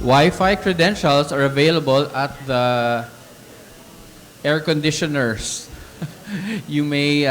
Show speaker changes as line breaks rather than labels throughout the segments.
Wi-Fi credentials are available at the air conditioners. You may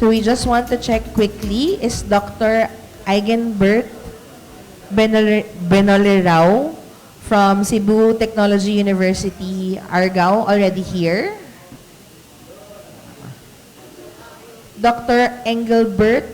So we just want to check quickly, is Dr. Eigenbert Benolerao from Cebu Technology University, Argao, already here? Dr. Engelbert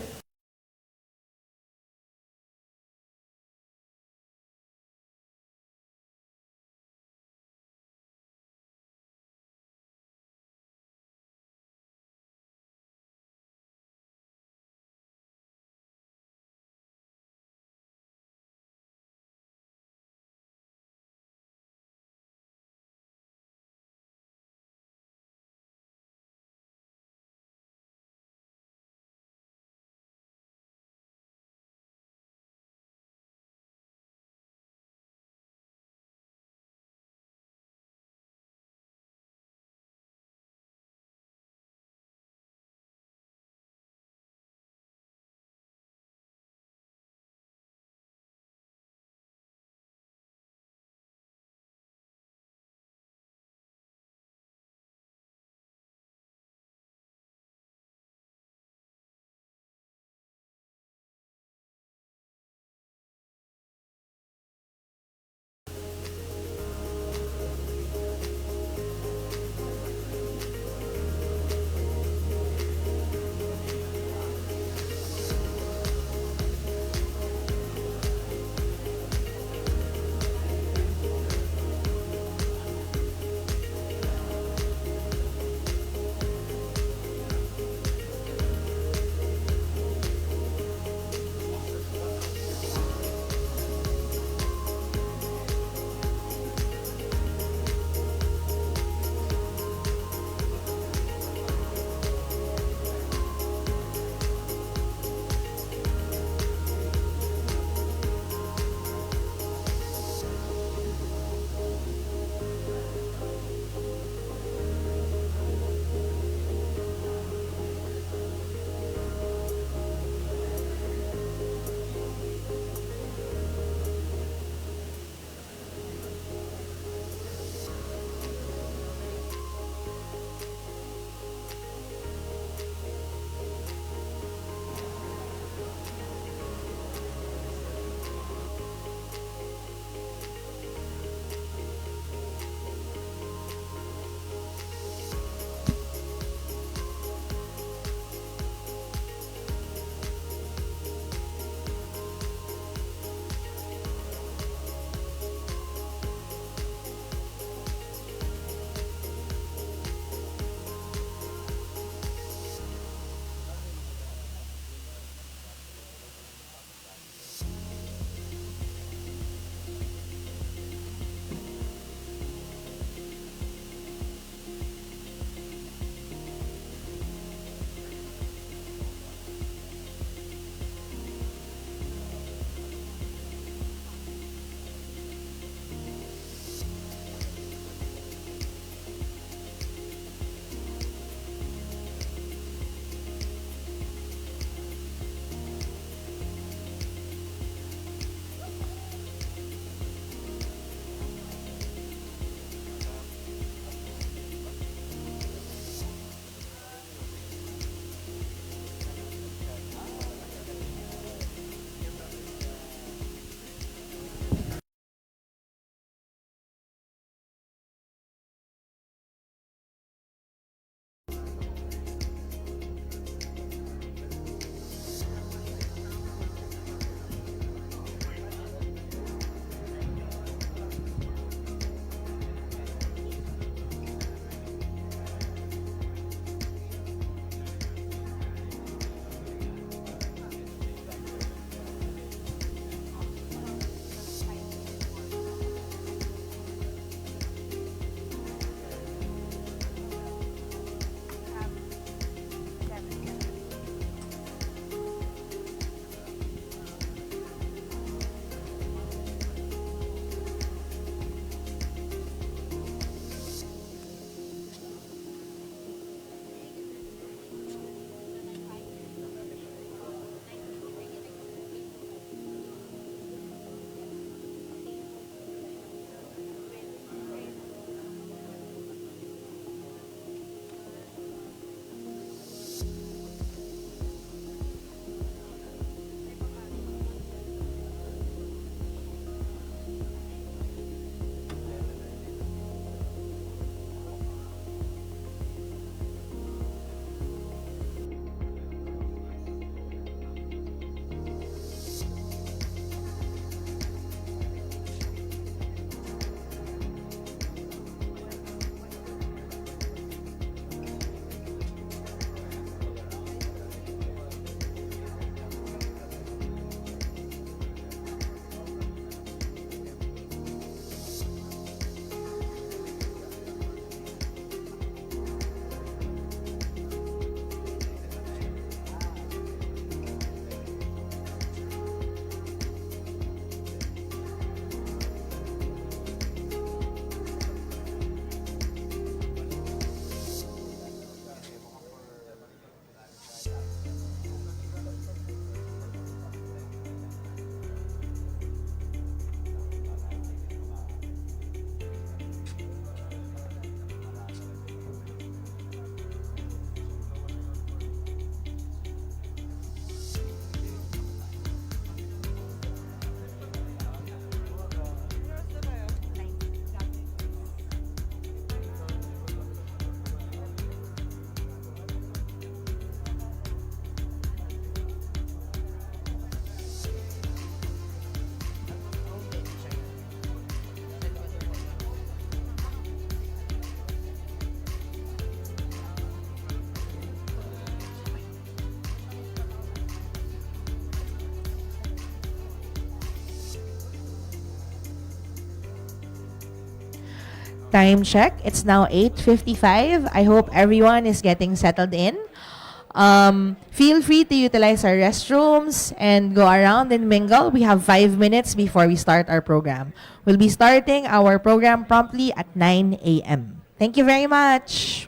Time check. It's now 8:55. I hope everyone is getting settled in. Feel free to utilize our restrooms and go around and mingle. We have 5 minutes before we start our program. We'll be starting our program promptly at 9 a.m. Thank you very much.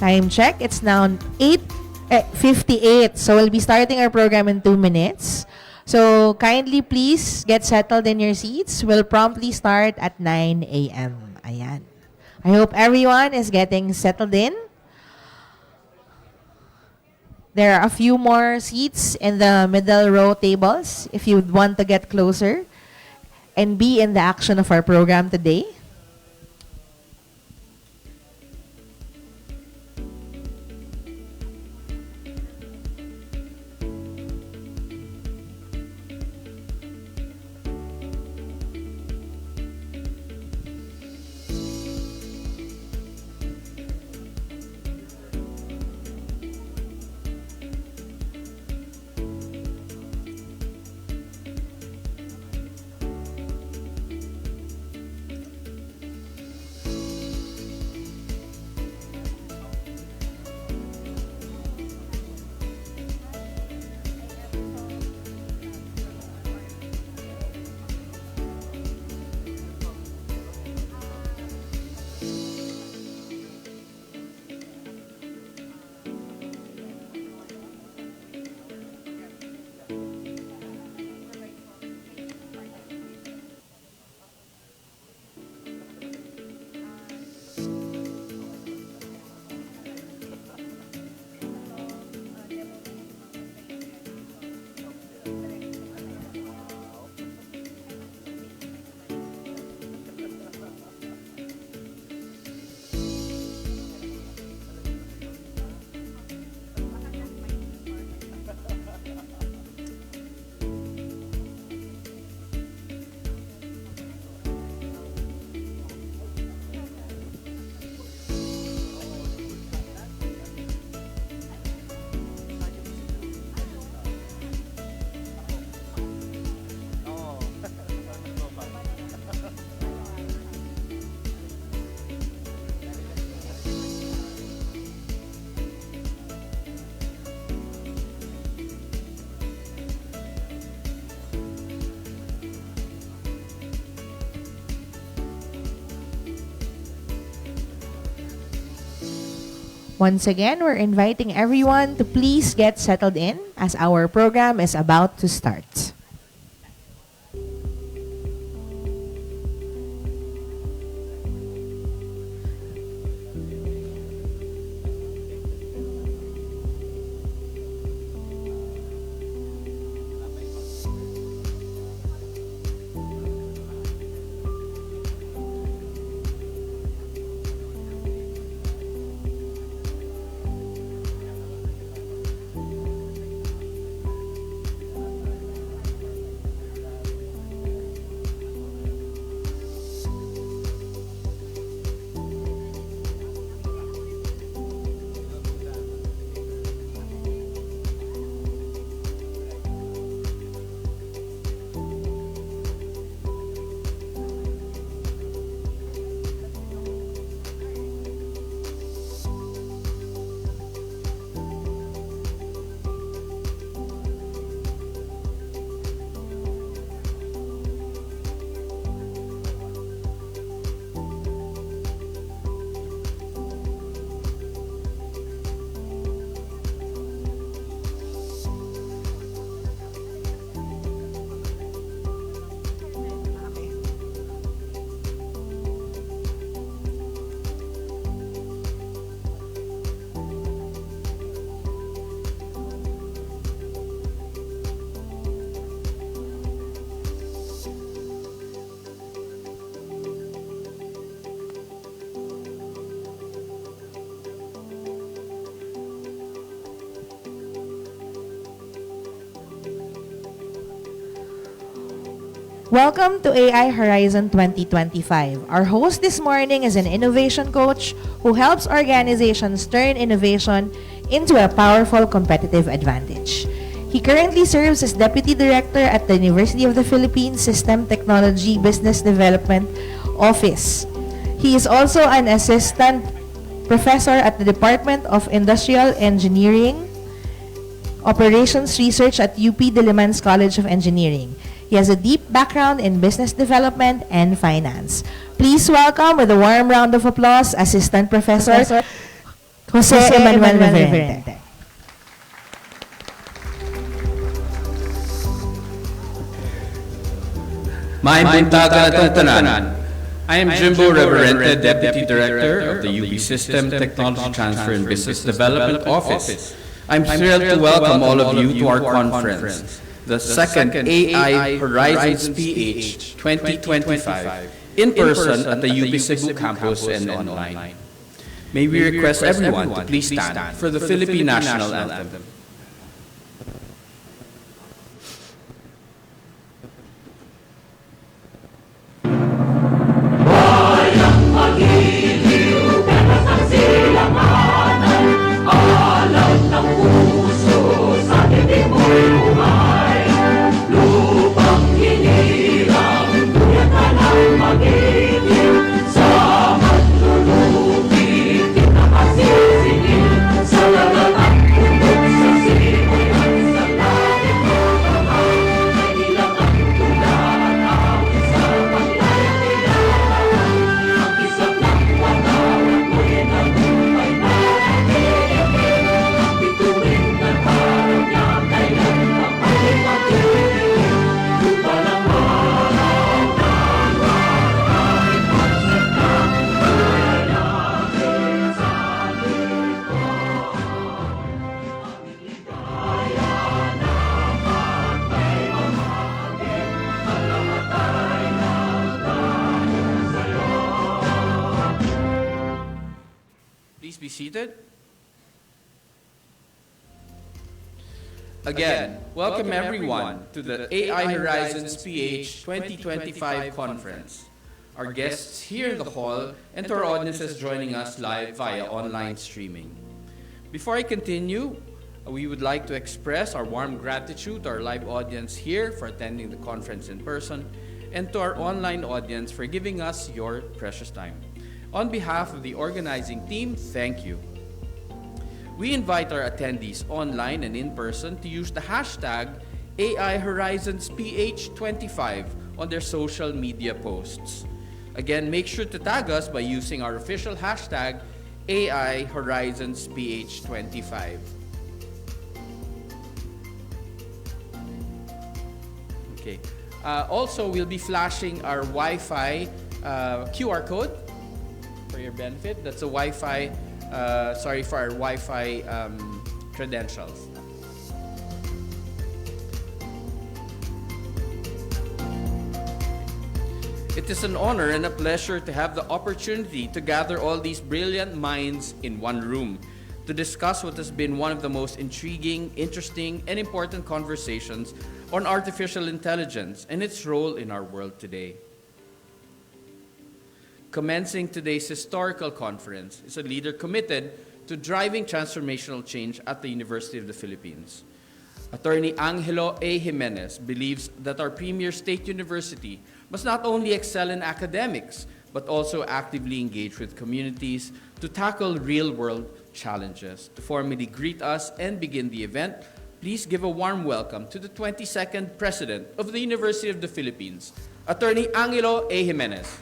Time check. It's now 8:58. So we'll be starting our program in 2 minutes. So kindly please get settled in your seats. We'll promptly start at 9 a.m. Ayan. I hope everyone is getting settled in. There are a few more seats in the middle row tables if you would want to get closer and be in the action of our program today. Once again, we're inviting everyone to please get settled in as our program is about to start. Welcome to AI Horizon 2025. Our host this morning is an innovation coach who helps organizations turn innovation into a powerful competitive advantage. He currently serves as Deputy Director at the University of the Philippines System Technology Business Development Office. He is also an Assistant Professor at the Department of Industrial Engineering, Operations Research at UP Diliman's College of Engineering. He has a deep background in business development and finance. Please welcome with a warm round of applause, Assistant Professor Jose Emmanuel Reverente.
Maayong buntagan at tanan. I am Jimbo Reverente, Deputy Director of the UP System Technology Transfer and Business Development Office. I'm thrilled to welcome all of you to our conference, the second AI Horizons PH 2025, in person at the UP Cebu campus and online. May we request everyone to please stand for the Philippine National Anthem. Please be seated. Again, welcome everyone to the AI Horizons PH 2025 conference. Our guests here in the hall and to our audiences joining us live via online streaming. Before I continue, we would like to express our warm gratitude to our live audience here for attending the conference in person and to our online audience for giving us your precious time. On behalf of the organizing team, thank you. We invite our attendees online and in person to use the hashtag AI Horizons PH25 on their social media posts. Again, make sure to tag us by using our official hashtag AI Horizons PH 25. Okay. Also, we'll be flashing our Wi-Fi QR code for your benefit. That's a Wi-Fi, for our Wi-Fi credentials. It is an honor and a pleasure to have the opportunity to gather all these brilliant minds in one room to discuss what has been one of the most intriguing, interesting, and important conversations on artificial intelligence and its role in our world today. Commencing today's historical conference is a leader committed to driving transformational change at the University of the Philippines. Attorney Angelo A. Jimenez believes that our premier state university must not only excel in academics, but also actively engage with communities to tackle real-world challenges. To formally greet us and begin the event, please give a warm welcome to the 22nd President of the University of the Philippines, Attorney Angelo A. Jimenez.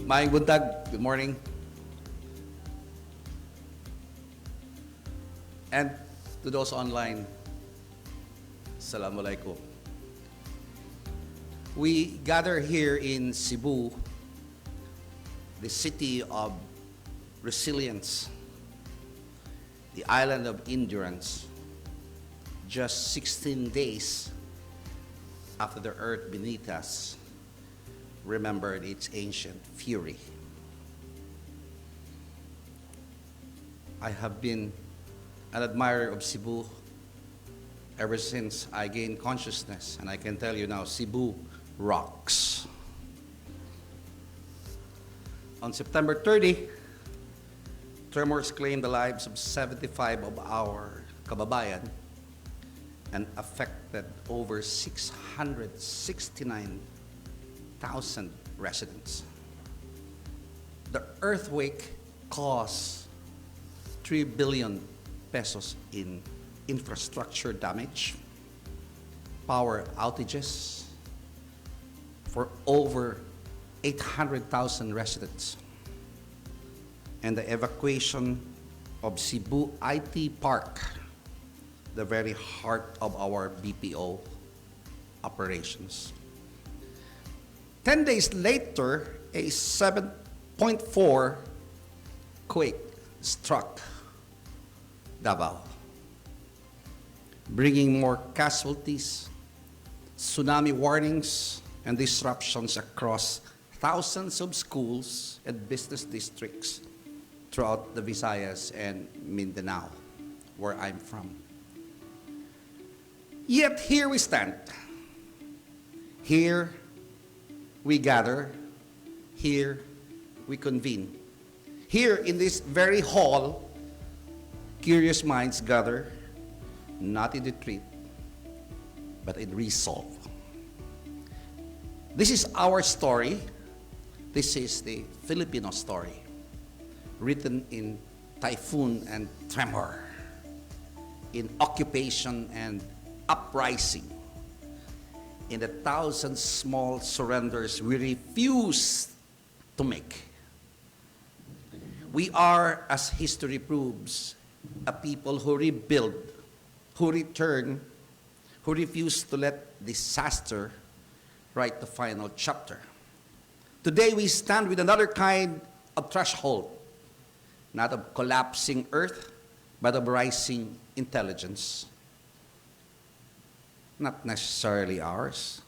Maayong buntag, good morning. And to those online, Assalamu alaikum. We gather here in Cebu, the city of resilience, the island of endurance, just 16 days after the earth beneath us remembered its ancient fury. I have been an admirer of Cebu ever since I gained consciousness, and I can tell you now, Cebu rocks. On September 30, tremors claimed the lives of 75 of our kababayan and affected over 669,000 residents. The earthquake caused 3 billion pesos in infrastructure damage, power outages for over 800,000 residents, and the evacuation of Cebu IT Park, the very heart of our BPO operations. 10 days later, a 7.4 quake struck Davao, bringing more casualties, tsunami warnings, and disruptions across thousands of schools and business districts throughout the Visayas and Mindanao, where I'm from. Yet here we stand. Here we gather. Here we convene. Here in this very hall, curious minds gather, not in retreat, but in resolve. This is our story. This is the Filipino story, written in typhoon and tremor, in occupation and uprising, in the thousand small surrenders we refuse to make. We are, as history proves, a people who rebuild, who return, who refuse to let disaster write the final chapter. Today we stand with another kind of threshold, not of collapsing earth, but of rising intelligence. Not necessarily ours,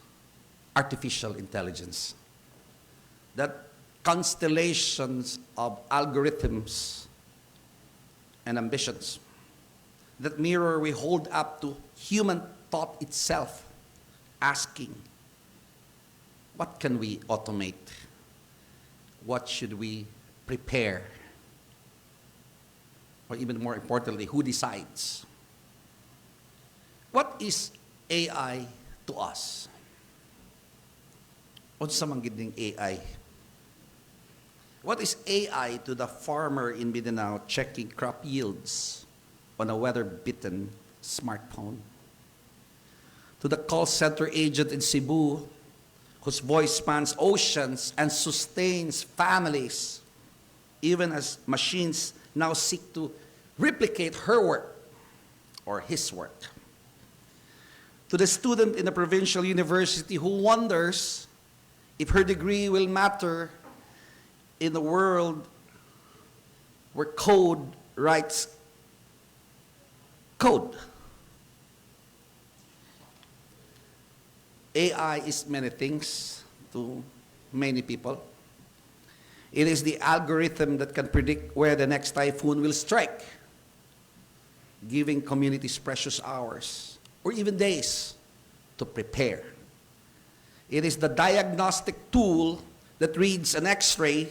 artificial intelligence. That constellations of algorithms and ambitions, that mirror we hold up to human thought itself, asking, what can we automate? What should we prepare? Or even more importantly, who decides? What is AI to us? Unsa man gid ning AI? What is AI to the farmer in Mindanao checking crop yields on a weather-bitten smartphone? to the call center agent in Cebu whose voice spans oceans and sustains families, even as machines now seek to replicate her work or his work. To the student in a provincial university who wonders if her degree will matter in a world where code writes code. AI is many things to many people. It is the algorithm that can predict where the next typhoon will strike, giving communities precious hours or even days to prepare. It is the diagnostic tool that reads an X-ray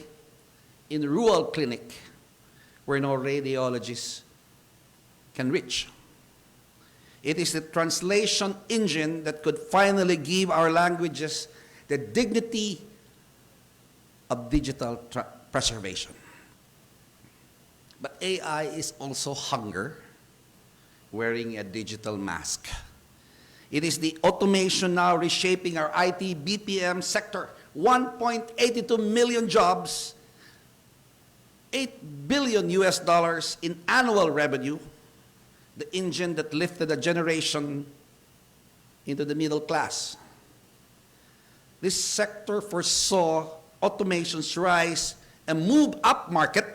in a rural clinic where no radiologist can reach. It is the translation engine that could finally give our languages the dignity of digital preservation. But AI is also hunger wearing a digital mask. It is the automation now reshaping our IT BPM sector. 1.82 million jobs, $8 billion in annual revenue, the engine that lifted a generation into the middle class. This sector foresaw automation's rise and move up market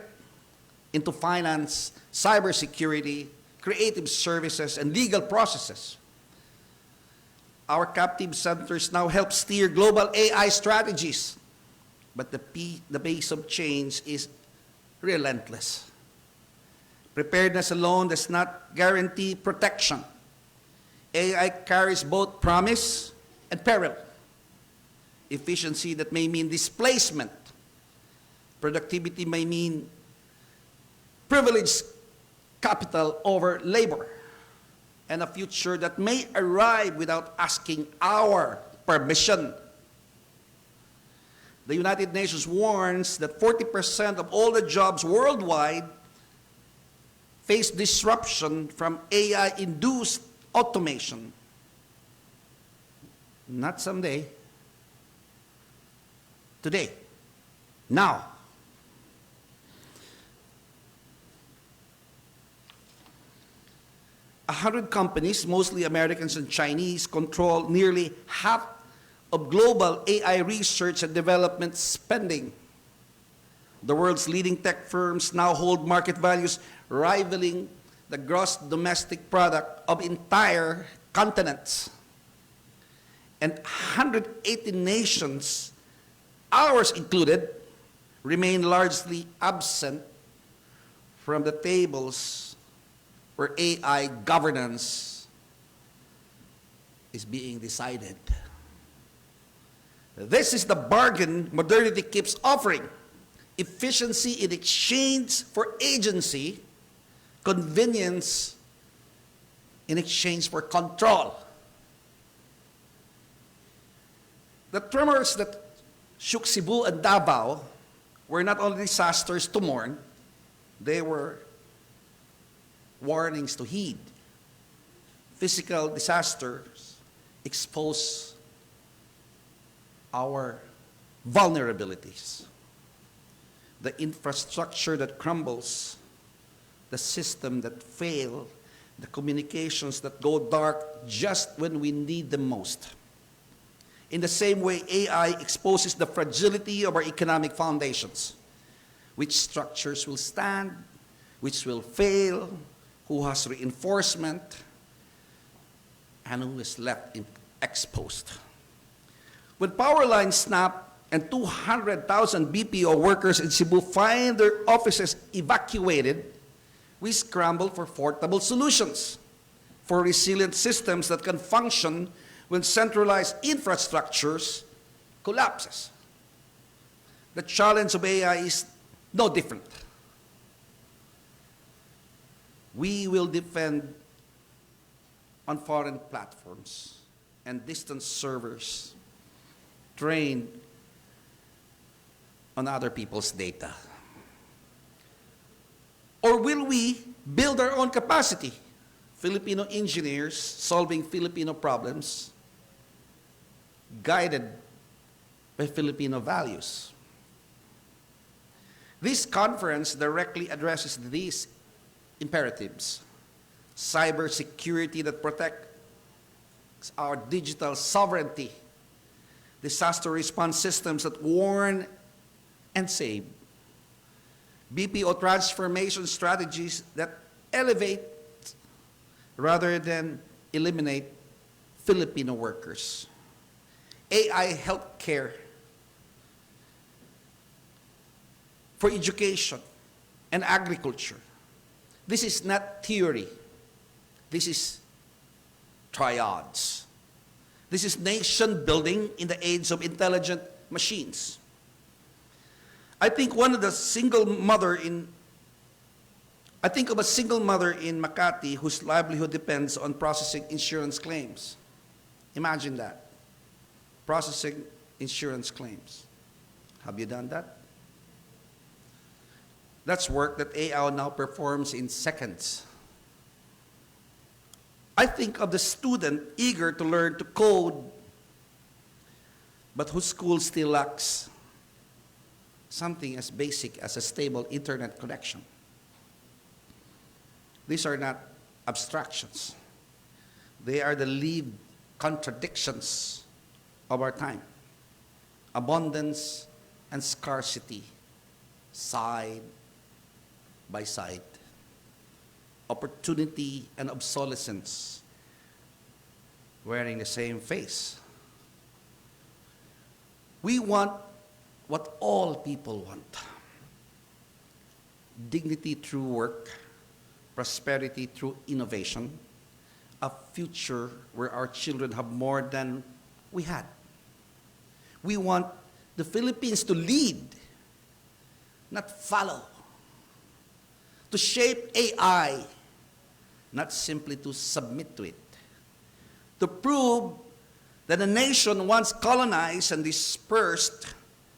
into finance, cybersecurity, creative services, and legal processes. Our captive centers now help steer global AI strategies, but the pace of change is relentless. Preparedness alone does not guarantee protection. AI carries both promise and peril. Efficiency that may mean displacement. Productivity may mean privileged capital over labor. And a future that may arrive without asking our permission. The United Nations warns that 40% of all the jobs worldwide face disruption from AI-induced automation. Not someday. Today. Now. 100 companies, mostly Americans and Chinese, control nearly half of global AI research and development spending. The world's leading tech firms now hold market values rivaling the gross domestic product of entire continents. And 180 nations, ours included, remain largely absent from the tables where AI governance is being decided. This is the bargain modernity keeps offering. Efficiency in exchange for agency, convenience in exchange for control. The tremors that shook Cebu and Davao were not only disasters to mourn, they were warnings to heed. Physical disasters expose our vulnerabilities. The infrastructure that crumbles, the system that fail, the communications that go dark just when we need them most. In the same way, AI exposes the fragility of our economic foundations. Which structures will stand, which will fail, who has reinforcement, and who is left exposed. When power lines snap and 200,000 BPO workers in Cebu find their offices evacuated, we scramble for portable solutions, for resilient systems that can function when centralized infrastructures collapses. The challenge of AI is no different. We will depend on foreign platforms and distant servers trained on other people's data. Or will we build our own capacity, Filipino engineers solving Filipino problems, guided by Filipino values. This conference directly addresses these imperatives: cybersecurity that protects our digital sovereignty, disaster response systems that warn and save, BPO transformation strategies that elevate rather than eliminate Filipino workers, AI healthcare, for education and agriculture. This is not theory. This is triads. This is nation building in the age of intelligent machines. I think of a single mother in Makati whose livelihood depends on processing insurance claims. Imagine that. Processing insurance claims. Have you done that? That's work that AI now performs in seconds. I think of the student eager to learn to code, but whose school still lacks something as basic as a stable internet connection. These are not abstractions. They are the lived contradictions of our time. Abundance and scarcity, side by side. Opportunity and obsolescence, wearing the same face. We want what all people want: dignity through work, prosperity through innovation, a future where our children have more than we had. We want the Philippines to lead, not follow, to shape AI, not simply to submit to it, to prove that a nation once colonized and dispersed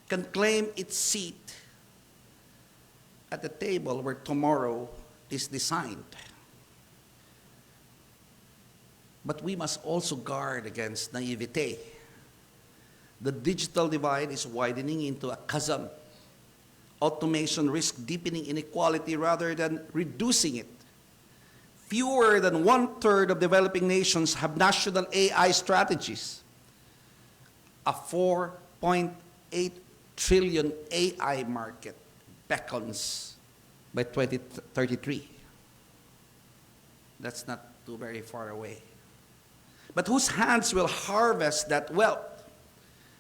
can claim its seat at the table where tomorrow is designed. But we must also guard against naivete. The digital divide is widening into a chasm. Automation risks deepening inequality rather than reducing it. Fewer than 1/3 of developing nations have national AI strategies. A $4.8 trillion AI market beckons by 2033. That's not too very far away. But whose hands will harvest that wealth?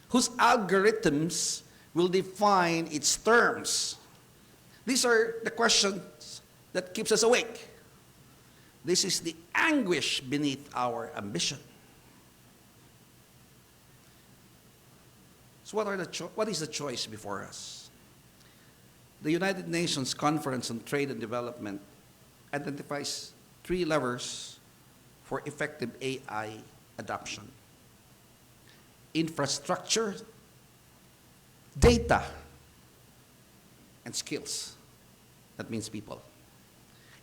Whose algorithms will define its terms? These are the questions that keeps us awake. This is the anguish beneath our ambition. So what is the choice before us? The United Nations Conference on Trade and Development identifies 3 levers for effective AI adoption: infrastructure, data, and skills. That means people.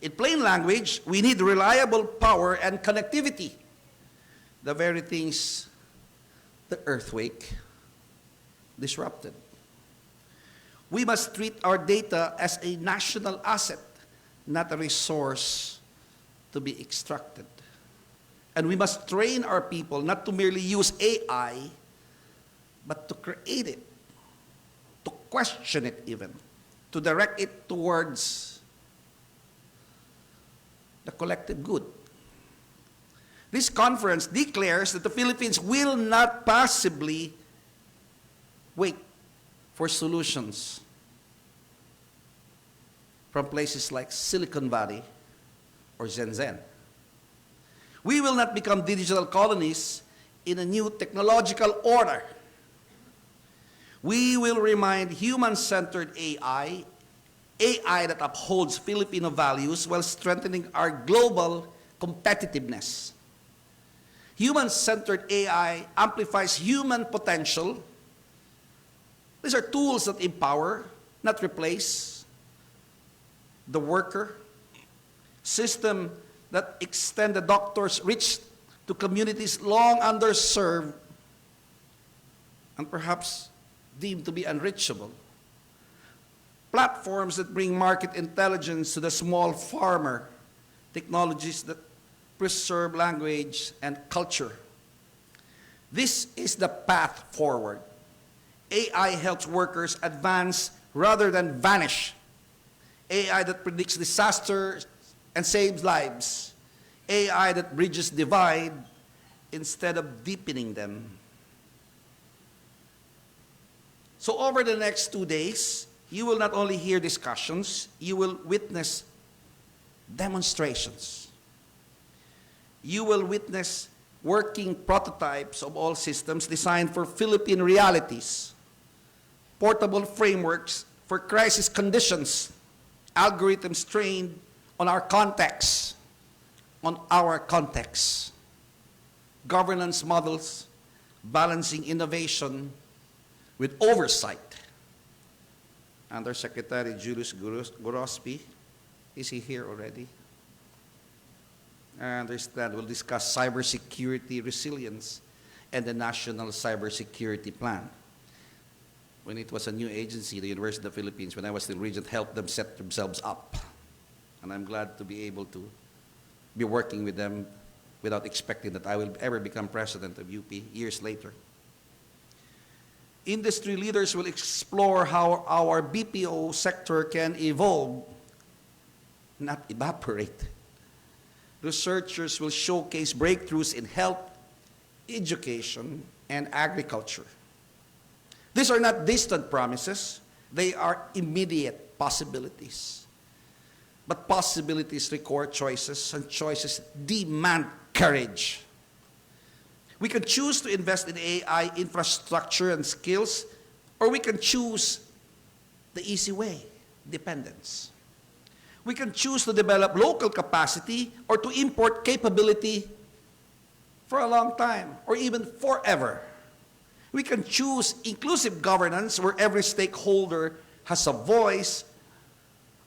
In plain language, we need reliable power and connectivity, the very things the earthquake disrupted. We must treat our data as a national asset, not a resource to be extracted. And we must train our people not to merely use AI, but to create it, to question it even, to direct it towards the collective good. This conference declares that the Philippines will not passively wait for solutions from places like Silicon Valley or Shenzhen. We will not become digital colonies in a new technological order. We will remind human-centered AI that upholds Filipino values while strengthening our global competitiveness. Human-centered AI amplifies human potential. These are tools that empower, not replace, the worker. System that extend the doctor's reach to communities long underserved and perhaps deemed to be unreachable. Platforms that bring market intelligence to the small farmer, technologies that preserve language and culture. This is the path forward. AI helps workers advance rather than vanish. AI that predicts disasters and saves lives. AI that bridges divide instead of deepening them. So over the next 2 days, you will not only hear discussions, you will witness demonstrations. You will witness working prototypes of all systems designed for Philippine realities, portable frameworks for crisis conditions, algorithms trained on our context, governance models balancing innovation with oversight. Undersecretary Julius Gorospi, is he here already? I understand we'll discuss cybersecurity resilience and the National Cybersecurity Plan. When it was a new agency, the University of the Philippines, when I was still regent, helped them set themselves up. And I'm glad to be able to be working with them without expecting that I will ever become president of UP years later. Industry leaders will explore how our BPO sector can evolve, not evaporate. Researchers will showcase breakthroughs in health, education, and agriculture. These are not distant promises, they are immediate possibilities. But possibilities require choices, and choices demand courage. We can choose to invest in AI infrastructure and skills, or we can choose the easy way, dependence. We can choose to develop local capacity or to import capability for a long time, or even forever. We can choose inclusive governance where every stakeholder has a voice,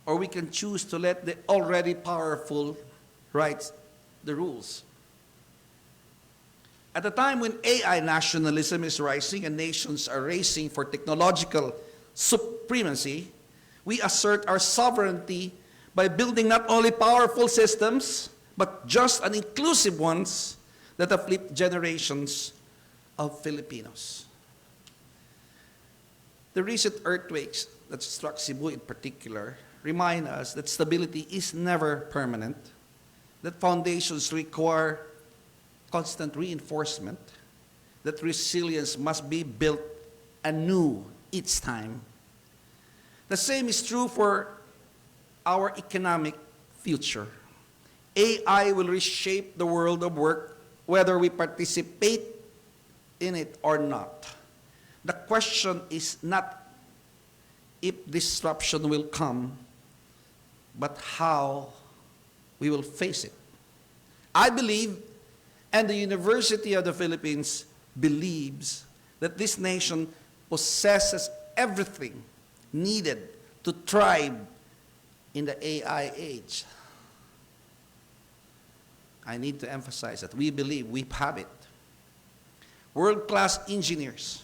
or we can choose to let the already powerful write the rules. At a time when AI nationalism is rising and nations are racing for technological supremacy, we assert our sovereignty by building not only powerful systems, but just and inclusive ones that uplift generations of Filipinos. The recent earthquakes that struck Cebu in particular remind us that stability is never permanent, that foundations require constant reinforcement, that resilience must be built anew each time. The same is true for our economic future. AI will reshape the world of work whether we participate in it or not. The question is not if disruption will come, but how we will face it. I believe, and the University of the Philippines believes, that this nation possesses everything needed to thrive in the AI age. I need to emphasize that we believe we have it. World-class engineers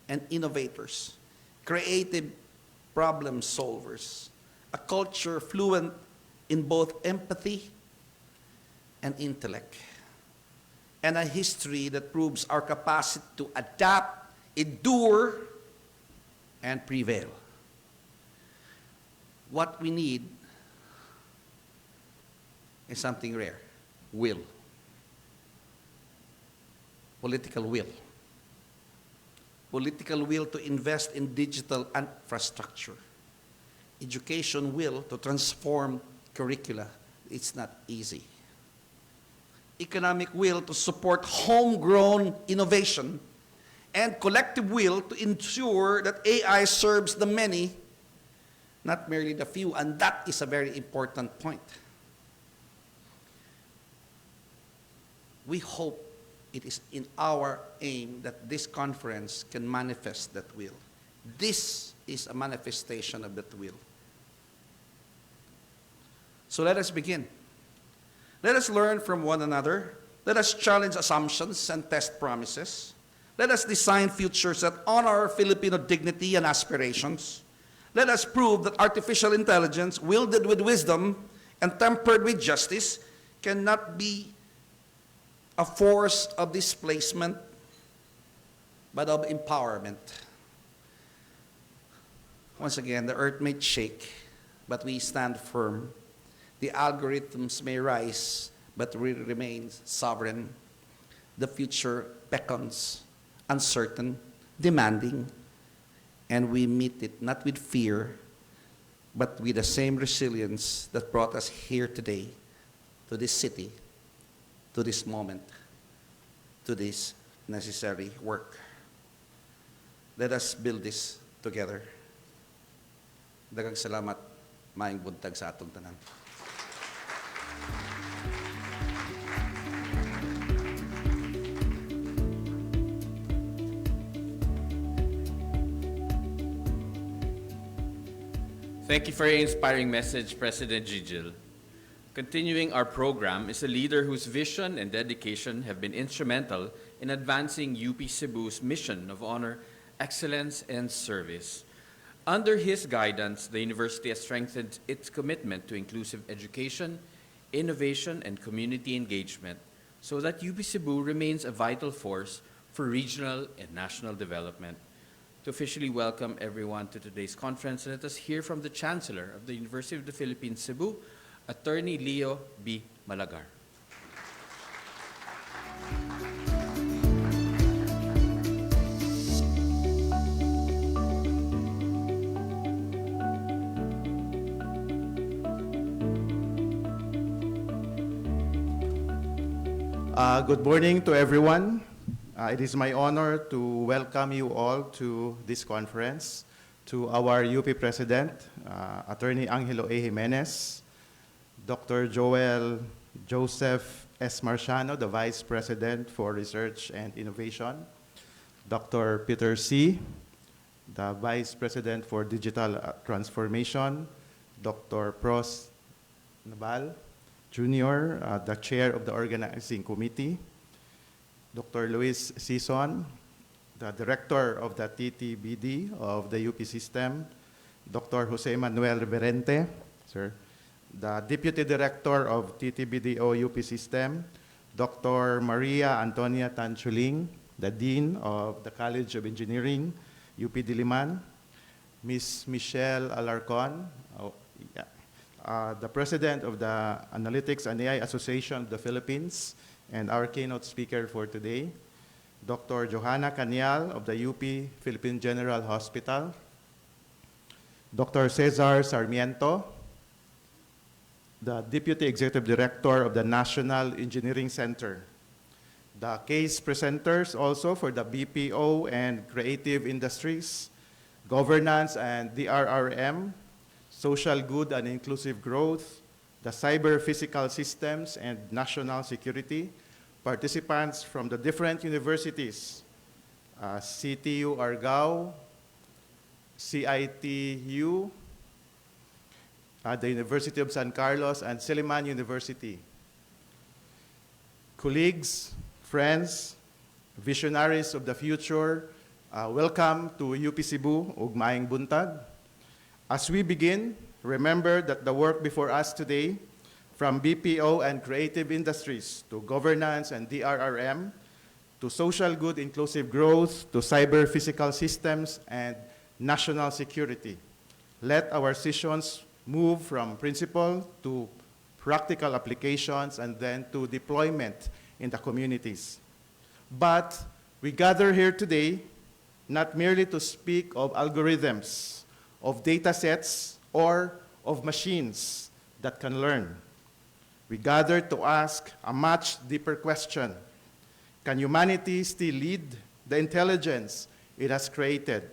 and innovators, creative problem solvers, a culture fluent in both empathy and intellect, and a history that proves our capacity to adapt, endure, and prevail. What we need is something rare: will. Political will. Political will to invest in digital infrastructure. Education will to transform curricula. It's not easy. Economic will to support homegrown innovation, and collective will to ensure that AI serves the many, not merely the few, and that is a very important point. We hope it is in our aim that this conference can manifest that will. This is a manifestation of that will. So let us begin. Let us learn from one another. Let us challenge assumptions and test promises. Let us design futures that honor our Filipino dignity and aspirations. Let us prove that artificial intelligence, wielded with wisdom and tempered with justice, cannot be a force of displacement, but of empowerment. Once again, the earth may shake, but we stand firm. The algorithms may rise, but we remain sovereign. The future beckons, uncertain, demanding, and we meet it not with fear, but with the same resilience that brought us here today, to this city, to this moment, to this necessary work. Let us build this together. Daghang salamat, maayong buntag sa atong tanan.
Thank you for your inspiring message, President Gigil. Continuing our program is a leader whose vision and dedication have been instrumental in advancing UP Cebu's mission of honor, excellence, and service. Under his guidance, the university has strengthened its commitment to inclusive education, innovation, and community engagement so that UP Cebu remains a vital force for regional and national development. To officially welcome everyone to today's conference, let us hear from the Chancellor of the University of the Philippines, Cebu, Attorney Leo B. Malagar.
Good morning to everyone. It is my honor to welcome you all to this conference, to our UP President, Attorney Angelo A. Jimenez, Dr. Joel Joseph S. Marciano, the Vice President for Research and Innovation, Dr. Peter C., the Vice President for Digital Transformation, Dr. Pros Nabal Jr., the Chair of the Organizing Committee, Dr. Luis Sison, the Director of the TTBD of the UP System, Dr. Jose Manuel Reverente, sir, the Deputy Director of TTBDO UP System, Dr. Maria Antonia Tanchuling, the Dean of the College of Engineering, UP Diliman, Ms. Michelle Alarcon, the President of the Analytics and AI Association of the Philippines, and our keynote speaker for today, Dr. Johanna Canial of the UP Philippine General Hospital, Dr. Cesar Sarmiento, the Deputy Executive Director of the National Engineering Center, the case presenters also for the BPO and creative industries, governance and DRRM, social good and inclusive growth, the cyber physical systems and national security, participants from the different universities, CTU Argao, CITU, the University of San Carlos, and Silliman University. Colleagues, friends, visionaries of the future, welcome to UP Cebu, ug maayong buntag. As we begin, remember that the work before us today, from BPO and creative industries to governance and DRRM, to social good inclusive growth, to cyber physical systems and national security. Let our sessions move from principle to practical applications and then to deployment in the communities. But we gather here today not merely to speak of algorithms, of data sets, or of machines that can learn. We gather to ask a much deeper question. Can humanity still lead the intelligence it has created?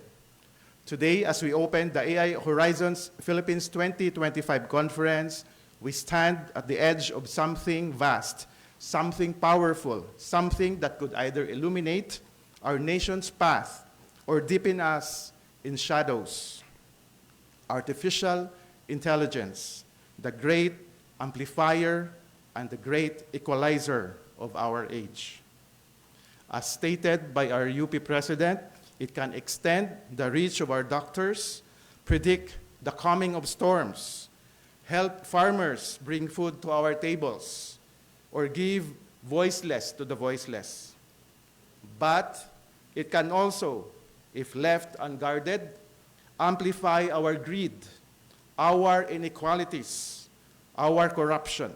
Today, as we open the AI Horizons Philippines 2025 conference, we stand at the edge of something vast, something powerful, something that could either illuminate our nation's path or deepen us in shadows. Artificial intelligence, the great amplifier and the great equalizer of our age. As stated by our UP President, it can extend the reach of our doctors, predict the coming of storms, help farmers bring food to our tables, or give voiceless to the voiceless. But it can also, if left unguarded, amplify our greed, our inequalities, our corruption.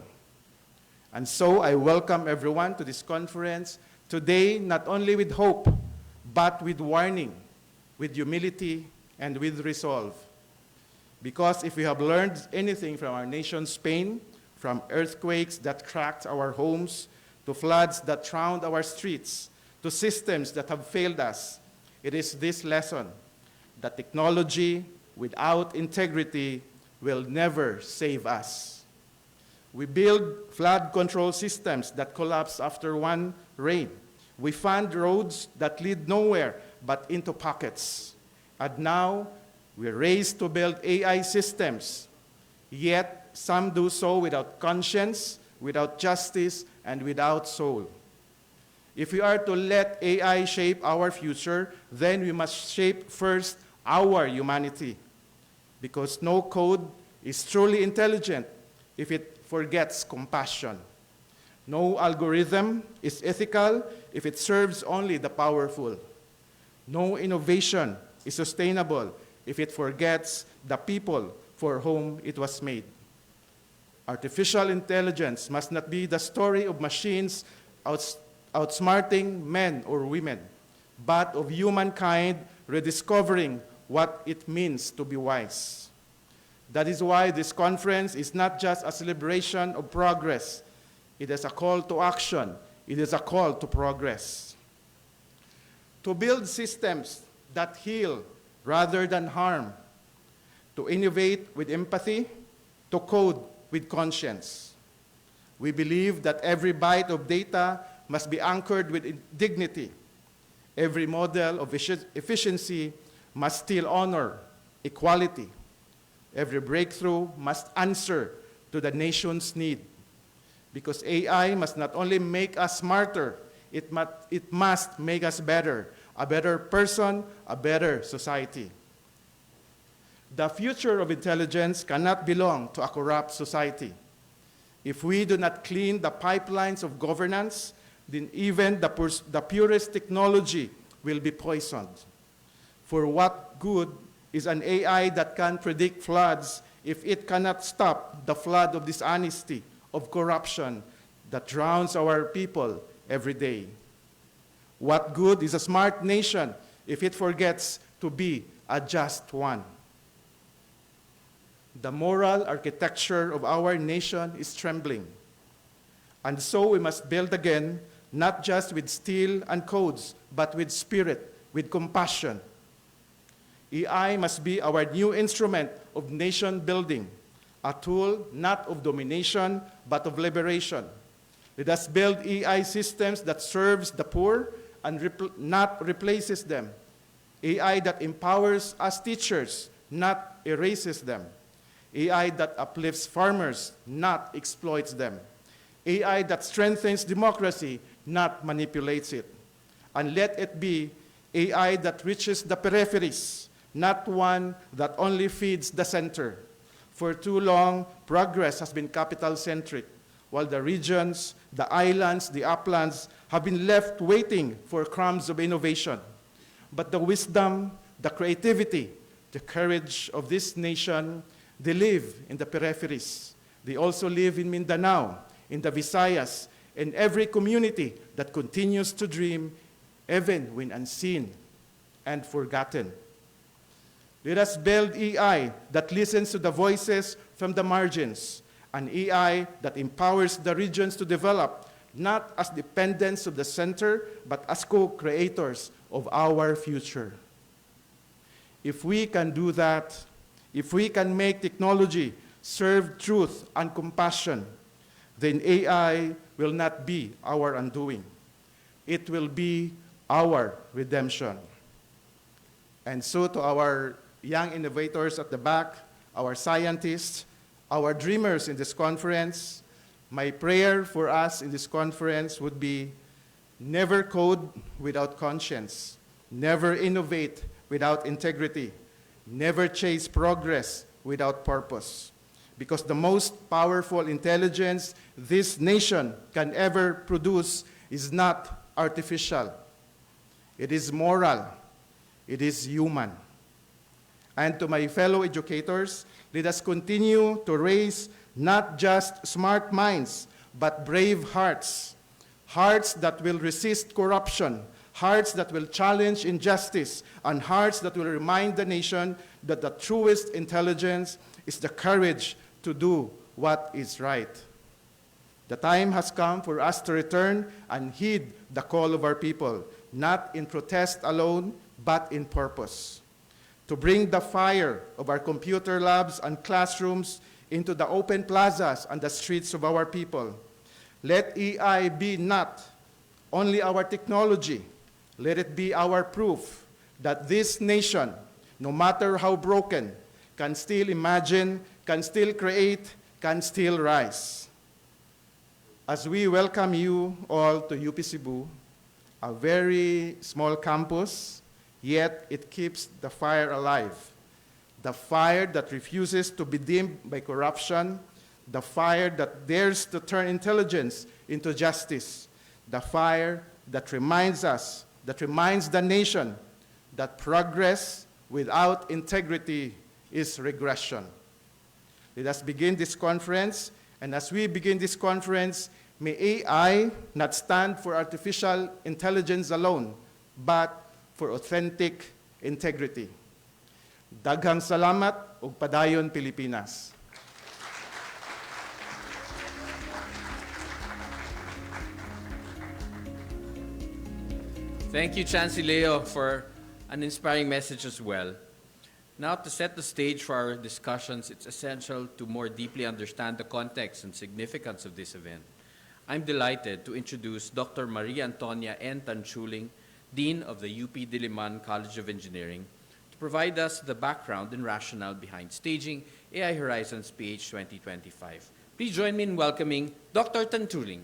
And so I welcome everyone to this conference today, not only with hope, but with warning, with humility, and with resolve. Because if we have learned anything from our nation's pain, from earthquakes that cracked our homes, to floods that drowned our streets, to systems that have failed us, it is this lesson that technology without integrity will never save us. We build flood control systems that collapse after one rain. We fund roads that lead nowhere but into pockets. And now we race to build AI systems, yet some do so without conscience, without justice, and without soul. If we are to let AI shape our future, then we must shape first our humanity, because no code is truly intelligent if it forgets compassion. No algorithm is ethical if it serves only the powerful. No innovation is sustainable if it forgets the people for whom it was made. Artificial intelligence must not be the story of machines outsmarting men or women, but of humankind rediscovering what it means to be wise. That is why this conference is not just a celebration of progress. It is a call to action. It is a call to progress. To build systems that heal rather than harm, to innovate with empathy, to code with conscience. We believe that every byte of data must be anchored with dignity. Every model of efficiency must still honor equality. Every breakthrough must answer to the nation's need. Because AI must not only make us smarter, it must make us better, a better person, a better society. The future of intelligence cannot belong to a corrupt society. If we do not clean the pipelines of governance, then even the purest technology will be poisoned. For what good is an AI that can predict floods if it cannot stop the flood of dishonesty, of corruption that drowns our people every day? What good is a smart nation if it forgets to be a just one? The moral architecture of our nation is trembling. And so we must build again, not just with steel and codes, but with spirit, with compassion. AI must be our new instrument of nation building, a tool not of domination, but of liberation. Let us build AI systems that serves the poor and not replaces them. AI that empowers us teachers, not erases them. AI that uplifts farmers, not exploits them. AI that strengthens democracy, not manipulates it. And let it be AI that reaches the peripheries, not one that only feeds the center. For too long, progress has been capital-centric, while the regions, the islands, the uplands have been left waiting for crumbs of innovation. But the wisdom, the creativity, the courage of this nation, they live in the peripheries. They also live in Mindanao, in the Visayas, in every community that continues to dream, even when unseen and forgotten. Let us build AI that listens to the voices from the margins, an AI that empowers the regions to develop, not as dependents of the center, but as co-creators of our future. If we can do that, if we can make technology serve truth and compassion, then AI will not be our undoing. It will be our redemption. And so to our young innovators at the back, our scientists, our dreamers in this conference, My prayer for us in this conference would be never code without conscience, never innovate without integrity, never chase progress without purpose. Because the most powerful intelligence this nation can ever produce is not artificial. It is moral. It is human. And to my fellow educators, let us continue to raise not just smart minds, but brave hearts. Hearts that will resist corruption, hearts that will challenge injustice, and hearts that will remind the nation that the truest intelligence is the courage to do what is right. The time has come for us to return and heed the call of our people, not in protest alone, but in purpose. To bring the fire of our computer labs and classrooms into the open plazas and the streets of our people. Let AI be not only our technology, let it be our proof that this nation, no matter how broken, can still imagine, can still create, can still rise. As we welcome you all to UP Cebu, a very small campus, yet it keeps the fire alive. The fire that refuses to be dimmed by corruption, the fire that dares to turn intelligence into justice, the fire that reminds us, that reminds the nation that progress without integrity is regression. Let us begin this conference, and as we begin this conference, may AI not stand for artificial intelligence alone, but for authentic integrity. Daghang salamat ug padayon Pilipinas.
Thank you, Chancey Leo, for an inspiring message as well. Now, to set the stage for our discussions, it's essential to more deeply understand the context and significance of this event. I'm delighted to introduce Dr. Maria Antonia N. Tanchuling, Dean of the UP Diliman College of Engineering, to provide us the background and rationale behind staging AI Horizons PH 2025. Please join me in welcoming Dr. Tanchuling.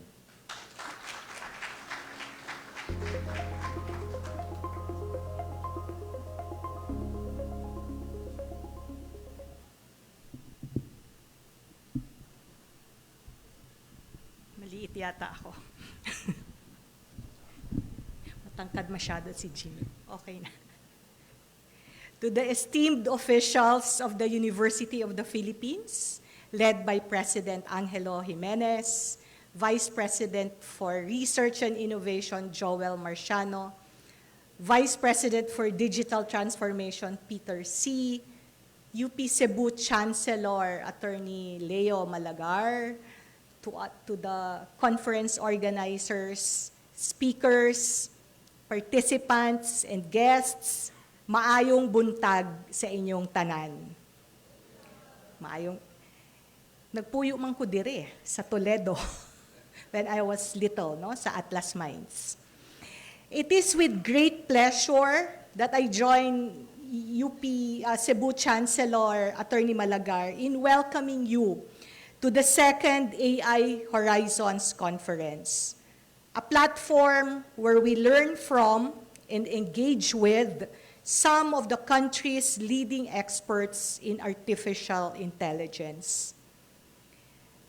Maliit yata ako. Matangkad masyado si Jimmy. Okay na. To the esteemed officials of the University of the Philippines, led by President Angelo Jimenez, Vice President for Research and Innovation, Joel Marciano, Vice President for Digital Transformation, Peter C., UP Cebu Chancellor, Attorney Leo Malagar, to the conference organizers, speakers, participants, and guests, maayong buntag sa inyong tanan. Maayong, nagpuyo man ko dire sa Toledo when I was little, no, sa Atlas Mines. It is with great pleasure that I join UP Cebu Chancellor Attorney Malagar in welcoming you to the second AI Horizons Conference, a platform where we learn from and engage with some of the country's leading experts in artificial intelligence.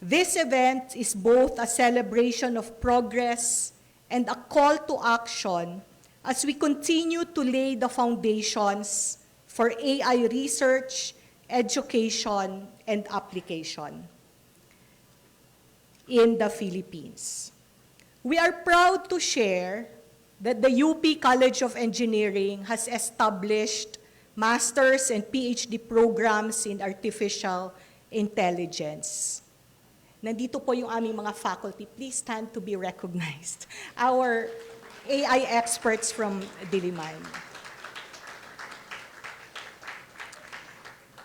This event is both a celebration of progress and a call to action as we continue to lay the foundations for AI research, education, and application in the Philippines. We are proud to share that the UP College of Engineering has established master's and PhD programs in artificial intelligence. Nandito po yung aming mga faculty. Please stand to be recognized. Our AI experts from Diliman.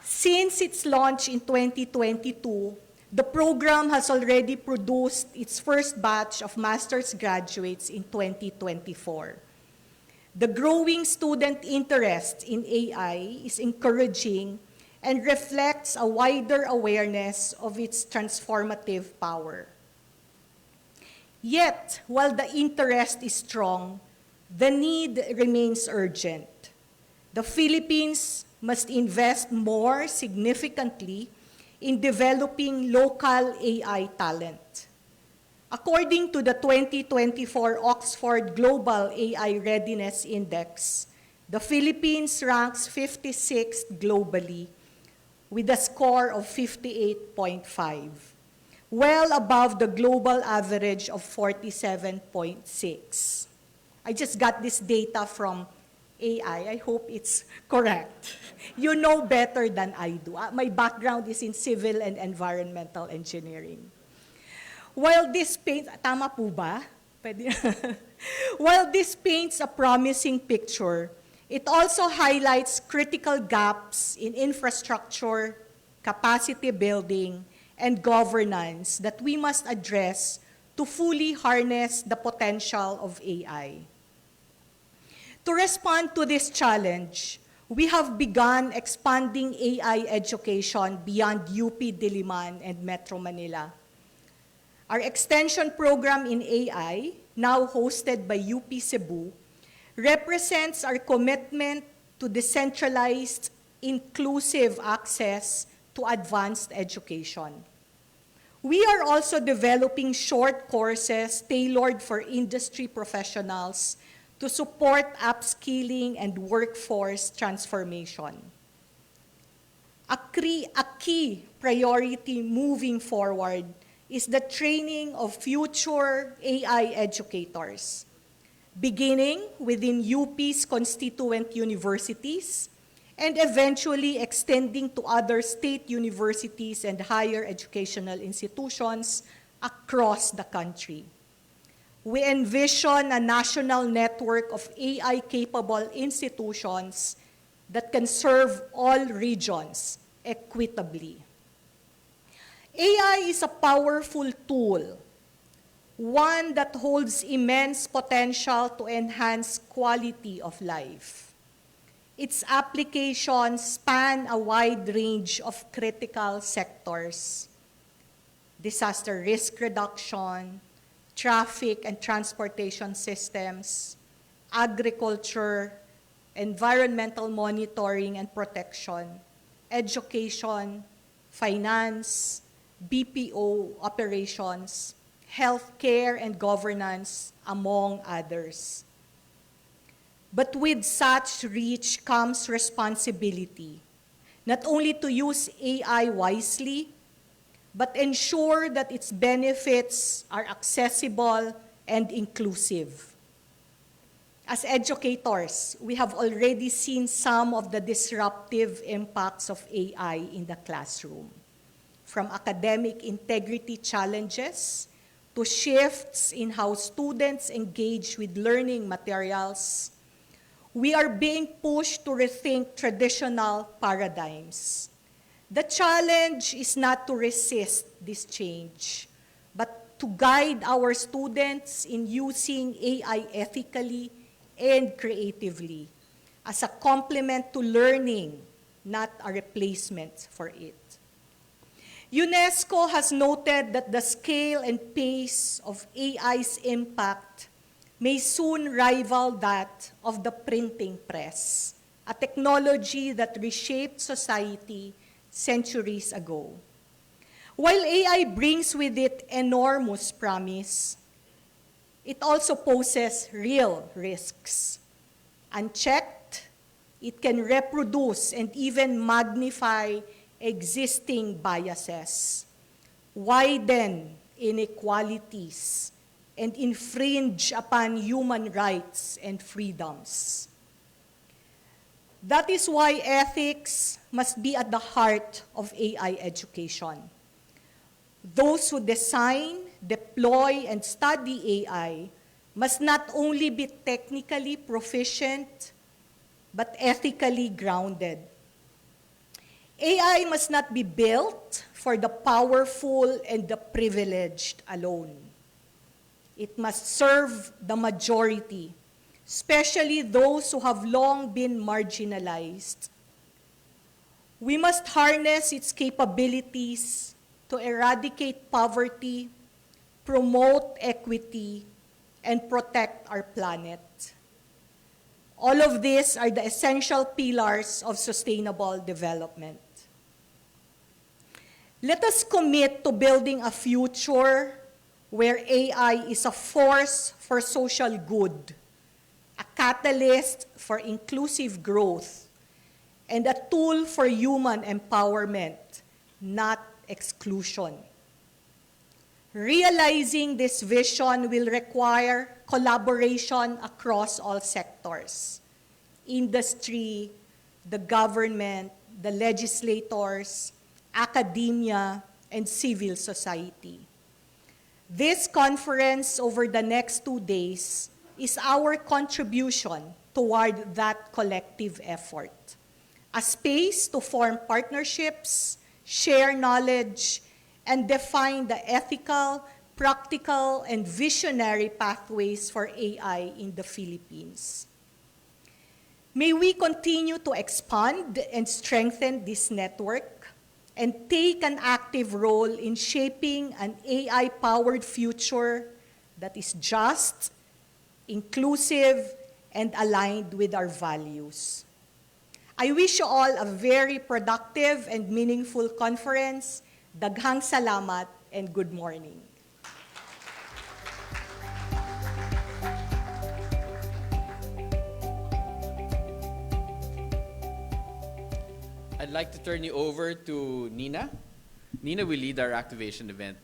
Since its launch in 2022, the program has already produced its first batch of master's graduates in 2024. The growing student interest in AI is encouraging and reflects a wider awareness of its transformative power. Yet, while the interest is strong, the need remains urgent. The Philippines must invest more significantly in developing local AI talent. According to the 2024 Oxford Global AI Readiness Index, the Philippines ranks 56th globally with a score of 58.5, well above the global average of 47.6. I just got this data from AI. I hope it's correct. You know better than I do. My background is in civil and environmental engineering. While this paints, tama po ba? Pwede. While this paints a promising picture, it also highlights critical gaps in infrastructure, capacity building, and governance that we must address to fully harness the potential of AI. To respond to this challenge, we have begun expanding AI education beyond UP Diliman and Metro Manila. Our extension program in AI, now hosted by UP Cebu, represents our commitment to decentralized, inclusive access to advanced education. We are also developing short courses tailored for industry professionals to support upskilling and workforce transformation. A key priority moving forward is the training of future AI educators, beginning within UP's constituent universities and eventually extending to other state universities and higher educational institutions across the country. We envision a national network of AI-capable institutions that can serve all regions equitably. AI is a powerful tool, one that holds immense potential to enhance quality of life. Its applications span a wide range of critical sectors: disaster risk reduction, traffic and transportation systems, agriculture, environmental monitoring and protection, education, finance, BPO operations, healthcare and governance, among others. But with such reach comes responsibility, not only to use AI wisely, but ensure that its benefits are accessible and inclusive. As educators, we have already seen some of the disruptive impacts of AI in the classroom, from academic integrity challenges to shifts in how students engage with learning materials. We are being pushed to rethink traditional paradigms. The challenge is not to resist this change, but to guide our students in using AI ethically and creatively as a complement to learning, not a replacement for it. UNESCO has noted that the scale and pace of AI's impact may soon rival that of the printing press, a technology that reshaped society centuries ago. While AI brings with it enormous promise, it also poses real risks. Unchecked, it can reproduce and even magnify existing biases, widen inequalities, and infringe upon human rights and freedoms. That is why ethics must be at the heart of AI education. Those who design, deploy, and study AI must not only be technically proficient, but ethically grounded. AI must not be built for the powerful and the privileged alone. It must serve the majority, especially those who have long been marginalized. We must harness its capabilities to eradicate poverty, promote equity, and protect our planet. All of these are the essential pillars of sustainable development. Let us commit to building a future where AI is a force for social good, a catalyst for inclusive growth, and a tool for human empowerment, not exclusion. Realizing this vision will require collaboration across all sectors: industry, the government, the legislators, academia, and civil society. This conference over the next 2 days is our contribution toward that collective effort, a space to form partnerships, share knowledge, and define the ethical, practical, and visionary pathways for AI in the Philippines. May we continue to expand and strengthen this network and take an active role in shaping an AI-powered future that is just, inclusive, and aligned with our values. I wish you all a very productive and meaningful conference. Daghang salamat and good morning.
I'd like to turn you over to Nina. Nina will lead our activation event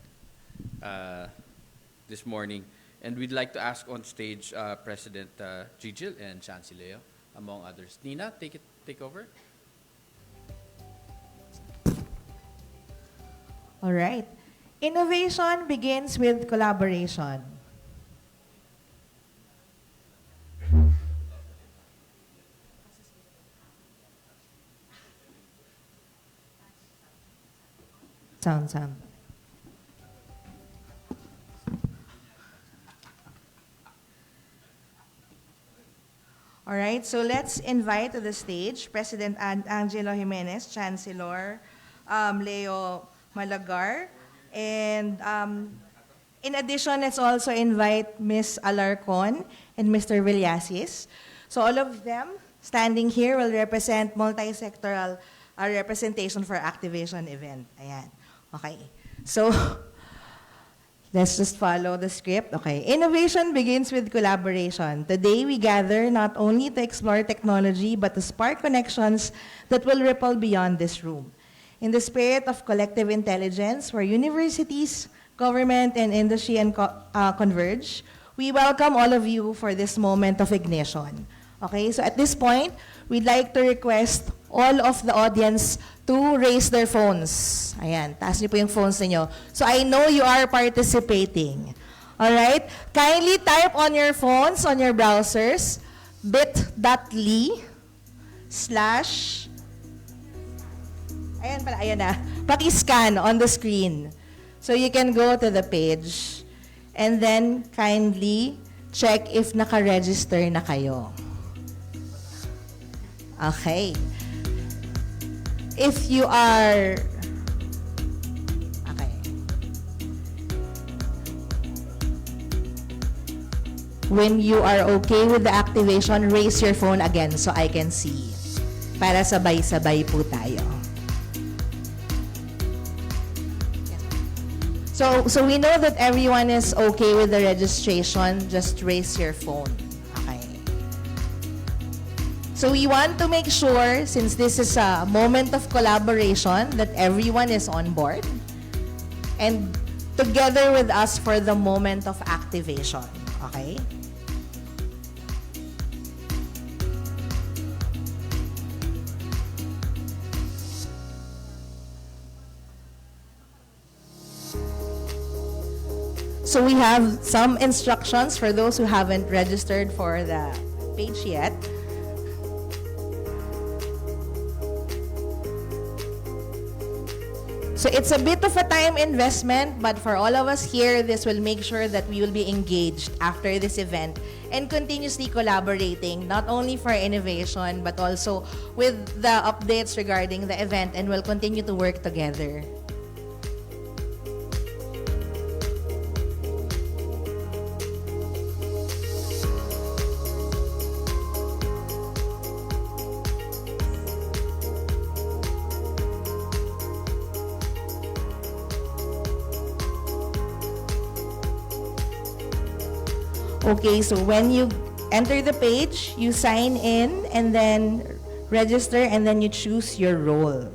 this morning. And we'd like to ask on stage President Gigil and Chancey Leo, among others. Nina, take over.
All right. Innovation begins with collaboration. Sound. All right, so let's invite to the stage President Angelo Jimenez, Chancellor Leo Malagar, and in addition, let's also invite Ms. Alarcon and Mr. Villasis. So all of them standing here will represent multi-sectoral representation for activation event. Ayan. Okay. So let's just follow the script. Okay. Innovation begins with collaboration. Today, we gather not only to explore technology, but to spark connections that will ripple beyond this room. In the spirit of collective intelligence, where universities, government, and industry converge, we welcome all of you for this moment of ignition. Okay, so at this point, we'd like to request all of the audience to raise their phones. Ayan, taas niyo po yung phones niyo. So I know you are participating. Alright? Kindly type on your phones, on your browsers, bit.ly/ ayan pala, ayan na. Paki-scan on the screen. So you can go to the page and then kindly check if naka-register na kayo. Okay. If you are... Okay. When you are okay with the activation, raise your phone again so I can see. Para sabay-sabay po tayo. So we know that everyone is okay with the registration. Just raise your phone. Okay. So we want to make sure, since this is a moment of collaboration, that everyone is on board and together with us for the moment of activation. Okay? So we have some instructions for those who haven't registered for the page yet. So it's a bit of a time investment, but for all of us here, this will make sure that we will be engaged after this event and continuously collaborating, not only for innovation, but also with the updates regarding the event, and we'll continue to work together. Okay, so when you enter the page, you sign in and then register and then you choose your role.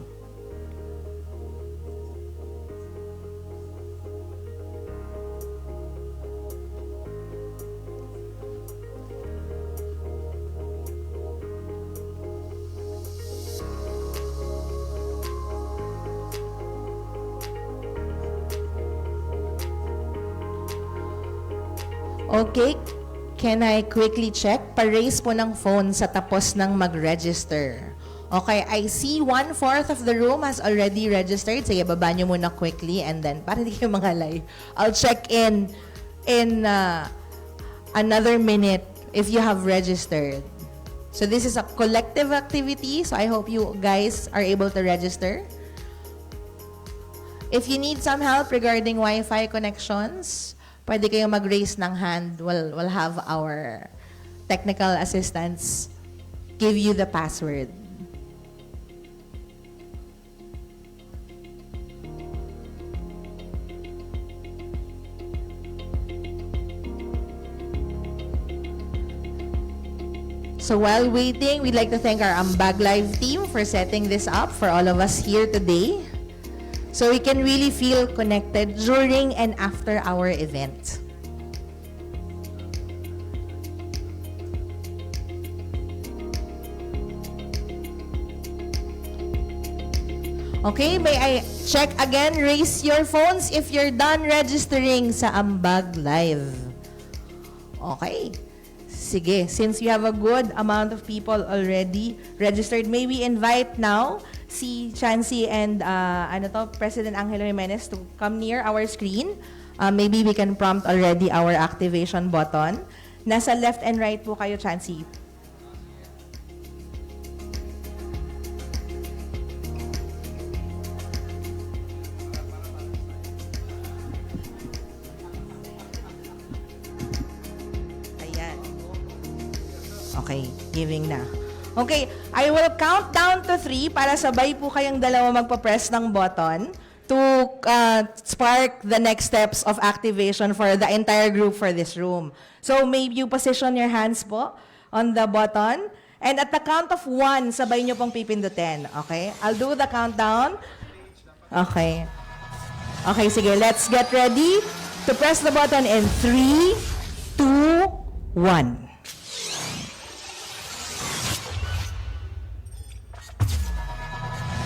Okay, can I quickly check? Pa-raise po ng phone sa tapos ng mag-register. Okay, I see 1/4 of the room has already registered. Sige, baba nyo muna quickly and then, para di kayo mangalay, I'll check in another minute if you have registered. So this is a collective activity, so I hope you guys are able to register. If you need some help regarding Wi-Fi connections, pwede kayong mag-raise ng hand. We'll have our technical assistants give you the password. So while waiting, we'd like to thank our Ambag Live team for setting this up for all of us here today, so we can really feel connected during and after our event. Okay, may I check again? Raise your phones if you're done registering sa Ambag Live. Okay. Sige, since you have a good amount of people already registered, may we invite now si Chansey and President Angelo Jimenez to come near our screen. Maybe we can prompt already our activation button. Nasa left and right po kayo, Chansey. Okay, giving na. Okay, I will count down to 3 para sabay po kayong dalawa magpa-press ng button to spark the next steps of activation for the entire group for this room. So maybe you position your hands po on the button, and at the count of 1, sabay nyo pong pipindutin. Okay? I'll do the countdown. Okay. Okay, sige, let's get ready to press the button in 3, 2, 1.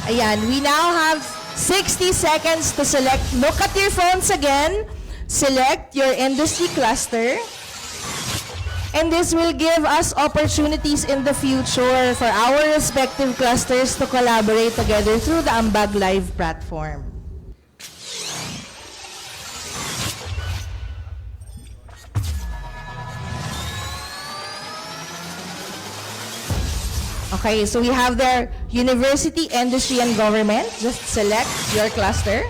Ayan, we now have 60 seconds to select. Look at your phones again. Select your industry cluster. And this will give us opportunities in the future for our respective clusters to collaborate together through the Ambag Live platform. Okay, so we have there university, industry, and government. Just select your cluster.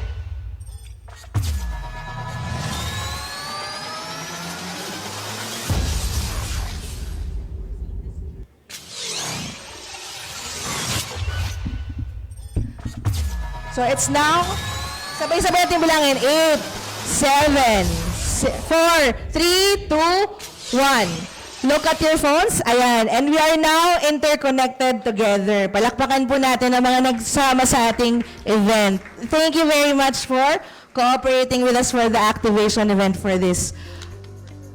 So it's now, sabay-sabay natin bilangin, 8, 7, 4, 3, 2, 1. Look at your phones. Ayan. And we are now interconnected together. Palakpakan po natin ang mga nagsama sa ating event. Thank you very much for cooperating with us for the activation event for this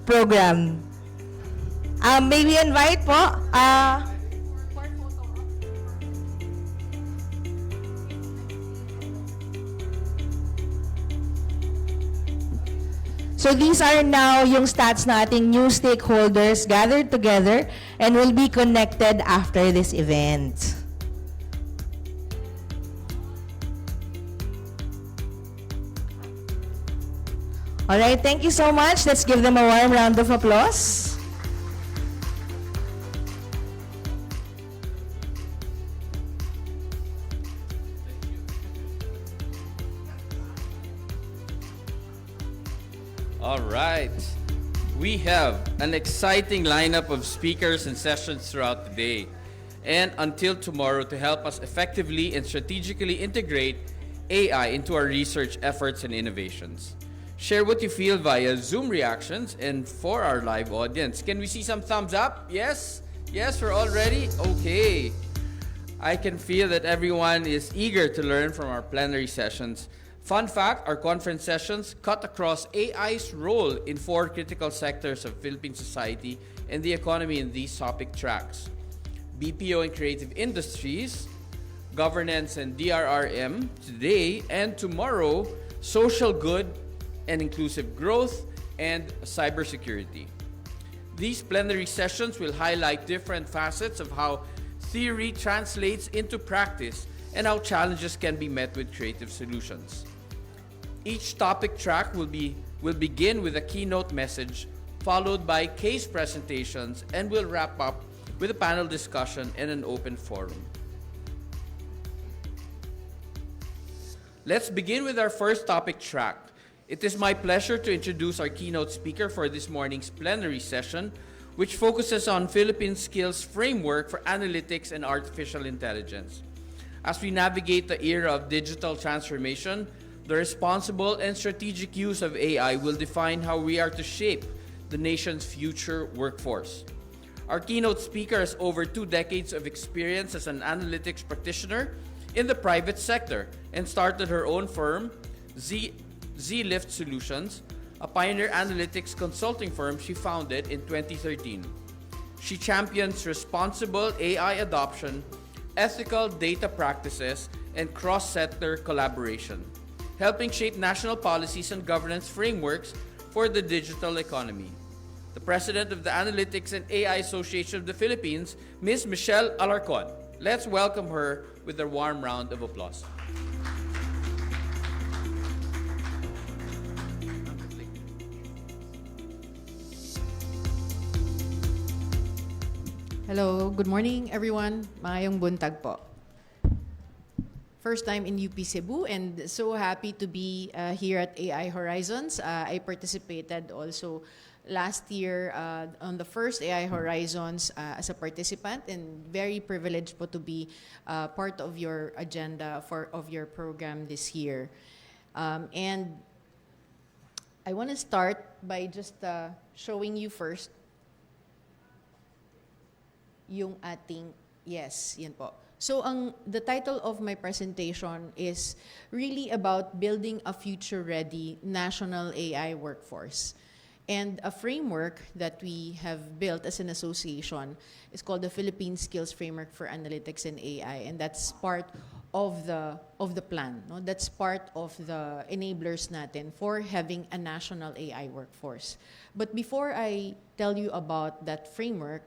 program. May we invite po, so these are now yung stats na ating new stakeholders gathered together and will be connected after this event. Alright, thank you so much. Let's give them a warm round of applause.
All right. We have an exciting lineup of speakers and sessions throughout the day and until tomorrow to help us effectively and strategically integrate AI into our research efforts and innovations. Share what you feel via Zoom reactions, and for our live audience, can we see some thumbs up? Yes? Yes, we're all ready? Okay. I can feel that everyone is eager to learn from our plenary sessions. Fun fact, our conference sessions cut across AI's role in 4 critical sectors of Philippine society and the economy in these topic tracks: BPO and creative industries, governance and DRRM, today and tomorrow, social good and inclusive growth, and cybersecurity. These plenary sessions will highlight different facets of how theory translates into practice and how challenges can be met with creative solutions. Each topic track will begin with a keynote message, followed by case presentations, and will wrap up with a panel discussion and an open forum. Let's begin with our first topic track. It is my pleasure to introduce our keynote speaker for this morning's plenary session, which focuses on Philippine Skills Framework for Analytics and Artificial Intelligence. As we navigate the era of digital transformation, the responsible and strategic use of AI will define how we are to shape the nation's future workforce. Our keynote speaker has over 2 decades of experience as an analytics practitioner in the private sector and started her own firm, Z-Lift Solutions, a pioneer analytics consulting firm she founded in 2013. She champions responsible AI adoption, ethical data practices, and cross-sector collaboration, helping shape national policies and governance frameworks for the digital economy. The president of the Analytics and AI Association of the Philippines, Ms. Michelle Alarcon. Let's welcome her with a warm round of applause.
Hello, good morning everyone. Maayong buntag po. First time in UP Cebu and so happy to be here at AI Horizons. I participated also last year on the first AI Horizons as a participant, and very privileged po to be part of your agenda of your program this year. And I want to start by just showing you first yung ating, yes, yan po. So the title of my presentation is really about building a future-ready national AI workforce. And a framework that we have built as an association is called the Philippine Skills Framework for Analytics and AI, and that's part of the plan. No? That's part of the enablers natin for having a national AI workforce. But before I tell you about that framework,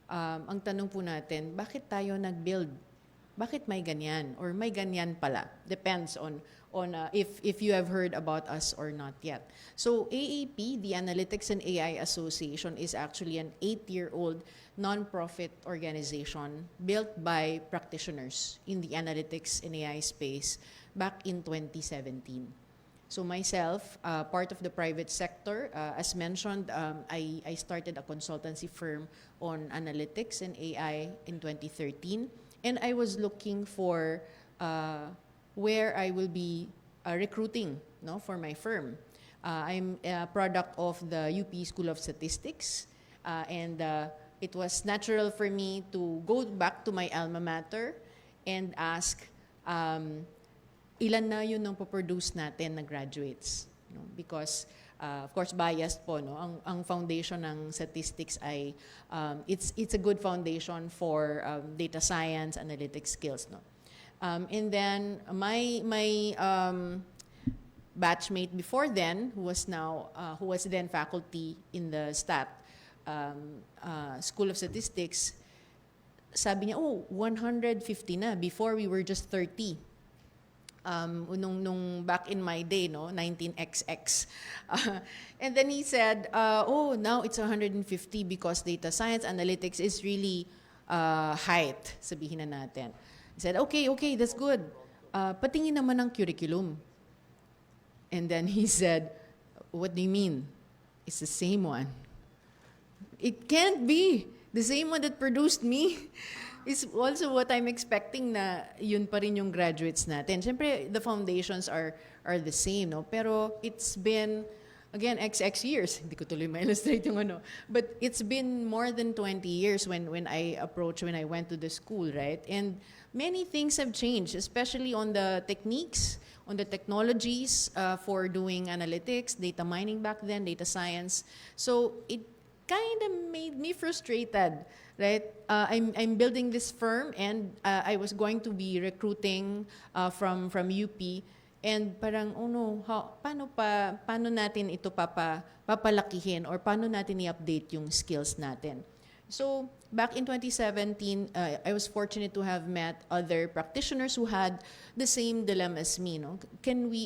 ang tanong po natin, bakit tayo nag-build? Bakit may ganyan? Or may ganyan pala? Depends on if you have heard about us or not yet. So AAP, the Analytics and AI Association, is actually an 8-year-old non-profit organization built by practitioners in the analytics and AI space back in 2017. So myself, part of the private sector, as mentioned, I started a consultancy firm on analytics and AI in 2013. And I was looking for where I will be recruiting, no, for my firm. I'm a product of the UP School of Statistics, and it was natural for me to go back to my alma mater and ask, ilan na yun ang po-produce natin na graduates? No? Because, of course, biased po, no? Ang foundation ng statistics ay, it's a good foundation for data science, analytics skills. No? And then, my batchmate before then, who was then faculty in the School of Statistics, sabi niya, 150 na. Before, we were just 30. Nung back in my day, no, 19XX. And then he said, now it's 150 because data science, analytics is really height, sabihin na natin. He said, okay, that's good. Patingin naman ang curriculum. And then he said, what do you mean? It's the same one. It can't be the same one that produced me. is also what I'm expecting na yun pa rin yung graduates natin. Siyempre, the foundations are the same, no? Pero it's been, again, XX years. Hindi ko tuloy ma-illustrate yung ano. But it's been more than 20 years when I went to the school, right? And many things have changed, especially on the techniques, on the technologies for doing analytics, data mining back then, data science. So it kind of made me frustrated, right? I'm building this firm, and I was going to be recruiting from UP, and parang oh no, paano natin ito papalakihin, or paano natin i-update yung skills natin? So back in 2017, I was fortunate to have met other practitioners who had the same dilemma as me. No?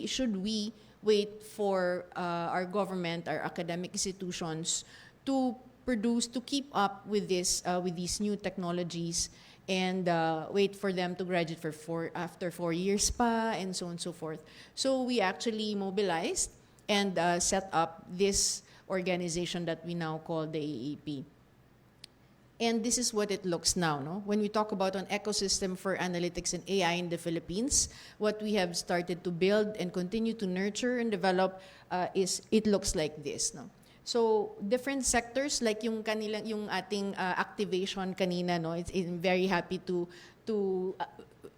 Should we wait for our government, our academic institutions to produce, to keep up with these new technologies, and wait for them to graduate after 4 years pa, and so on and so forth. So we actually mobilized and set up this organization that we now call the AAP. And this is what it looks now. No? When we talk about an ecosystem for analytics and AI in the Philippines, what we have started to build and continue to nurture and develop it looks like this. No? So different sectors, like yung ating activation kanina, no, I'm very happy to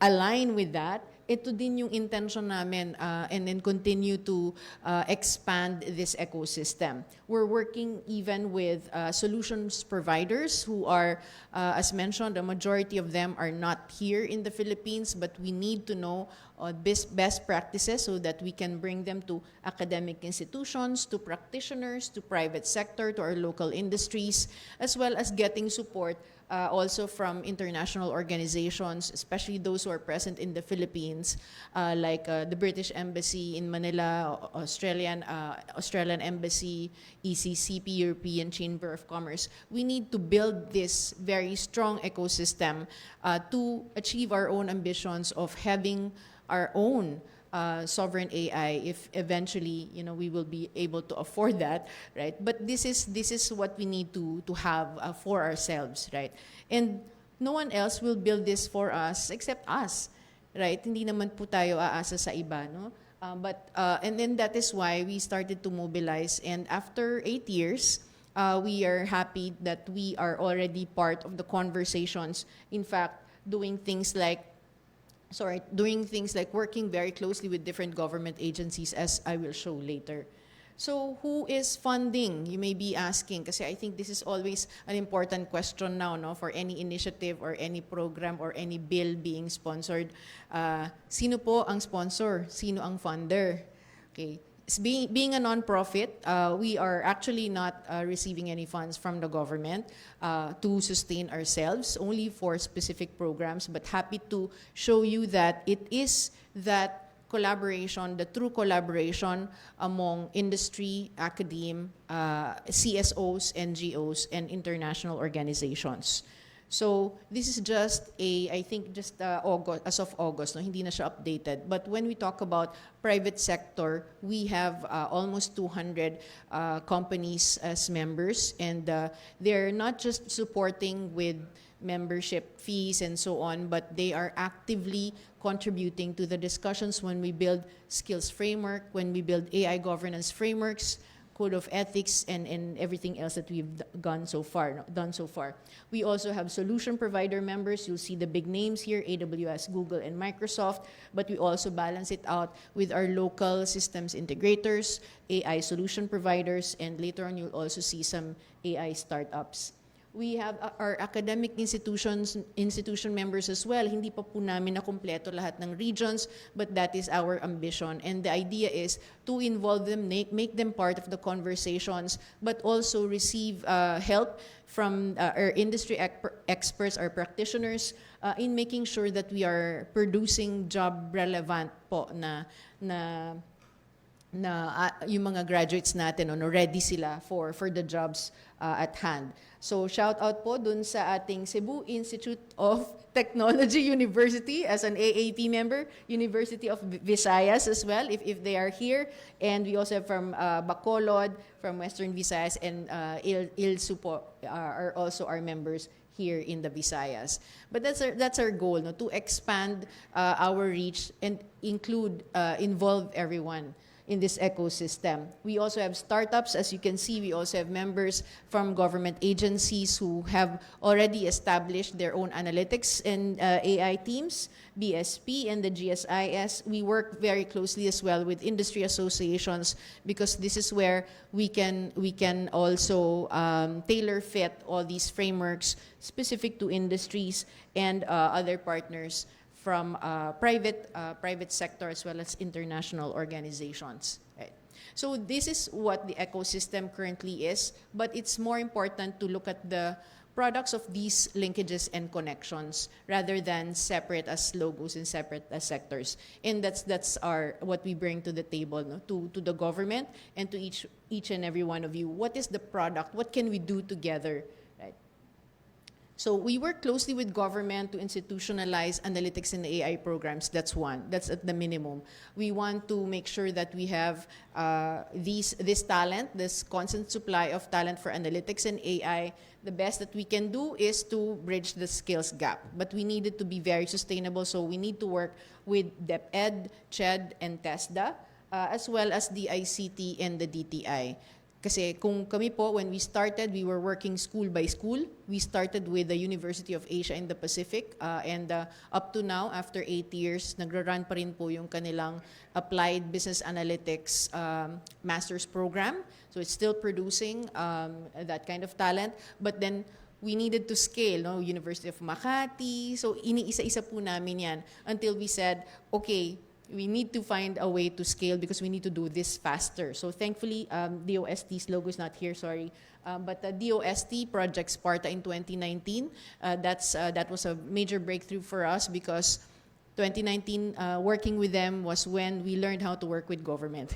align with that. Ito din yung intention namin, and then continue to expand this ecosystem. We're working even with solutions providers who are, as mentioned, the majority of them are not here in the Philippines, but we need to know best practices so that we can bring them to academic institutions, to practitioners, to private sector, to our local industries, as well as getting support also from international organizations, especially those who are present in the Philippines, like the British Embassy in Manila, Australian Embassy, ECCP, European Chamber of Commerce. We need to build this very strong ecosystem to achieve our own ambitions of having our own sovereign AI, if eventually we will be able to afford that, right? But this is what we need to have for ourselves, right? And no one else will build this for us except us, right? Hindi naman po tayo aasa sa iba, no? And then that is why we started to mobilize, and after 8 years, we are happy that we are already part of the conversations. In fact, doing things like working very closely with different government agencies, as I will show later. So who is funding? You may be asking, kasi I think this is always an important question now, no, for any initiative or any program or any bill being sponsored. Sino po ang sponsor? Sino ang funder? Okay. Being a non-profit, we are actually not receiving any funds from the government to sustain ourselves, only for specific programs, but happy to show you that it is that collaboration, the true collaboration among industry, academe, CSOs, NGOs, and international organizations. So this is just August, as of August, no, hindi na siya updated. But when we talk about private sector, we have almost 200 companies as members, and they're not just supporting with membership fees and so on, but they are actively contributing to the discussions when we build skills framework, when we build AI governance frameworks, code of ethics, and everything else that we've done so far. We also have solution provider members. You'll see the big names here, AWS, Google, and Microsoft, but we also balance it out with our local systems integrators, AI solution providers, and later on you'll also see some AI startups. We have our academic institution members as well. Hindi pa po namin na kumpleto lahat ng regions, but that is our ambition. And the idea is to involve them, make them part of the conversations, but also receive help from our industry experts, our practitioners, in making sure that we are producing job relevant po na yung mga graduates natin, ready sila for the jobs at hand. So shout out po dun sa ating Cebu Institute of Technology University as an AAP member, University of Visayas as well, if they are here. And we also have from Bacolod, from Western Visayas, and ILSU po are also our members here in the Visayas. But that's our goal, no, to expand our reach and involve everyone in this ecosystem. We also have startups, as you can see. We also have members from government agencies who have already established their own analytics and AI teams, BSP and the GSIS. We work very closely as well with industry associations because this is where we can also tailor fit all these frameworks specific to industries and other partners from private sector as well as international organizations. Right. So this is what the ecosystem currently is, but it's more important to look at the products of these linkages and connections rather than separate as logos and separate as sectors. And that's what we bring to the table, no? To the government and to each and every one of you. What is the product? What can we do together? So we work closely with government to institutionalize analytics and AI programs. That's one. That's at the minimum. We want to make sure that we have this talent, this constant supply of talent for analytics and AI. The best that we can do is to bridge the skills gap. But we need it to be very sustainable, so we need to work with DepEd, CHED, and TESDA, as well as the ICT and the DTI. Kasi kung kami po, when we started, we were working school by school. We started with the University of Asia in the Pacific. And up to now, after 8 years, nagra-run pa rin po yung kanilang Applied Business Analytics Master's Program. So it's still producing that kind of talent. But then, we needed to scale, no? University of Makati. So iniisa-isa po namin yan until we said, okay, we need to find a way to scale because we need to do this faster. So thankfully, DOST's logo is not here, sorry. But the DOST Project Sparta in 2019, that was a major breakthrough for us because 2019, working with them was when we learned how to work with government.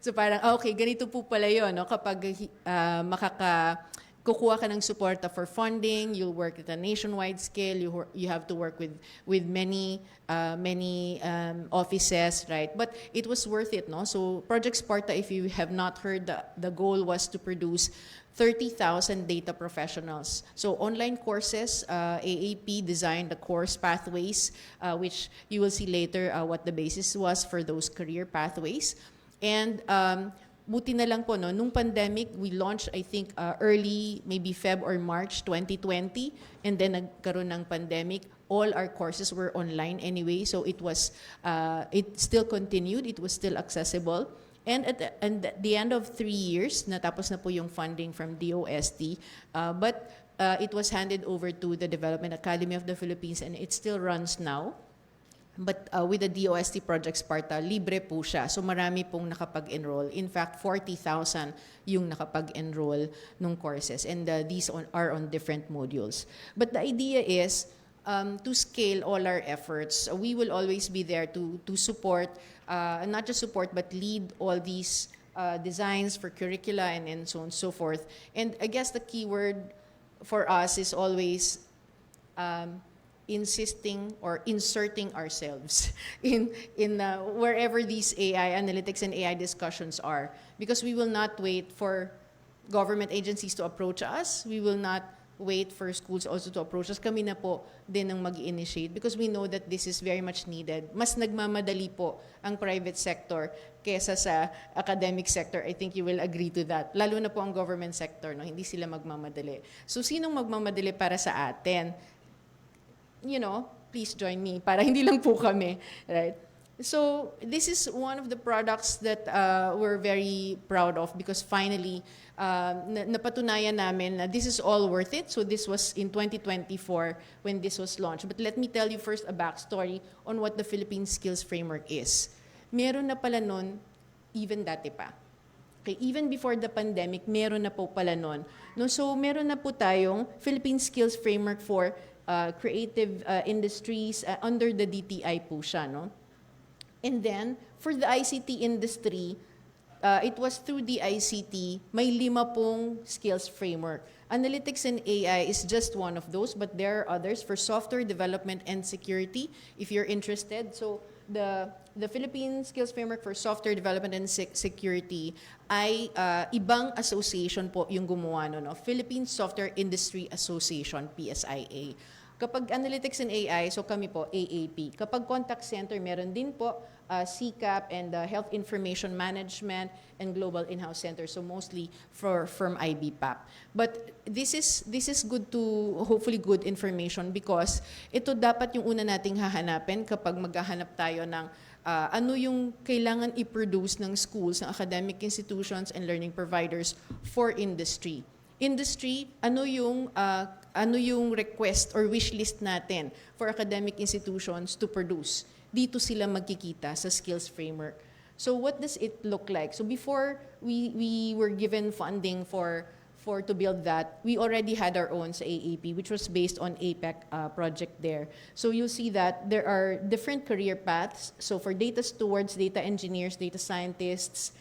So parang, okay, ganito po pala yun, no? Kapag kukuha ka ng suporta for funding, you'll work at a nationwide scale, you have to work with many offices, right? But it was worth it, no? So Project Sparta, if you have not heard, the goal was to produce 30,000 data professionals. So online courses, AAP designed the course pathways, which you will see later what the basis was for those career pathways. And buti na lang po, no, nung pandemic, we launched, I think, early, maybe Feb or March 2020, and then nagkaroon ng pandemic. All our courses were online anyway, so it still continued, it was still accessible. And at the end of 3 years, natapos na po yung funding from DOST, but it was handed over to the Development Academy of the Philippines, and it still runs now. But with the DOST Project Sparta, libre po siya. So marami pong nakapag-enroll. In fact, 40,000 yung nakapag-enroll nung courses. And these are on different modules. But the idea is to scale all our efforts. We will always be there to support, not just support, but lead all these designs for curricula and so on and so forth. And I guess the key word for us is always insisting or inserting ourselves in wherever these AI analytics and AI discussions are, because we will not wait for government agencies to approach us. We will not wait for schools also to approach us. Kami na po din ang mag-initiate because we know that this is very much needed. Mas nagmamadali po ang private sector kesa sa academic sector. I think you will agree to that. Lalo na po ang government sector, no? Hindi sila magmamadali. So sinong magmamadali para sa atin? You know, please join me para hindi lang po kami, right? So this is one of the products that we're very proud of because finally napatunayan namin na this is all worth it. So this was in 2024 when this was launched. But let me tell you first a backstory on what the Philippine Skills Framework is. Meron na pala nun, even dati pa. Okay, even before the pandemic, meron na po pala nun. No, so meron na po tayong Philippine Skills Framework for creative industries under the DTI po siya, no? And then, for the ICT industry, it was through the ICT, may 5 pong skills framework. Analytics and AI is just one of those, but there are others for software development and security, if you're interested. So the Philippine Skills Framework for Software Development and Security ay ibang association po yung gumawa no, Philippine Software Industry Association, PSIA. Kapag Analytics and AI, so kami po, AAP. Kapag Contact Center, meron din po CCAP and Health Information Management and Global In-House Center, so mostly from IBPAP. But this is good to, hopefully good information because ito dapat yung una nating hahanapin kapag maghahanap tayo ng ano yung kailangan i-produce ng schools, ng academic institutions and learning providers for industry. Industry, ano yung request or wish list natin for academic institutions to produce? Dito sila magkikita sa skills framework. So what does it look like? So before we were given funding for to build that, we already had our own sa AAP, which was based on APEC project there. So you'll see that there are different career paths. So for data stewards, data engineers, data scientists,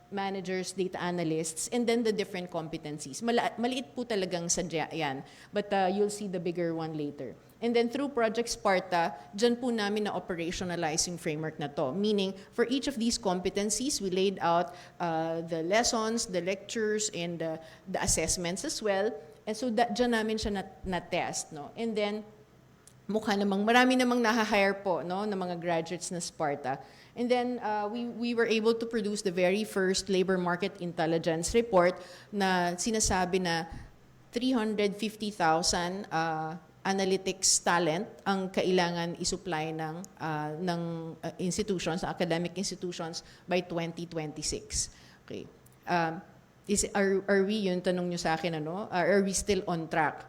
managers, data analysts, and then the different competencies. Maliit po talagang sadya yan, but you'll see the bigger one later. And then through Project Sparta, dyan po namin na operationalize yung framework na to. Meaning, for each of these competencies, we laid out the lessons, the lectures, and the assessments as well. And so dyan namin siya na-test. No? And then, marami namang naha-hire po no, ng mga graduates na Sparta. And then we were able to produce the very first labor market intelligence report na sinasabi na 350,000 analytics talent ang kailangan isupply ng institutions, academic institutions by 2026. Okay. Are we, yung tanong nyo sa akin, are we still on track?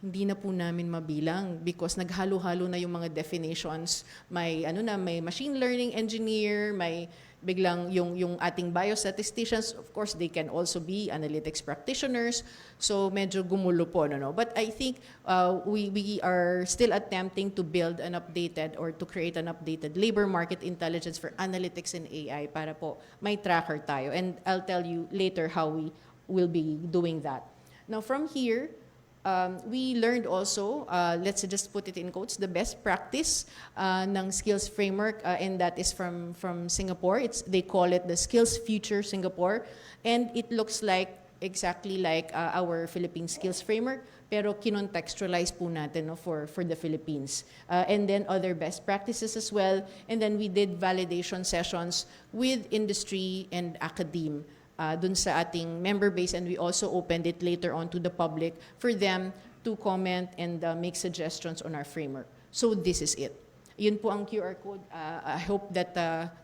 Hindi na po namin mabilang because naghalo-halo na yung mga definitions. May may machine learning engineer, may biglang yung ating biostatisticians, of course they can also be analytics practitioners. So medyo gumulo po But I think we are still attempting to build an updated or to create an updated labor market intelligence for analytics and AI para po may tracker tayo. And I'll tell you later how we will be doing that. Now from here, we learned also, let's just put it in quotes, the best practice ng skills framework, and that is from Singapore. They call it the Skills Future Singapore, and it looks exactly like our Philippine skills framework, pero kinontextualize po natin for the Philippines. And then other best practices as well, and then we did validation sessions with industry and academe. Dun sa ating member base, and we also opened it later on to the public for them to comment and make suggestions on our framework. So this is it. Yun po ang QR code. I hope that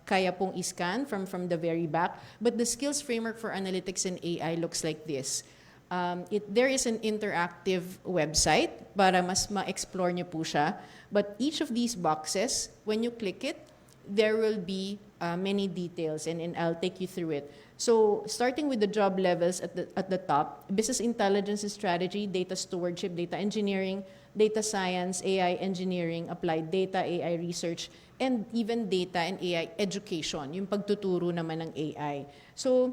kaya pong iscan from the very back. But the skills framework for analytics and AI looks like this. There is an interactive website para mas ma-explore nyo po siya. But each of these boxes, when you click it, there will be many details, and I'll take you through it. So starting with the job levels at the top, business intelligence and strategy, data stewardship, data engineering, data science, AI engineering, applied data, AI research, and even data and AI education, yung pagtuturo naman ng AI. So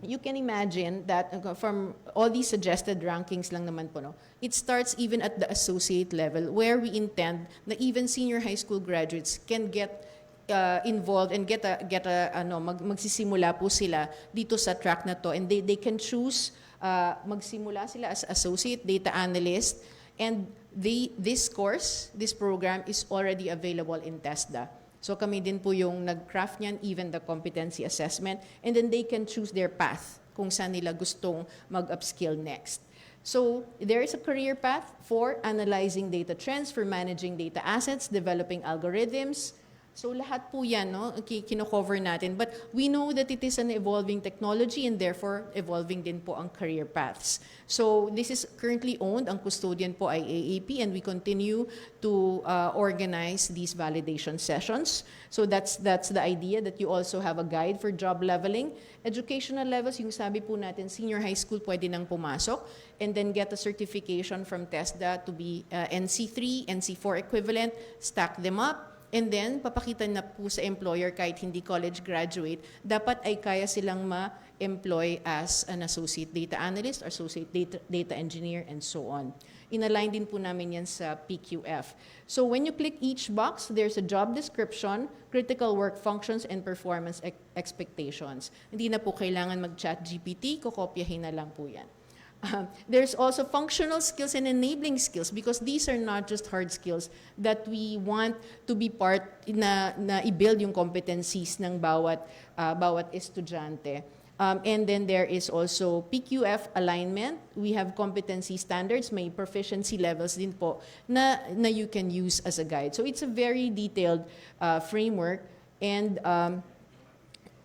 you can imagine that from all these suggested rankings lang naman po, it starts even at the associate level where we intend na even senior high school graduates can get involved and magsisimula po sila dito sa track na to, and they can choose magsimula sila as associate data analyst, and this program is already available in TESDA. So kami din po yung nag-craft niyan, even the competency assessment, and then they can choose their path kung saan nila gustong mag-upskill next. So there is a career path for analyzing data trends, for managing data assets, developing algorithms. So lahat po yan, kino-cover natin. But we know that it is an evolving technology, and therefore evolving din po ang career paths. So this is currently owned, ang custodian po ay AAP, and we continue to organize these validation sessions. So that's the idea, that you also have a guide for job leveling. Educational levels, yung sabi po natin, senior high school pwede nang pumasok, and then get a certification from TESDA to be NC3, NC4 equivalent, stack them up. And then, papakita na po sa employer kahit hindi college graduate, dapat ay kaya silang ma-employ as an associate data analyst, associate data engineer, and so on. Inalign din po namin yan sa PQF. So when you click each box, there's a job description, critical work functions, and performance expectations. Hindi na po kailangan mag-chat GPT, kokopyahin na lang po yan. There's also functional skills and enabling skills because these are not just hard skills that we want to be part na i-build yung competencies ng bawat estudyante. And then there is also PQF alignment. We have competency standards, may proficiency levels din po na you can use as a guide. So it's a very detailed framework and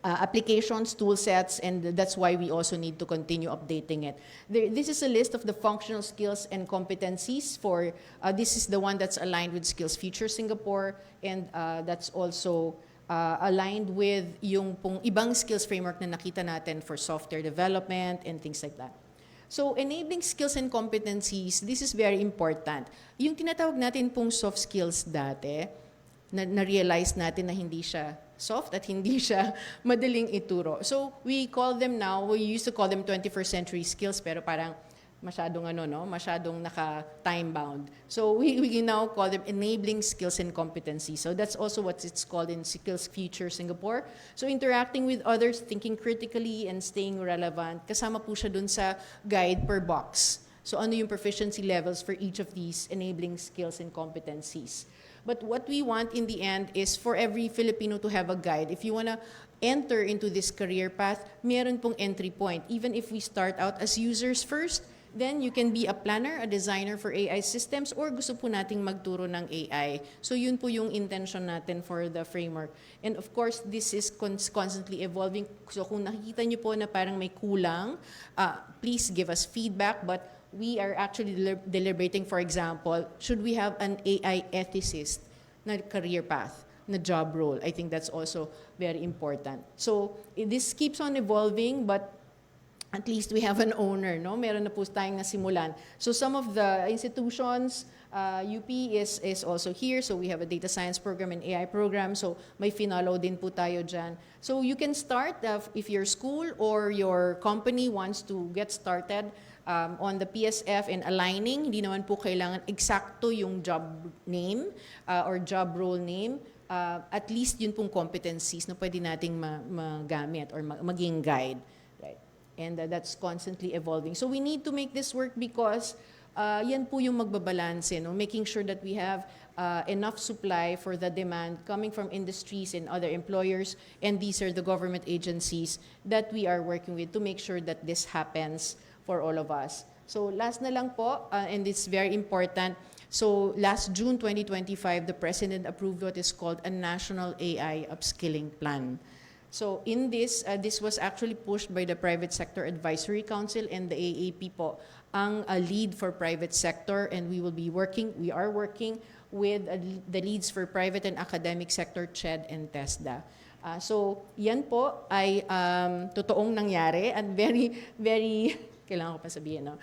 applications, tool sets, and that's why we also need to continue updating it. This is a list of the functional skills and competencies for, this is the one that's aligned with Skills Future Singapore, and that's also aligned with yung pong ibang skills framework na nakita natin for software development and things like that. So, enabling skills and competencies, this is very important. Yung tinatawag natin pong soft skills dati, na-realize natin na hindi siya soft at hindi siya madaling ituro. So, we call them now, we used to call them 21st century skills, pero parang masyadong masyadong naka-time bound. So, we now call them enabling skills and competencies. So, that's also what it's called in Skills Future Singapore. So, interacting with others, thinking critically, and staying relevant. Kasama po siya dun sa guide per box. So, ano yung proficiency levels for each of these enabling skills and competencies. But what we want in the end is for every Filipino to have a guide. If you want to enter into this career path, meron pong entry point. Even if we start out as users first, then you can be a planner, a designer for AI systems, or gusto po nating magturo ng AI. So yun po yung intention natin for the framework. And of course, this is constantly evolving. So kung nakikita nyo po na parang may kulang, please give us feedback. But we are actually deliberating, for example, should we have an AI ethicist na career path, na job role? I think that's also very important. So this keeps on evolving, but at least we have an owner, no? Meron na po tayong nasimulan. So some of the institutions, UP is also here. So we have a data science program and AI program. So may finalo din po tayo dyan. So you can start if your school or your company wants to get started on the PSF and aligning. Hindi naman po kailangan eksakto yung job name or job role name. At least yun pong competencies na pwede nating magamit or maging guide. Right? And that's constantly evolving. So we need to make this work because yan po yung magbabalanse, no? Making sure that we have enough supply for the demand coming from industries and other employers, and these are the government agencies that we are working with to make sure that this happens for all of us. So last na lang po, and it's very important. So last June 2025, the President approved what is called a National AI Upskilling Plan. So in this, this was actually pushed by the Private Sector Advisory Council and the AAP po, ang lead for private sector, and we are working with the leads for private and academic sector, CHED and TESDA. So yan po ay totoong nangyari and very, very kailangan ko pa sabihin, no?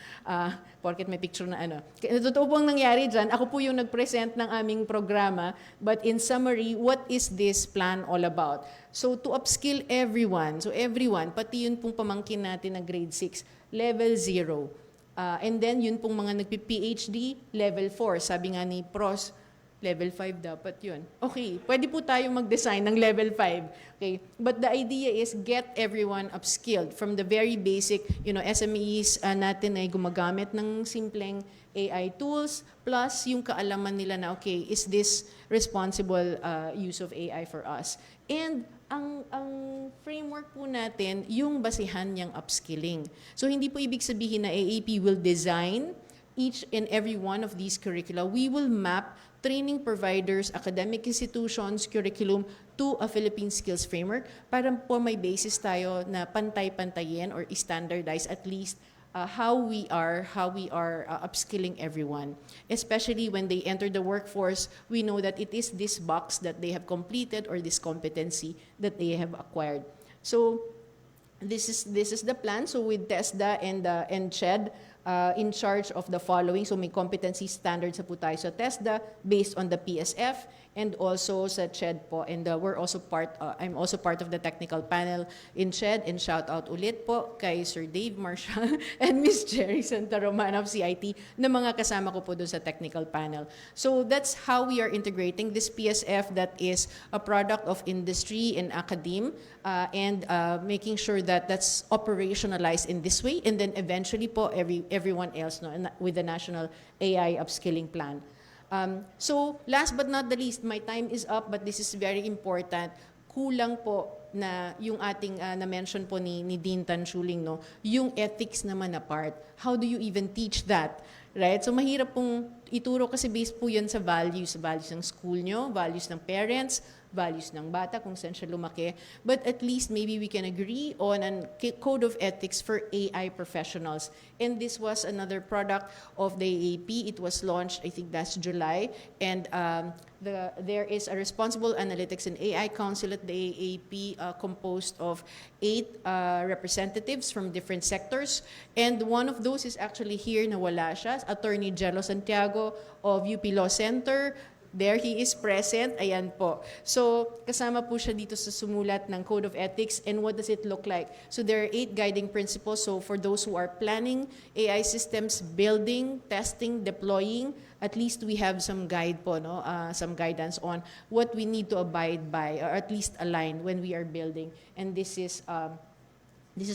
Porket may picture na ano. Totoo pong nangyari dyan. Ako po yung nag-present ng aming programa. But in summary, what is this plan all about? So to upskill everyone. So everyone, pati yun pong pamangkin natin na grade 6, level 0. And then yun pong mga nagpi-PhD, level 4. Sabi nga ni Pros, level 5 dapat yun. Okay, pwede po tayo mag-design ng level 5. Okay, but the idea is get everyone upskilled from the very basic, SMEs natin ay gumagamit ng simpleng AI tools, plus yung kaalaman nila na, okay, is this responsible use of AI for us? And ang framework po natin, yung basihan niyang upskilling. So hindi po ibig sabihin na AAP will design each and every one of these curricula. We will map training providers, academic institutions, curriculum to a Philippine Skills Framework para po may basis tayo na pantay-pantayin or standardize at least how we are upskilling everyone. Especially when they enter the workforce, we know that it is this box that they have completed or this competency that they have acquired. So this is the plan. So with TESDA and CHED, in charge of the following. So may competency standards po tayo sa TESDA based on the PSF and also sa CHED po. And we're also I'm also part of the technical panel in CHED. And shout out ulit po kay Sir Dave Marshall and Miss Jerry Santa Romana of CIT na mga kasama ko po doon sa technical panel. So that's how we are integrating this PSF that is a product of industry and academe and making sure that that's operationalized in this way. And then eventually po everyone else with the National AI Upskilling Plan. So last but not the least, my time is up, but this is very important. Kulang po na yung ating na-mention po ni Dean Tanshuling, no, yung ethics naman na part. How do you even teach that? Right? So mahirap pong ituro kasi based po yan sa values ng school nyo, values ng parents, values ng bata kung saan siya lumaki. But at least maybe we can agree on a code of ethics for AI professionals. And this was another product of the AAP. It was launched, I think that's July. And there is a responsible analytics and AI council at the AAP composed of 8 representatives from different sectors. And one of those is actually here, nawala siya, Attorney Jello Santiago of UP Law Center. There he is present. Ayan po. So, kasama po siya dito sa sumulat ng Code of Ethics. And what does it look like? So, there are 8 guiding principles. So, for those who are planning AI systems, building, testing, deploying, at least we have some guide po, no? Some guidance on what we need to abide by, or at least align when we are building. And this is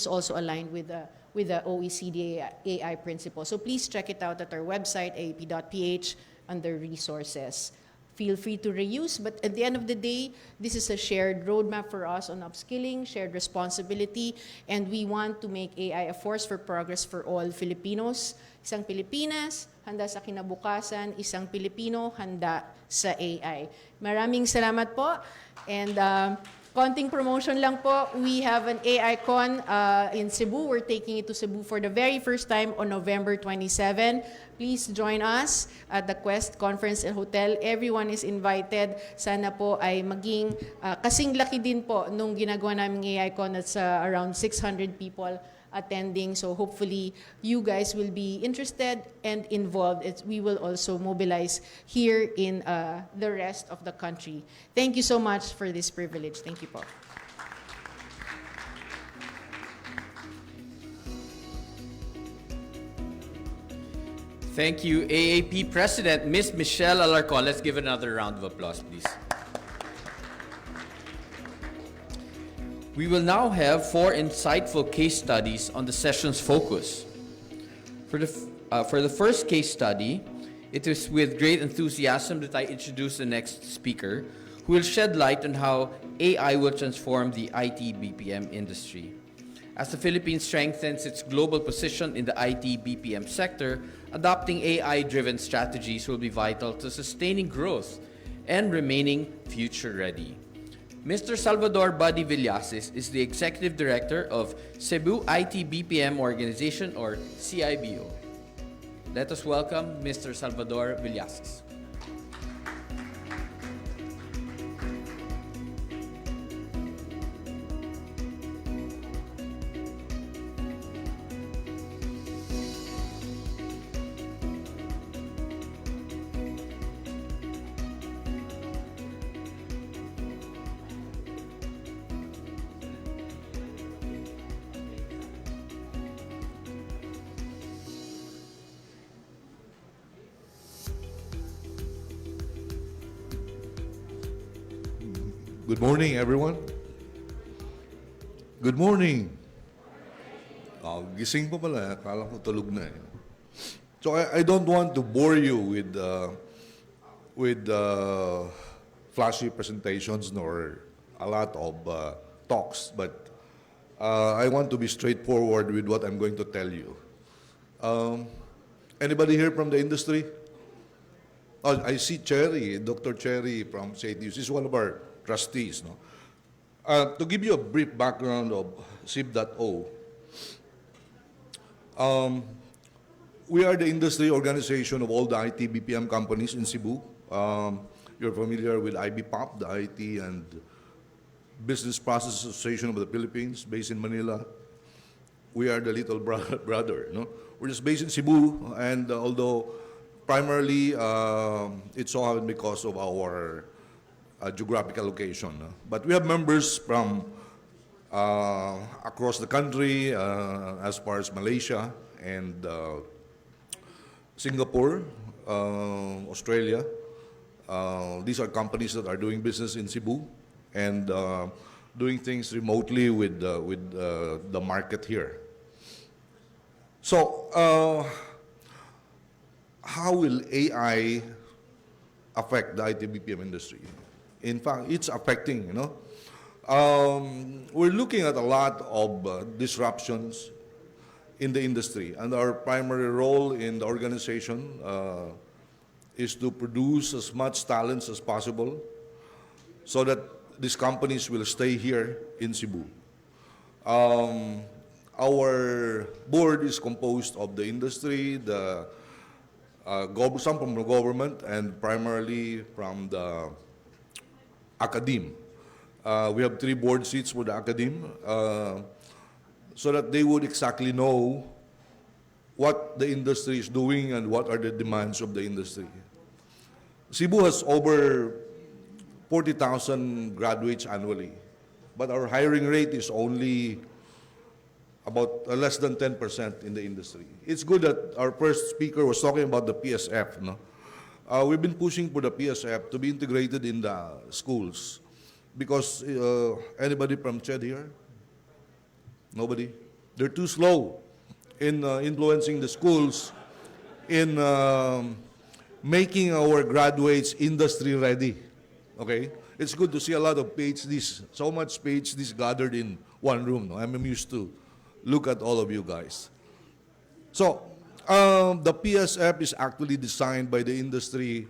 also aligned with the OECD AI principle. So, please check it out at our website, aap.ph, under resources. Feel free to reuse, but at the end of the day, this is a shared roadmap for us on upskilling, shared responsibility, and we want to make AI a force for progress for all Filipinos. Isang Pilipinas, handa sa kinabukasan, isang Pilipino, handa sa AI. Maraming salamat po, and konting promotion lang po. We have an AI Con in Cebu. We're taking it to Cebu for the very first time on November 27. Please join us at the Quest Conference and Hotel. Everyone is invited. Sana po ay maging kasing laki din po nung ginagawa namin AI Con at around 600 people attending. So hopefully you guys will be interested and involved. We will also mobilize here in the rest of the country. Thank you so much for this privilege. Thank you po.
Thank you, AAP President, Ms. Michelle Alarcon. Let's give another round of applause, please. We will now have 4 insightful case studies on the session's focus. For the first case study, it is with great enthusiasm that I introduce the next speaker, who will shed light on how AI will transform the IT BPM industry. As the Philippines strengthens its global position in the IT BPM sector, adopting AI-driven strategies will be vital to sustaining growth and remaining future-ready. Mr. Salvador Buddy Villasis is the Executive Director of Cebu IT BPM Organization, or CIBO. Let us welcome Mr. Salvador Villasis.
Good morning, everyone. Good morning. Gising pa pala, akala ko tulog na eh. So I don't want to bore you with flashy presentations nor a lot of talks, but I want to be straightforward with what I'm going to tell you. Anybody here from the industry? Oh, I see Cherry, Dr. Cherry from St. News. She's one of our trustees. No? To give you a brief background of SIB.O, we are the industry organization of all the IT BPM companies in Cebu. You're familiar with IBPOP, the IT and Business Process Association of the Philippines, based in Manila. we are the little brother. No, we're just based in Cebu, and although primarily it's so happened because of our geographical location. No? But we have members from across the country, as far as Malaysia and Singapore, Australia. These are companies that are doing business in Cebu and doing things remotely with the market here. So, how will AI affect the IT BPM industry? In fact, it's affecting, you know. We're looking at a lot of disruptions in the industry, and our primary role in the organization is to produce as much talents as possible so that these companies will stay here in Cebu. Our board is composed of the industry, some from the government, and primarily from the academe. We have 3 board seats for the academe, so that they would exactly know what the industry is doing and what are the demands of the industry. Cebu has over 40,000 graduates annually, but our hiring rate is only about less than 10% in the industry. It's good that our first speaker was talking about the PSF. No? We've been pushing for the PSF to be integrated in the schools because anybody from CHED here? Nobody? They're too slow in influencing the schools in making our graduates industry ready. Okay? It's good to see a lot of PhDs, so much PhDs gathered in one room. No? I'm amused to look at all of you guys. So, the PSF is actually designed by the industry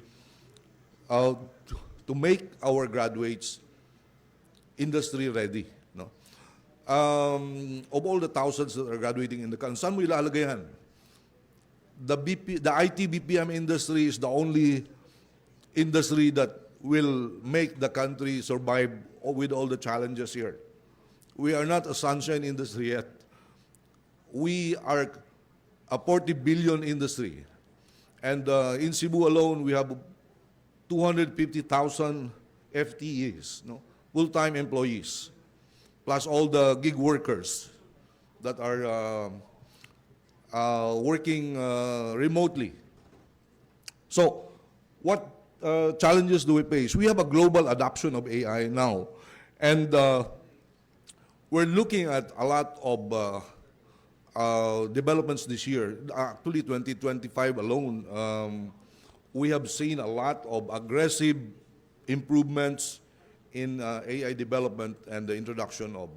to make our graduates industry ready. No? Of all the thousands that are graduating in the country, saan mo ilalagay yan? The IT BPM industry is the only industry that will make the country survive with all the challenges here. We are not a sunshine industry yet. We are a 40 billion industry. And in Cebu alone, we have 250,000 FTEs, no? Full-time employees, plus all the gig workers that are working remotely. So, what challenges do we face? We have a global adoption of AI now, and we're looking at a lot of developments this year. Actually, 2025 alone, we have seen a lot of aggressive improvements in AI development and the introduction of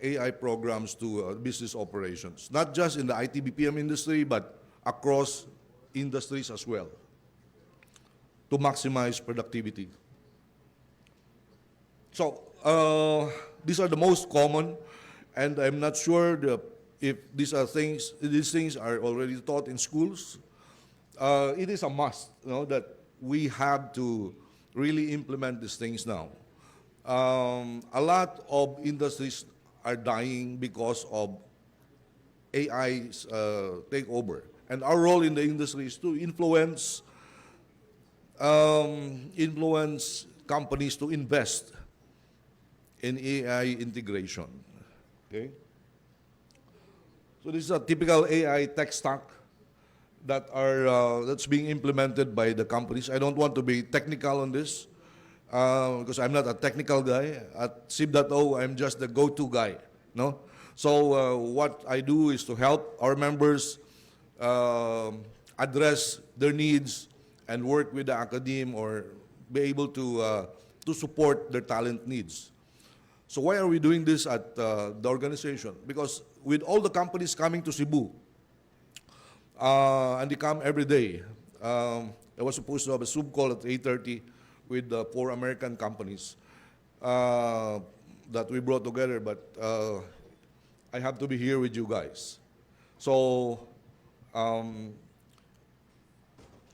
AI programs to business operations, not just in the IT BPM industry, but across industries as well, to maximize productivity. So, these are the most common, and I'm not sure if these things are already taught in schools. It is a must, you know, that we have to really implement these things now. A lot of industries are dying because of AI's takeover. And our role in the industry is to influence companies to invest in AI integration. Okay? So this is a typical AI tech stack that's being implemented by the companies. I don't want to be technical on this because I'm not a technical guy. At SIB.O, I'm just the go-to guy. No? So what I do is to help our members address their needs and work with the academe or be able to support their talent needs. So why are we doing this at the organization? Because with all the companies coming to Cebu, and they come every day. I was supposed to have a Zoom call at 8:30 with 4 American companies that we brought together, but I have to be here with you guys. So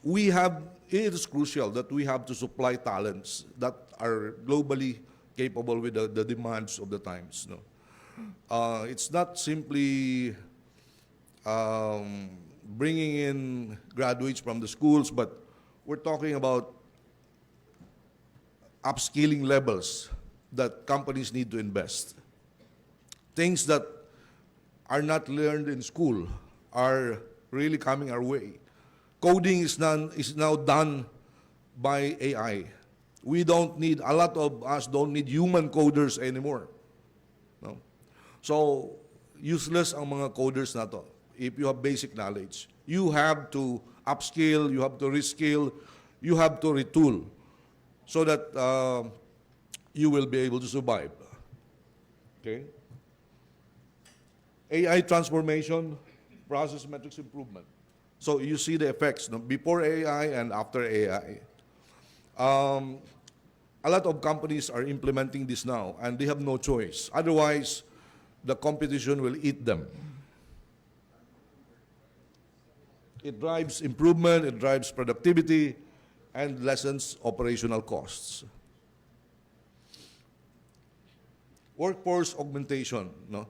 it is crucial that we have to supply talents that are globally capable with the demands of the times. No? It's not simply bringing in graduates from the schools, but we're talking about upskilling levels that companies need to invest. Things that are not learned in school are really coming our way. Coding is now done by AI. A lot of us don't need human coders anymore. No? So, useless ang mga coders na to if you have basic knowledge. You have to upskill, you have to reskill, you have to retool so that you will be able to survive. Okay? AI transformation, process metrics improvement. So you see the effects, no? Before AI and after AI. A lot of companies are implementing this now, and they have no choice. Otherwise, the competition will eat them. It drives improvement, it drives productivity, and lessens operational costs. Workforce augmentation, no,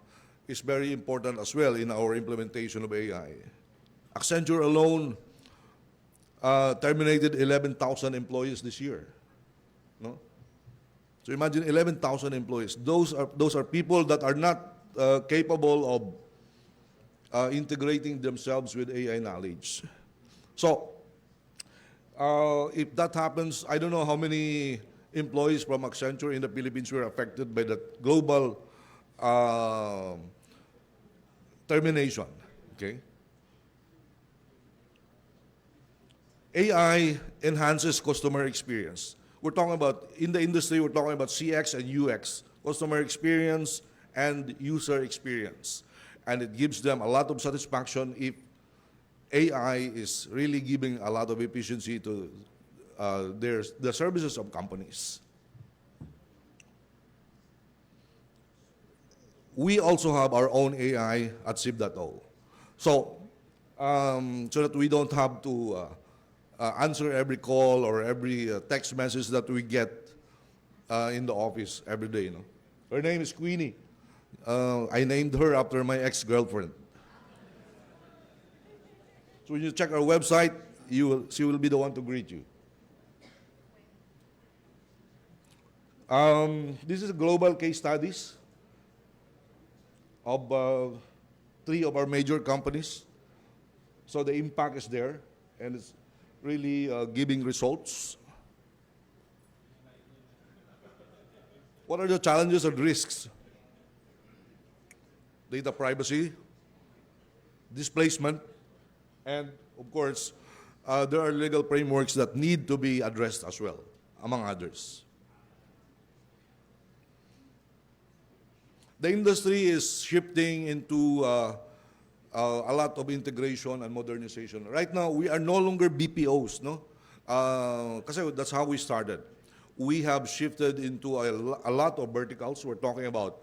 is very important as well in our implementation of AI. Accenture alone terminated 11,000 employees this year. No? So imagine 11,000 employees. Those are people that are not capable of integrating themselves with AI knowledge. So if that happens, I don't know how many employees from Accenture in the Philippines were affected by the global termination. Okay? AI enhances customer experience. We're talking about, in the industry, we're talking about CX and UX, customer experience and user experience. And it gives them a lot of satisfaction if AI is really giving a lot of efficiency to the services of companies. We also have our own AI at SIB.O. So that we don't have to answer every call or every text message that we get in the office every day. No? Her name is Queenie. I named her after my ex-girlfriend. So when you check our website, she will be the one to greet you. This is global case studies of 3 of our major companies. So the impact is there, and it's really giving results. What are the challenges and risks? Data privacy, displacement, and of course, there are legal frameworks that need to be addressed as well, among others. The industry is shifting into a lot of integration and modernization. Right now, we are no longer BPOs, no? Kasi that's how we started. We have shifted into a lot of verticals. We're talking about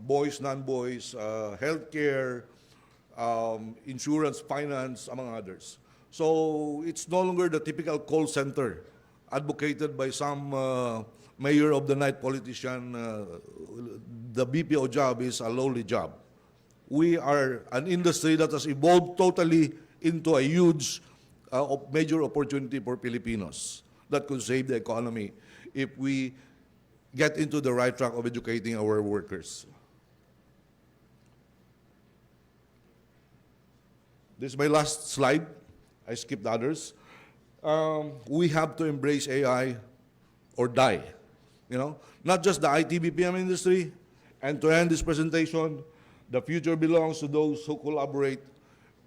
boys, non-boys, healthcare, insurance, finance, among others. So it's no longer the typical call center advocated by some mayor of the night politician. The BPO job is a lowly job. We are an industry that has evolved totally into a huge major opportunity for Filipinos that could save the economy if we get into the right track of educating our workers. This is my last slide. I skipped others. We have to embrace AI or die. You know, not just the IT BPM industry. And to end this presentation, the future belongs to those who collaborate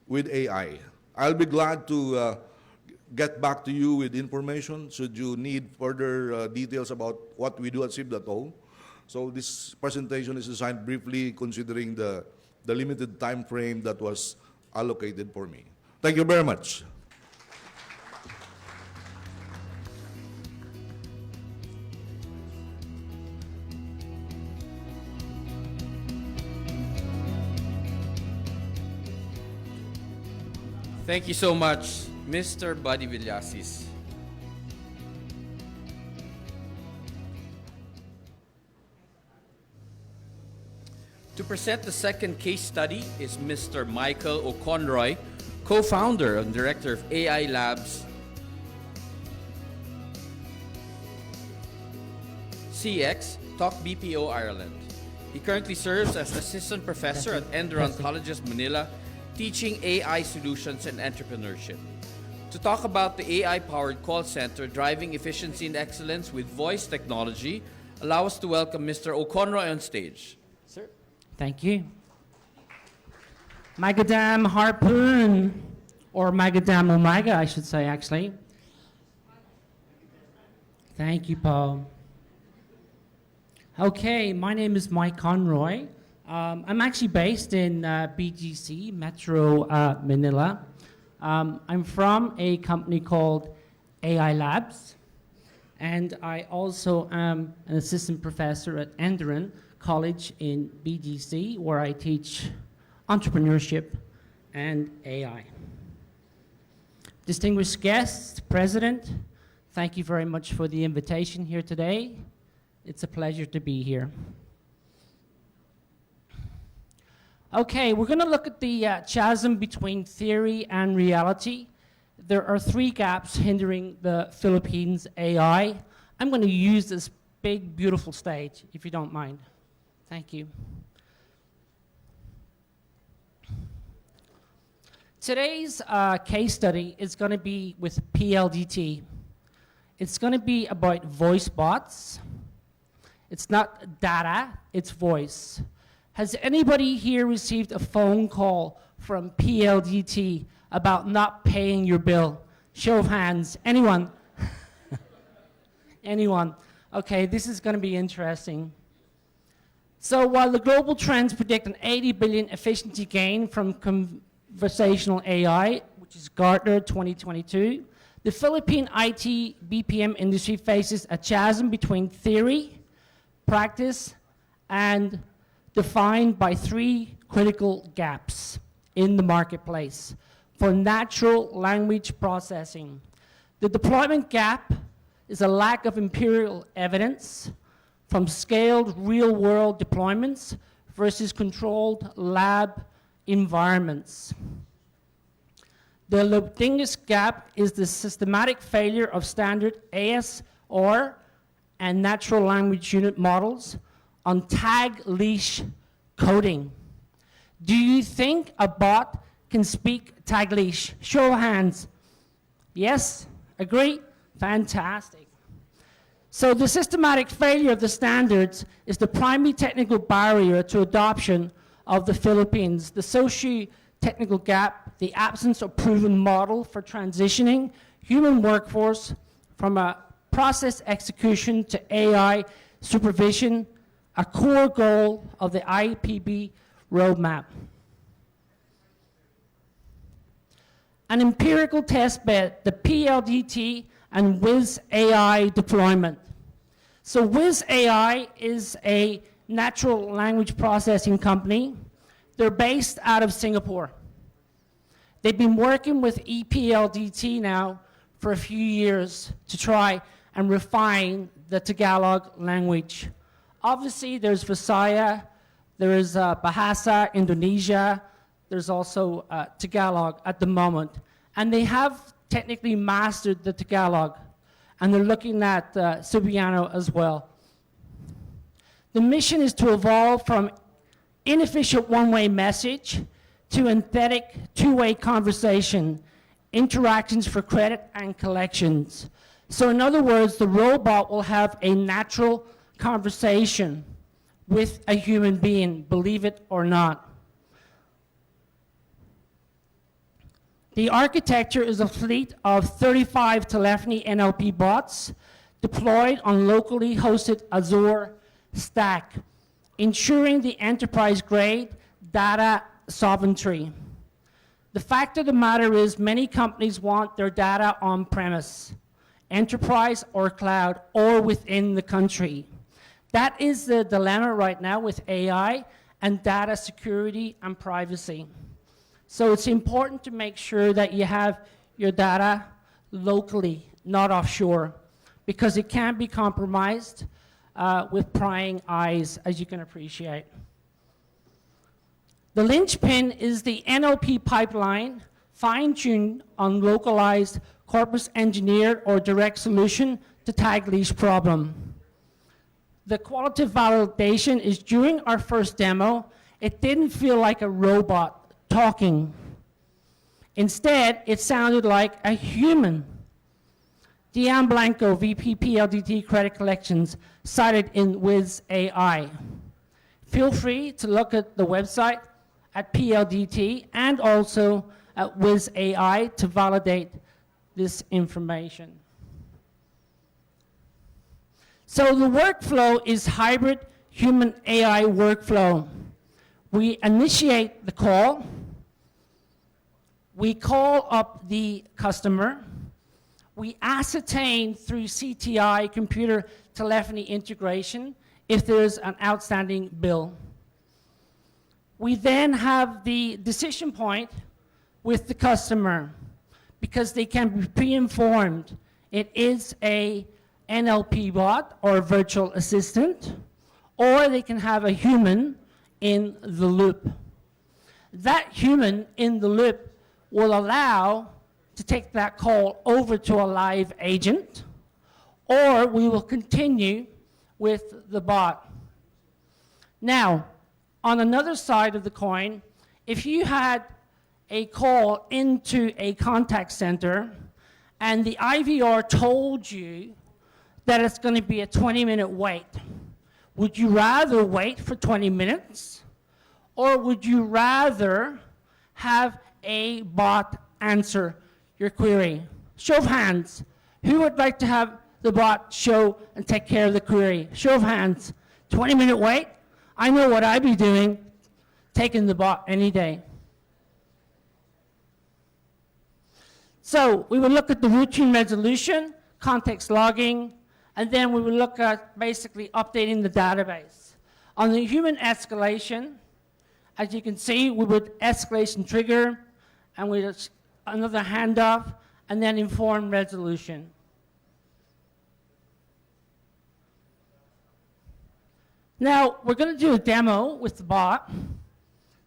with AI. I'll be glad to get back to you with information should you need further details about what we do at SIB.O. So this presentation is designed briefly considering the limited time frame that was allocated for me. Thank you very much.
Thank you so much, Mr. Buddy Villasis. To present the second case study is Mr. Michael O'Conroy, co-founder and director of AI Labs CX, Talk BPO Ireland. He currently serves as assistant professor at Enderon Colleges Manila, teaching AI solutions and entrepreneurship. To talk about the AI-powered call center driving efficiency and excellence with voice technology, allow us to welcome Mr. O'Conroy on stage. Sir.
Thank you. Magadam Harpoon, or Magadam Omega, I should say, actually. Thank you, Paul. Okay, my name is Mike Conroy. I'm actually based in BGC, Metro Manila. I'm from a company called AI Labs, and I also am an assistant professor at Enderon College in BGC, where I teach entrepreneurship and AI. Distinguished guests, President, thank you very much for the invitation here today. It's a pleasure to be here. Okay, we're going to look at the chasm between theory and reality. There are 3 gaps hindering the Philippines' AI. I'm going to use this big, beautiful stage, if you don't mind. Thank you. Today's case study is going to be with PLDT. It's going to be about voice bots. It's not data, it's voice. Has anybody here received a phone call from PLDT about not paying your bill? Show of hands. Anyone? Anyone? Okay, this is going to be interesting. So while the global trends predict an 80 billion efficiency gain from conversational AI, which is Gartner 2022, the Philippine IT BPM industry faces a chasm between theory, practice, and defined by 3 critical gaps in the marketplace for natural language processing. The deployment gap is a lack of empirical evidence from scaled real-world deployments versus controlled lab environments. The longest gap is the systematic failure of standard ASR and natural language unit models on tag leash coding. Do you think a bot can speak tag leash? Show of hands. Yes? Agree? Fantastic. So the systematic failure of the standards is the primary technical barrier to adoption of the Philippines. The socio-technical gap, the absence of proven model for transitioning human workforce from a process execution to AI supervision, a core goal of the IPB roadmap. An empirical test bed, the PLDT and Wiz AI deployment. So Wiz AI is a natural language processing company. They're based out of Singapore. They've been working with ePLDT now for a few years to try and refine the Tagalog language. Obviously, there's Visaya, there is Bahasa, Indonesia, there's also Tagalog at the moment. And they have technically mastered the Tagalog, and they're looking at Cebuano as well. The mission is to evolve from inefficient one-way message to empathetic two-way conversation, interactions for credit and collections. So in other words, the robot will have a natural conversation with a human being, believe it or not. The architecture is a fleet of 35 telephony NLP bots deployed on locally hosted Azure stack, ensuring the enterprise-grade data sovereignty. The fact of the matter is many companies want their data on-premise, enterprise or cloud, or within the country. That is the dilemma right now with AI and data security and privacy. So it's important to make sure that you have your data locally, not offshore, because it can be compromised with prying eyes, as you can appreciate. The linchpin is the NLP pipeline, fine-tuned on localized corpus engineered or direct solution to tag leash problem. The qualitative validation is during our first demo, it didn't feel like a robot talking. Instead, it sounded like a human. Deanne Blanco, VP PLDT Credit Collections, cited in Wiz AI. Feel free to look at the website at PLDT and also at Wiz AI to validate this information. So the workflow is hybrid human AI workflow. We initiate the call. We call up the customer. We ascertain through CTI, computer telephony integration, if there's an outstanding bill. We then have the decision point with the customer because they can be pre-informed. It is a NLP bot or a virtual assistant, or they can have a human in the loop. That human in the loop will allow to take that call over to a live agent, or we will continue with the bot. Now, on another side of the coin, if you had a call into a contact center and the IVR told you that it's going to be a 20-minute wait, would you rather wait for 20 minutes, or would you rather have a bot answer your query? Show of hands. Who would like to have the bot show and take care of the query? Show of hands. 20-minute wait? I know what I'd be doing, taking the bot any day. So we would look at the routine resolution, context logging, and then we would look at basically updating the database. On the human escalation, as you can see, we would escalation trigger, and we another handoff, and then inform resolution. Now, we're going to do a demo with the bot.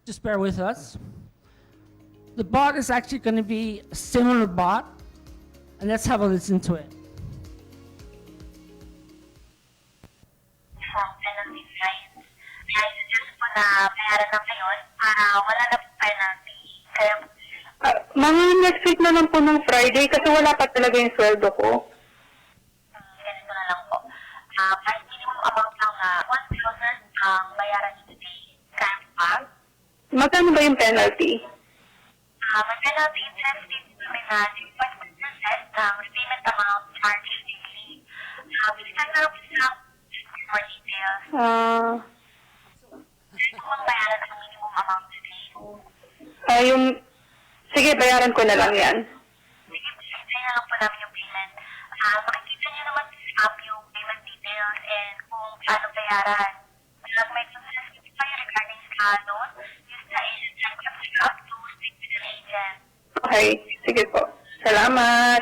Just bear with us. The bot is actually going to be a similar bot, and let's have a listen to it.
Penalty fines. Kaya suggest po na bayaran na ngayon para wala na po penalty. Kaya
Mga next week na lang po ng Friday kasi wala pa talaga yung sweldo ko.
ganito na lang po. Kahit minimum amount lang na 1,000 ang bayaran niyo today. Kaya pa?
Magkano ba yung penalty?
May penalty interest rate kami na 2.1% ng repayment amount charged daily. We can now stop more details. Gusto mong bayaran ang minimum amount today?
Sige, bayaran ko na lang yan.
Sige, sa'yo na lang po namin yung payment. Makikita niyo naman sa app yung payment details and kung paano bayaran. Pag may concerns kayo regarding sa loan, use the agent check up to speak with an agent.
Okay, sige po. Salamat.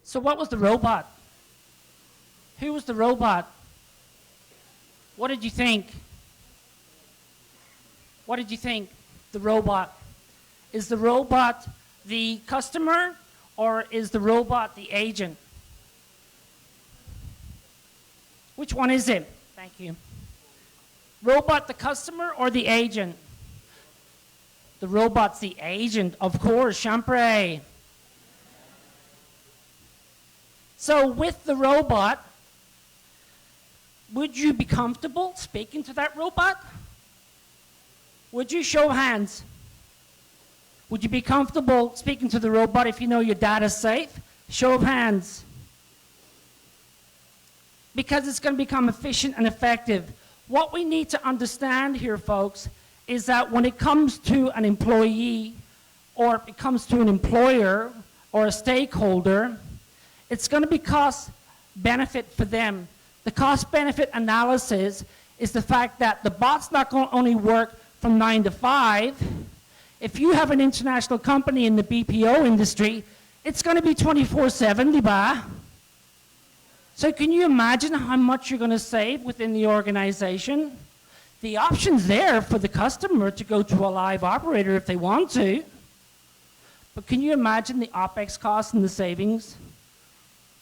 So what was the robot? Who was the robot? What did you think? What did you think? The robot. Is the robot the customer or is the robot the agent? Which one is it? Thank you. Robot the customer or the agent? The robot's the agent, of course, Champray. So with the robot, would you be comfortable speaking to that robot? Would you show hands? Would you be comfortable speaking to the robot if you know your data's safe? Show of hands. Because it's going to become efficient and effective. What we need to understand here, folks, is that when it comes to an employee or it comes to an employer or a stakeholder, it's going to be cost benefit for them. The cost benefit analysis is the fact that the bot's not going to only work from 9 to 5. If you have an international company in the BPO industry, it's going to be 24/7, diba? So can you imagine how much you're going to save within the organization? The option's there for the customer to go to a live operator if they want to. But can you imagine the OpEx costs and the savings?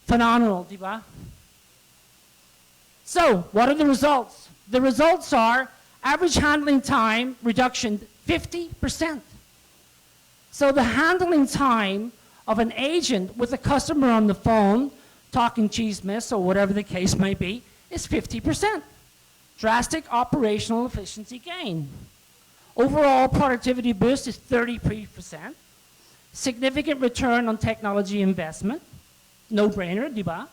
Phenomenal, diba? So, what are the results? The results are average handling time reduction 50%. So the handling time of an agent with a customer on the phone, talking chismes or whatever the case may be, is 50%. Drastic operational efficiency gain. Overall productivity boost is 33%. Significant return on technology investment. No-brainer, diba?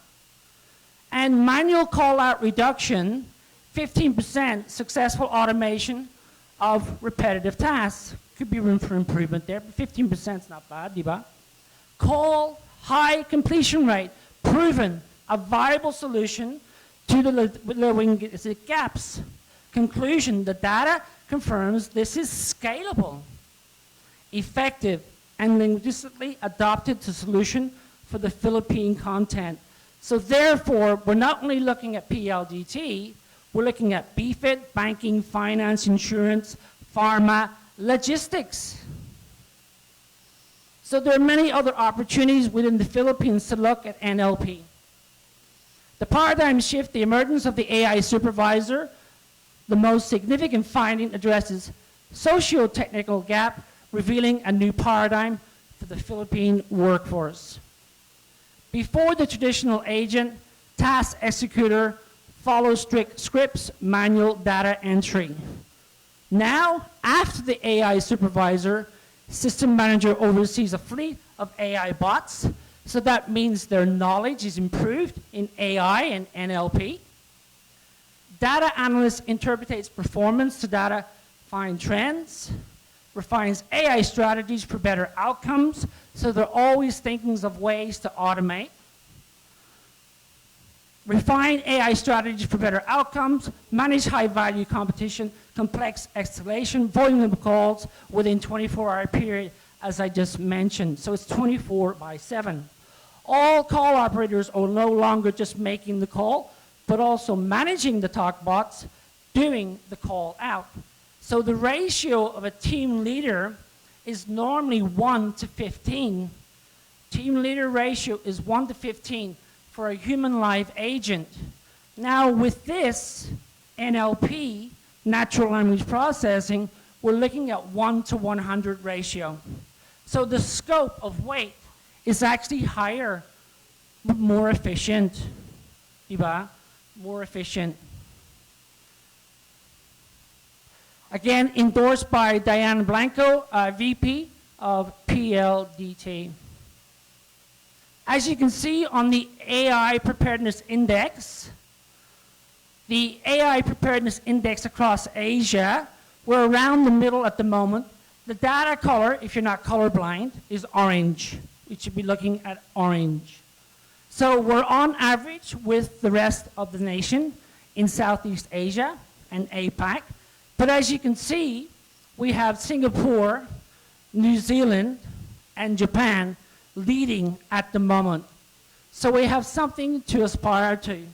And manual call-out reduction, 15% successful automation of repetitive tasks. Could be room for improvement there, but 15% is not bad, diba? Call high completion rate, proven a viable solution to the linguistic gaps. Conclusion, the data confirms this is scalable, effective, and linguistically adopted to solution for the Philippine content. So therefore, we're not only looking at PLDT, we're looking at BFIT, banking, finance, insurance, pharma, logistics. So there are many other opportunities within the Philippines to look at NLP. The paradigm shift, the emergence of the AI supervisor, the most significant finding addresses socio-technical gap, revealing a new paradigm for the Philippine workforce. Before the traditional agent, task executor follows strict scripts, manual data entry. Now, after the AI supervisor, system manager oversees a fleet of AI bots, so that means their knowledge is improved in AI and NLP. Data analyst interprets performance to data, find trends, refines AI strategies for better outcomes, so they're always thinking of ways to automate. Refine AI strategies for better outcomes, manage high-value competition, complex escalation, volume of calls within 24-hour period, as I just mentioned. So it's 24/7. All call operators are no longer just making the call, but also managing the talk bots, doing the call out. So the ratio of a team leader is normally 1 to 15. Team leader ratio is 1 to 15 for a human live agent. Now with this NLP, natural language processing, we're looking at 1 to 100 ratio. So the scope of weight is actually higher, but more efficient. Diba? More efficient. Again, endorsed by Diane Blanco, VP of PLDT. As you can see on the AI Preparedness Index, the AI Preparedness Index across Asia, we're around the middle at the moment. The data color, if you're not colorblind, is orange. We should be looking at orange. So we're on average with the rest of the nation in Southeast Asia and APAC. But as you can see, we have Singapore, New Zealand, and Japan leading at the moment. So we have something to aspire to.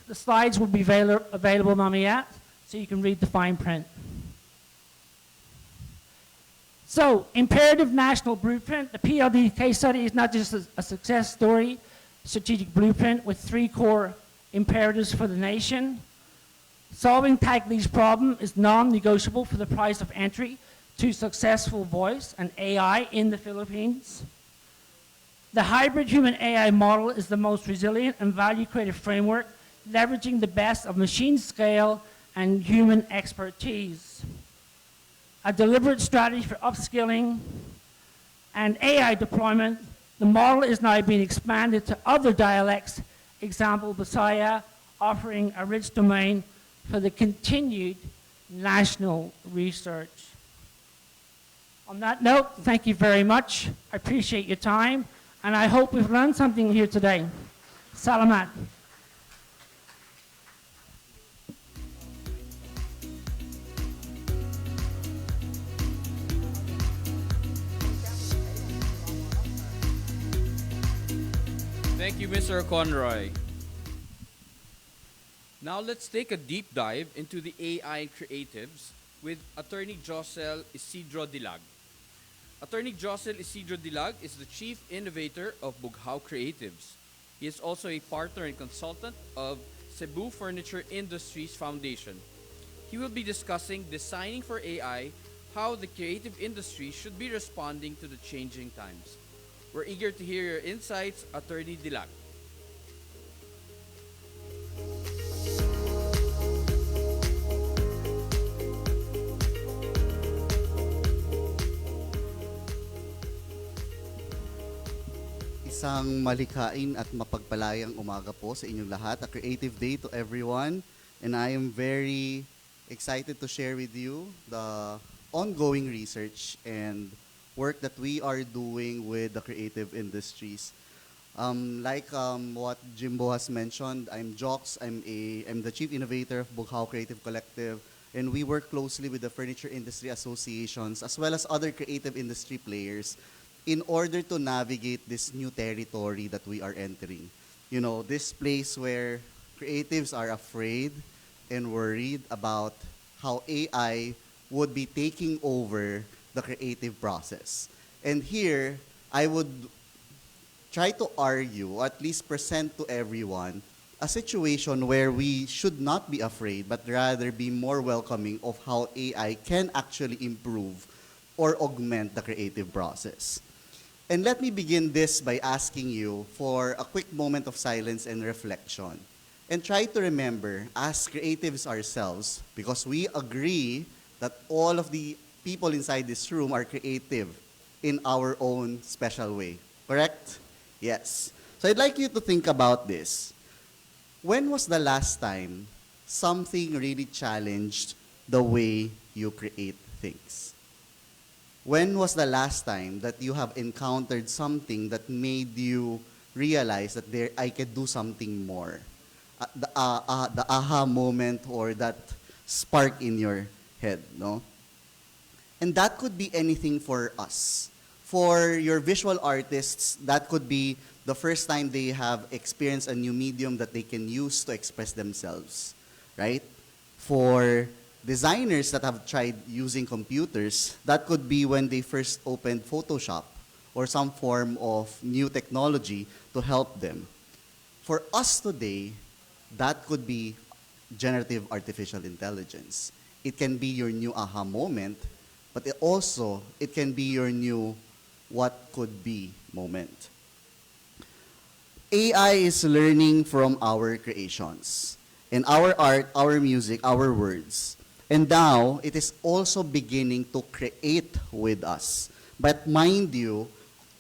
The slides will be available, Mamiat, so you can read the fine print. So, Imperative National Blueprint, the PLD case study is not just a success story, strategic blueprint with 3 core imperatives for the nation. Solving Taglee's problem is non-negotiable for the price of entry to successful voice and AI in the Philippines. The hybrid human AI model is the most resilient and value-creative framework, leveraging the best of machine scale and human expertise. A deliberate strategy for upskilling and AI deployment, the model is now being expanded to other dialects, example Bisaya, offering a rich domain for the continued national research. On that note, thank you very much. I appreciate your time, and I hope we've learned something here today. Salamat.
Thank you, Mr. Conroy. Now let's take a deep dive into the AI creatives with Attorney Josel Isidro Dilag. Attorney Josel Isidro Dilag is the Chief Innovator of Bughao Creatives. He is also a partner and consultant of Cebu Furniture Industries Foundation. He will be discussing designing for AI, how the creative industry should be responding to the changing times. We're eager to hear your insights, Attorney Dilag.
Isang malikhain at mapagpalayang umaga po sa inyong lahat. A creative day to everyone. And I am very excited to share with you the ongoing research and work that we are doing with the creative industries. Like what Jimbo has mentioned, I'm Jox. I'm the Chief Innovator of Bughao Creative Collective. And we work closely with the furniture industry associations as well as other creative industry players in order to navigate this new territory that we are entering. You know, this place where creatives are afraid and worried about how AI would be taking over the creative process. And here, I would try to argue, or at least present to everyone, a situation where we should not be afraid, but rather be more welcoming of how AI can actually improve or augment the creative process. And let me begin this by asking you for a quick moment of silence and reflection. And try to remember, as creatives ourselves, because we agree that all of the people inside this room are creative in our own special way. Correct? Yes. So I'd like you to think about this. When was the last time something really challenged the way you create things? When was the last time that you have encountered something that made you realize that I can do something more? The aha moment or that spark in your head, no? And that could be anything for us. For your visual artists, that could be the first time they have experienced a new medium that they can use to express themselves, right? For designers that have tried using computers, that could be when they first opened Photoshop or some form of new technology to help them. For us today, that could be generative artificial intelligence. It can be your new aha moment, but it can be your new what could be moment. AI is learning from our creations, and our art, our music, our words. And now, it is also beginning to create with us. But mind you,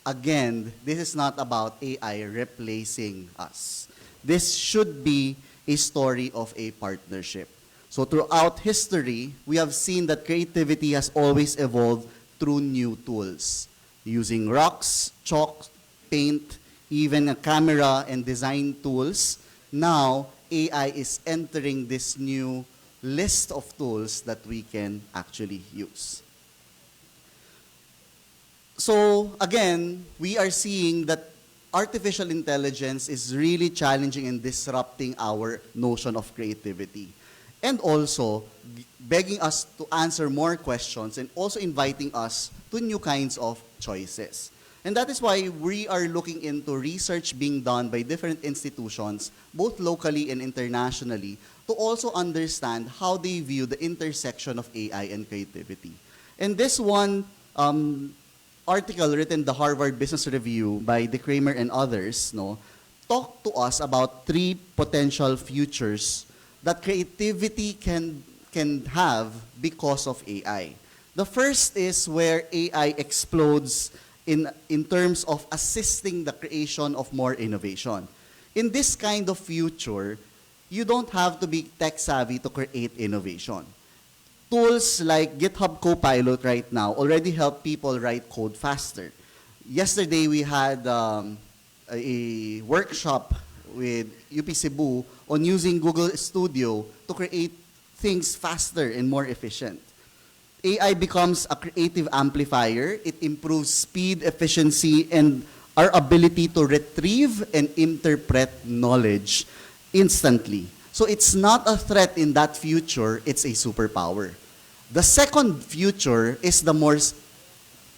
again, this is not about AI replacing us. This should be a story of a partnership. So throughout history, we have seen that creativity has always evolved through new tools. Using rocks, chalk, paint, even a camera and design tools. Now, AI is entering this new list of tools that we can actually use. So again, we are seeing that artificial intelligence is really challenging and disrupting our notion of creativity. And also begging us to answer more questions and also inviting us to new kinds of choices. And that is why we are looking into research being done by different institutions, both locally and internationally, to also understand how they view the intersection of AI and creativity. And this one article written in the Harvard Business Review by De Kramer and others, talk to us about 3 potential futures that creativity can have because of AI. The first is where AI explodes in terms of assisting the creation of more innovation. In this kind of future, you don't have to be tech savvy to create innovation. Tools like GitHub Copilot right now already help people write code faster. Yesterday, we had a workshop with UP Cebu on using Google Studio to create things faster and more efficient. AI becomes a creative amplifier. It improves speed, efficiency, and our ability to retrieve and interpret knowledge instantly. So it's not a threat in that future, it's a superpower. The second future is the more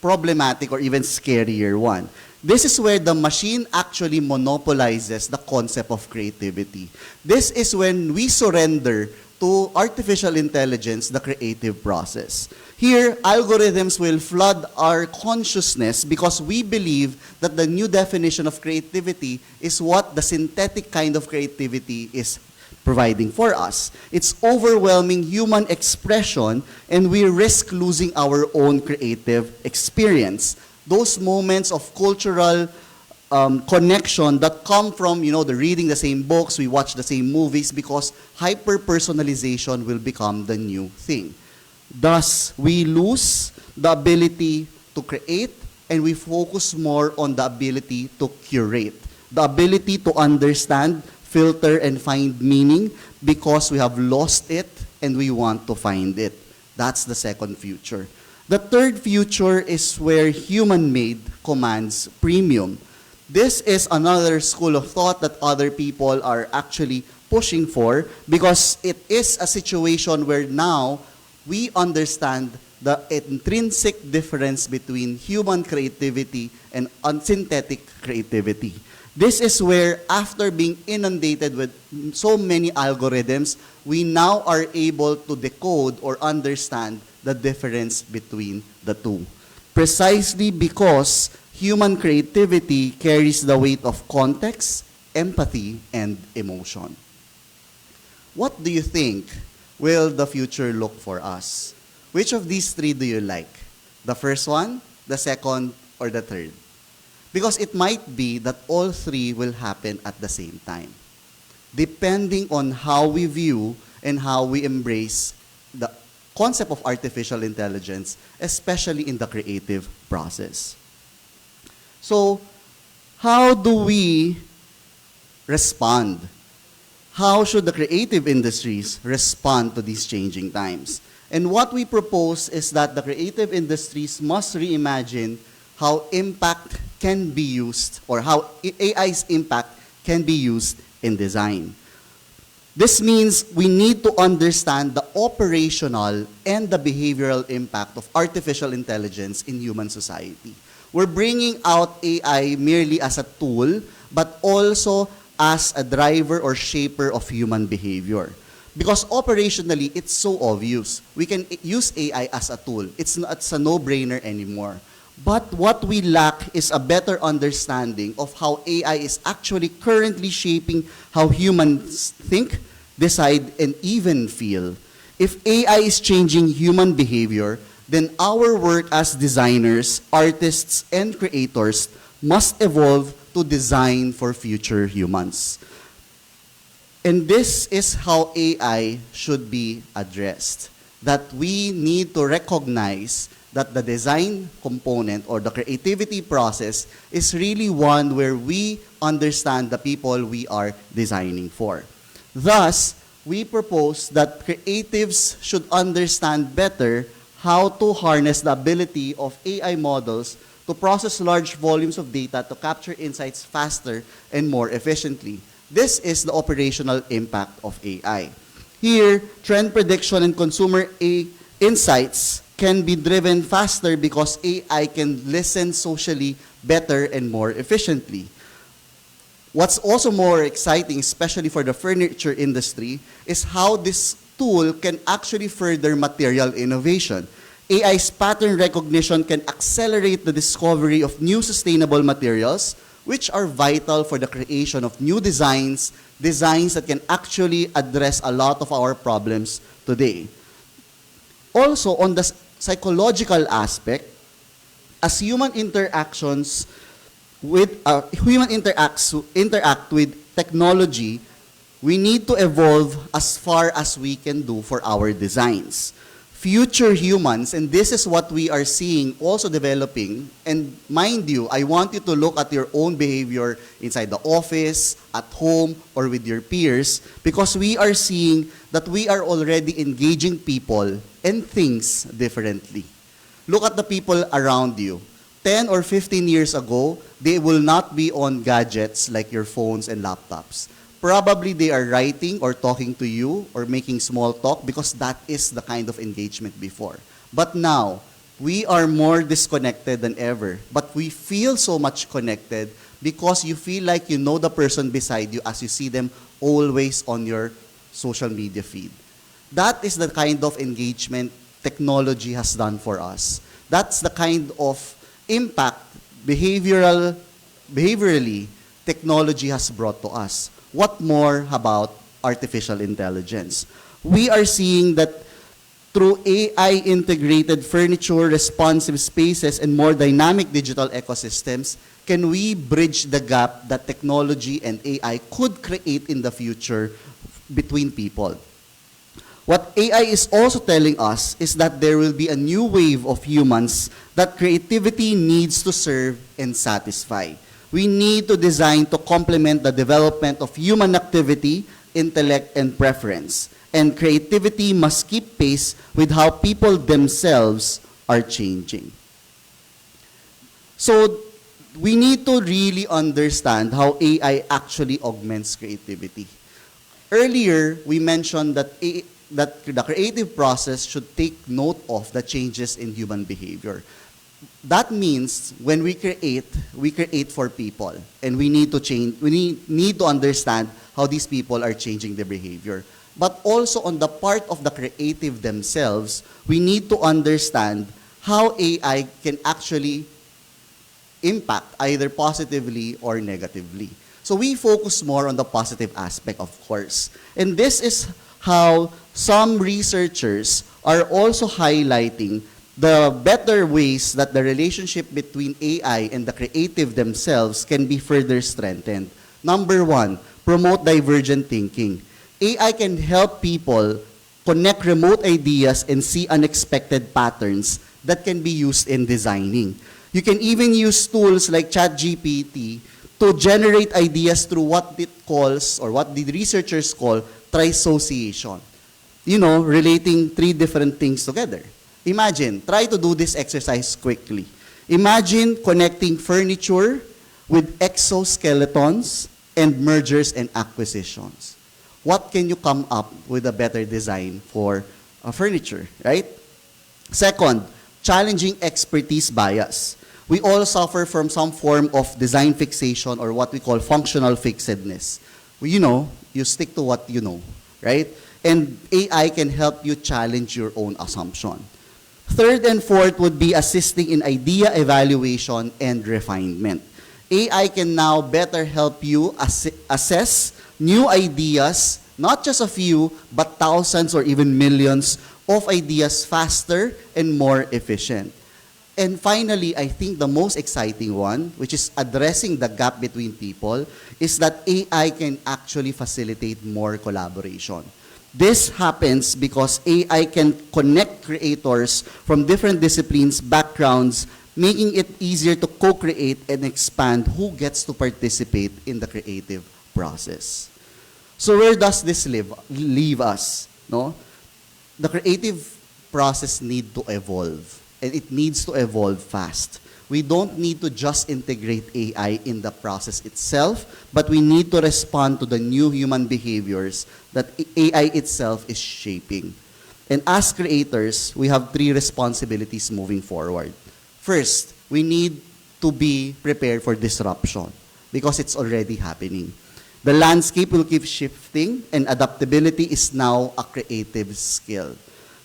problematic or even scarier one. This is where the machine actually monopolizes the concept of creativity. This is when we surrender to artificial intelligence the creative process. Here, algorithms will flood our consciousness because we believe that the new definition of creativity is what the synthetic kind of creativity is providing for us. It's overwhelming human expression, and we risk losing our own creative experience. Those moments of cultural connection that come from, the reading the same books, we watch the same movies, because hyper-personalization will become the new thing. Thus, we lose the ability to create, and we focus more on the ability to curate, the ability to understand, filter, and find meaning, because we have lost it and we want to find it. That's the second future. The third future is where human-made commands premium. This is another school of thought that other people are actually pushing for, because it is a situation where now we understand the intrinsic difference between human creativity and synthetic creativity. This is where, after being inundated with so many algorithms, we now are able to decode or understand the difference between the two. Precisely because human creativity carries the weight of context, empathy, and emotion. What do you think will the future look for us? Which of these three do you like? The first one, the second, or the third? Because it might be that all three will happen at the same time, depending on how we view and how we embrace the concept of artificial intelligence, especially in the creative process. So, how do we respond? How should the creative industries respond to these changing times? And what we propose is that the creative industries must reimagine how impact can be used, or how AI's impact can be used in design. This means we need to understand the operational and the behavioral impact of artificial intelligence in human society. We're bringing out AI merely as a tool, but also as a driver or shaper of human behavior. Because operationally, it's so obvious. We can use AI as a tool. It's a no-brainer anymore. But what we lack is a better understanding of how AI is actually currently shaping how humans think, decide, and even feel. If AI is changing human behavior, then our work as designers, artists, and creators must evolve to design for future humans. And this is how AI should be addressed. That we need to recognize that the design component or the creativity process is really one where we understand the people we are designing for. Thus, we propose that creatives should understand better how to harness the ability of AI models to process large volumes of data to capture insights faster and more efficiently. This is the operational impact of AI. Here, trend prediction and consumer insights can be driven faster because AI can listen socially better and more efficiently. What's also more exciting, especially for the furniture industry, is how this tool can actually further material innovation. AI's pattern recognition can accelerate the discovery of new sustainable materials, which are vital for the creation of new designs that can actually address a lot of our problems today. Also, on the psychological aspect, as human interact with technology, we need to evolve as far as we can do for our designs. Future humans, and this is what we are seeing also developing, and mind you, I want you to look at your own behavior inside the office, at home, or with your peers, because we are seeing that we are already engaging people and things differently. Look at the people around you. 10 or 15 years ago, they will not be on gadgets like your phones and laptops. probably they are writing or talking to you or making small talk because that is the kind of engagement before. But now, we are more disconnected than ever, but we feel so much connected because you feel like you know the person beside you as you see them always on your social media feed. That is the kind of engagement technology has done for us. That's the kind of impact behaviorally technology has brought to us. What more about artificial intelligence? We are seeing that through AI-integrated furniture, responsive spaces, and more dynamic digital ecosystems, can we bridge the gap that technology and AI could create in the future between people? What AI is also telling us is that there will be a new wave of humans that creativity needs to serve and satisfy. We need to design to complement the development of human activity, intellect, and preference. And creativity must keep pace with how people themselves are changing. So we need to really understand how AI actually augments creativity. Earlier, we mentioned that the creative process should take note of the changes in human behavior. That means when we create for people, and we need to change, we need to understand how these people are changing their behavior. But also on the part of the creative themselves, we need to understand how AI can actually impact either positively or negatively. So we focus more on the positive aspect, of course. And this is how some researchers are also highlighting the better ways that the relationship between AI and the creative themselves can be further strengthened. Number one, promote divergent thinking. AI can help people connect remote ideas and see unexpected patterns that can be used in designing. You can even use tools like ChatGPT to generate ideas through what it calls, or what the researchers call, trisociation. You know, relating three different things together. Imagine, try to do this exercise quickly. Imagine connecting furniture with exoskeletons and mergers and acquisitions. What can you come up with a better design for furniture, right? Second, challenging expertise bias. We all suffer from some form of design fixation, or what we call functional fixedness. You know, you stick to what you know, right? And AI can help you challenge your own assumption. Third and fourth would be assisting in idea evaluation and refinement. AI can now better help you assess new ideas, not just a few, but thousands or even millions of ideas faster and more efficient. And finally, I think the most exciting one, which is addressing the gap between people, is that AI can actually facilitate more collaboration. This happens because AI can connect creators from different disciplines, backgrounds, making it easier to co-create and expand who gets to participate in the creative process. So where does this leave us? No? The creative process needs to evolve, and it needs to evolve fast. We don't need to just integrate AI in the process itself, but we need to respond to the new human behaviors that AI itself is shaping. And as creators, we have three responsibilities moving forward. First, we need to be prepared for disruption because it's already happening. The landscape will keep shifting, and adaptability is now a creative skill.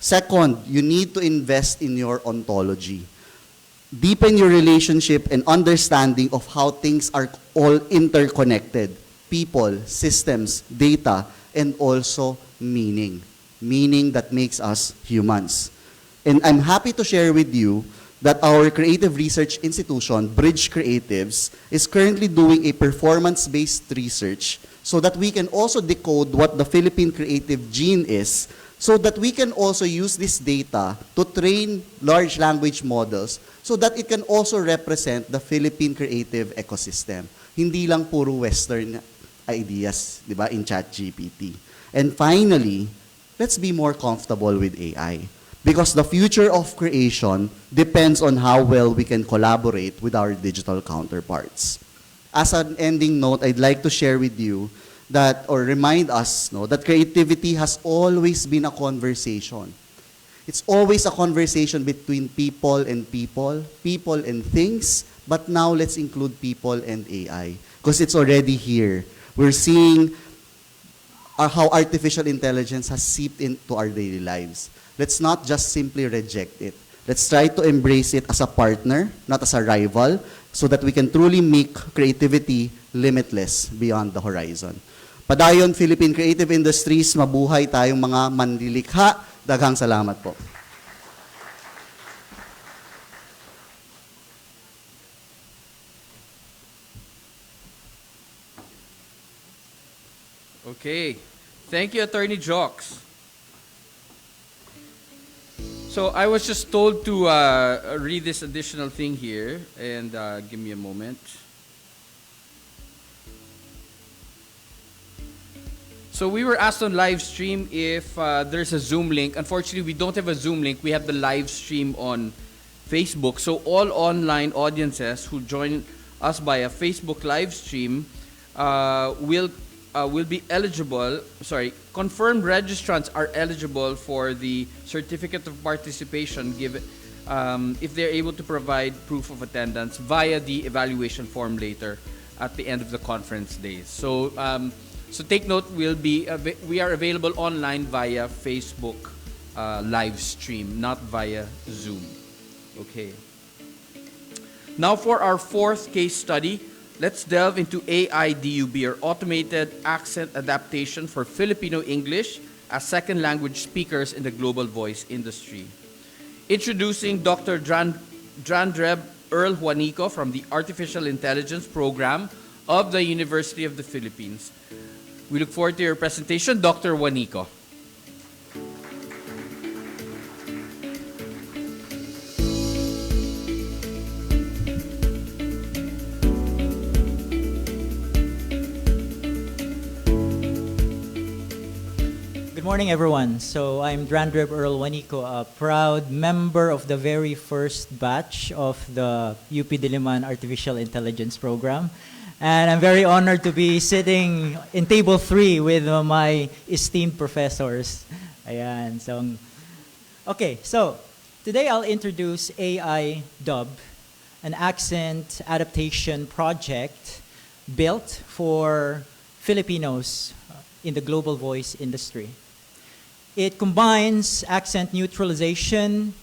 Second, you need to invest in your ontology. Deepen your relationship and understanding of how things are all interconnected. People, systems, data, and also meaning. Meaning that makes us humans. And I'm happy to share with you that our creative research institution, Bridge Creatives, is currently doing a performance-based research so that we can also decode what the Philippine creative gene is, so that we can also use this data to train large language models so that it can also represent the Philippine creative ecosystem. Hindi lang puro Western ideas, di ba, in ChatGPT. And finally, let's be more comfortable with AI. Because the future of creation depends on how well we can collaborate with our digital counterparts. As an ending note, I'd like to share with you that, or remind us, no, that creativity has always been a conversation. It's always a conversation between people and things, but now let's include people and AI, because it's already here. We're seeing how artificial intelligence has seeped into our daily lives. Let's not just simply reject it. Let's try to embrace it as a partner, not as a rival, so that we can truly make creativity limitless beyond the horizon. Padayon Philippine Creative Industries, mabuhay tayong mga manlilikha. Daghang salamat po.
Okay. Thank you, Attorney Jocks. So I was just told to read this additional thing here, and give me a moment. So we were asked on live stream if there's a Zoom link. Unfortunately, we don't have a Zoom link. We have the live stream on Facebook. So all online audiences who join us by a Facebook live stream will be eligible, confirmed registrants are eligible for the certificate of participation given if they're able to provide proof of attendance via the evaluation form later at the end of the conference days. So, so take note, we are available online via Facebook live stream, not via Zoom. Okay. Now for our fourth case study, let's delve into AIDUB, or Automated Accent Adaptation for Filipino English as Second Language Speakers in the Global Voice Industry. Introducing Dr. Drandreb Earl Juanico from the Artificial Intelligence Program of the University of the Philippines. We look forward to your presentation, Dr. Juanico.
Good morning, everyone. So I'm Drandreb Earl Juanico, a proud member of the very first batch of the UP Diliman Artificial Intelligence Program. And I'm very honored to be sitting in table 3 with my esteemed professors. Ayan, so, okay, so today I'll introduce AI Dub, an accent adaptation project built for Filipinos in the global voice industry. It combines accent neutralization,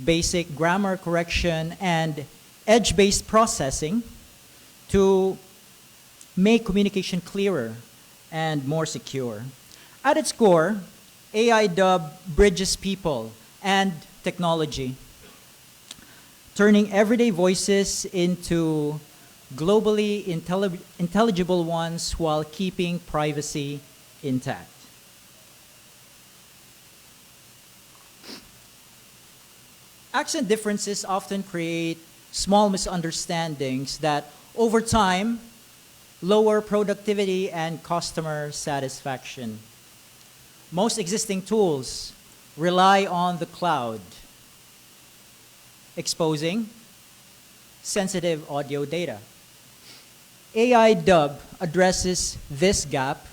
basic grammar correction, and edge-based processing to make communication clearer and more secure. At its core, AI Dub bridges people and technology, turning everyday voices into globally intelligible ones while keeping privacy intact. Accent differences often create small misunderstandings that, over time, lower productivity and customer satisfaction. Most existing tools rely on the cloud, exposing sensitive audio data. AI Dub addresses this gap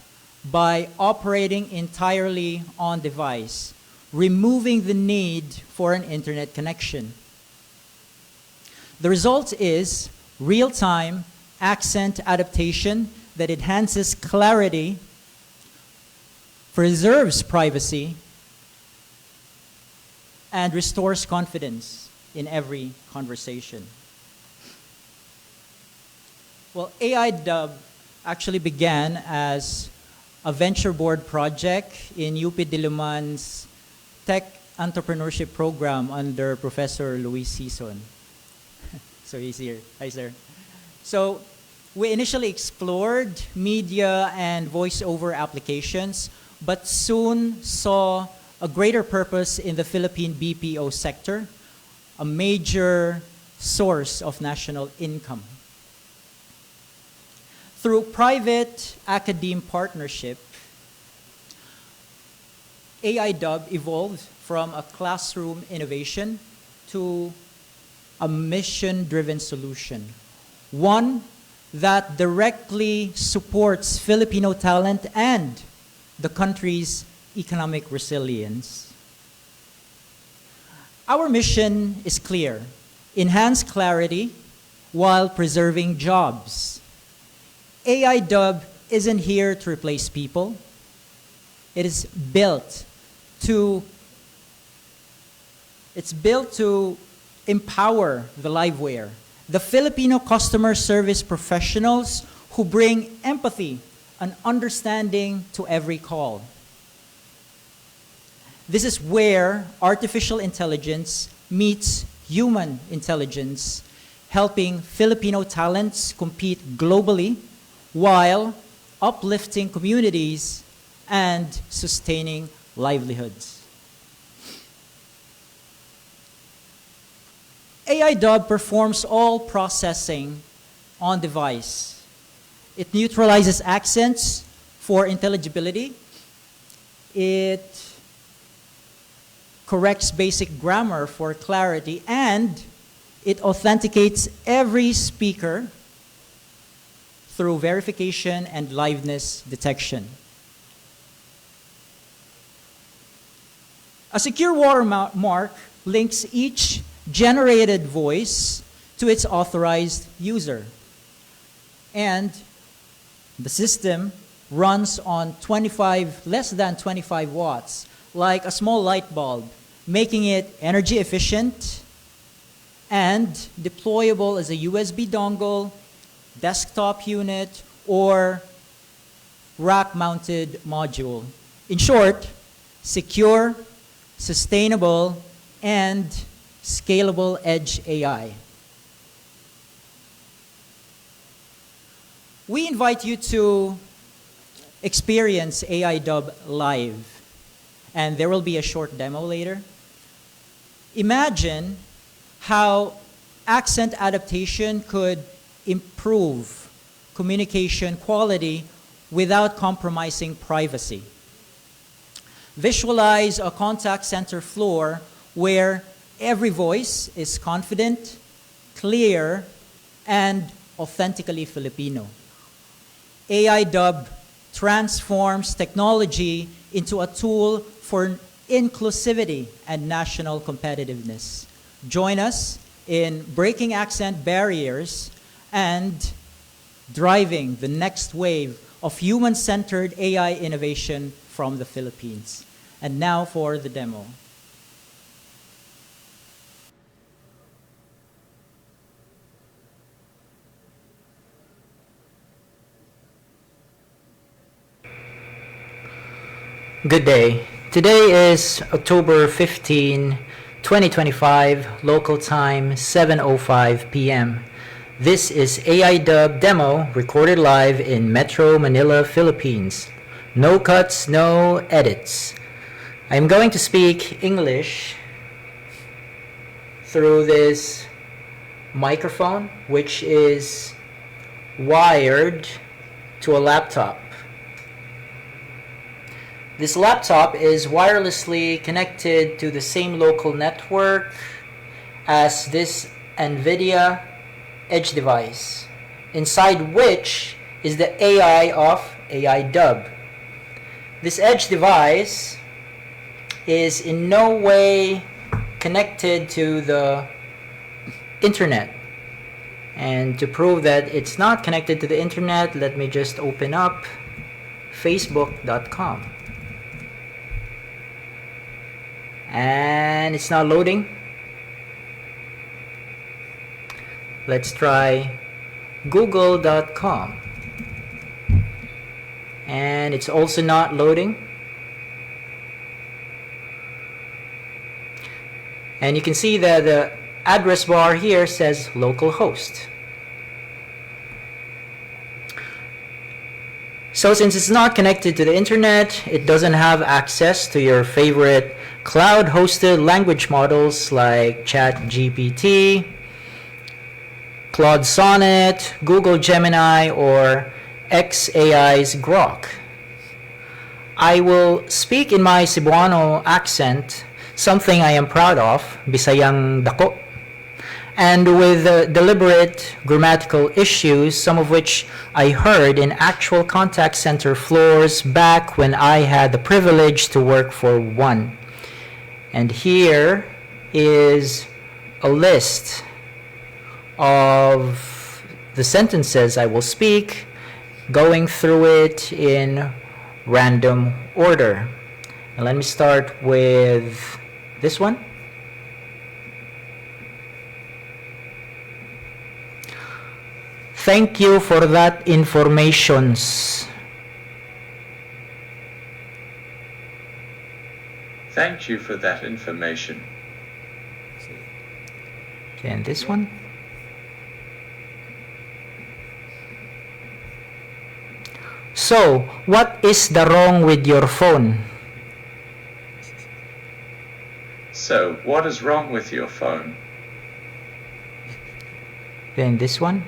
by operating entirely on device, removing the need for an internet connection. The result is real-time accent adaptation that enhances clarity, preserves privacy, and restores confidence in every conversation. Well, AI Dub actually began as a venture board project in UP Diliman's Tech Entrepreneurship Program under Professor Luis Sison. So he's here. Hi, sir. So we initially explored media and voiceover applications, but soon saw a greater purpose in the Philippine BPO sector, a major source of national income. Through private academe partnership, AI Dub evolved from a classroom innovation to a mission-driven solution, one that directly supports Filipino talent and the country's economic resilience. Our mission is clear: enhance clarity while preserving jobs. AI Dub isn't here to replace people. It is built to empower the liveware, the Filipino customer service professionals who bring empathy and understanding to every call. This is where artificial intelligence meets human intelligence, helping Filipino talents compete globally while uplifting communities and sustaining livelihoods. AI Dub performs all processing on device. It neutralizes accents for intelligibility. It corrects basic grammar for clarity, and it authenticates every speaker through verification and liveness detection. A secure watermark links each generated voice to its authorized user. And the system runs on less than 25 watts, like a small light bulb, making it energy efficient and deployable as a USB dongle, desktop unit, or rack-mounted module. In short, secure, sustainable, and scalable edge AI. We invite you to experience AI Dub live, and there will be a short demo later. Imagine how accent adaptation could improve communication quality without compromising privacy. Visualize a contact center floor where every voice is confident, clear, and authentically Filipino. AI Dub transforms technology into a tool for inclusivity and national competitiveness. Join us in breaking accent barriers and driving the next wave of human-centered AI innovation from the Philippines. And now for the demo.
Good day. Today is October 15, 2025, local time 7:05 p.m. This is AI Dub demo recorded live in Metro Manila, Philippines. No cuts, no edits. I'm going to speak English through this microphone, which is wired to a laptop. This laptop is wirelessly connected to the same local network as this NVIDIA Edge device, inside which is the AI of AI Dub. This Edge device is in no way connected to the internet. And to prove that it's not connected to the internet, let me just open up facebook.com. And it's not loading. Let's try google.com. And it's also not loading. And you can see that the address bar here says localhost. So since it's not connected to the internet, it doesn't have access to your favorite cloud-hosted language models like ChatGPT, Claude Sonnet, Google Gemini, or xAI's Grok. I will speak in my Cebuano accent, something I am proud of, Bisayang dako. and with deliberate grammatical issues, some of which I heard in actual contact center floors back when I had the privilege to work for one. And here is a list of the sentences I will speak, going through it in random order. And let me start with this one. Thank you for that informations.
Thank you for that information.
And this one. So, what is the wrong with your phone?
So, what is wrong with your phone?
Then this one.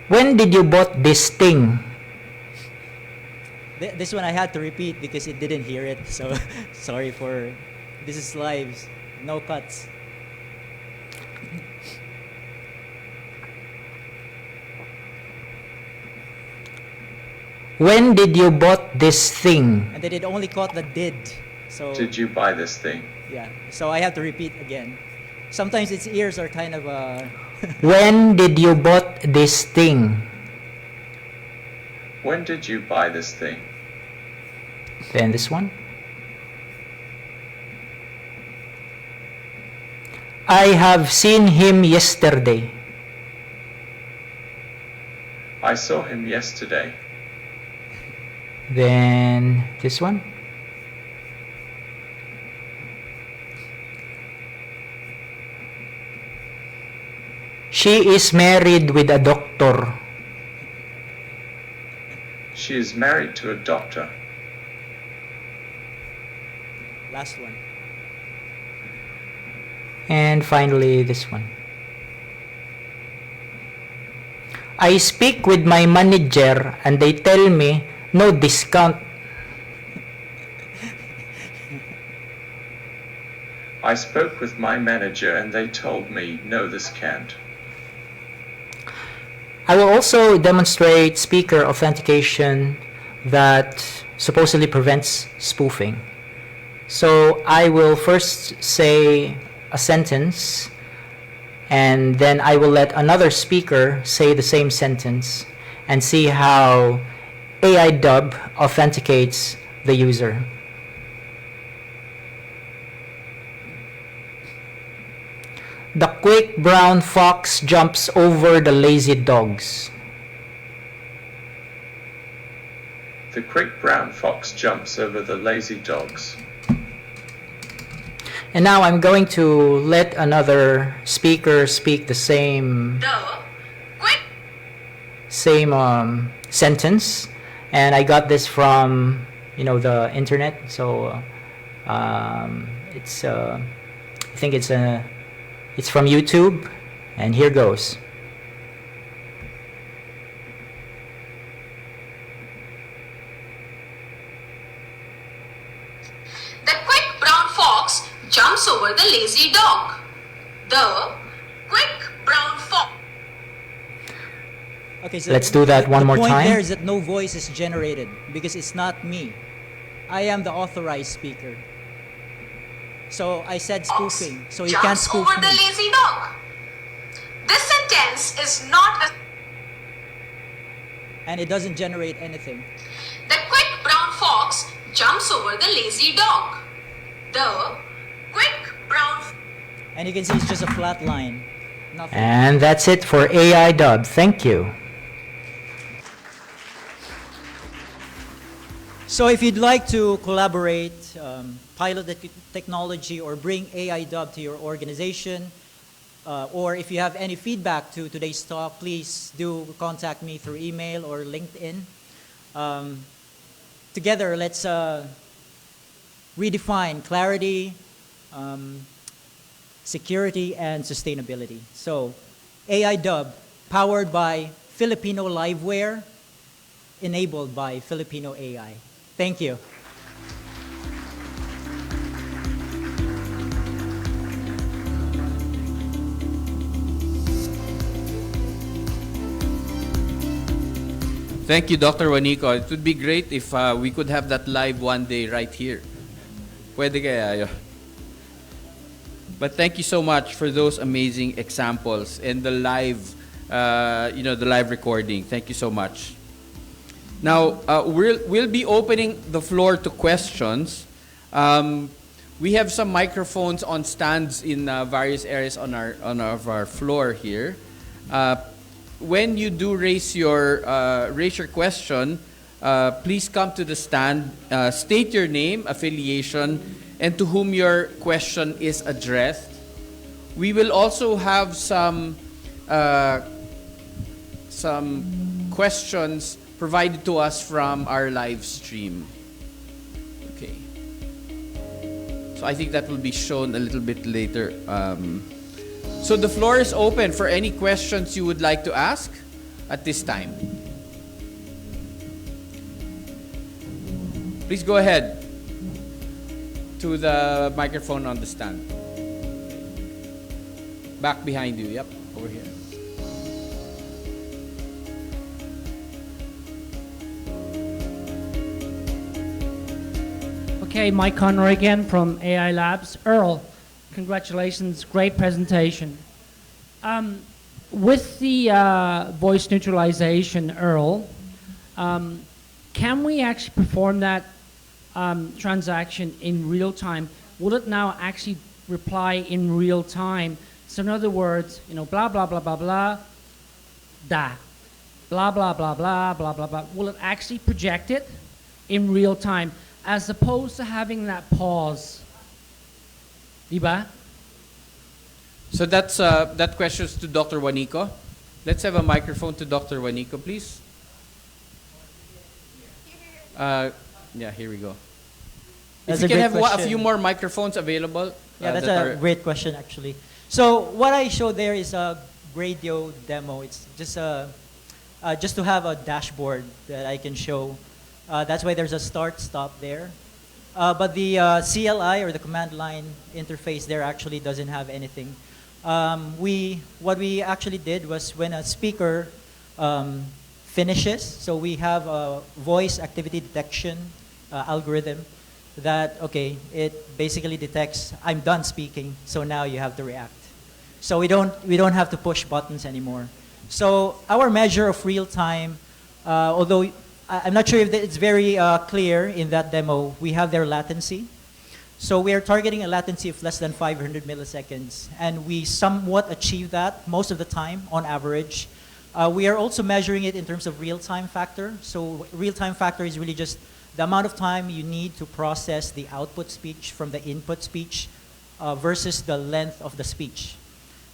When did you bought this thing?
This one I had to repeat because it didn't hear it. So sorry for, this is live, no cuts.
When did you bought this thing?
And then it only caught the did. So
Did you buy this thing?
yeah, so I have to repeat again. Sometimes its ears are kind of
When did you bought this thing?
When did you buy this thing?
Then this one. I have seen him yesterday.
I saw him yesterday.
Then this one. She is married with a doctor.
She is married to a doctor.
last one.
And finally, this one. I speak with my manager and they tell me no discount.
I spoke with my manager and they told me no, this can't.
I will also demonstrate speaker authentication that supposedly prevents spoofing. So I will first say a sentence and then I will let another speaker say the same sentence and see how AI dub authenticates the user. The quick brown fox jumps over the lazy dogs.
The quick brown fox jumps over the lazy dogs.
And now I'm going to let another speaker speak the same sentence, and I got this from the internet. So it's I think it's from YouTube, and here goes.
The quick brown fox jumps over the lazy dog. The quick brown fox.
Okay, so
Let's do that one more
The point
time.
there is that no voice is generated because it's not me. I am the authorized speaker. So I said spoofing, so you can't
Jumps
spoof
over
me.
the lazy dog. This sentence is not a...
And it doesn't generate anything.
The quick brown fox jumps over the lazy dog. The quick brown...
And you can see it's just a flat line. Nothing.
And that's it for AI dub. Thank you.
So if you'd like to collaborate, pilot the technology, or bring AI dub to your organization, or if you have any feedback to today's talk, please do contact me through email or LinkedIn. Together, let's redefine clarity, security, and sustainability. So AI dub, powered by Filipino Liveware, enabled by Filipino AI. Thank you.
Thank you, Dr. Juanico. It would be great if we could have that live one day right here. Pwede kaya yun? But thank you so much for those amazing examples and the live, the live recording. Thank you so much. Now, we'll be opening the floor to questions. We have some microphones on stands in various areas on our floor here. When you do raise your question, please come to the stand, state your name, affiliation, and to whom your question is addressed. We will also have some questions provided to us from our live stream. Okay. So I think that will be shown a little bit later. So the floor is open for any questions you would like to ask at this time. Please go ahead to the microphone on the stand. Back behind you. Yep, over here.
Okay, Mike Conroy again from AI Labs. Earl, congratulations, great presentation. With the voice neutralization, Earl, can we actually perform that transaction in real time? Will it now actually reply in real time? So in other words, blah, blah, blah, blah, blah, da. Blah, blah, blah, blah, blah, blah, blah. Will it actually project it in real time as opposed to having that pause? Diba?
So that question is to Dr. Juanico. Let's have a microphone to Dr. Juanico, please. Yeah, here we go.
That's
if you
a
can
great
have a
question.
few more microphones available.
Yeah, that's a great question, actually. So what I showed there is a Gradio demo. It's just to have a dashboard that I can show. That's why there's a start-stop there. But the CLI, or the command line interface, there actually doesn't have anything. What we actually did was when a speaker finishes, so we have a voice activity detection algorithm that, okay, it basically detects, I'm done speaking, so now you have to react. So we don't have to push buttons anymore. So our measure of real time, although I'm not sure if it's very clear in that demo, we have their latency. So we are targeting a latency of less than 500 milliseconds, and we somewhat achieve that most of the time on average. We are also measuring it in terms of real-time factor. So real-time factor is really just the amount of time you need to process the output speech from the input speech versus the length of the speech.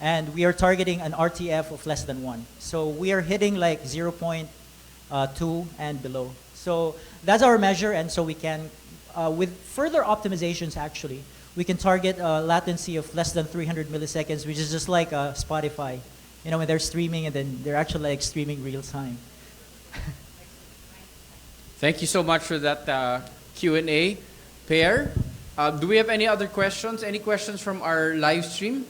And we are targeting an RTF of less than 1. So we are hitting like 0.2 and below. So that's our measure, and so we can, with further optimizations actually, we can target a latency of less than 300 milliseconds, which is just like Spotify. When they're streaming and then they're actually like streaming real time.
Thank you so much for that Q&A. Pair, do we have any other questions? Any questions from our live stream?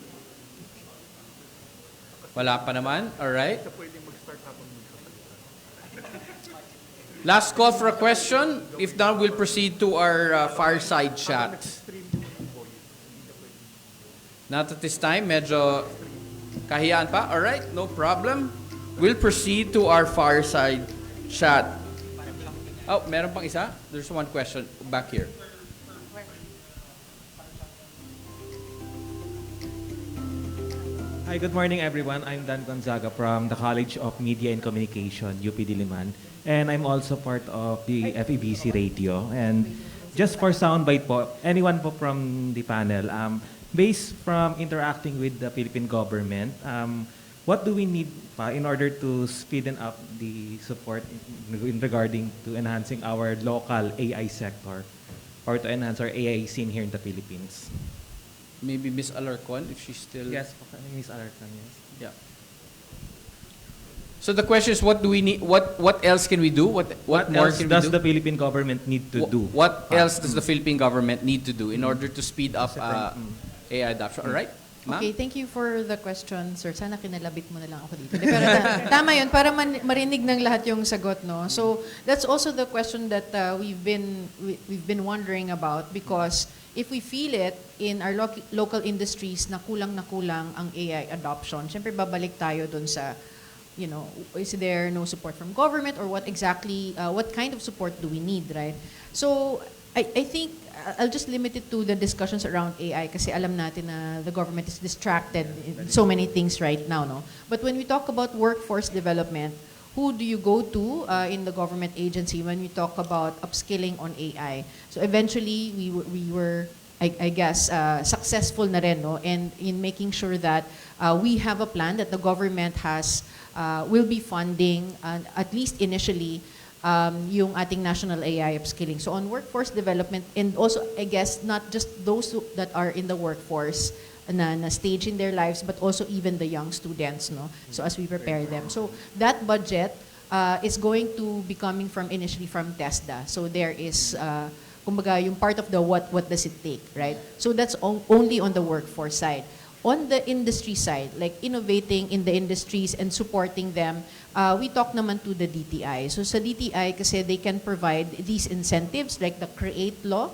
Wala pa naman? All right. Last call for a question. If not, we'll proceed to our fireside chat. Not at this time. Medyo kahiyaan pa. All right, no problem. We'll proceed to our fireside chat. Oh, meron pang isa? There's one question back here.
Hi, good morning everyone. I'm Dan Gonzaga from the College of Media and Communication, UP Diliman. And I'm also part of the FEBC Radio. And just for soundbite po, anyone po from the panel, based from interacting with the Philippine government, what do we need in order to speeden up the support in regarding to enhancing our local AI sector or to enhance our AI scene here in the Philippines?
Maybe Miss Alarcon, if she's still...
Yes, Miss Alarcon, yes.
Yeah. So the question is, what do we need? What else can we do? What more
else
can
does
we do?
the Philippine government need to do?
What else does the Philippine government need to do in order to speed up AI adoption? All right. Ma'am?
Okay, thank you for the question, sir. Sana kinalabit mo na lang ako dito. Pero tama yun, para marinig ng lahat yung sagot, no? So, that's also the question that we've been wondering about, because if we feel it in our local industries na kulang ang AI adoption, syempre babalik tayo dun sa, is there no support from government, or what kind of support do we need, right? So, I think I'll just limit it to the discussions around AI kasi alam natin na the government is distracted in so many things right now, no? But when we talk about workforce development, who do you go to in the government agency when we talk about upskilling on AI? So eventually, we were, I guess, successful na rin, no? And in making sure that we have a plan that the government will be funding, at least initially, yung ating national AI upskilling. So on workforce development, and also, I guess, not just those that are in the workforce na stage in their lives, but also even the young students, no? So as we prepare them. So that budget is going to be coming initially from TESDA. So there is, kumbaga, yung part of the what does it take, right? So that's only on the workforce side. On the industry side, like innovating in the industries and supporting them, we talk naman to the DTI. So sa DTI, kasi they can provide these incentives like the CREATE law.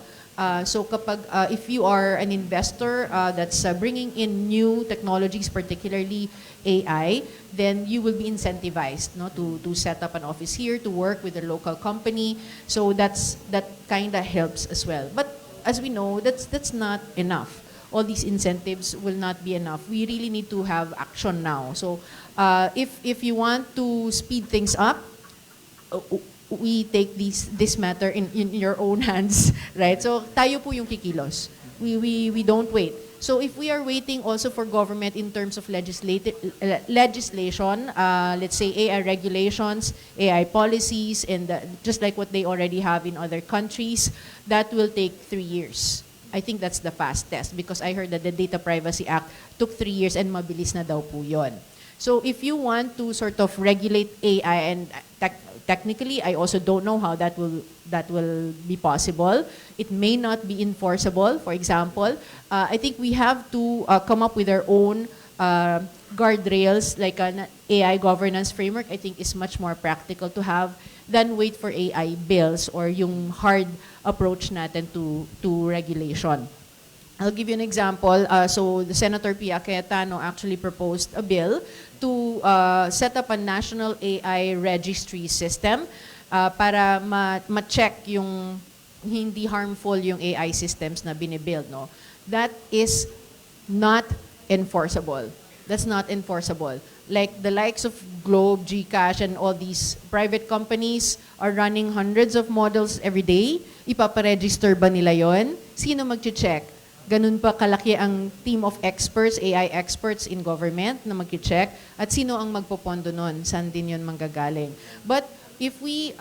So kapag, if you are an investor that's bringing in new technologies, particularly AI, then you will be incentivized, no, to set up an office here, to work with a local company. So that kind of helps as well. But as we know, that's not enough. All these incentives will not be enough. We really need to have action now. So if you want to speed things up, we take this matter in your own hands, right? So tayo po yung kikilos. We don't wait. So if we are waiting also for government in terms of legislation, let's say AI regulations, AI policies, and just like what they already have in other countries, that will take 3 years. I think that's the fastest, because I heard that the Data Privacy Act took 3 years and mabilis na daw po yun. So if you want to sort of regulate AI, and technically I also don't know how that will be possible. It may not be enforceable. For example, I think we have to come up with our own guardrails, like an AI governance framework. I think is much more practical to have than wait for AI bills or yung hard approach natin to regulation. I'll give you an example. So the Senator Pia Cayetano actually proposed a bill to set up a national AI registry system para ma-check yung hindi harmful yung AI systems na binibuild, no? That is not enforceable. That's not enforceable. Like the likes of Globe, GCash, and all these private companies are running hundreds of models every day. Ipaparegister ba nila yon? Sino mag-check? Ganun pa kalaki ang team of experts, AI experts in government na mag-check. At sino ang magpopondo nun? Saan din yun manggagaling? But if we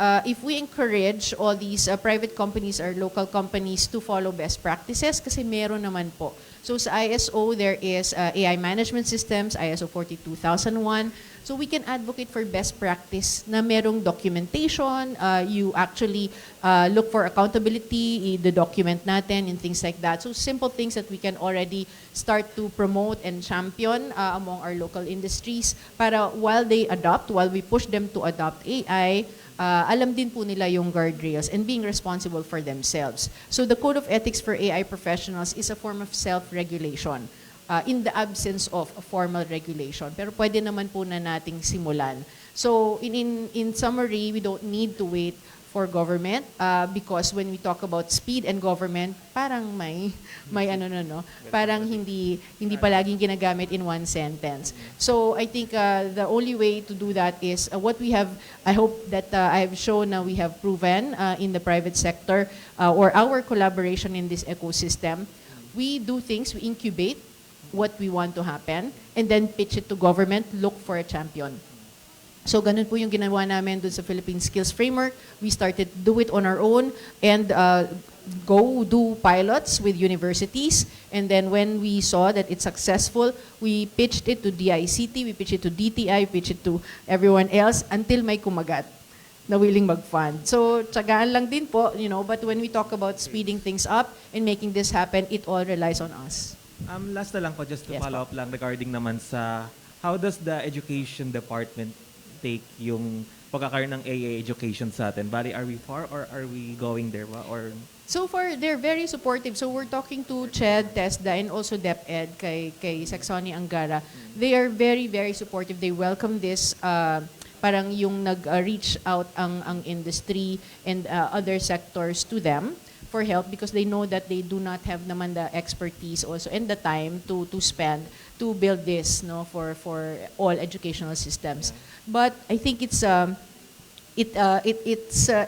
encourage all these private companies or local companies to follow best practices, kasi meron naman po. So sa ISO, there is AI management systems, ISO 42001. So we can advocate for best practice na merong documentation. You actually look for accountability, the document natin, and things like that. So simple things that we can already start to promote and champion among our local industries para while we push them to adopt AI, alam din po nila yung guardrails and being responsible for themselves. So the Code of Ethics for AI Professionals is a form of self-regulation in the absence of a formal regulation. Pero pwede naman po na nating simulan. So in summary, we don't need to wait for government because when we talk about speed and government, parang may parang hindi palaging ginagamit in one sentence. So I think the only way to do that is what we have. I hope that I have shown na we have proven in the private sector or our collaboration in this ecosystem. We do things, we incubate what we want to happen and then pitch it to government, look for a champion. So ganun po yung ginawa namin dun sa Philippine Skills Framework. We started to do it on our own and go do pilots with universities. And then when we saw that it's successful, we pitched it to DICT, we pitched it to DTI, pitched it to everyone else until may kumagat na willing mag-fund. So tsagaan lang din po, but when we talk about speeding things up and making this happen, it all relies on us.
Last na lang po, just to
Yes
follow
po.
up lang regarding naman sa how does the education department take yung pagkakaroon ng AA education sa atin? Bali, are we far or are we going there ba? Or
So far, they're very supportive. So we're talking to CHED, TESDA, and also DepEd kay Saxony Angara. They are very, very supportive. They welcome this. Parang yung nag-reach out ang industry and other sectors to them for help because they know that they do not have naman the expertise also and the time to spend to build this for all educational systems. But I think it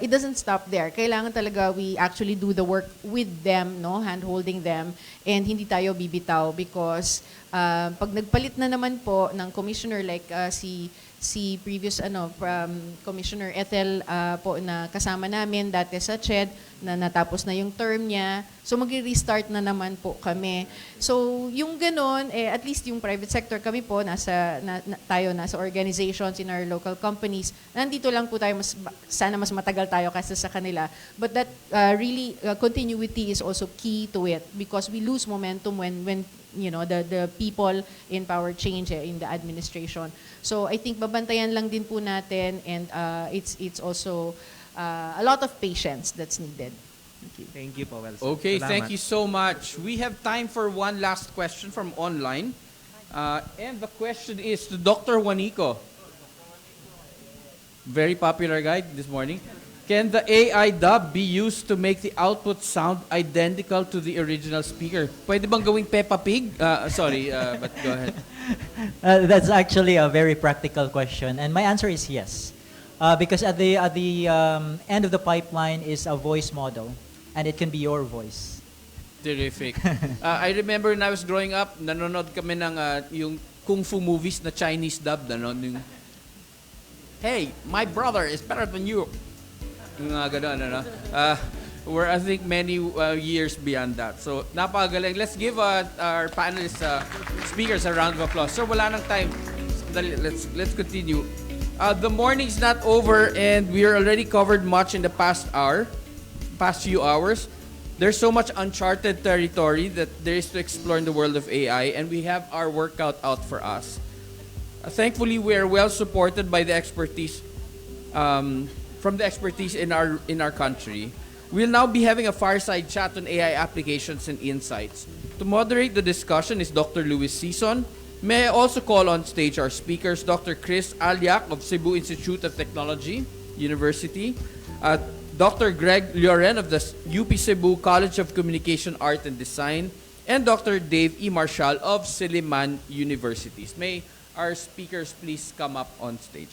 doesn't stop there. Kailangan talaga we actually do the work with them, hand-holding them, and hindi tayo bibitaw because pag nagpalit na naman po ng commissioner like si previous Commissioner Ethel po na kasama namin dati sa CHED na natapos na yung term niya. So magre-restart na naman po kami. So yung ganon, at least yung private sector kami po, tayo nasa organizations in our local companies. Nandito lang po tayo, sana mas matagal tayo kaysa sa kanila. But that really, continuity is also key to it because we lose momentum when the people in power change in the administration. So I think babantayan lang din po natin and it's also a lot of patience that's needed.
thank you po. Well,
Okay,
salamat.
thank you so much. We have time for one last question from online. And the question is to Dr. Juanico. Very popular guy this morning. Can the AI dub be used to make the output sound identical to the original speaker? Pwede bang gawing Peppa Pig? Sorry, but go ahead.
That's actually a very practical question, and my answer is yes, because at the end of the pipeline is a voice model, and it can be your voice.
Terrific. I remember when I was growing up, nanonood kami ng yung kung fu movies na Chinese dub, yung, hey, my brother is better than you. Yung ganun, we're, I think, many years beyond that. So, napakagaling. Let's give our panelists, speakers a round of applause. Sir, wala nang time. Let's continue. The morning's not over and we are already covered much in the past few hours. There's so much uncharted territory that there is to explore in the world of AI, and we have our workout out for us. Thankfully, we are well supported by the expertise from the expertise in our country. We'll now be having a fireside chat on AI applications and insights. To moderate the discussion is Dr. Luis Sison. May I also call on stage our speakers, Dr. Chris Alyak of Cebu Institute of Technology, University, Dr. Greg Lloren of the UP Cebu College of Communication, Art and Design, and Dr. Dave E. Marshall of Silliman Universities. May our speakers please come up on stage.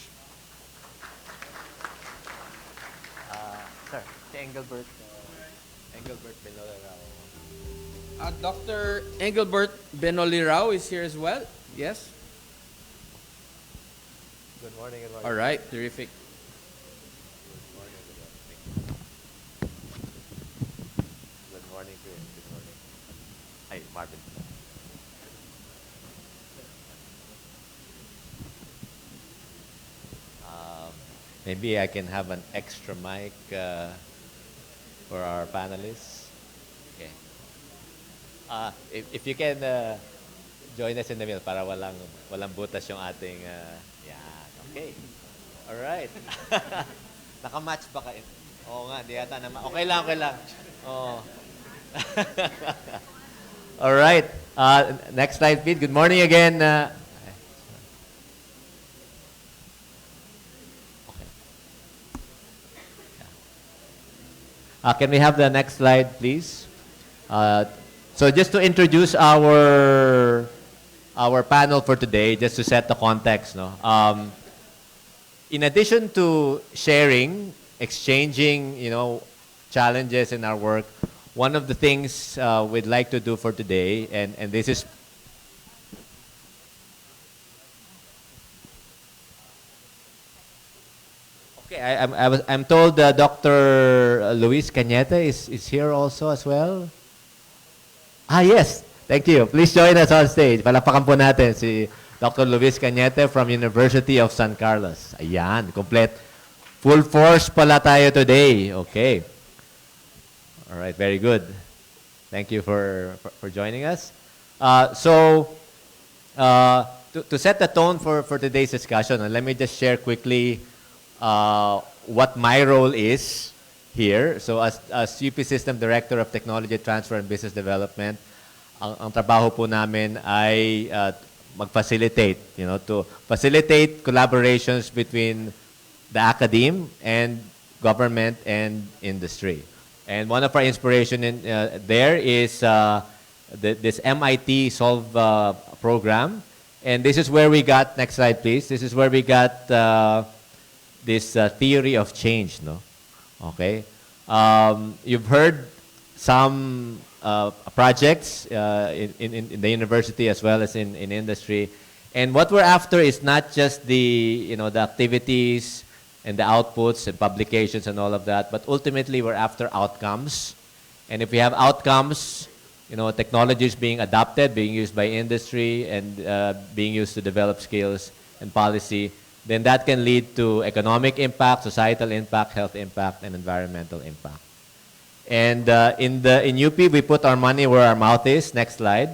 Sir, si Engelbert Benolirao.
Dr. Engelbert Benolirao is here as well. Yes?
Good morning.
All right, terrific.
Good morning, Chris. Good morning. Hi, Marvin. Maybe I can have an extra mic for our panelists. Okay. If you can join us in the middle para walang butas yung ating yan. Okay. All right. Naka-match ba kayo? Oo nga, di yata naman. Okay lang. Oh. All right. Next slide, please. Good morning again. Can we have the next slide, please? So just to introduce our panel for today, just to set the context, in addition to sharing, exchanging, challenges in our work, one of the things we'd like to do for today, and this is okay. I'm told Dr. Luis Cañete is here also as well. Yes. Thank you. Please join us on stage. Palapakan po natin si Dr. Luis Cañete from University of San Carlos. Ayan, complete. Full force pala tayo today. Okay. All right, very good. Thank you for joining us. So to set the tone for today's discussion, let me just share quickly what my role is here. So as UP System Director of Technology Transfer and Business Development, ang trabaho po namin ay mag-facilitate, to facilitate collaborations between the academe and government and industry. And one of our inspiration there is this MIT Solve program. And this is where we got, next slide please, this is where we got this theory of change, no? Okay. You've heard some projects in the university as well as in industry. And what we're after is not just the, the activities and the outputs and publications and all of that, but ultimately we're after outcomes. And if we have outcomes, technologies being adopted, being used by industry, and being used to develop skills and policy, then that can lead to economic impact, societal impact, health impact, and environmental impact. And in UP, we put our money where our mouth is. Next slide.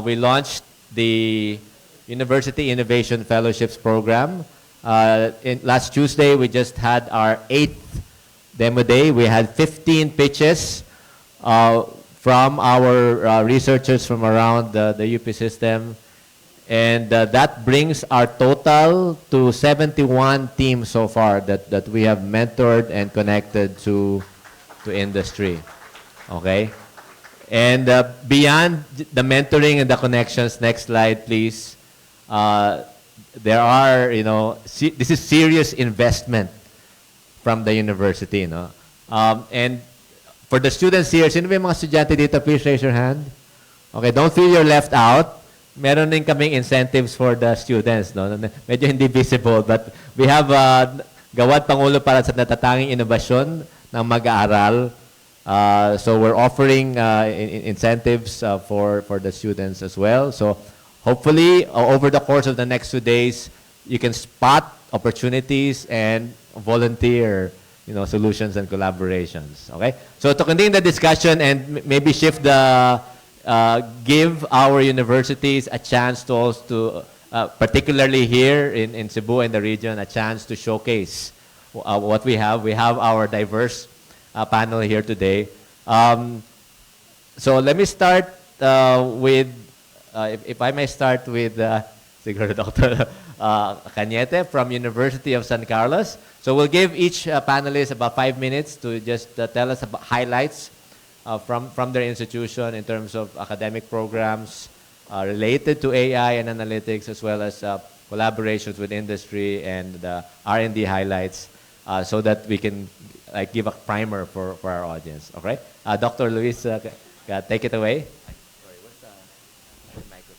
We launched the University Innovation Fellowships Program. Last Tuesday, we just had our 8th demo day. We had 15 pitches from our researchers from around the UP system. And that brings our total to 71 teams so far that we have mentored and connected to industry. Okay? And beyond the mentoring and the connections, next slide please, there are, this is serious investment from the university. No? And for the students here, sino ba yung mga estudyante dito? Please raise your hand. Okay, don't feel you're left out. Meron din kaming incentives for the students. No? Medyo hindi visible, but we have Gawad Pangulo para sa natatanging inobasyon ng mag-aaral. So we're offering incentives for the students as well. So hopefully, over the course of the next 2 days, you can spot opportunities and volunteer, solutions and collaborations. Okay. So to continue the discussion and maybe shift the, give our universities a chance to also, particularly here in Cebu and the region, a chance to showcase what we have. We have our diverse panel here today. So let me start with, if I may start with Dr. Cañete from University of San Carlos. So we'll give each panelist about 5 minutes to just tell us about highlights from their institution in terms of academic programs related to AI and analytics, as well as collaborations with industry and R&D highlights, so that we can give a primer for our audience. Okay, Dr. Luis, take it away. Sorry, what's the microphone?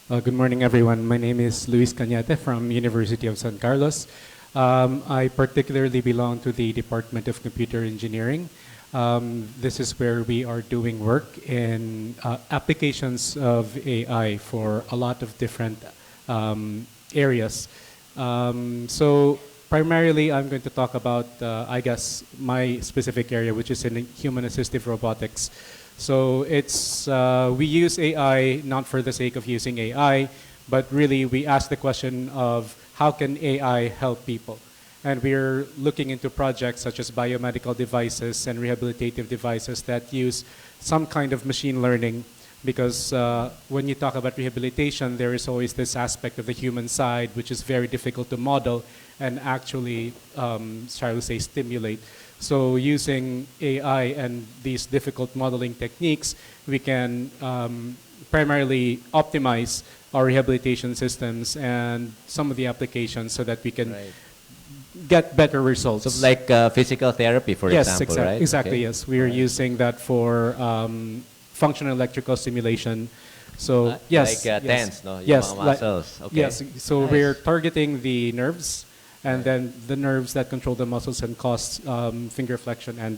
Good morning, everyone. My name is Luis Cañete from University of San Carlos. I particularly belong to the Department of Computer Engineering. This is where we are doing work in applications of AI for a lot of different areas. So primarily, I'm going to talk about, I guess, my specific area, which is in human assistive robotics. So it's, we use AI not for the sake of using AI, but really we ask the question of how can AI help people? And we're looking into projects such as biomedical devices and rehabilitative devices that use some kind of machine learning, because when you talk about rehabilitation, there is always this aspect of the human side, which is very difficult to model and actually, shall we say, stimulate. So using AI and these difficult modeling techniques, we can primarily optimize our rehabilitation systems and some of the applications so that we can get better results.
So like physical therapy, for example, right?
Exactly, okay. Yes. We are using that for functional electrical stimulation. So yes.
Like TENS, no?
Yes.
Yung mga muscles. Okay.
Yes. So
nice.
We're targeting the nerves, and then the nerves that control the muscles and cause finger flexion and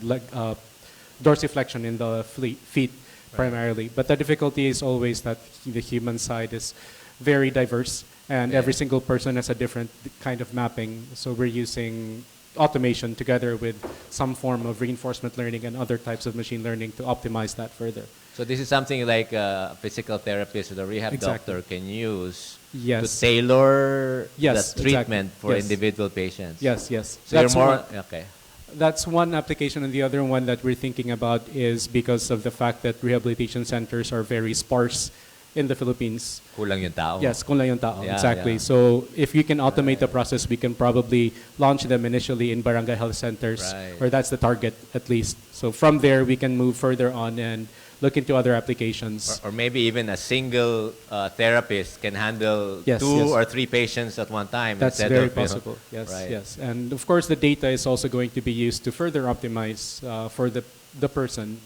dorsiflexion in the feet primarily. But the difficulty is always that the human side is very diverse, and every single person has a different kind of mapping. So we're using automation together with some form of reinforcement learning and other types of machine learning to optimize that further.
So this is something like a physical therapist or a rehab
Exactly.
doctor can use
Yes.
to tailor
Yes,
the treatment
exactly.
for
Yes.
individual patients.
Yes, yes.
So you're more okay.
That's one application, and the other one that we're thinking about is because of the fact that rehabilitation centers are very sparse in the Philippines.
Kulang yung tao.
Yes, kulang yung tao.
Yeah,
Exactly.
yeah.
So if you can automate the process, we can probably launch them initially in barangay health centers,
Right.
or that's the target at least. So from there, we can move further on and look into other applications.
Or maybe even a single therapist can handle
Yes,
two
yes.
or three patients at one time.
That's
instead
very
of, you know,
possible. Yes,
right.
yes. And of course, the data is also going to be used to further optimize for the person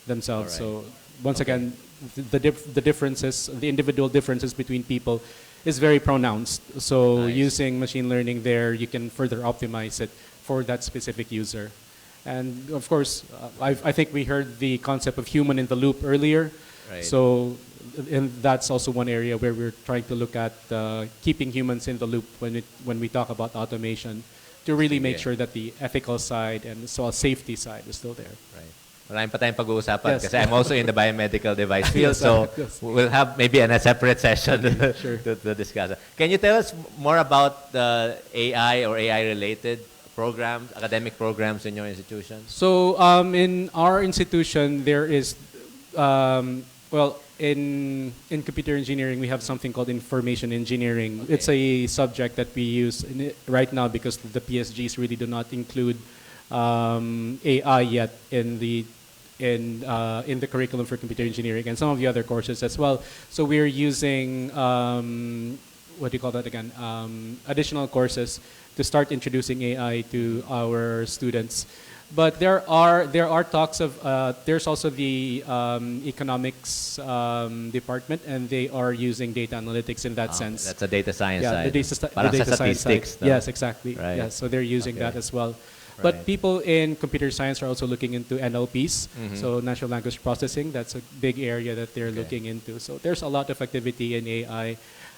themselves.
All right.
So once again, the differences, the individual differences between people is very pronounced. So using machine learning there, you can further optimize it for that specific user. And of course, I think we heard the concept of human in the loop earlier.
Right.
So, and that's also one area where we're trying to look at keeping humans in the loop when we talk about automation, to really make sure that the ethical side and as well as safety side is still there.
Right. Marami pa tayong pag-uusapan
Yes.
kasi I'm also in the biomedical device field,
Yes,
so
yes.
we'll have maybe a separate session
Sure.
to discuss. Can you tell us more about the AI or AI-related programs, academic programs in your institution?
So in our institution, there is, well, in computer engineering, we have something called information engineering.
Okay.
It's a subject that we use right now because the PSGs really do not include AI yet in the curriculum for computer engineering and some of the other courses as well. So we're using what do you call that again? Additional courses to start introducing AI to our students. But there are talks of there's also the economics department, and they are using data analytics in that sense.
That's a data science
Yeah,
side.
the data,
Parang
the
sa
data science side.
statistics, no?
Yes, exactly.
Right.
Yes, so they're using
Okay.
that as well.
Right.
But people in computer science are also looking into NLPs,
Mhm.
so natural language processing. That's a big area that they're
Okay.
looking into. So there's a lot of activity in AI.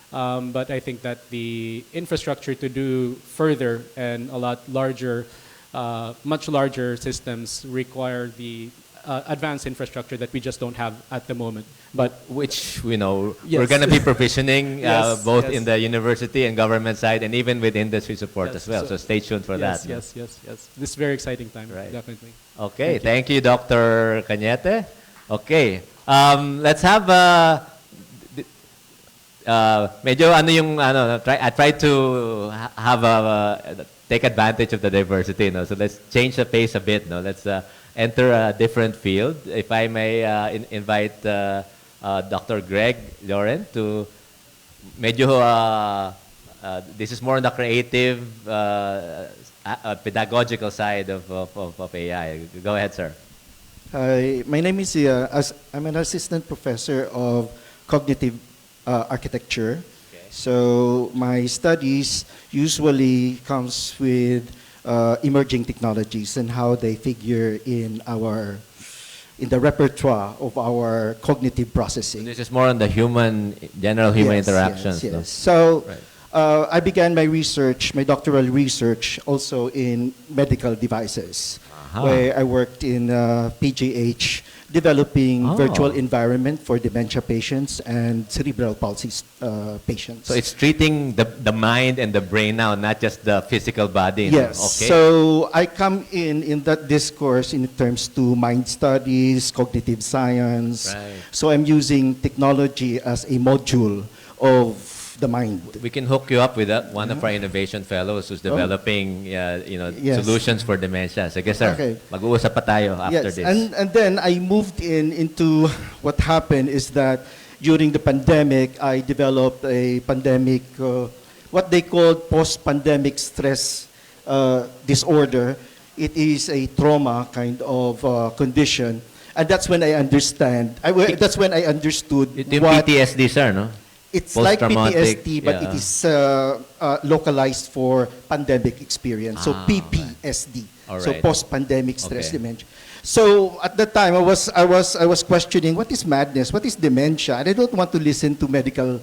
But I think that the infrastructure to do further and a lot larger, much larger systems require the advanced infrastructure that we just don't have at the moment. But
which we know
Yes.
we're going to be provisioning
Yes,
both
yes.
in the university and government side, and even with industry support
Yes,
as well. So stay tuned for
yes,
that. no?
Yes. This is a very exciting time,
Right.
definitely.
Okay, thank you, Dr. Cañete. Okay, let's have medyo ano yung ano, I try to have take advantage of the diversity, no? So let's change the pace a bit, no? Let's enter a different field. If I may invite Dr. Greg Loren to medyo this is more on the creative pedagogical side of AI. Go ahead, sir.
Hi, my name is I'm an assistant professor of cognitive architecture. So my studies usually comes with emerging technologies and how they figure in the repertoire of our cognitive processing.
This is more on the general human
Yes,
interactions.
yes,
no?
yes. So
Right.
I began my research, my doctoral research, also in medical devices, where I worked in PGH, developing virtual environment for dementia patients and cerebral palsy patients.
So it's treating the mind and the brain now, not just the physical body. no?
Yes.
Okay.
So I come in that discourse in terms to mind studies, cognitive science.
Right.
So I'm using technology as a module of the mind.
We can hook you up with one of our innovation fellows who's developing
Yes.
solutions for dementia. Sige, sir.
Okay.
Mag-uusap pa tayo after
Yes,
this.
and then I moved into what happened is that during the pandemic, I developed a pandemic, what they called post-pandemic stress disorder. It is a trauma kind of condition, and that's when I that's when I understood
Yung
what
PTSD, sir, no?
it's like
Post-traumatic,
PTSD, but
yeah.
it is localized for pandemic experience. So PPSD, so
Alright.
post-pandemic stress
Okay.
dementia. So at that time, I was questioning what is madness, what is dementia, and I don't want to listen to medical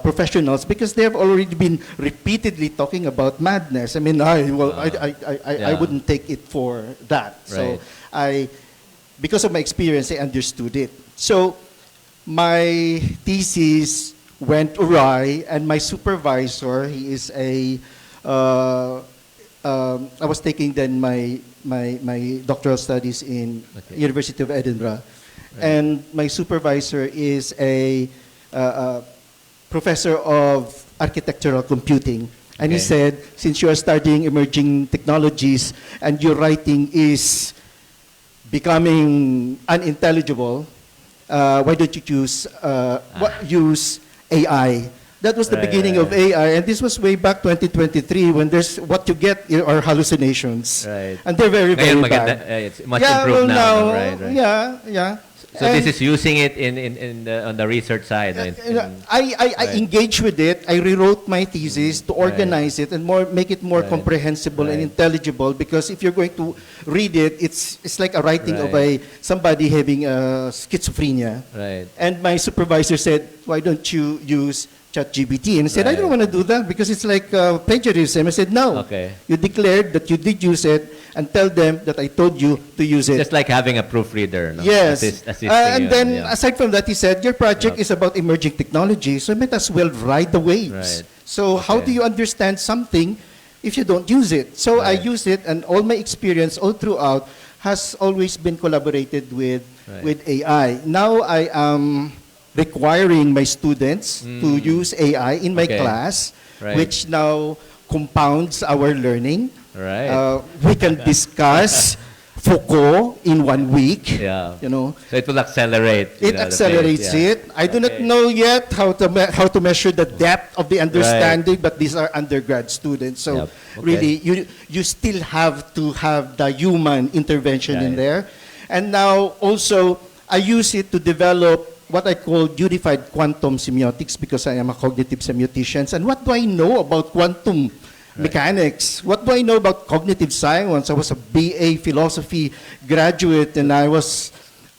professionals because they have already been repeatedly talking about madness. I mean, I wouldn't take it for that. So because of my experience, I understood it. So my thesis went awry, and my supervisor, he is a I was taking then my doctoral studies in University of Edinburgh, and my supervisor is a professor of architectural computing, and he said, since you are studying emerging technologies and your writing is becoming unintelligible, why don't you use AI? That was the beginning of AI, and this was way back 2023 when there's what you get are hallucinations, and they're very bad.
It's much improved now. Right.
Yeah.
So this is using it on the research side.
I engaged with it. I rewrote my thesis to organize it and make it more comprehensible and intelligible. Because if you're going to read it, it's like a writing of somebody having schizophrenia. And my supervisor said, "Why don't you use ChatGPT?" And I said, "I don't want to do that because it's like plagiarism." I said, "No, you declared that you did use it, and tell them that I told you to use it."
Just like having a proofreader. No?
Yes. And
you,
then aside from that, he said, "Your project is about emerging technology, so you might as well ride the waves." So how do you understand something if you don't use it? So I use it, and all my experience all throughout has always been collaborated with AI. Now I am requiring my students to use AI in my class, which now compounds our learning. We can discuss Foucault in 1 week. You know,
so it will accelerate.
It accelerates it. I do not know yet how to measure the depth of the understanding, but these are undergrad students. So really, you still have to have the human intervention in there. And now also, I use it to develop what I call unified quantum semiotics because I am a cognitive semiotician. And what do I know about quantum mechanics? What do I know about cognitive science? I was a BA philosophy graduate, and I was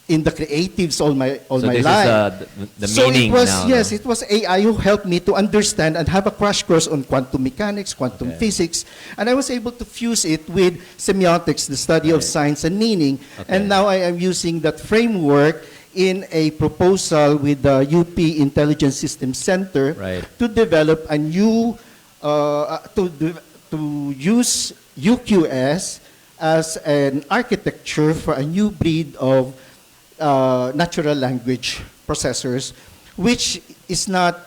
in the creatives all my life.
The meaning
it was,
now.
Yes, it was AI who helped me to understand and have a crash course on quantum mechanics, quantum physics, and I was able to fuse it with semiotics, the study of science and meaning. And now I am using that framework in a proposal with the UP Intelligence Systems Center to develop a new, to use UQS as an architecture for a new breed of natural language processors, which is not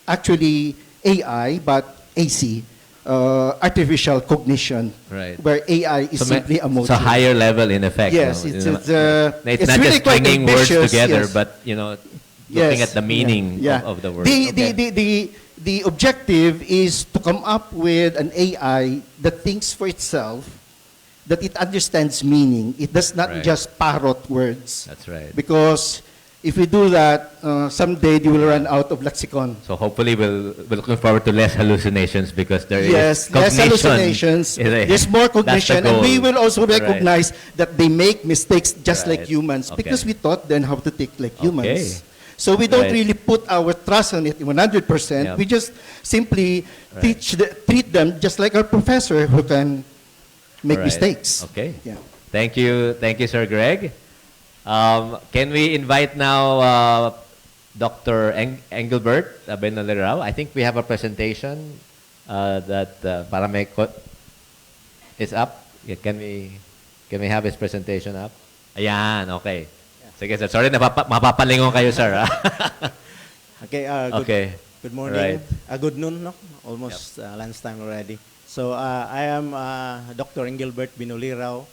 actually AI, but AC. Artificial cognition, where AI is simply a module.
It's a higher level in effect.
Yes,
no?
it's
not
really
just stringing words together, but looking at the meaning of the word.
The objective is to come up with an AI that thinks for itself, that it understands meaning. It does not just parrot words.
That's right.
Because if we do that, someday you will run out of lexicon.
So hopefully we're looking forward to less hallucinations because there is
less hallucinations. There's more cognition, and we will also recognize that they make mistakes just like humans because we taught them how to think like humans. So we don't really put our trust on it 100%. We just simply treat them just like our professor who can make mistakes.
Okay. Thank you, Sir Greg. Can we invite now Dr. Engelbert Benolirao? I think we have a presentation that para may is up. Can we have his presentation up? Ayan, okay. Sige, sir. Sorry, mapapalingon kayo, sir.
Good morning. Good noon, no? Almost lunchtime already. So I am Dr. Engelbert Benolirao.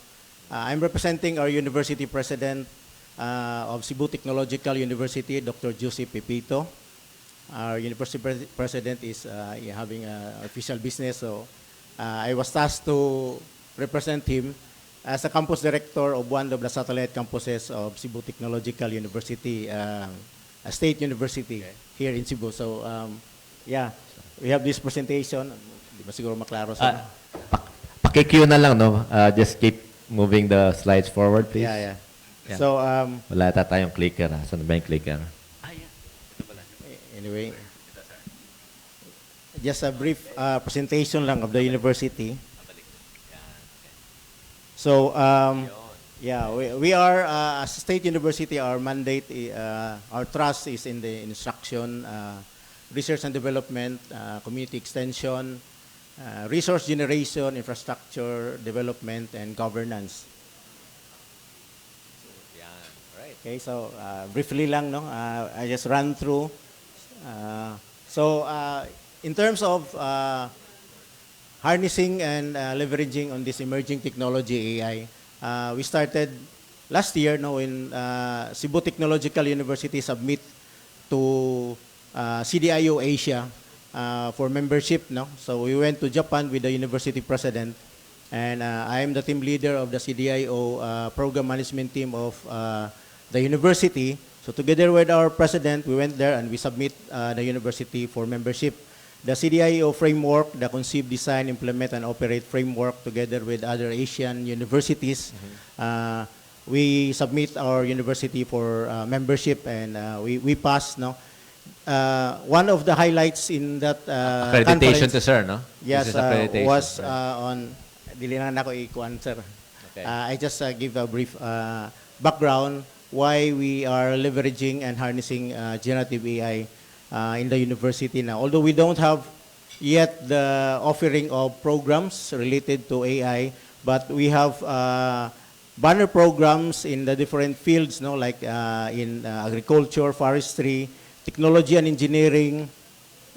I'm representing our university president of Cebu Technological University, Dr. Jose Pepito. Our university president is having official business, so I was tasked to represent him as a campus director of one of the satellite campuses of Cebu Technological University, a state university here in Cebu. So we have this presentation. Di ba siguro maklaro sa
Paki-Q na lang, no? Just keep moving the slides forward, please.
Yeah. So,
wala ata tayong clicker. Saan ba yung clicker?
Anyway, just a brief presentation lang of the university. So, we are, as a state university, our mandate, our trust is in the instruction, research and development, community extension, resource generation, infrastructure development, and governance. Okay, so briefly lang, no? I just ran through. In terms of harnessing and leveraging on this emerging technology, AI, we started last year, no, when Cebu Technological University submit to CDIO Asia for membership, no? So we went to Japan with the university president, and I am the team leader of the CDIO program management team of the university. So together with our president, we went there and we submit the university for membership. The CDIO framework, the conceive, design, implement, and operate framework, together with other Asian universities, we submit our university for membership, and we passed. No, one of the highlights in that
accreditation to sir, no?
Yes,
accreditation,
was
right.
on. Dili na nako ikuan, sir.
Okay.
I just give a brief background why we are leveraging and harnessing generative AI in the university now. Although we don't have yet the offering of programs related to AI, but we have banner programs in the different fields, no, like in agriculture, forestry, technology and engineering,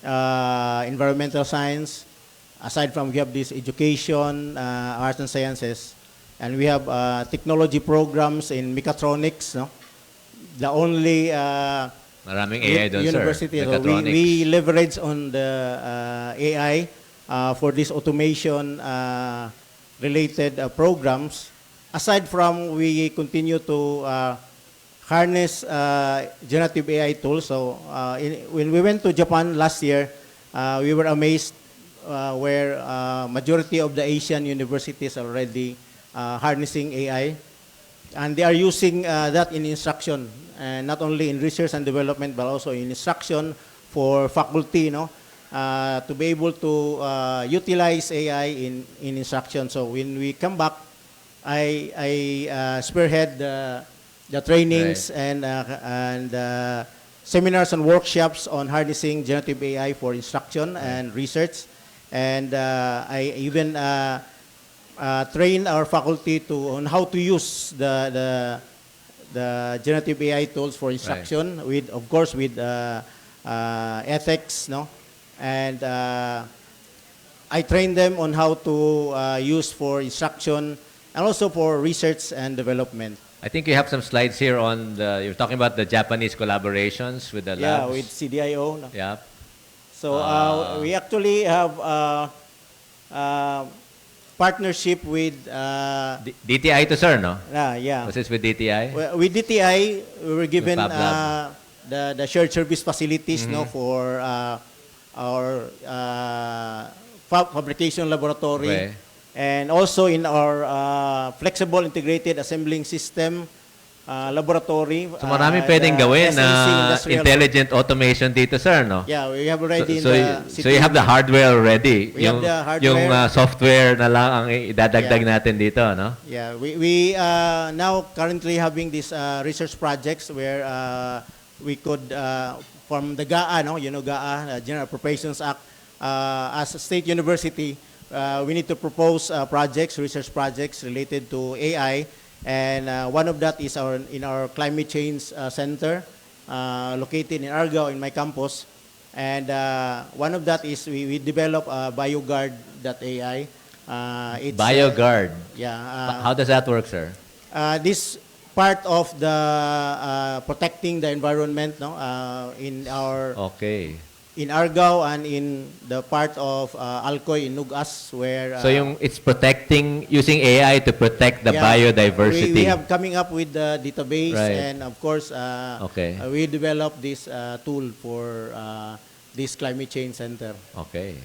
environmental science. Aside from, we have this education, arts and sciences, and we have technology programs in mechatronics, no? The only
maraming AI doon,
university.
sir.
So we leverage on the AI for this automation related programs. Aside from, we continue to harness generative AI tools. So when we went to Japan last year, we were amazed where majority of the Asian universities are already harnessing AI, and they are using that in instruction, and not only in research and development, but also in instruction for faculty, no, to be able to utilize AI in instruction. So when we come back, I spearhead the trainings, right, and seminars and workshops on harnessing generative AI for instruction, right, and research, and I even train our faculty on how to use the generative AI tools for instruction, right, with, of course, with ethics, no, and I train them on how to use for instruction and also for research and development.
I think you have some slides here on you're talking about the Japanese collaborations with the labs.
Yeah, with CDIO. No?
Yeah.
So we actually have partnership with
DTI to sir, no?
Yeah.
Was this with DTI?
Well, with DTI, we were given the shared service facilities, mm-hmm, no, for our fabrication laboratory, right, and also in our flexible integrated assembling system laboratory.
So maraming pwedeng gawin na intelligent automation dito, sir, no?
Yeah, we have already
so you have the hardware already.
We have the hardware.
Yung software na lang ang idadagdag natin dito, no?
Yeah, we now currently having these research projects where we could from the GAA, no, you know, GAA, General Appropriations Act, as a state university, we need to propose projects, research projects related to AI. And one of that is in our climate change center, located in Argao, in my campus. And one of that is we develop BioGuard.ai.
BioGuard?
Yeah.
How does that work, sir?
This part of the protecting the environment, no, in our in Argao and in the part of Alcoy in Nugas, where
so it's protecting, using AI to protect the biodiversity.
We have coming up with the database, right, and of course we developed this tool for this climate change center.
Okay.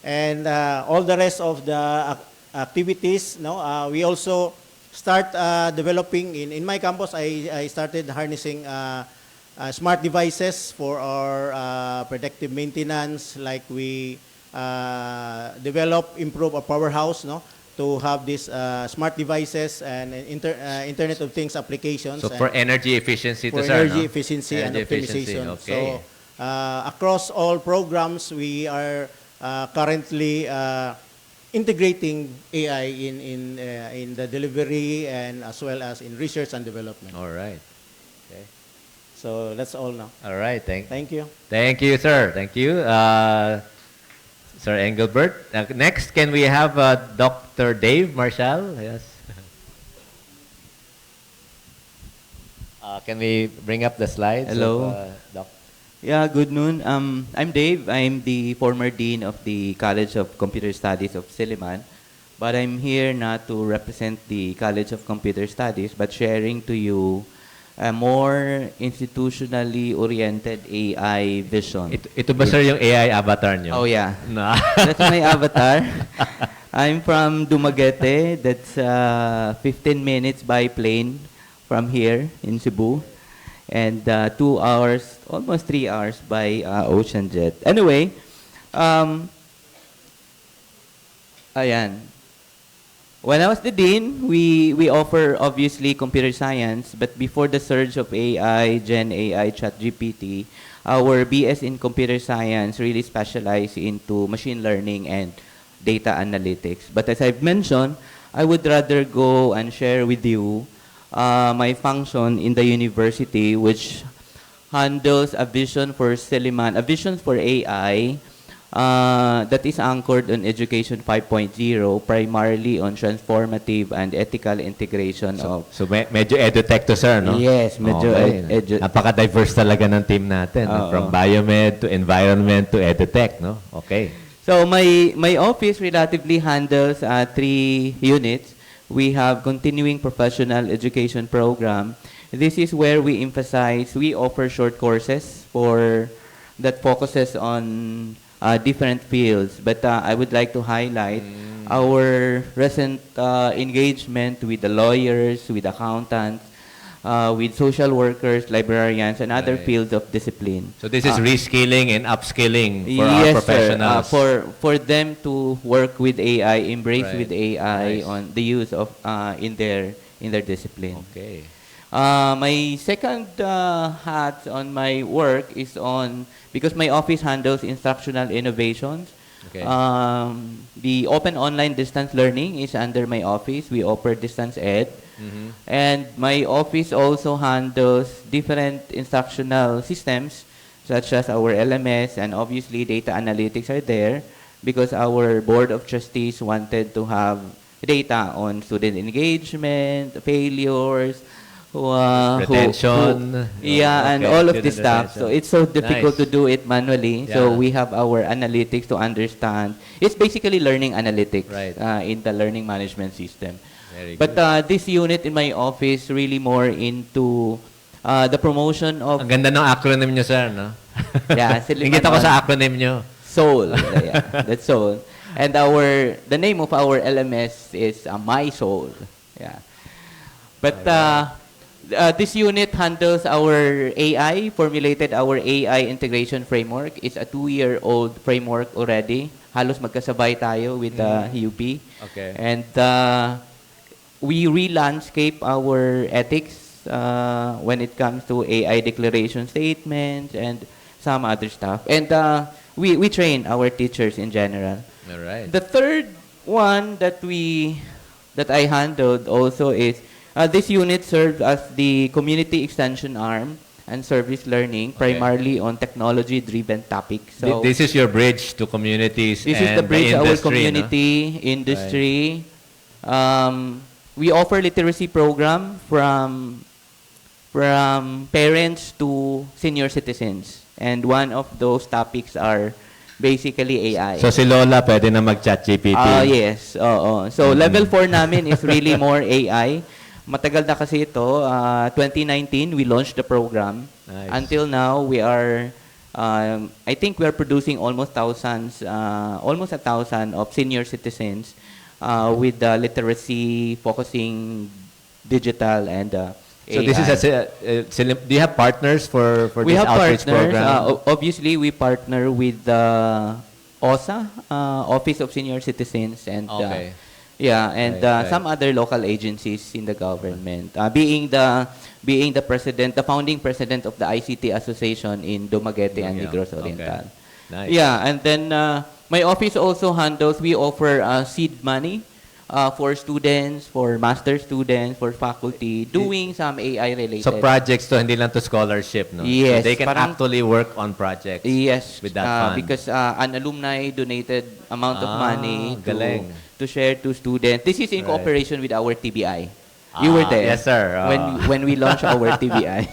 And all the rest of the activities, no, we also start developing, in my campus, I started harnessing smart devices for our predictive maintenance, like we improve our powerhouse, no, to have these smart devices and Internet of Things applications.
So for energy efficiency,
for
sir,
energy
no?
efficiency and
Energy efficiency,
optimization.
okay.
So across all programs, we are currently integrating AI in the delivery and as well as in research and development.
All right. Okay.
So that's all now.
All right.
Thank you.
Thank you, sir. Thank you, Sir Engelbert. Next, can we have Dr. Dave Marshall? Yes. Can we bring up the slides?
Hello.
Doc?
Yeah, good noon. I'm Dave. I'm the former dean of the College of Computer Studies of Silliman, but I'm here not to represent the College of Computer Studies, but sharing to you a more institutionally oriented AI vision.
Ito ba, sir, yung AI avatar nyo?
Oh, yeah.
No.
That's my avatar. I'm from Dumaguete. That's 15 minutes by plane from here in Cebu. And 2 hours, almost 3 hours by ocean jet. Anyway, ayan. When I was the dean, we offer obviously computer science, but before the surge of AI, Gen AI, ChatGPT, our BS in computer science really specialized into machine learning and data analytics. But as I've mentioned, I would rather go and share with you my function in the university, which handles a vision for Silliman, a vision for AI that is anchored on Education 5.0, primarily on transformative and ethical integration of...
So medyo edutech to, sir, no?
Yes, medyo
okay. Napaka-diverse talaga ng team natin. No? From biomed to environment to edutech, no? Okay.
So my office relatively handles 3 units. We have continuing professional education program. This is where we emphasize, we offer short courses that focuses on different fields. But I would like to highlight our recent engagement with the lawyers, with accountants, with social workers, librarians, and other fields of discipline.
So this is reskilling and upskilling for our
yes,
professionals.
Sir. For them to work with AI, embrace with AI
Nice.
on the use of in their discipline.
Okay.
My second hat on my work is on, because my office handles instructional innovations.
Okay.
The open online distance learning is under my office. We offer distance ed. And my office also handles different instructional systems, such as our LMS, and obviously data analytics are there because our board of trustees wanted to have data on student engagement, failures,
retention.
and all of this stuff. So it's so difficult to do it manually.
Yeah.
So we have our analytics to understand. It's basically learning analytics in the learning management system.
Very
But this unit in my office really more into the promotion of...
Ang ganda ng acronym nyo, sir, no?
Yeah,
Ingit ako sa acronym nyo.
Soul. Yeah, that's Soul. And the name of our LMS is My Soul. Yeah. But this unit handles our AI, formulated our AI integration framework. It's a 2-year-old framework already. Halos magkasabay tayo with the UP.
Okay.
And we re-landscape our ethics when it comes to AI declaration statements and some other stuff. And we train our teachers in general.
All right.
The third one that I handled also is this unit serves as the community extension arm and service learning, primarily on technology-driven topics. So
This is your bridge to communities
this
and
is the bridge
the
our
industry,
community, industry. We offer literacy program from parents to senior citizens. And one of those topics are basically AI.
So si Lola pwede na mag-chat GPT.
Yes. So level 4 namin is really more AI. Matagal na kasi ito. 2019, we launched the program.
Nice.
Until now, we are, I think we are producing almost 1,000 of senior citizens with the literacy, focusing digital and
So
AI.
this is do you have partners for
We
this
have
outreach
partners.
program?
Obviously, we partner with the OSA, Office of Senior Citizens, and
Okay.
and some other local agencies in the government. Being the president, the founding president of the ICT Association in Dumaguete and Negros Oriental.
Nice.
Yeah, and then my office also handles. We offer seed money for students, for master students, for faculty, doing some AI related.
So projects to, hindi lang to scholarship, no?
Yes,
So they can
parang-
actually work on projects.
Yes,
with that fund.
because an alumni donated amount of money
galing.
to share to students. This is in
Right.
cooperation with our TBI. You were there.
Yes, sir.
When we launched our TBI.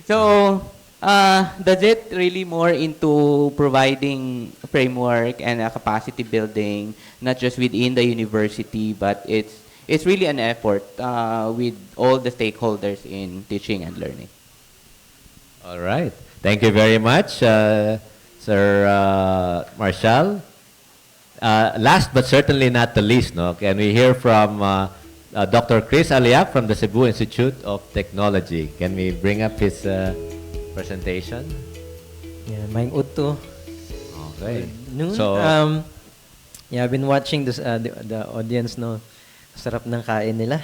So, does it really more into providing framework and capacity building, not just within the university, but it's really an effort with all the stakeholders in teaching and learning.
All right. Thank you very much, Sir Marshall. Last but certainly not the least, no, can we hear from Dr. Chris Aliap from the Cebu Institute of Technology? Can we bring up his presentation?
Yeah, Maing Utto.
Okay.
Noon.
So,
I've been watching this, the audience, no. Sarap ng kain nila.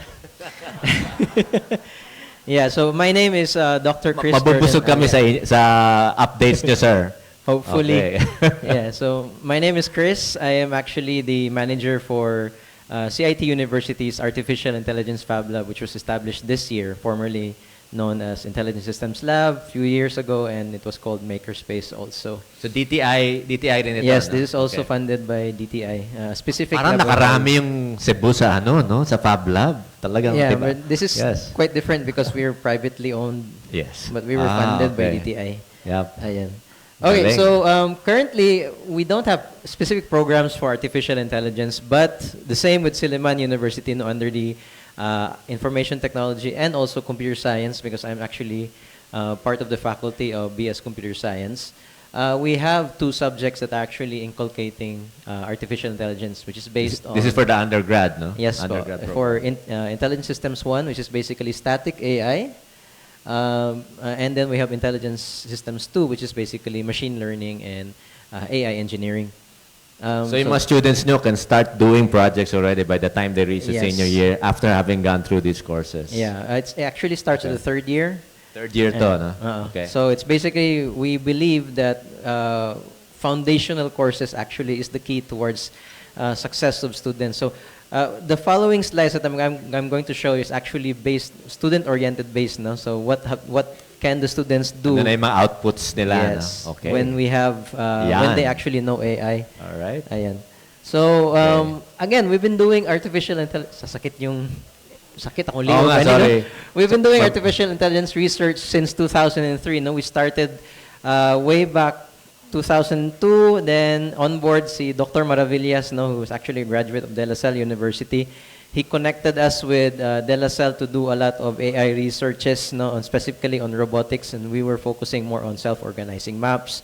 Yeah, so my name is Dr. Chris.
mabubusog kami sa updates nyo, sir.
Hopefully.
Okay.
Yeah, so my name is Chris. I am actually the manager for CIT University's Artificial Intelligence Fab Lab, which was established this year, formerly known as Intelligent Systems Lab, a few years ago, and it was called Makerspace also.
So DTI rin ito.
Yes,
no?
this is also
Okay.
funded by DTI. Specific
Parang
lab of-
nakarami yung Cebu sa no? Sa Fab Lab. Talagang,
Yeah,
diba?
but this is
Yes.
quite different because we are privately owned.
Yes.
But we were funded by
okay.
DTI.
Yep.
Ayan. Okay,
Galing.
so currently we don't have specific programs for artificial intelligence, but the same with Silliman University, no, under the information technology and also computer science, because I'm actually part of the faculty of BS Computer Science. We have two subjects that are actually inculcating artificial intelligence, which is based on...
This is for the undergrad, no?
Yes, po.
Undergrad
For Intelligence Systems 1, which is basically static AI. And then we have Intelligence Systems 2, which is basically machine learning and AI engineering.
So yung mga students nyo can start doing projects already by the time they reach the
Yes.
senior year after having gone through these courses.
Yeah, it actually starts at the third year.
Third year to, no? Okay.
So it's basically, we believe that foundational courses actually is the key towards success of students. So the following slides that I'm going to show is actually based, student-oriented based, no? So what can the students do?
Ano na yung mga outputs nila,
Yes,
no? Okay.
when we have, when they actually know AI.
All right.
Ayan. So, again, we've been doing artificial intelligence. Sakit akong ligaw
nga,
kanina.
sorry.
We've been doing artificial intelligence research since 2003. No, we started way back 2002. Then on board si Dr. Maravillas, no, who was actually a graduate of De La Salle University. He connected us with De La Salle to do a lot of AI researches, no, specifically on robotics, and we were focusing more on self-organizing maps,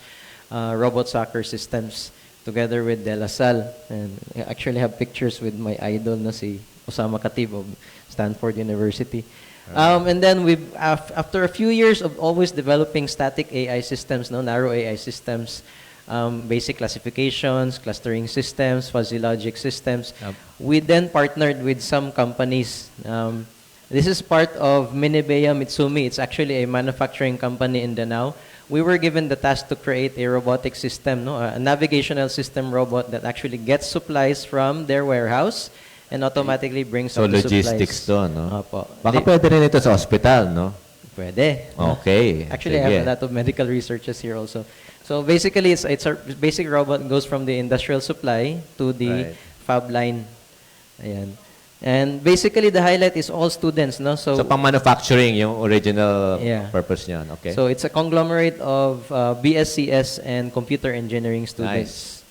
robot soccer systems, together with De La Salle. And I actually have pictures with my idol, no, si Osama Khatib of Stanford University. And then after a few years of always developing static AI systems, no, narrow AI systems, basic classifications, clustering systems, fuzzy logic systems, we then partnered with some companies. This is part of Minibeya Mitsumi. It's actually a manufacturing company in Danao. We were given the task to create a robotic system, no, a navigational system robot that actually gets supplies from their warehouse and automatically brings
So
up the supplies.
logistics to, no?
Opo.
Baka pwede rin ito sa hospital, no?
Pwede.
Okay.
Actually, I have a lot of medical researchers here also. So basically, it's a basic robot goes from the industrial supply to the fab line. Ayan. And basically, the highlight is all students, no? So
pang manufacturing yung original
Yeah.
purpose niyan, okay?
So it's a conglomerate of BSCS and computer engineering students.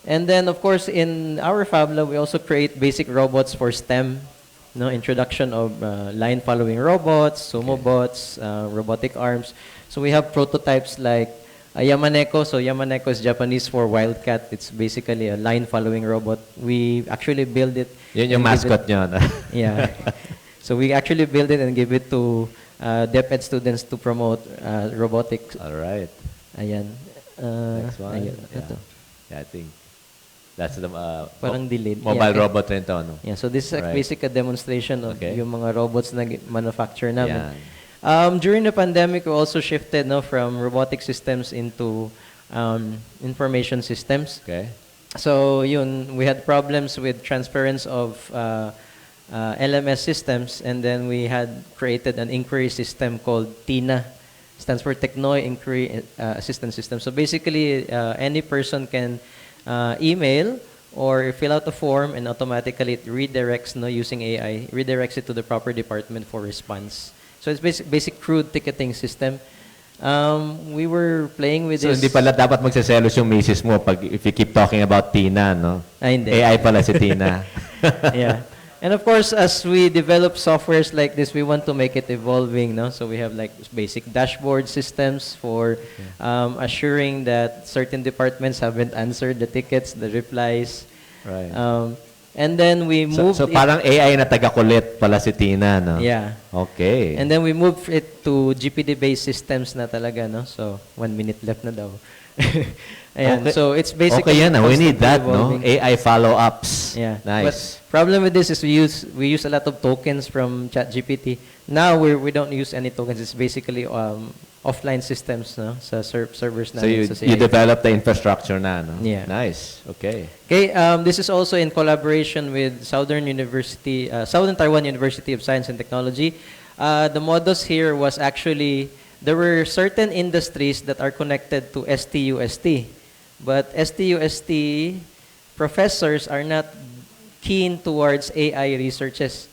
And then, of course, in our Fab Lab, we also create basic robots for STEM, no, introduction of line-following robots, sumo bots, robotic arms. So we have prototypes like Yamaneko. So Yamaneko is Japanese for wildcat. It's basically a line-following robot. We actually build it.
Yun yung
and give
mascot
it-
nyo. No?
Yeah. So we actually build it and give it to DepEd students to promote robotics.
All right.
Ayan.
Next one.
Ayan.
Yeah.
Ito.
Yeah, I think that's the
Parang delayed.
mobile
Yeah,
robot rin to, no?
Yeah, so this is
Right.
a demonstration of
Okay.
yung mga robots na manufacture namin.
Yan.
During the pandemic, we also shifted from robotic systems into information systems.
Okay.
So we had problems with transference of LMS systems, and then we had created an inquiry system called TINA. Stands for Technoy Inquiry Assistance System. So basically, any person can email or fill out a form, and automatically it redirects, using AI, redirects it to the proper department for response. So it's basic crude ticketing system. We were playing with
So
this.
hindi pala dapat magseselos yung misis mo if you keep talking about Tina, no?
Hindi.
AI pala si Tina.
Yeah. And of course, as we develop softwares like this, we want to make it evolving, no? So we have like basic dashboard systems for assuring that certain departments haven't answered the tickets, the replies.
Right.
And then we moved
So parang AI na taga-kulit pala si Tina, no?
Yeah.
Okay.
And then we moved it to GPT-based systems na talaga, no? So 1 minute left na daw. Ayan.
Okay.
So it's basically
Okay yan, we need that, no?
evolving.
AI follow-ups.
Yeah.
Nice.
But problem with this is we use a lot of tokens from ChatGPT. Now we don't use any tokens. It's basically offline systems, no? Sa servers na.
So you develop the infrastructure na, no?
Yeah.
Nice. Okay.
Okay, this is also in collaboration with Southern Taiwan University of Science and Technology. The modus here was actually, there were certain industries that are connected to STUST, but STUST professors are not keen towards AI researches.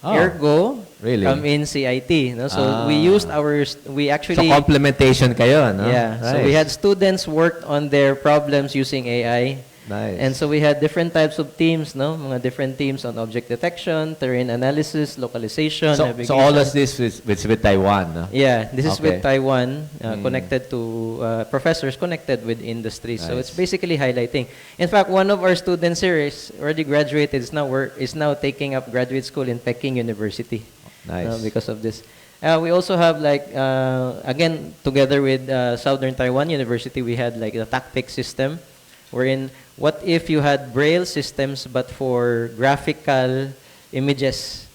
Oh,
Ergo,
really?
come in CIT. No? So we actually...
So complementation kayo, no?
Yeah. So we had students worked on their problems using AI.
Nice.
And so we had different types of teams, no? Mga different teams on object detection, terrain analysis, localization, navigation.
So all of this is with Taiwan, no?
Yeah, this is with
Okay.
Taiwan, connected to professors connected with industry. So it's
Nice.
basically highlighting. In fact, one of our students here is already graduated. Is now taking up graduate school in Peking University.
Nice.
Because of this. We also have again, together with Southern Taiwan University, we had like the TACPIC system, wherein what if you had Braille systems but for graphical images?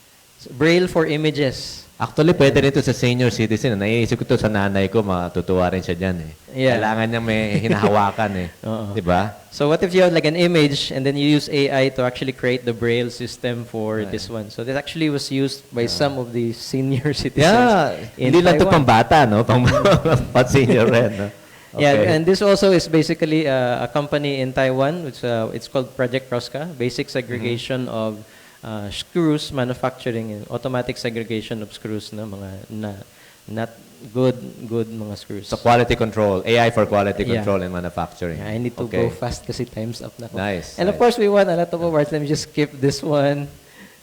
Braille for images.
Actually, pwede rin ito sa senior citizen. Naiisip ko ito sa nanay ko, matutuwa rin siya dyan eh.
Yeah.
Kailangan niya may hinahawakan eh. Di ba?
So what if you have like an image and then you use AI to actually create the Braille system for this one? So this actually was used by some of the senior citizens.
Yeah.
in
Hindi lang ito
Taiwan.
pang bata, no? Pang senior rin, no?
Yeah,
Okay.
and this also is basically a company in Taiwan. It's called Project Rosca, basic segregation of screws manufacturing, and automatic segregation of screws, no, mga not good mga screws.
So quality control, AI for quality
Yeah.
control and manufacturing.
Yeah, I need to
Okay.
go fast kasi time's up na ako.
Nice.
And of course, we won a lot of awards. Let me just skip this one.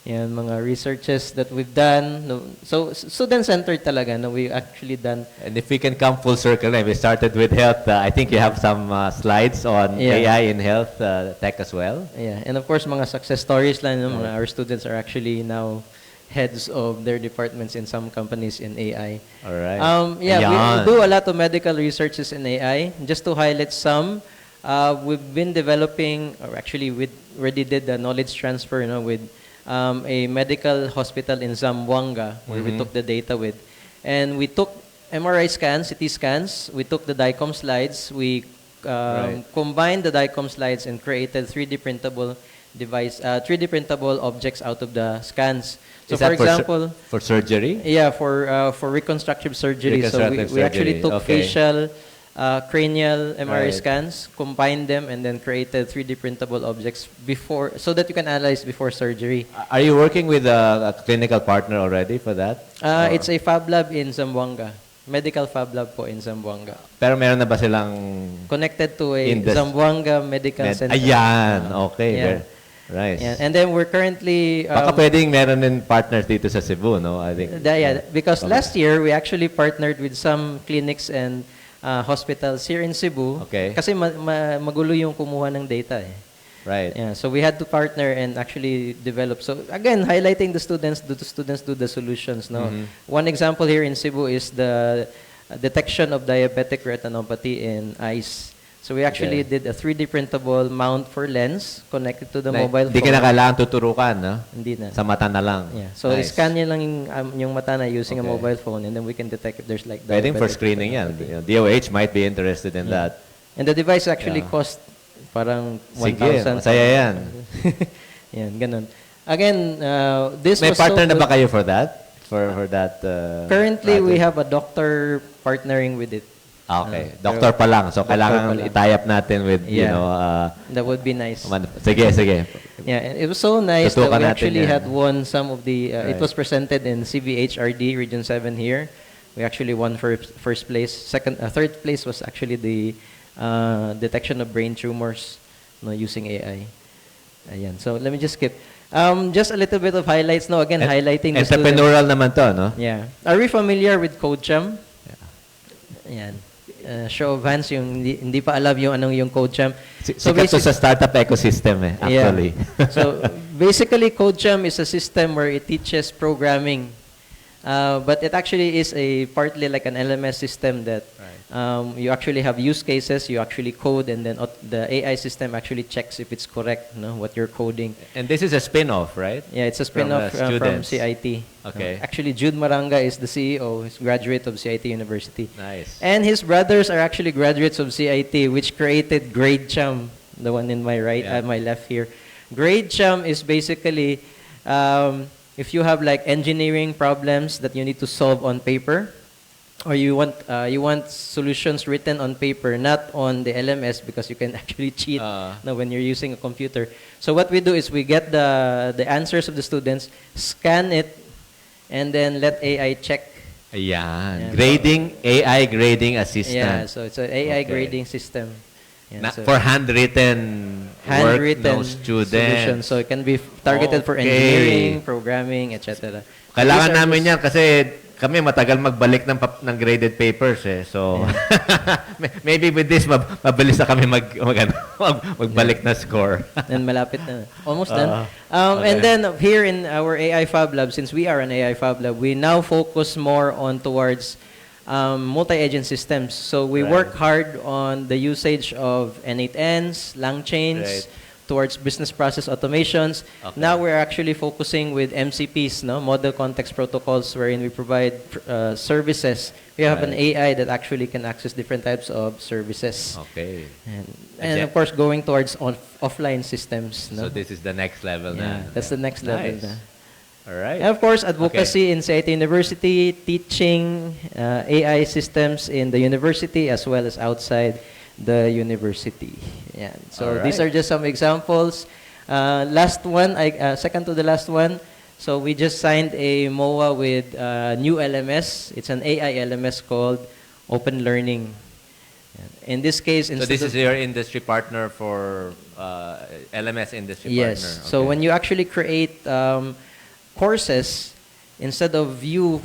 Yan, mga researches that we've done. No, so, student-centered talaga. No, we actually done.
And if we can come full circle, we started with health. I think you have some slides on AI in health tech as well.
Yeah, and of course, mga success stories lang. No, mga our students are actually now heads of their departments in some companies in AI.
All right.
Yeah, we
Ayan.
do a lot of medical researches in AI. Just to highlight some, we've been developing, or actually we already did the knowledge transfer, with a medical hospital in Zamboanga, where we took the data with. And we took MRI scans, CT scans, we took the DICOM slides, we combined the DICOM slides and created 3D printable 3D printable objects out of the scans. So
Is
for
that
example,
for surgery?
yeah, for reconstructive surgery.
Reconstructive
So we actually
surgery,
took
okay.
facial, cranial MRI
Right.
scans, combined them, and then created 3D printable objects so that you can analyze before surgery.
Are you working with a clinical partner already for that? Or-
It's a fab lab in Zamboanga. Medical fab lab po in Zamboanga.
Pero meron na ba silang
Connected to a
Indus-
Zamboanga Medical Center.
Ayan, okay.
Yeah.
Right.
Yeah. And then we're currently...
Baka pwedeng meron din partners dito sa Cebu, no? I think.
Yeah, because
Okay.
last year we actually partnered with some clinics and hospitals here in Cebu.
Okay.
Kasi magulo yung kumuha ng data eh.
Right.
Yeah, so we had to partner and actually develop. So again, highlighting the students do the solutions. No, one example here in Cebu is the detection of diabetic retinopathy in eyes. So we actually did a 3D printable mount for lens connected to the mobile phone.
Hindi ka na kailangan tuturukan, no?
Hindi na.
Sa mata na lang.
Yeah. So scan niya lang yung mata na using a mobile phone, and then we can detect if there's like
Pwedeng for
diabetic
screening yan. DOH might be interested in that.
And the device actually cost parang 1,000.
Sige, masaya yan.
Yan, ganun. Again, this
May
was
partner
so
na ba
good.
kayo for that? For that
Currently, we
project?
have a doctor partnering with it.
Okay. Doctor pa lang. So, kailangan i-tie up natin with, you know...
that would be nice.
Sige, sige.
Yeah, and it was so nice
Tutukan
that we
natin
actually
yan.
had won some of the...
Right.
It was presented in CVHRD, Region 7 here. We actually won first place. Third place was actually the detection of brain tumors using AI. Ayan. So, let me just skip. Just a little bit of highlights. No, again, highlighting the
Entrepreneurial
students.
naman to, no?
Yeah. Are we familiar with CodeCham? Ayan. Show of hands, yung hindi pa alam yung anong yung CodeCham.
So sikat to sa startup ecosystem actually.
Yeah. So basically, CodeCham is a system where it teaches programming. But it actually is partly like an LMS system that you actually have use cases, you actually code, and then the AI system actually checks if it's correct, what you're coding.
And this is a spin-off, right?
Yeah, it's a spin-off from CIT.
Okay.
Actually, Jude Maranga is the CEO. He's a graduate of CIT University.
Nice.
And his brothers are actually graduates of CIT, which created GradeCham, the one in my right, my left here. GradeCham is basically if you have like engineering problems that you need to solve on paper, or you want solutions written on paper, not on the LMS, because you can actually cheat when you're using a computer. So what we do is we get the answers of the students, scan it, and then let AI check.
Ayan. Grading, AI grading assistant.
Yeah, so it's an AI grading system. Yeah,
for handwritten work ng students.
Solutions. So it can be targeted for engineering, programming, etc.
Kailangan namin yan kasi kami matagal magbalik ng graded papers eh. So maybe with this mabilis na kami magbalik na score.
Then malapit na. Almost done. And then here in our AI Fab Lab, since we are an AI Fab Lab, we now focus more on towards multi-agent systems. So we work hard on the usage of N8Ns, LangChains, towards business process automations.
Okay.
Now we're actually focusing with MCPs, model context protocols, wherein we provide services. We have an AI that actually can access different types of services.
Okay.
And of course, going towards offline systems.
So this is the next level na.
That's the next level na.
All right.
And of course, advocacy in CIT University, teaching AI systems in the university as well as outside the university. Yeah. So these are just some examples. Last one, second to the last one. So we just signed a MOA with new LMS. It's an AI LMS called Open Learning. In this case,
so this is your industry partner for LMS industry partner.
Yes. So when you actually create courses, instead of you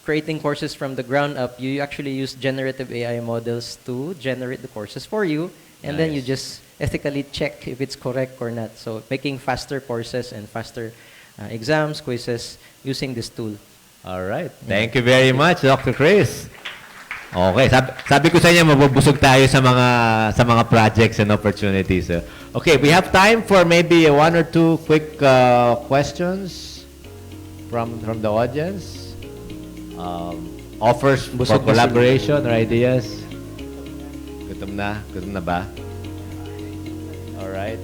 creating courses from the ground up, you actually use generative AI models to generate the courses for you, and then you just ethically check if it's correct or not. So making faster courses and faster exams, quizzes using this tool.
All right. Thank you very much, Dr. Chris. Okay, sabi ko sa inyo mabubusog tayo sa mga projects and opportunities. Okay, we have time for maybe one or two quick questions from the audience. Offers for collaboration or ideas. Gutom na ba? All right.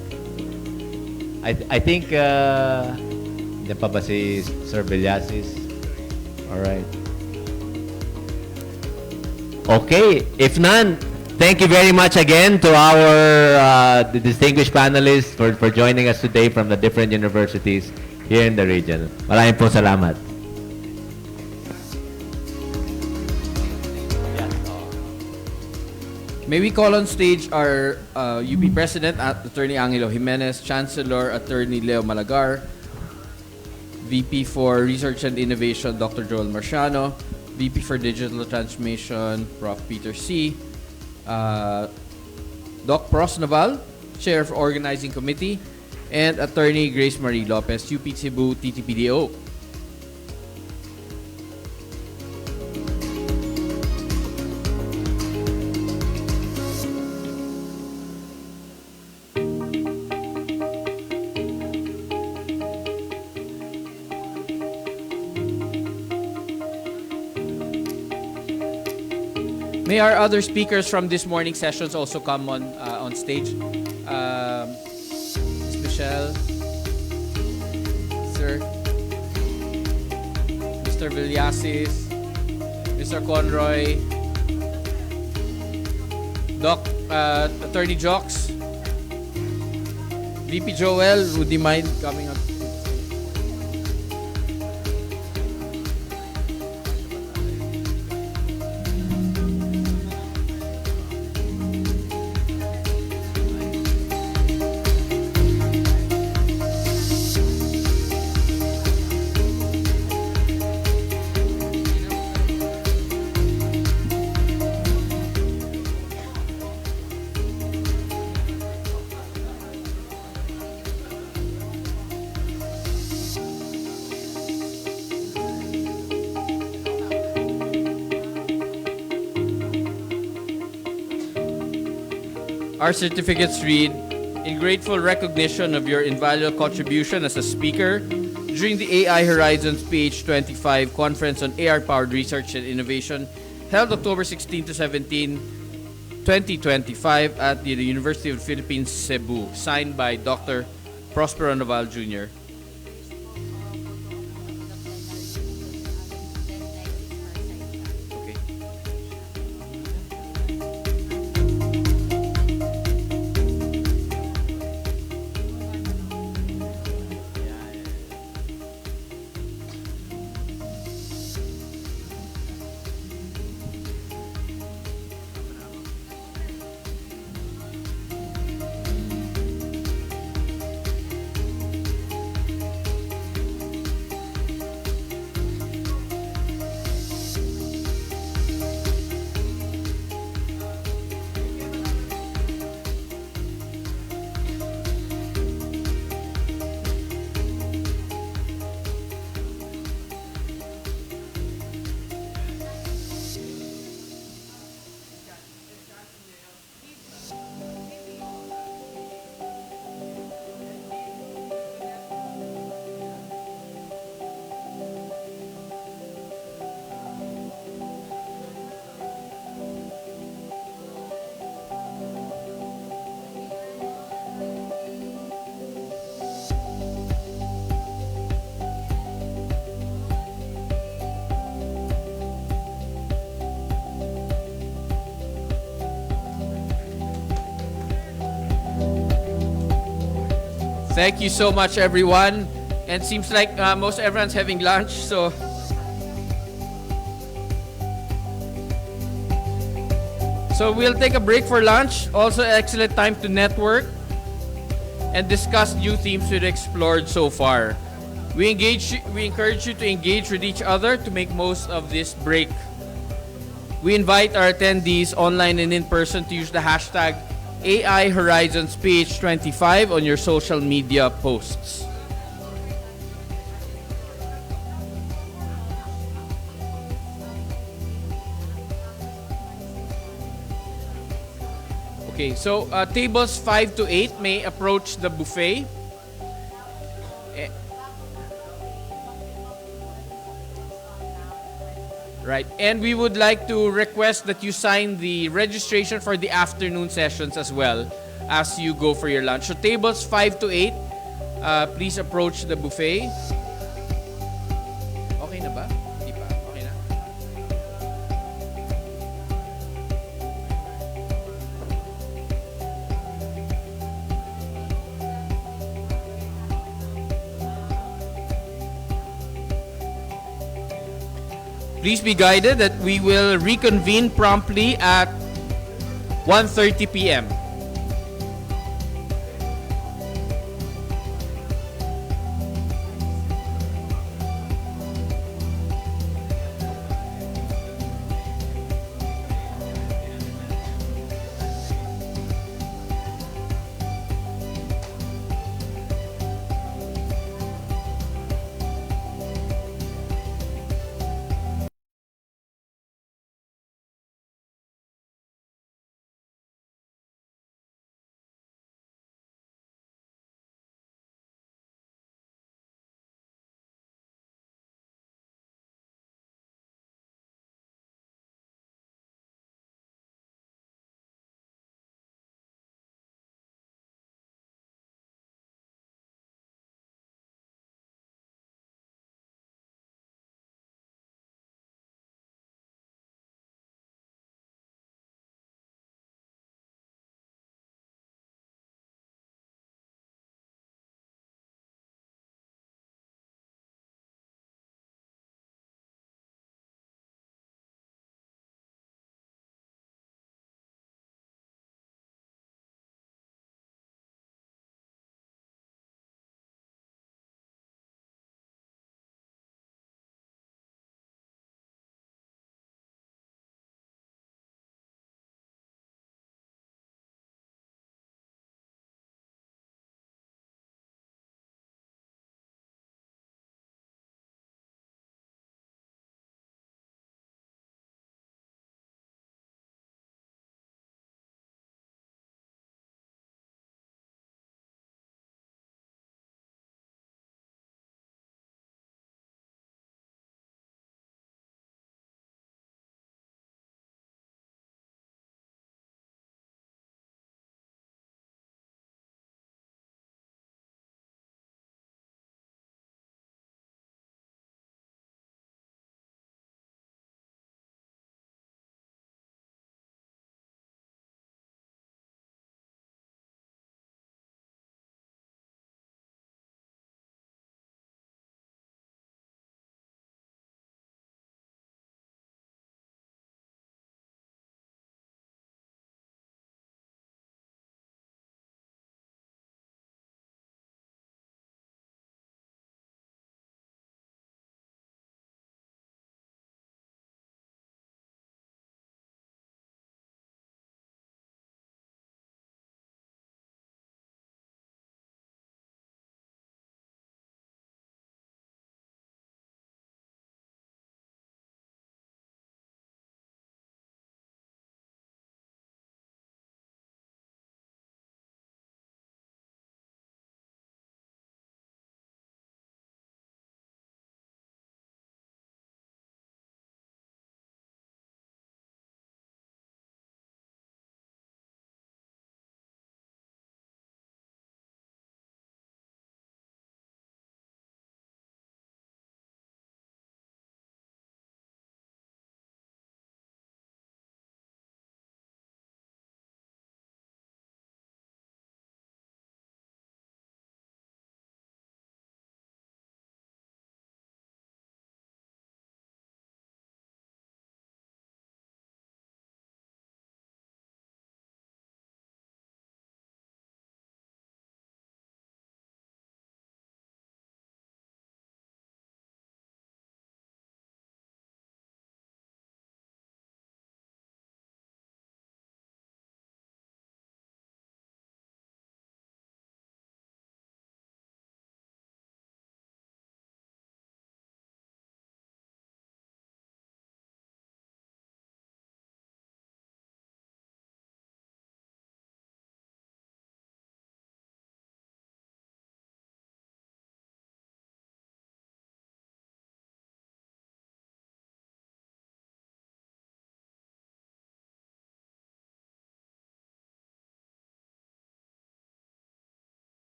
I think diyan pa ba si Sir Villasis? All right. Okay, if none, thank you very much again to our the distinguished panelists for joining us today from the different universities here in the region. Maraming po salamat.
May we call on stage our UP President, Attorney Angelo Jimenez, Chancellor, Attorney Leo Malagar, VP for Research and Innovation, Dr. Joel Marciano, VP for Digital Transformation, Prof. Peter C., Doc Pros Naval, Chair of Organizing Committee, and Attorney Grace Marie Lopez, UP Cebu TTPDO. May our other speakers from this morning sessions also come on stage. Ms. Michelle, Sir, Mr. Villasis, Mr. Conroy, Doc, Attorney Jocks, VP Joel, would you mind coming up? Our certificates read, in grateful recognition of your invaluable contribution as a speaker during the AI Horizons PH25 Conference on AI-powered research and innovation held October 16 to 17, 2025 at the University of the Philippines, Cebu, signed by Dr. Prospero Naval Jr. Thank you so much, everyone. And seems like most everyone's having lunch, so we'll take a break for lunch. Also, excellent time to network and discuss new themes we've explored so far. We encourage you to engage with each other to make most of this break. We invite our attendees online and in person to use the hashtag AI Horizons PH25 on your social media posts. Okay, so tables 5 to 8 may approach the buffet. Right, and we would like to request that you sign the registration for the afternoon sessions as well as you go for your lunch. So tables 5 to 8, please approach the buffet. Okay na ba? Di pa? Okay na? Please be guided that we will reconvene promptly at 1:30 p.m.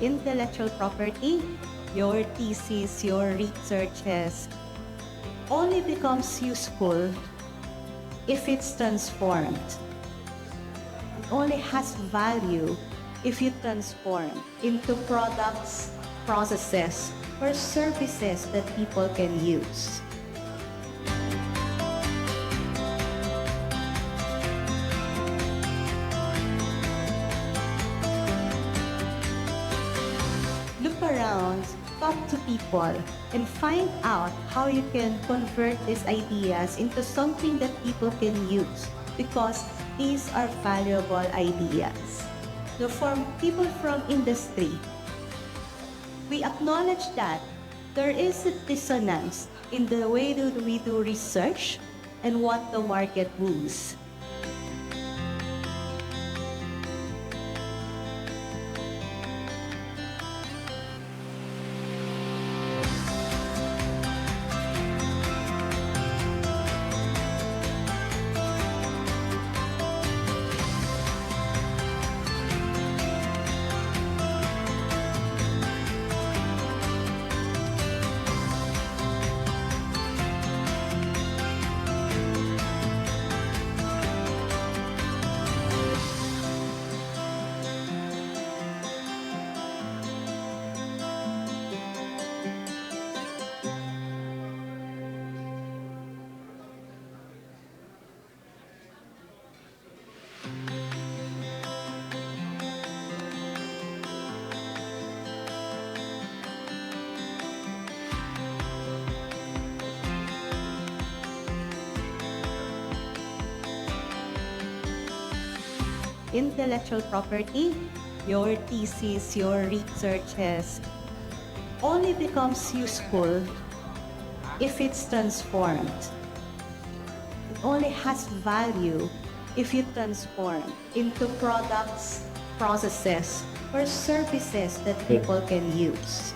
Intellectual property, your thesis, your researches, only becomes useful if it's transformed. It only has value if you transform into products, processes, or services that people can use. Look around, talk to people, and find out how you can convert these ideas into something that people can use, because these are valuable ideas. So from people from industry, we acknowledge that there is a dissonance in the way that we do research and what the market woos. Intellectual property, your thesis, your researches, only becomes useful if it's transformed. It only has value if you transform into products, processes, or services that people can use.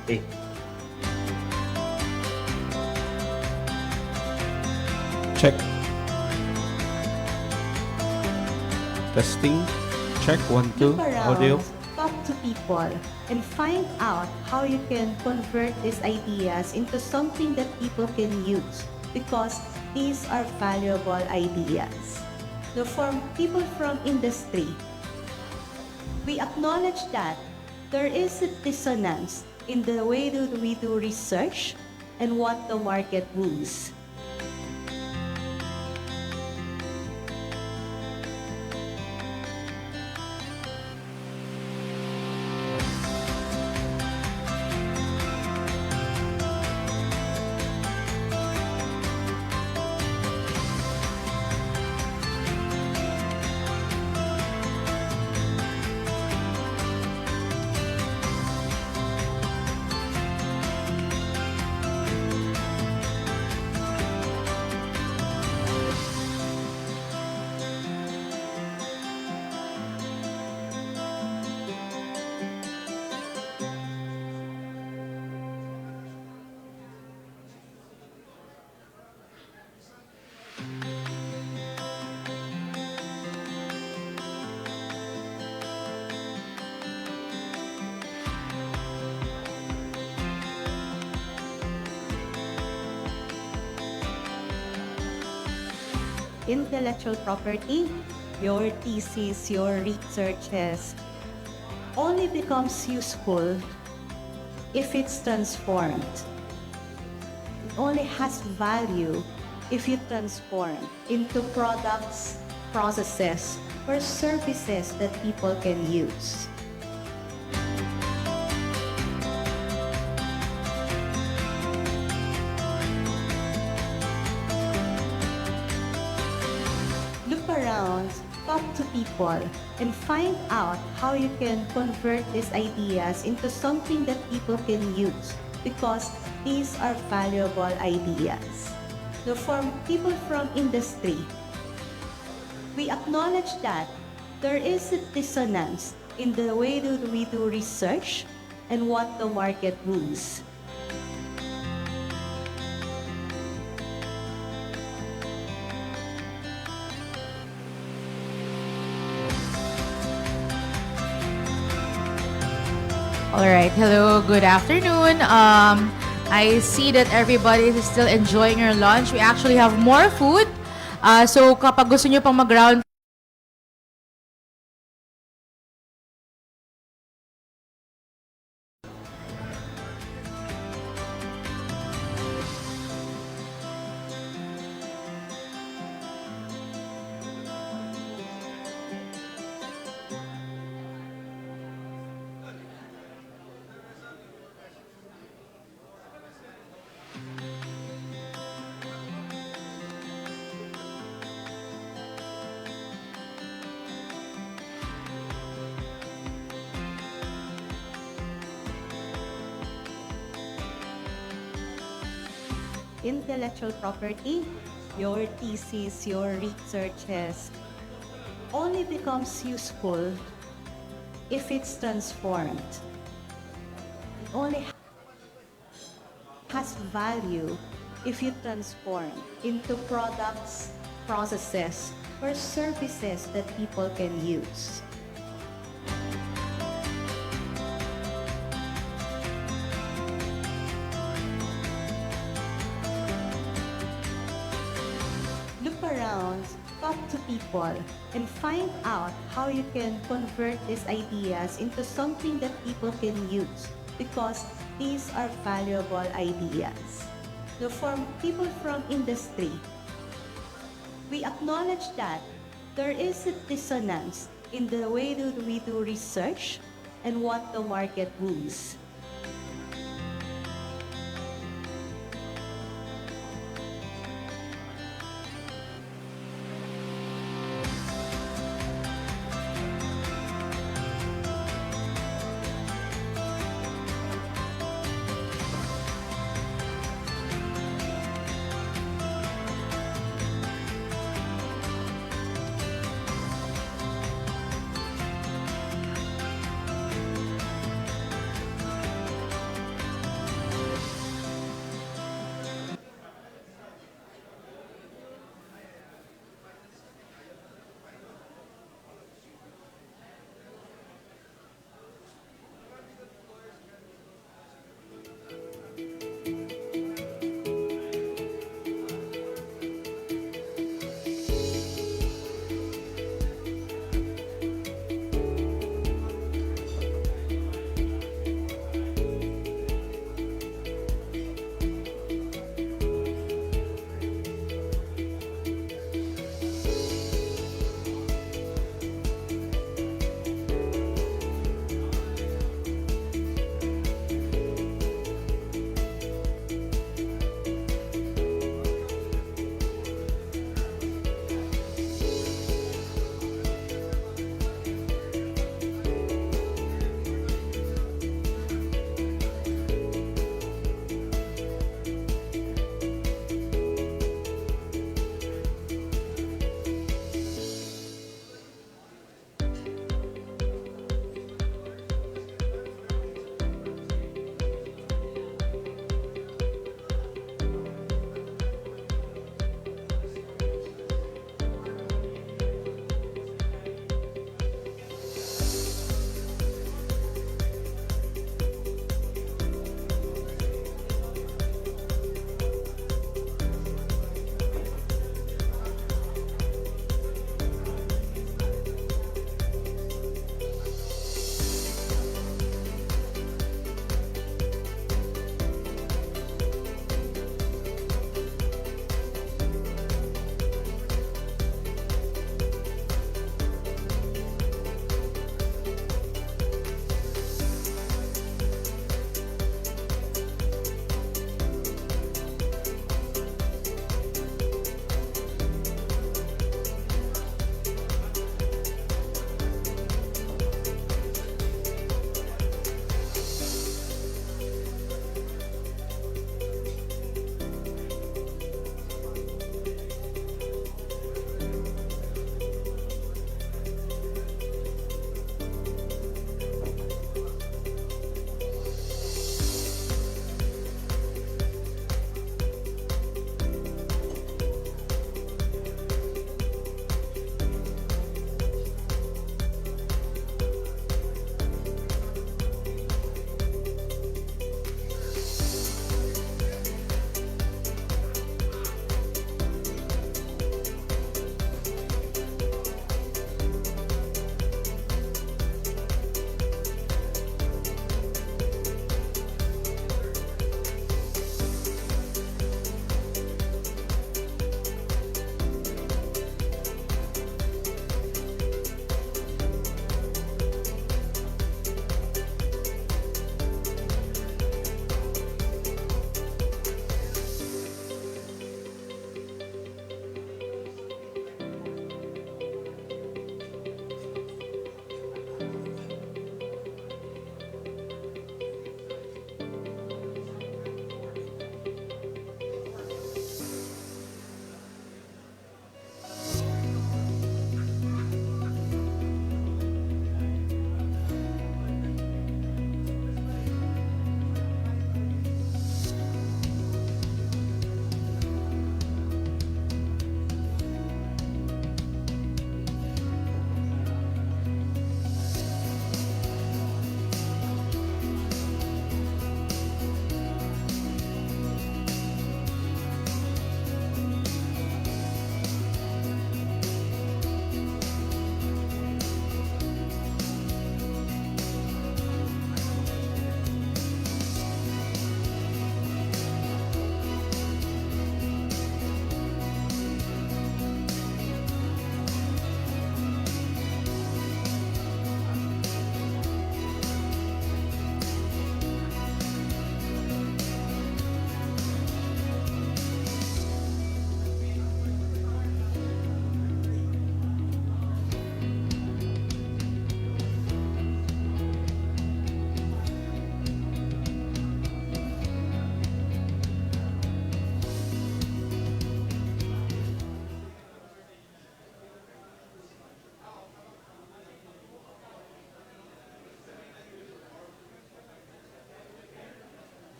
Check. Testing. Check 1, 2.
Look around,
Audio.
talk to people, and find out how you can convert these ideas into something that people can use, because these are valuable ideas. So from people from industry, we acknowledge that there is a dissonance in the way that we do research and what the market woos. Intellectual property, your thesis, your researches, only becomes useful if it's transformed. It only has value if you transform into products, processes, or services that people can use. Look around, talk to people, and find out how you can convert these ideas into something that people can use, because these are valuable ideas. So from people from industry, we acknowledge that there is a dissonance in the way that we do research and what the market woos.
All right. Hello. Good afternoon. I see that everybody is still enjoying your lunch. We actually have more food. So kapag gusto nyo pang mag-round
intellectual property, your thesis, your researches, only becomes useful if it's transformed. It only has value if you transform into products, processes, or services that people can use. Look around, talk to people, and find out how you can convert these ideas into something that people can use, because these are valuable ideas. So for people from industry, we acknowledge that there is a dissonance in the way that we do research and what the market needs.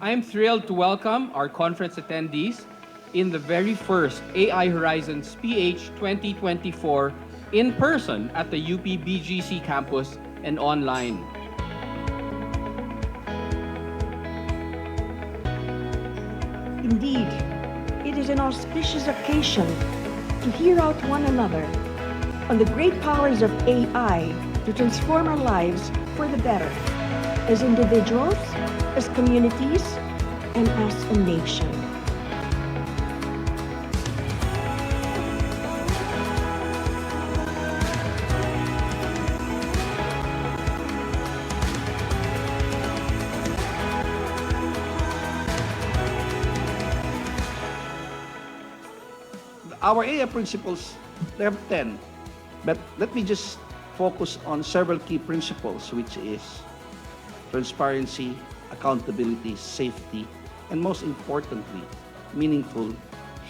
I'm thrilled to welcome our conference attendees in the very first AI Horizons PH 2024 in person at the UP BGC campus and online.
Indeed, it is an auspicious occasion to hear out one another on the great powers of AI to transform our lives for the better, as individuals, as communities, and as a nation.
Our AI principles, there are 10, but let me just focus on several key principles, which is transparency, accountability, safety, and most importantly, meaningful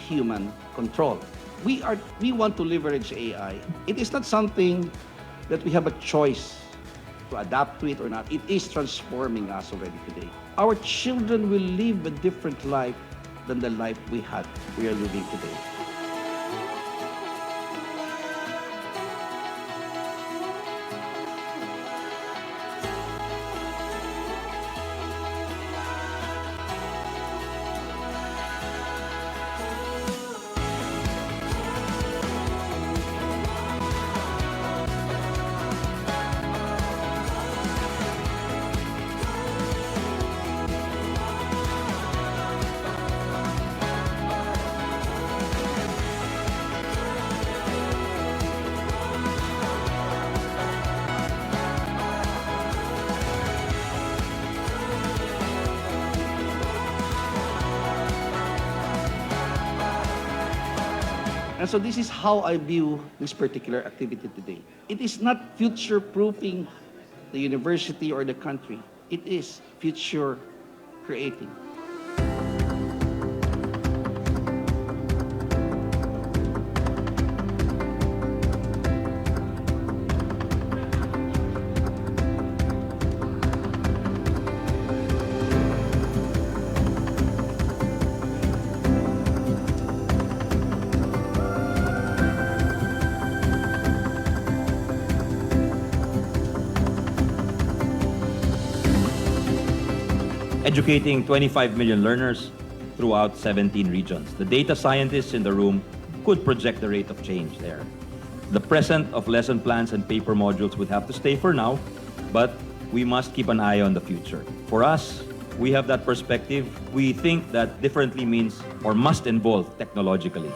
human control. We want to leverage AI. It is not something that we have a choice to adapt to it or not. It is transforming us already today. Our children will live a different life than the life we are living today. And so this is how I view this particular activity today. It is not future-proofing the university or the country. It is future-creating.
Educating 25 million learners throughout 17 regions. The data scientists in the room could project the rate of change there. The present of lesson plans and paper modules would have to stay for now, but we must keep an eye on the future. For us, we have that perspective. We think that differently means or must involve technologically.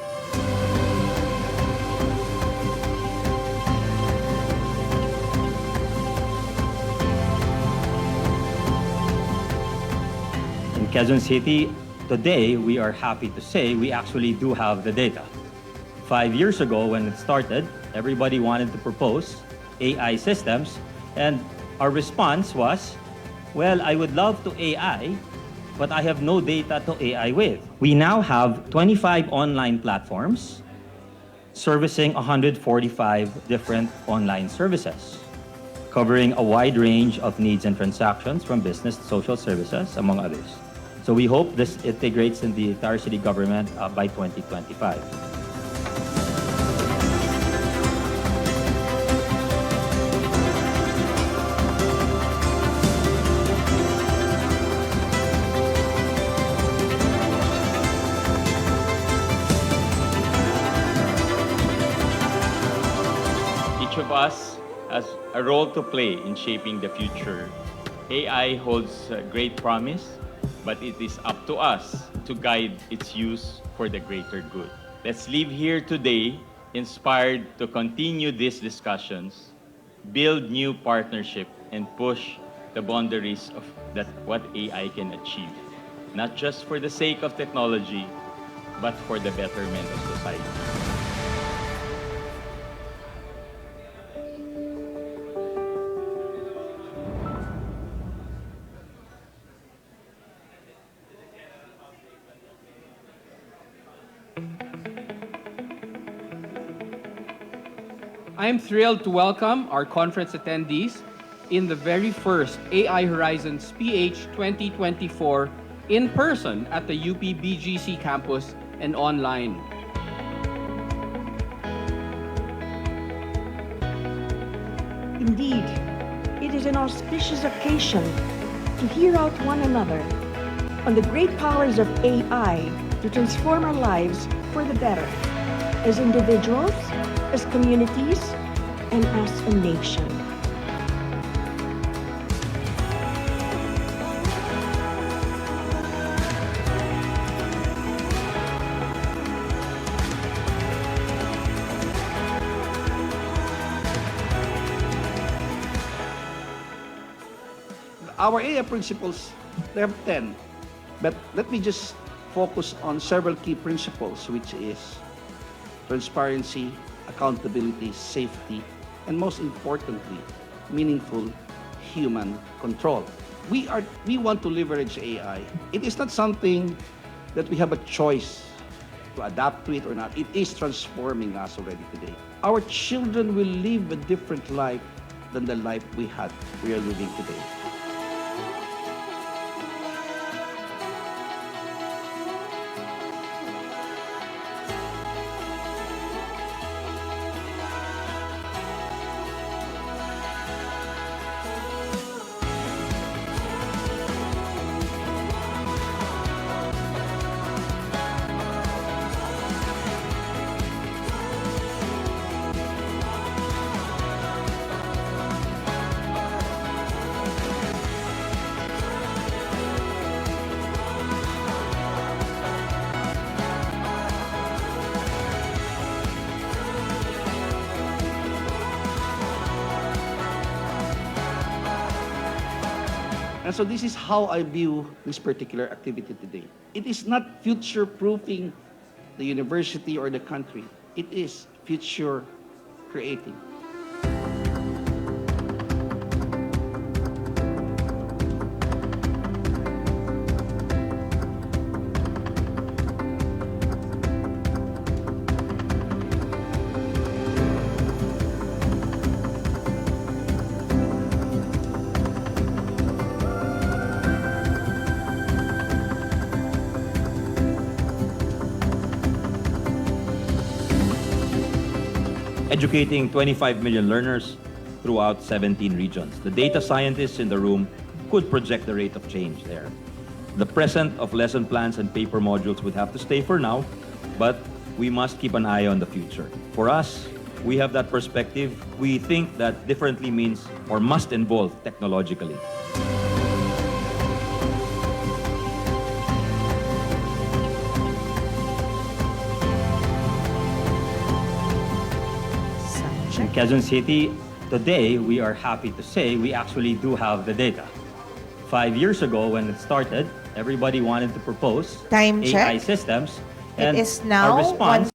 Quezon City, today we are happy to say we actually do have the data. 5 years ago when it started, everybody wanted to propose AI systems, and our response was, well, I would love to AI, but I have no data to AI with. We now have 25 online platforms servicing 145 different online services, covering a wide range of needs and transactions from business to social services, among others. So we hope this integrates in the entire city government by 2025.
Each of us has a role to play in shaping the future. AI holds great promise, but it is up to us to guide its use for the greater good. Let's leave here today inspired to continue these discussions, build new partnership, and push the boundaries of what AI can achieve, not just for the sake of technology, but for the betterment of society.
I am thrilled to welcome our conference attendees in the very first AI Horizons PH 2024 in person at the UP BGC campus and online.
Indeed, it is an auspicious occasion to hear out one another on the great powers of AI to transform our lives for the better, as individuals, as communities, and as a nation.
Our AI principles, there are 10, but let me just focus on several key principles, which is transparency, accountability, safety, and most importantly, meaningful human control. We want to leverage AI. It is not something that we have a choice to adapt to it or not. It is transforming us already today. Our children will live a different life than the life we are living today. And so this is how I view this particular activity today. It is not future-proofing the university or the country. It is future-creating.
Educating 25 million learners throughout 17 regions. The data scientists in the room could project the rate of change there. The present of lesson plans and paper modules would have to stay for now, but we must keep an eye on the future. For us, we have that perspective. We think that differently means or must involve technologically. In Quezon City, today we are happy to say we actually do have the data. 5 years ago when it started, everybody wanted to propose
Time
AI
check.
systems.
It
And
is now
our response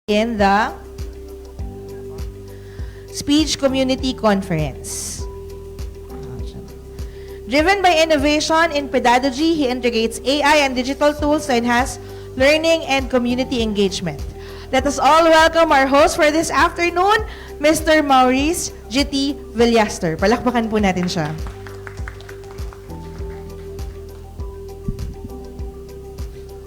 in the Speech Community Conference. Driven by innovation in pedagogy, he integrates AI and digital tools to enhance learning and community engagement. Let us all welcome our host for this afternoon, Mr. Maurice G.T. Villaster. Palakpakan po natin siya.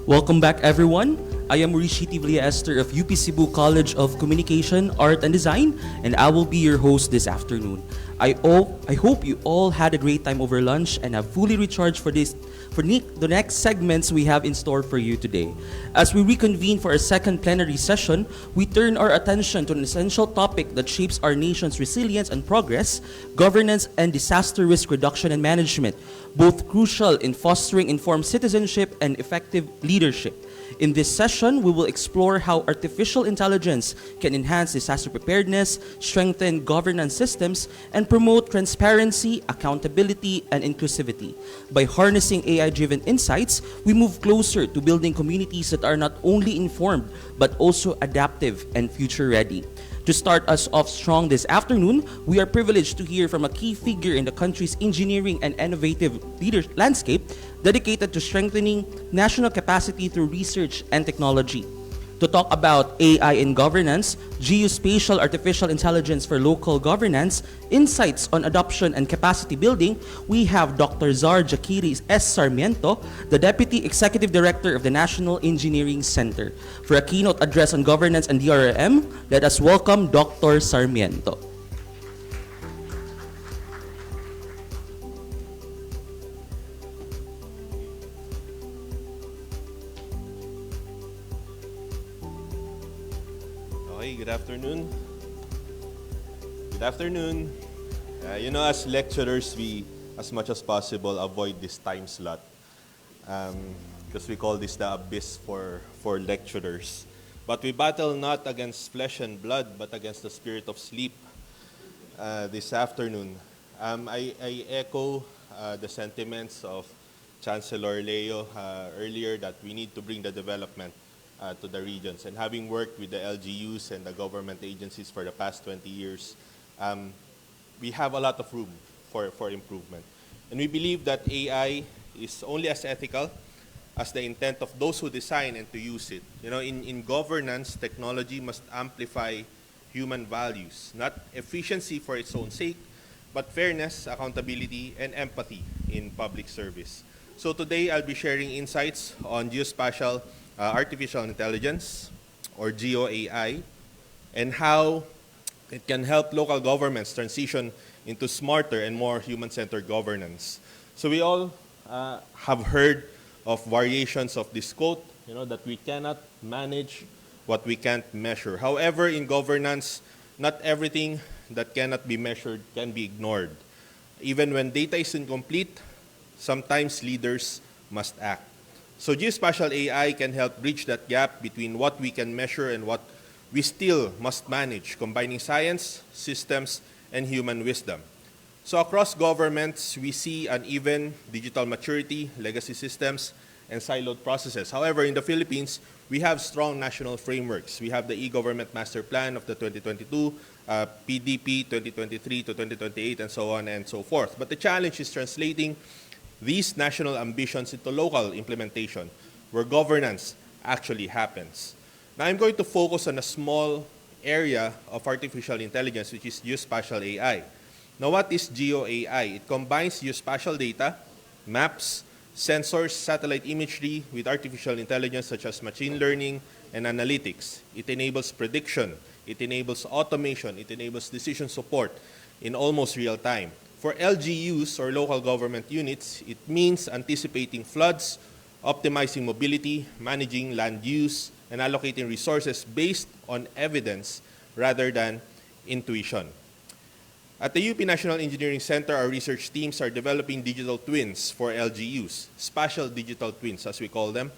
Welcome back, everyone. I am Maurice G.T. Villaster of UP Cebu College of Communication, Art, and Design, and I will be your host this afternoon. I hope you all had a great time over lunch and have fully recharged for the next segments we have in store for you today. As we reconvene for a second plenary session, we turn our attention to an essential topic that shapes our nation's resilience and progress: governance and disaster risk reduction and management, both crucial in fostering informed citizenship and effective leadership. In this session, we will explore how artificial intelligence can enhance disaster preparedness, strengthen governance systems, and promote transparency, accountability, and inclusivity. By harnessing AI-driven insights, we move closer to building communities that are not only informed, but also adaptive and future-ready. To start us off strong this afternoon, we are privileged to hear from a key figure in the country's engineering and innovative landscape, dedicated to strengthening national capacity through research and technology. To talk about AI in governance, geospatial artificial intelligence for local governance, insights on adoption and capacity building, we have Dr. Zar Jakiri S. Sarmiento, the Deputy Executive Director of the National Engineering Center. For a keynote address on governance and DRM, let us welcome Dr. Sarmiento.
Good afternoon. Good afternoon. As lecturers, we, as much as possible, avoid this time slot because we call this the abyss for lecturers. But we battle not against flesh and blood, but against the spirit of sleep this afternoon. I echo the sentiments of Chancellor Leo earlier that we need to bring the development to the regions. And having worked with the LGUs and the government agencies for the past 20 years, we have a lot of room for improvement. And we believe that AI is only as ethical as the intent of those who design and to use it. In governance, technology must amplify human values, not efficiency for its own sake, but fairness, accountability, and empathy in public service. So today, I'll be sharing insights on geospatial artificial intelligence, or GeoAI, and how it can help local governments transition into smarter and more human-centered governance. So we all have heard of variations of this quote, that we cannot manage what we can't measure. However, in governance, not everything that cannot be measured can be ignored. Even when data is incomplete, sometimes leaders must act. So geospatial AI can help bridge that gap between what we can measure and what we still must manage, combining science, systems, and human wisdom. So across governments, we see uneven digital maturity, legacy systems, and siloed processes. However, in the Philippines, we have strong national frameworks. We have the e-government master plan of the 2022, PDP 2023 to 2028, and so on and so forth. But the challenge is translating these national ambitions into local implementation, where governance actually happens. Now, I'm going to focus on a small area of artificial intelligence, which is geospatial AI. Now, what is GeoAI? It combines geospatial data, maps, sensors, satellite imagery with artificial intelligence such as machine learning and analytics. It enables prediction, it enables automation, it enables decision support in almost real time. For LGUs, or local government units, it means anticipating floods, optimizing mobility, managing land use, and allocating resources based on evidence rather than intuition. At the UP National Engineering Center, our research teams are developing digital twins for LGUs, spatial digital twins, as we call them.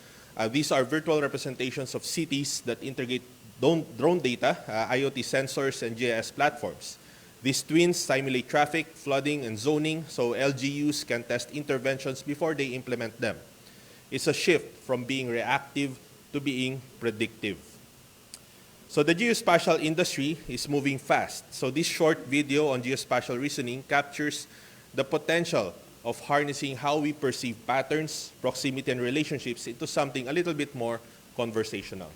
These are virtual representations of cities that integrate drone data, IoT sensors, and GIS platforms. These twins simulate traffic, flooding, and zoning, so LGUs can test interventions before they implement them. It's a shift from being reactive to being predictive. So the geospatial industry is moving fast. So this short video on geospatial reasoning captures the potential of harnessing how we perceive patterns, proximity, and relationships into something a little bit more conversational.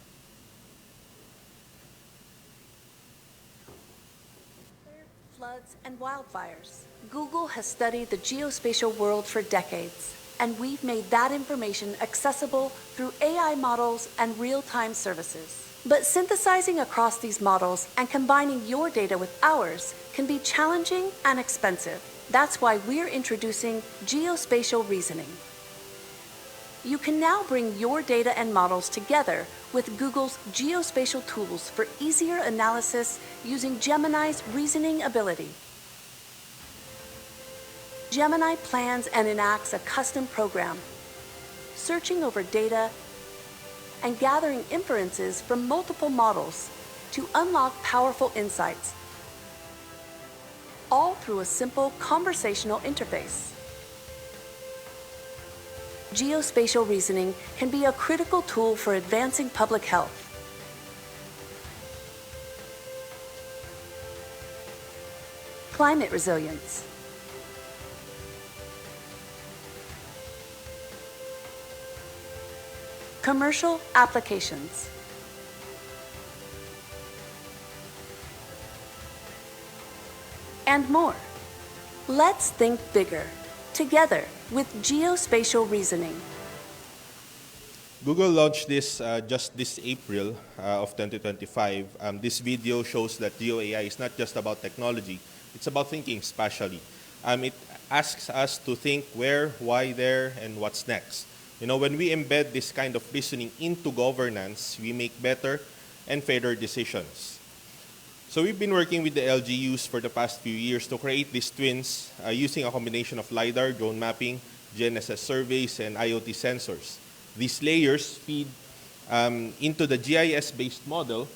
Floods and wildfires. Google has studied the geospatial world for decades, and we've made that information accessible through AI models and real-time services. But synthesizing across these models and combining your data with ours can be challenging and expensive. That's why we're introducing geospatial reasoning. You can now bring your data and models together with Google's geospatial tools for easier analysis using Gemini's reasoning ability. Gemini plans and enacts a custom program, searching over data and gathering inferences from multiple models to unlock powerful insights, all through a simple conversational interface. Geospatial reasoning can be a critical tool for advancing public health. Climate resilience. Commercial applications. And more. Let's think bigger, together with geospatial reasoning.
Google launched this just this April of 2025. This video shows that GeoAI is not just about technology, it's about thinking spatially. It asks us to think where, why, there, and what's next. You know, when we embed this kind of reasoning into governance, we make better and fairer decisions. So we've been working with the LGUs for the past few years to create these twins using a combination of LiDAR, drone mapping, GNSS surveys, and IoT sensors. These layers feed into the GIS-based model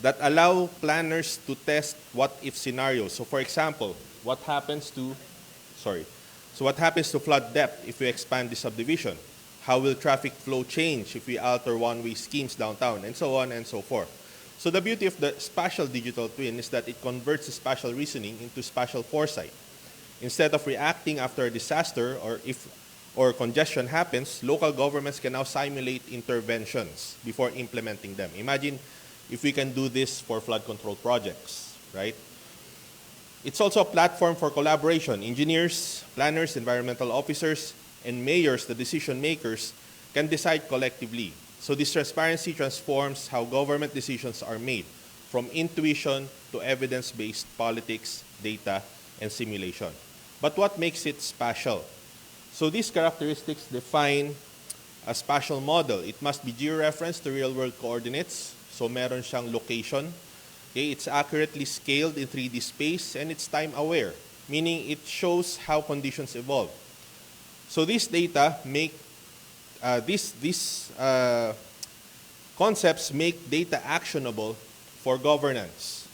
that allow planners to test what-if scenarios. So for example, what happens to flood depth if we expand the subdivision? How will traffic flow change if we alter one-way schemes downtown? And so on and so forth. So the beauty of the spatial digital twin is that it converts the spatial reasoning into spatial foresight. Instead of reacting after a disaster or congestion happens, local governments can now simulate interventions before implementing them. Imagine if we can do this for flood control projects, right? It's also a platform for collaboration. Engineers, planners, environmental officers, and mayors, the decision makers, can decide collectively. So this transparency transforms how government decisions are made, from intuition to evidence-based politics, data, and simulation. But what makes it spatial? So these characteristics define a spatial model. It must be georeferenced to real-world coordinates, so meron siyang location. Okay, it's accurately scaled in 3D space, and it's time-aware, meaning it shows how conditions evolve. So these data make, concepts make data actionable for governance.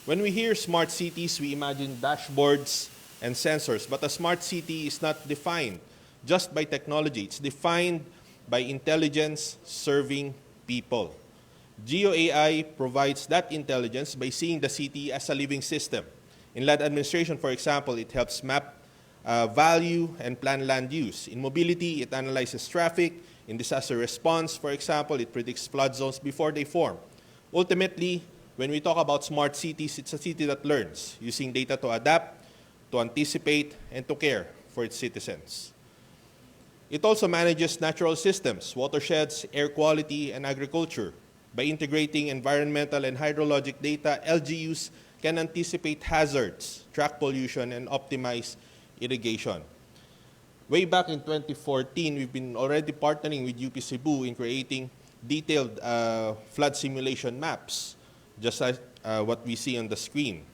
When we hear smart cities, we imagine dashboards and sensors, but a smart city is not defined just by technology. It's defined by intelligence serving people. GeoAI provides that intelligence by seeing the city as a living system. In land administration, for example, it helps map value and plan land use. In mobility, it analyzes traffic. In disaster response, for example, it predicts flood zones before they form. Ultimately, when we talk about smart cities, it's a city that learns, using data to adapt, to anticipate, and to care for its citizens. It also manages natural systems, watersheds, air quality, and agriculture. By integrating environmental and hydrologic data, LGUs can anticipate hazards, track pollution, and optimize irrigation. Way back in 2014, we've been already partnering with UP Cebu in creating detailed flood simulation maps, just like what we see on the screen.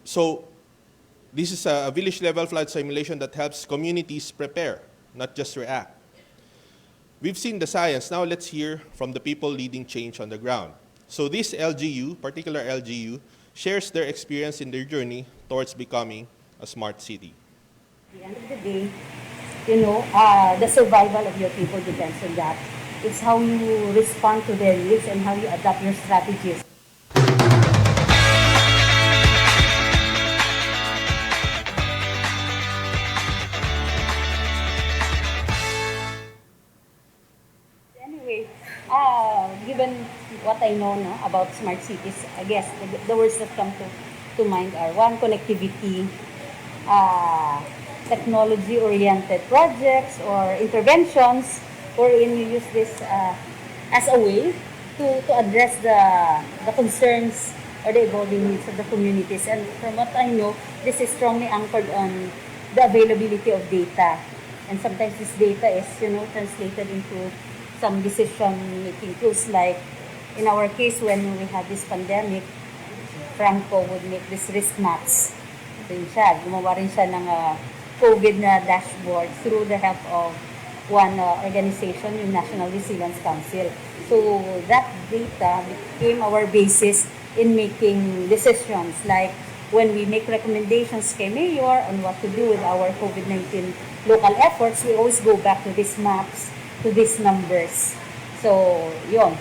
So this is a village-level flood simulation that helps communities prepare, not just react. We've seen the science. Now let's hear from the people leading change on the ground. So this LGU, particular LGU, shares their experience in their journey towards becoming a smart city.
At the end of the day, the survival of your people depends on that.
It's how you respond to their needs and how you adapt your strategies. Anyway, given what I know about smart cities, I guess the words that come to mind are one, connectivity, technology-oriented projects or interventions wherein you use this as a way to address the concerns or the evolving needs of the communities. And from what I know, this is strongly anchored on the availability of data. And sometimes this data is, translated into some decision-making tools. Like in our case, when we had this pandemic, Franco would make these risk maps. Ito yun siya. Gumawa rin siya ng COVID na dashboard through the help of one organization, yung National Resilience Council. So that data became our basis in making decisions. Like when we make recommendations kay Mayor on what to do with our COVID-19 local efforts, we always go back to these maps, to these numbers. So, yun.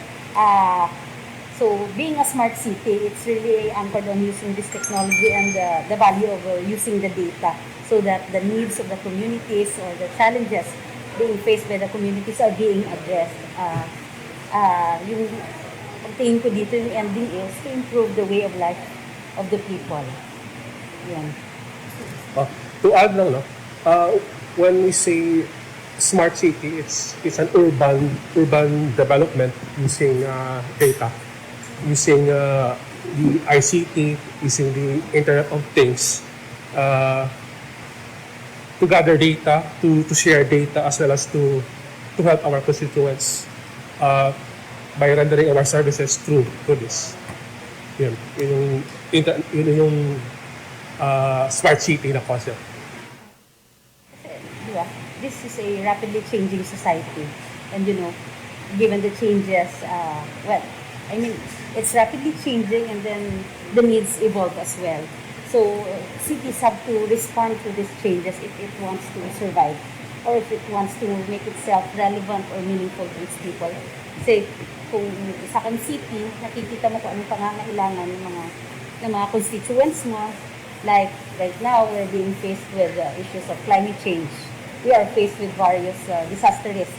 So, being a smart city, it's really anchored on using this technology and the value of using the data so that the needs of the communities or the challenges being faced by the communities are being addressed. Yung pagtingin ko dito, yung ending is to improve the way of life of the people. Yun.
To add lang, when we say smart city, it's an urban development using data, using the ICT, using the Internet of Things to gather data, to share data, as well as to help our constituents by rendering our services through this. Yun yung smart city na concept.
This is a rapidly changing society, and given the changes, it's rapidly changing, and then the needs evolve as well. So cities have to respond to these changes if it wants to survive, or if it wants to make itself relevant or meaningful to its people. Kasi kung sa akin city, nakikita mo kung anong pangangailangan ng mga constituents mo. Like right now, we're being faced with issues of climate change. We are faced with various disaster risks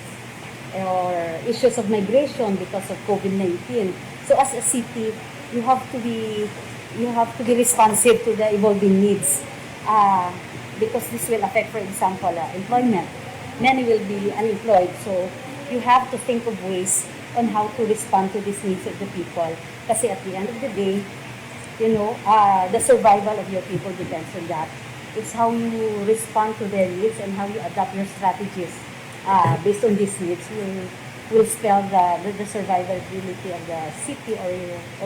or issues of migration because of COVID-19. So as a city, you have to be responsive to the evolving needs because this will affect, for example, employment. Many will be unemployed, so you have to think of ways on how to respond to these needs of the people. Kasi at the end of the day, the survival of your people depends on that. It's how you respond to their needs and how you adapt your strategies based on these needs will spell the survivability of the city or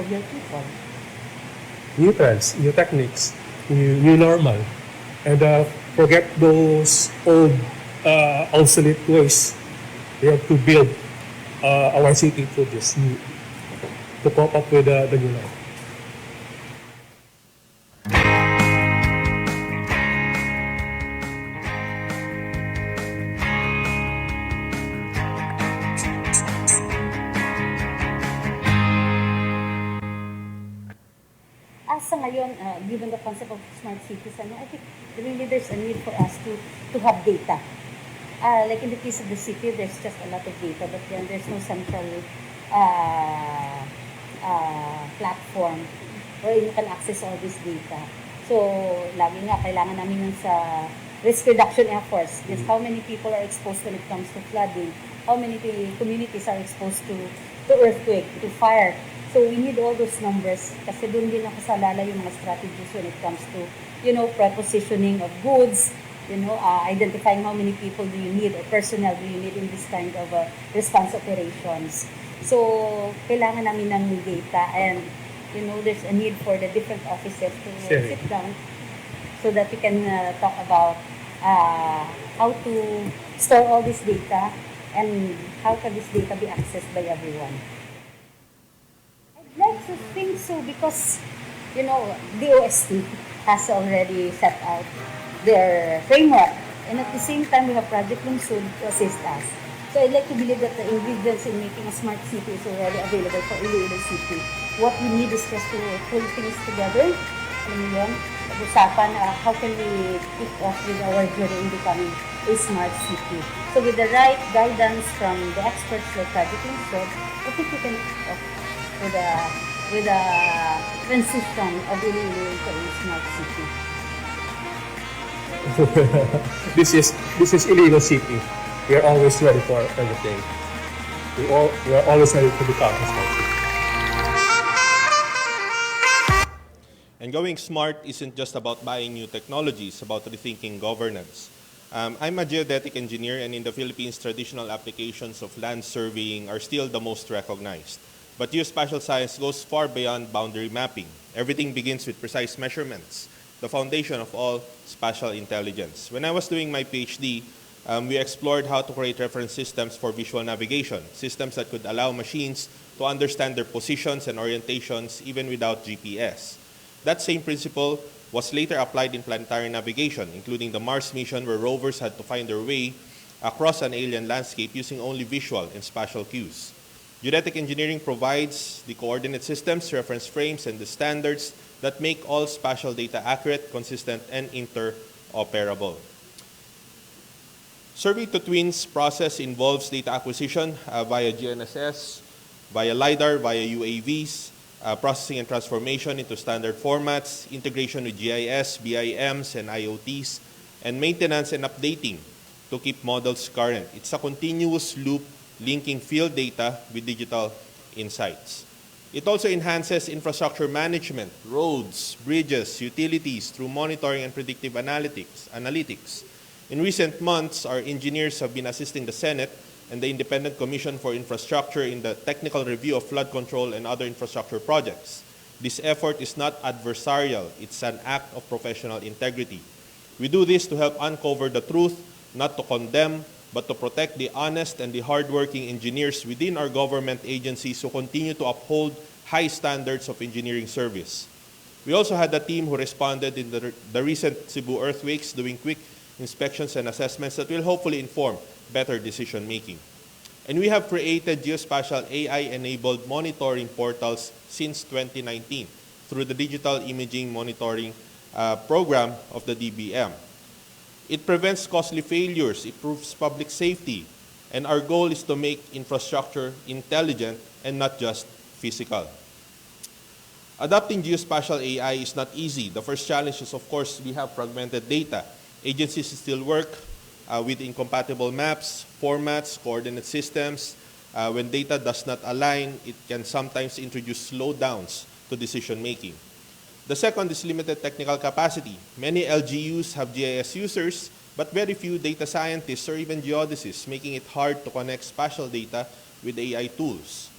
of your people.
New trends, new techniques, new normal, and forget those old obsolete ways. We have to build our city to this new, to cope up with the new life.
Sa ngayon, given the concept of smart cities, I think really there's a need for us to have data. Like in the case of the city, there's just a lot of data, but then there's no central platform where you can access all this data. So, lagi nga, kailangan namin yun sa risk reduction efforts. Just how many people are exposed when it comes to flooding, how many communities are exposed to earthquake, to fire. So we need all those numbers kasi doon din nakasalala yung mga strategies when it comes to, prepositioning of goods, identifying how many people do you need or personnel do you need in this kind of response operations. So kailangan namin ng data and, there's a need for the different offices to sit down so that we can talk about how to store all this data and how can this data be accessed by everyone. I'd like to think so because, the OST has already set out their framework. And at the same time, we have Project Lungsod to assist us. So I'd like to believe that the ingredients in making a smart city is already available for Iloilo City. What we need is just to pull things together. Alam mo yun? Pag-usapan, how can we kick off with our journey in becoming a smart city. So with the right guidance from the experts like Project Instead, I think we can kick off with a transition of Iloilo into a smart city.
This is Iloilo City. We are always ready for everything. We are always ready to become a smart city.
And going smart isn't just about buying new technologies, about rethinking governance. I'm a geodetic engineer, and in the Philippines, traditional applications of land surveying are still the most recognized. But geospatial science goes far beyond boundary mapping. Everything begins with precise measurements, the foundation of all spatial intelligence. When I was doing my PhD, we explored how to create reference systems for visual navigation, systems that could allow machines to understand their positions and orientations even without GPS. That same principle was later applied in planetary navigation, including the Mars mission, where rovers had to find their way across an alien landscape using only visual and spatial cues. Geodetic engineering provides the coordinate systems, reference frames, and the standards that make all spatial data accurate, consistent, and interoperable. Survey-to-Twins process involves data acquisition via GNSS, via LiDAR, via UAVs, processing and transformation into standard formats, integration with GIS, BIMs, and IoTs, and maintenance and updating to keep models current. It's a continuous loop linking field data with digital insights. It also enhances infrastructure management, roads, bridges, utilities through monitoring and predictive analytics. In recent months, our engineers have been assisting the Senate and the Independent Commission for Infrastructure in the technical review of flood control and other infrastructure projects. This effort is not adversarial, it's an act of professional integrity. We do this to help uncover the truth, not to condemn, but to protect the honest and the hardworking engineers within our government agencies who continue to uphold high standards of engineering service. We also had a team who responded in the recent Cebu earthquakes, doing quick inspections and assessments that will hopefully inform better decision making. And we have created geospatial AI-enabled monitoring portals since 2019 through the Digital Imaging Monitoring Program of the DBM. It prevents costly failures, improves public safety, and our goal is to make infrastructure intelligent and not just physical. Adopting geospatial AI is not easy. The first challenge is, of course, we have fragmented data. Agencies still work with incompatible maps, formats, coordinate systems. When data does not align, it can sometimes introduce slowdowns to decision making. The second is limited technical capacity. Many LGUs have GIS users, but very few data scientists or even geodesists, making it hard to connect spatial data with AI tools.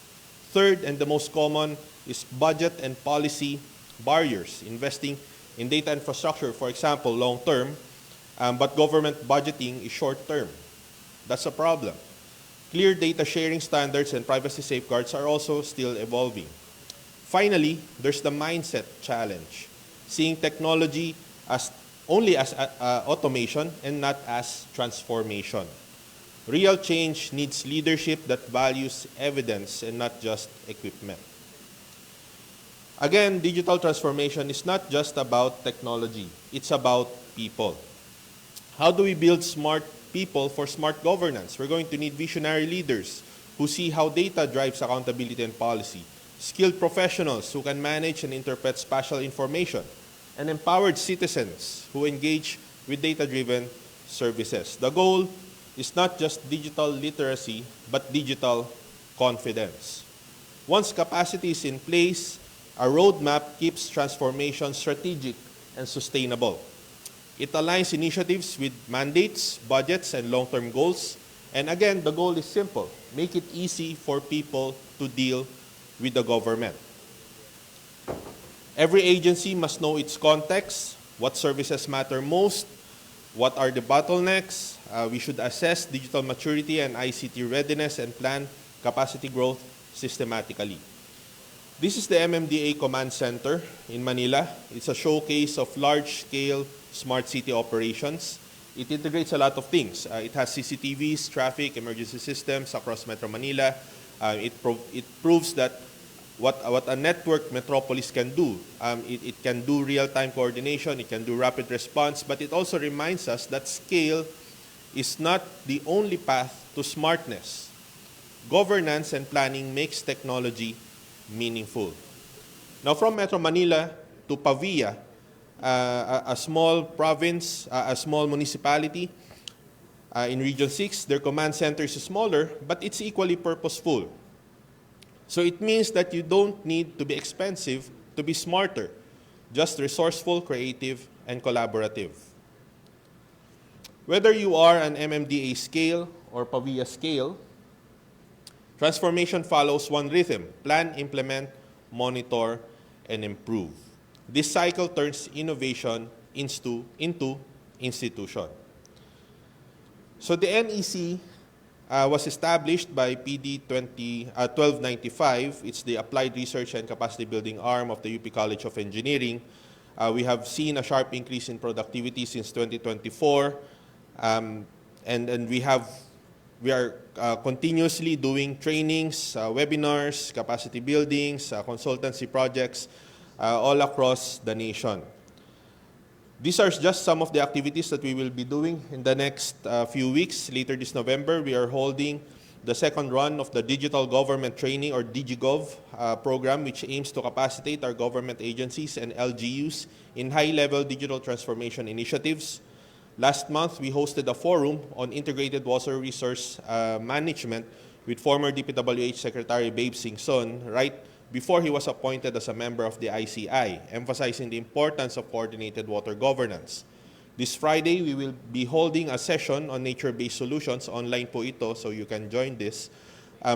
Third, and the most common, is budget and policy barriers. Investing in data infrastructure, for example, long-term, but government budgeting is short-term. That's a problem. Clear data sharing standards and privacy safeguards are also still evolving. Finally, there's the mindset challenge, seeing technology only as automation and not as transformation. Real change needs leadership that values evidence and not just equipment. Again, digital transformation is not just about technology, it's about people. How do we build smart people for smart governance? We're going to need visionary leaders who see how data drives accountability and policy, skilled professionals who can manage and interpret spatial information, and empowered citizens who engage with data-driven services. The goal is not just digital literacy, but digital confidence. Once capacity is in place, a roadmap keeps transformation strategic and sustainable. It aligns initiatives with mandates, budgets, and long-term goals. And again, the goal is simple: make it easy for people to deal with the government. Every agency must know its context, what services matter most, what are the bottlenecks. We should assess digital maturity and ICT readiness and plan capacity growth systematically. This is the MMDA Command Center in Manila. It's a showcase of large-scale smart city operations. It integrates a lot of things. It has CCTVs, traffic, emergency systems across Metro Manila. It proves that what a network metropolis can do. It can do real-time coordination, it can do rapid response, but it also reminds us that scale is not the only path to smartness. Governance and planning makes technology meaningful. Now, from Metro Manila to Pavia, a small province, a small municipality in Region 6, their command center is smaller, but it's equally purposeful. So it means that you don't need to be expensive to be smarter, just resourceful, creative, and collaborative. Whether you are an MMDA scale or Pavia scale, transformation follows one rhythm: plan, implement, monitor, and improve. This cycle turns innovation into institution. So the NEC was established by PD 1295. It's the Applied Research and Capacity Building arm of the UP College of Engineering. We have seen a sharp increase in productivity since 2024, and we are continuously doing trainings, webinars, capacity buildings, consultancy projects all across the nation. These are just some of the activities that we will be doing in the next few weeks. Later this November, we are holding the second run of the Digital Government Training, or DigiGov program, which aims to capacitate our government agencies and LGUs in high-level digital transformation initiatives. Last month, we hosted a forum on integrated water resource management with former DPWH Secretary Babe Singson right before he was appointed as a member of the ICI, emphasizing the importance of coordinated water governance. This Friday, we will be holding a session on nature-based solutions. Online po ito, so you can join this,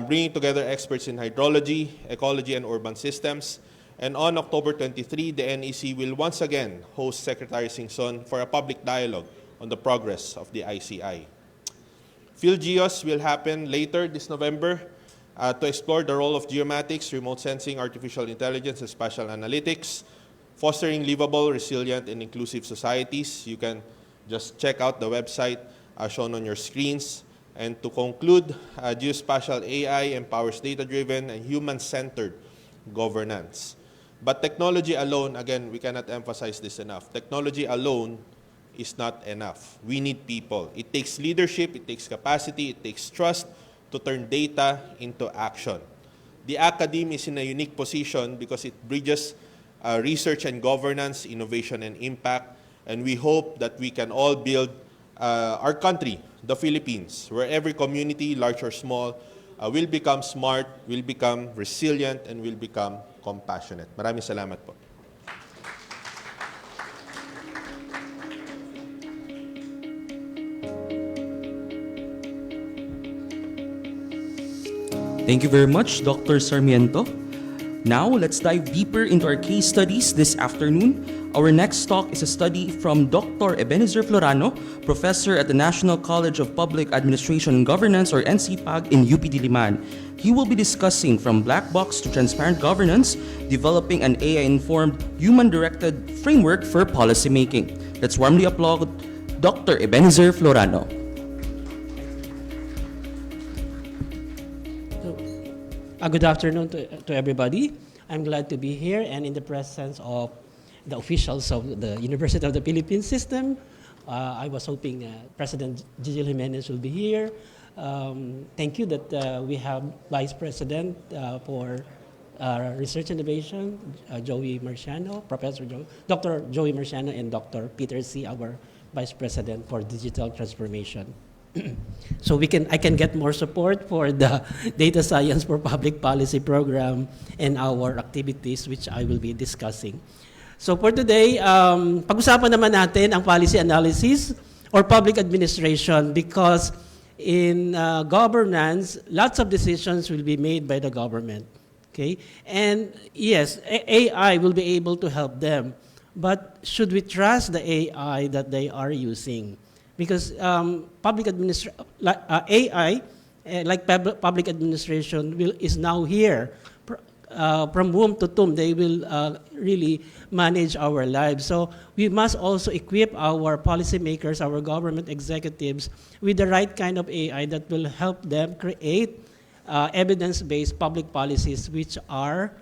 bringing together experts in hydrology, ecology, and urban systems. And on October 23, the NEC will once again host Secretary Singson for a public dialogue on the progress of the ICI. PhilGeos will happen later this November to explore the role of geomatics, remote sensing, artificial intelligence, and spatial analytics, fostering livable, resilient, and inclusive societies. You can just check out the website shown on your screens. And to conclude, geospatial AI empowers data-driven and human-centered governance. But technology alone, again, we cannot emphasize this enough. Technology alone is not enough. We need people. It takes leadership, it takes capacity, it takes trust to turn data into action. The academe is in a unique position because it bridges research and governance, innovation and impact, and we hope that we can all build our country, the Philippines, where every community, large or small, will become smart, will become resilient, and will become compassionate. Maraming salamat po.
Thank you very much, Dr. Sarmiento. Now, let's dive deeper into our case studies this afternoon. Our next talk is a study from Dr. Ebenezer Florano, professor at the National College of Public Administration and Governance, or NCPAG, in UP Diliman. He will be discussing from black box to transparent governance, developing an AI-informed, human-directed framework for policymaking. Let's warmly applaud Dr. Ebenezer Florano.
Good afternoon to everybody. I'm glad to be here and in the presence of the officials of the University of the Philippines system. I was hoping President Gigil Jimenez will be here. Thank you that we have Vice President for Research Innovation, Joey Marciano, Dr. Joey Marciano, and Dr. Peter C., our Vice President for Digital Transformation. So I can get more support for the Data Science for Public Policy program and our activities, which I will be discussing. So for today, pag-usapan naman natin ang policy analysis or public administration, because in governance, lots of decisions will be made by the government. Okay? And yes, AI will be able to help them. But should we trust the AI that they are using? Because public AI, like public administration, is now here. from womb to tomb, they will really manage our lives. So we must also equip our policymakers, our government executives, with the right kind of AI that will help them create evidence-based public policies which are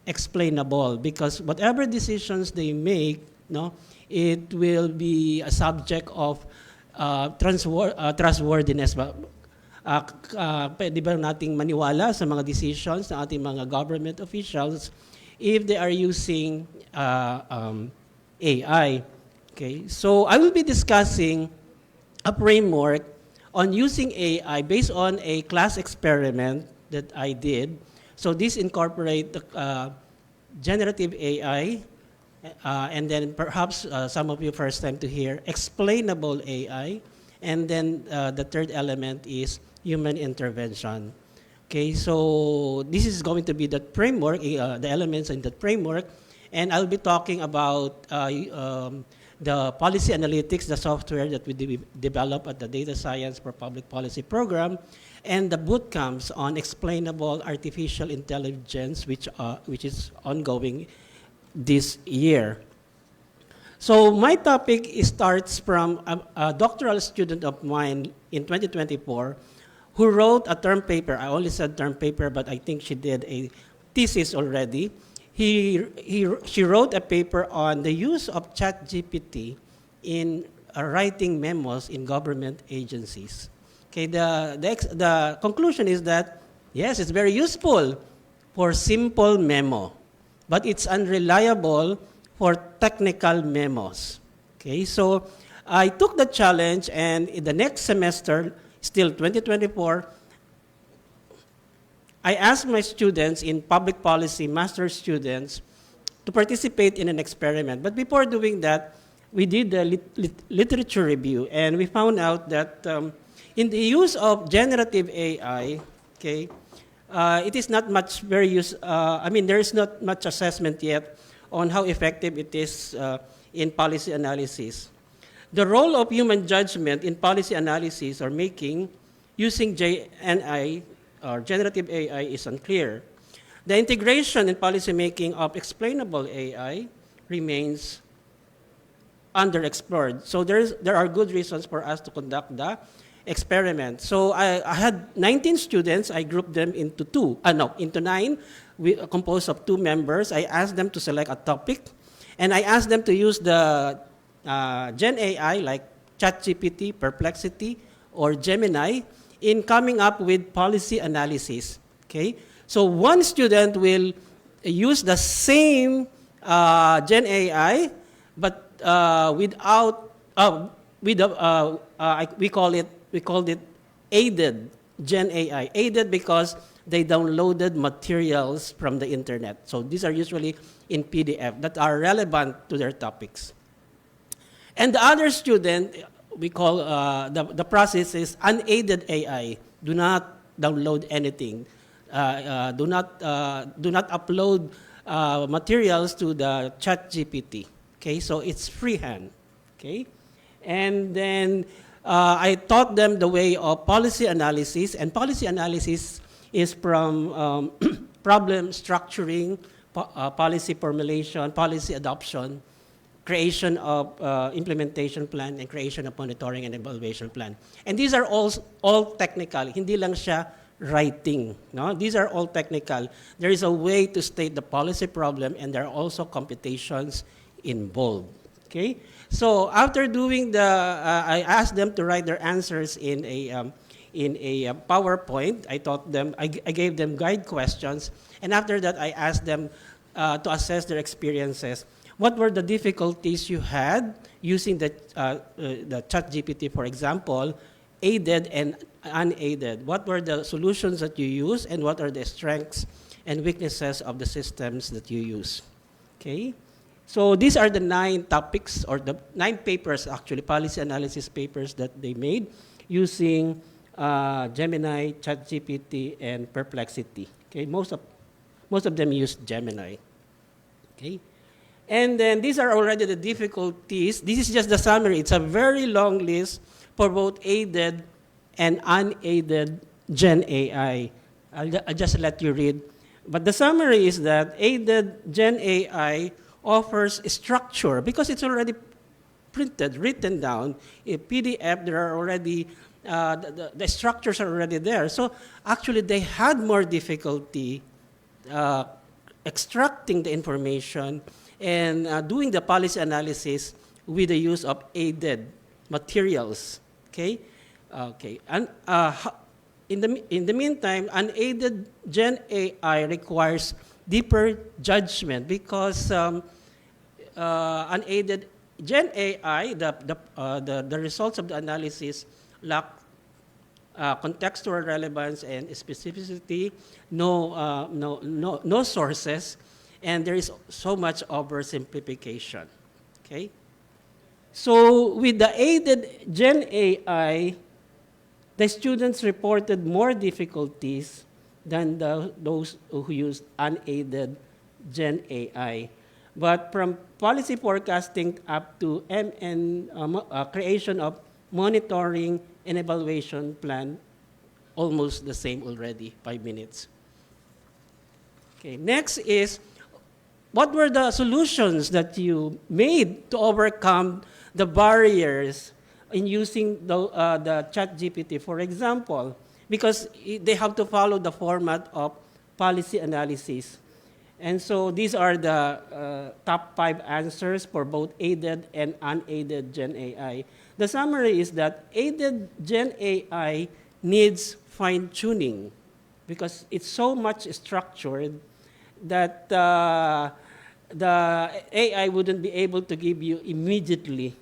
explainable. Because whatever decisions they make, no, it will be a subject of trustworthiness. Pwede ba nating maniwala sa mga decisions ng ating mga government officials if they are using AI? Okay, so I will be discussing a framework on using AI based on a class experiment that I did. So this incorporate the generative AI, and then perhaps some of you first time to hear explainable AI, and then the third element is human intervention. Okay, so this is going to be the framework, the elements in the framework, and I'll be talking about the policy analytics, the software that we develop at the Data Science for Public Policy program, and the boot camps on explainable artificial intelligence, which is ongoing this year. So my topic starts from a doctoral student of mine in 2024 who wrote a term paper. I only said term paper, but I think she did a thesis already. She wrote a paper on the use of ChatGPT in writing memos in government agencies. Okay, the conclusion is that, yes, it's very useful for simple memo, but it's unreliable for technical memos. Okay, so I took the challenge, and in the next semester, still 2024, I asked my students in public policy, master's students, to participate in an experiment. But before doing that, we did a literature review, and we found out that in the use of generative AI, okay, it is not much very there is not much assessment yet on how effective it is in policy analysis. The role of human judgment in policy analysis or making using GNI or generative AI is unclear. The integration in policy making of explainable AI remains underexplored. So there are good reasons for us to conduct the experiment. So I had 19 students. I grouped them into into 9, composed of 2 members. I asked them to select a topic, and I asked them to use the Gen AI like ChatGPT, Perplexity, or Gemini in coming up with policy analysis. Okay, so one student will use the same Gen AI, but without we called it aided Gen AI. Aided because they downloaded materials from the internet. So these are usually in PDF that are relevant to their topics. And the other student, we call the process is unaided AI. Do not download anything. Do not upload materials to the ChatGPT. Okay, so it's freehand. Okay, and then I taught them the way of policy analysis, and policy analysis is from problem structuring, policy formulation, policy adoption, creation of implementation plan, and creation of monitoring and evaluation plan. And these are all technical. Hindi lang siya writing. No? These are all technical. There is a way to state the policy problem, and there are also computations involved. Okay? So after doing I asked them to write their answers in a PowerPoint. I gave them guide questions, and after that, I asked them to assess their experiences. What were the difficulties you had using the ChatGPT, for example, aided and unaided? What were the solutions that you use, and what are the strengths and weaknesses of the systems that you use? Okay. So these are the 9 topics, or the 9 papers, actually, policy analysis papers that they made using Gemini, ChatGPT, and Perplexity. Okay, most of them use Gemini. Okay, and then these are already the difficulties. This is just the summary. It's a very long list for both aided and unaided Gen AI. I'll just let you read But the summary is that aided Gen AI offers structure because it's already printed, written down. In PDF, there are already, the structures are already there. So actually, they had more difficulty extracting the information and doing the policy analysis with the use of aided materials. Okay, and in the meantime, unaided Gen AI requires deeper judgment because unaided Gen AI, the results of the analysis lack contextual relevance and specificity, no sources, and there is so much oversimplification. Okay, so with the aided Gen AI, the students reported more difficulties than those who used unaided Gen AI. But from policy forecasting up to creation of monitoring and evaluation plan, almost the same already, 5 minutes. Okay, next is, what were the solutions that you made to overcome the barriers in using the ChatGPT, for example? Because they have to follow the format of policy analysis. And so these are the top 5 answers for both aided and unaided Gen AI. The summary is that aided Gen AI needs fine-tuning because it's so much structured that the AI wouldn't be able to give you immediately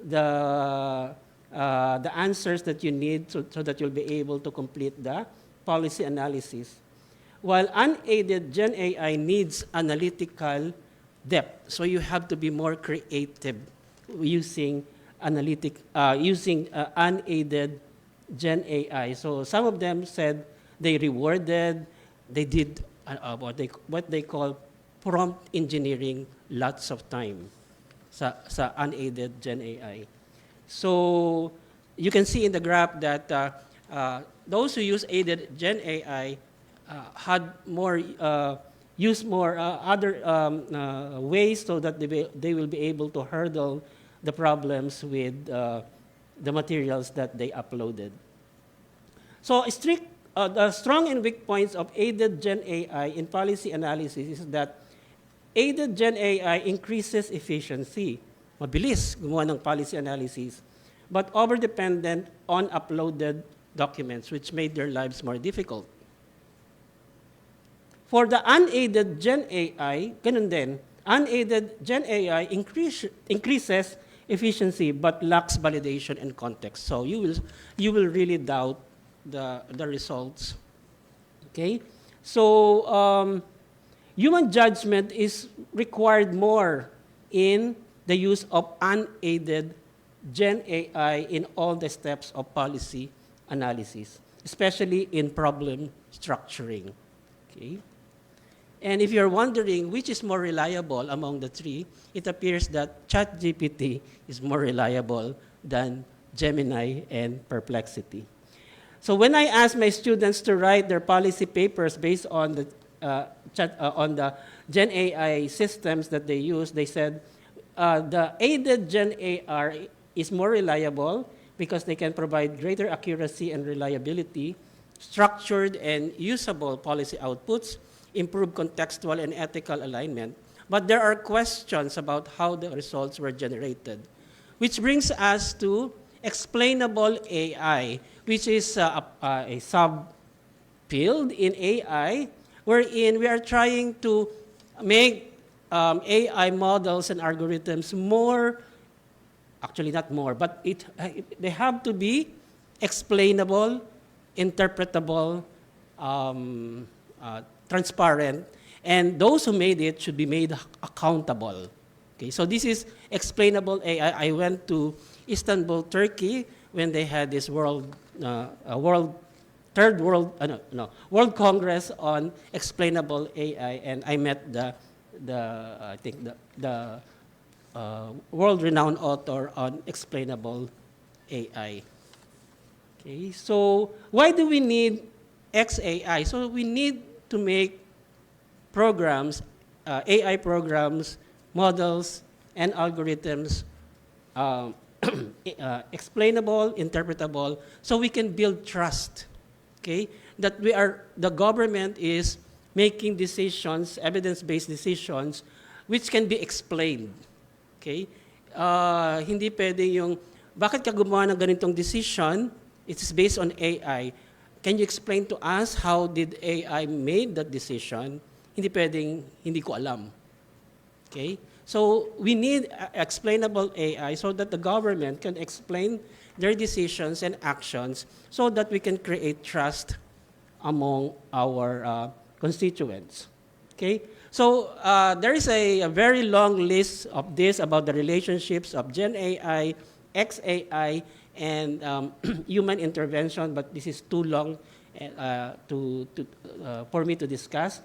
the answers that you need so that you'll be able to complete the policy analysis. While unaided Gen AI needs analytical depth, so you have to be more creative using unaided Gen AI. So some of them said they did what they call prompt engineering lots of time sa unaided Gen AI. So you can see in the graph that those who use aided Gen AI had more use more other ways so that they will be able to hurdle the problems with the materials that they uploaded. So the strong and weak points of aided Gen AI in policy analysis is that aided Gen AI increases efficiency. Mabilis gumawa ng policy analysis, but over-dependent on uploaded documents, which made their lives more difficult. For the unaided Gen AI, ganun din, unaided Gen AI increases efficiency but lacks validation and context. So you will really doubt the results. Okay? So human judgment is required more in the use of unaided Gen AI in all the steps of policy analysis, especially in problem structuring. Okay? And if you're wondering which is more reliable among the three, it appears that ChatGPT is more reliable than Gemini and Perplexity. So when I asked my students to write their policy papers based on the Gen AI systems that they use, they said the aided Gen AI is more reliable because they can provide greater accuracy and reliability, structured and usable policy outputs, improve contextual and ethical alignment. But there are questions about how the results were generated, which brings us to explainable AI, which is a sub-field in AI, wherein we are trying to make AI models and algorithms more, actually not more, but they have to be explainable, interpretable, transparent, and those who made it should be made accountable. Okay, so this is explainable AI. I went to Istanbul, Turkey, when they had this World Congress on explainable AI, and I met the world-renowned author on explainable AI. Okay, so why do we need XAI? So we need to make programs, AI programs, models, and algorithms explainable, interpretable, so we can build trust, okay? That the government is making decisions, evidence-based decisions, which can be explained, okay? Hindi pwede yung, bakit ka gumawa ng ganitong decision? It is based on AI. Can you explain to us how did AI made that decision? Hindi pwedeng, hindi ko alam, okay? So we need explainable AI so that the government can explain their decisions and actions so that we can create trust among our constituents. Okay? So there is a very long list of this about the relationships of Gen AI, XAI, and human intervention, but this is too long for me to discuss.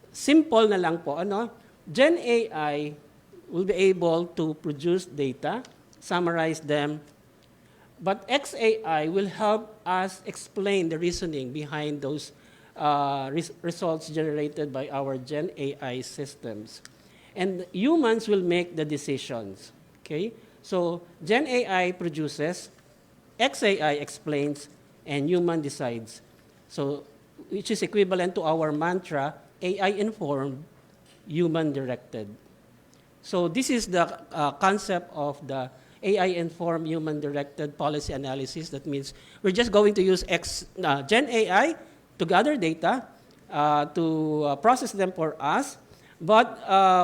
Simple na lang po, ano? Gen AI will be able to produce data, summarize them, but XAI will help us explain the reasoning behind those results generated by our Gen AI systems. And humans will make the decisions, okay? So Gen AI produces, XAI explains, and human decides. So, which is equivalent to our mantra, AI-informed, human-directed. So this is the concept of the AI-informed, human-directed policy analysis. That means we're just going to use Gen AI to gather data, to process them for us. But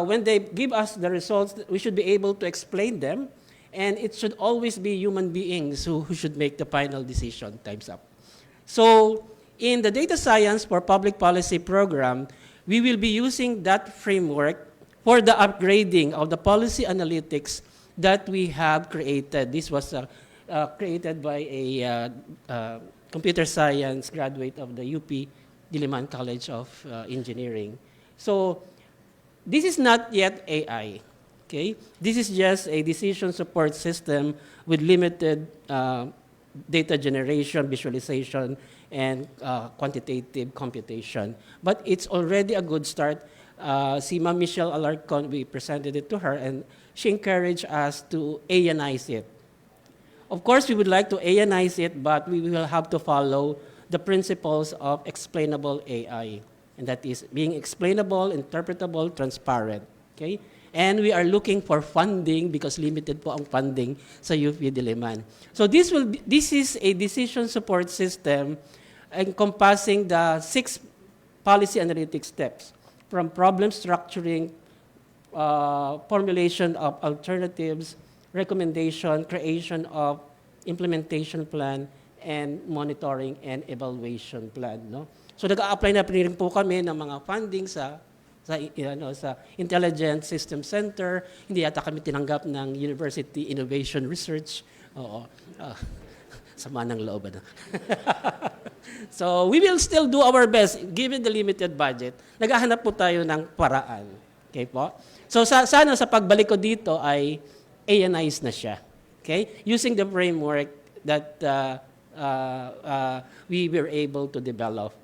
when they give us the results, we should be able to explain them. And it should always be human beings who should make the final decision. Time's up. So in the data science for public policy program, we will be using that framework for the upgrading of the policy analytics that we have created. This was created by a computer science graduate of the UP Diliman College of Engineering. So this is not yet AI, okay? This is just a decision support system with limited data generation, visualization, and quantitative computation. But it's already a good start. Si Ma'am Michelle Alarcon, we presented it to her, and she encouraged us to AIanize it. Of course, we would like to AIanize it, but we will have to follow the principles of explainable AI, and that is being explainable, interpretable, transparent. Okay? And we are looking for funding because limited po ang funding sa UP Diliman. So this is a decision support system encompassing the 6 policy analytic steps, from problem structuring, formulation of alternatives, recommendation, creation of implementation plan, and monitoring and evaluation plan. No? So nag-a-apply na rin po kami ng mga funding sa Intelligent System Center. Hindi yata kami tinanggap ng University Innovation Research. Oo. Sama ng loob. Ano? So we will still do our best given the limited budget. Naghahanap po tayo ng paraan. Okay po? So sana sa pagbalik ko dito ay AIanize na siya. Okay? Using the framework that we were able to develop.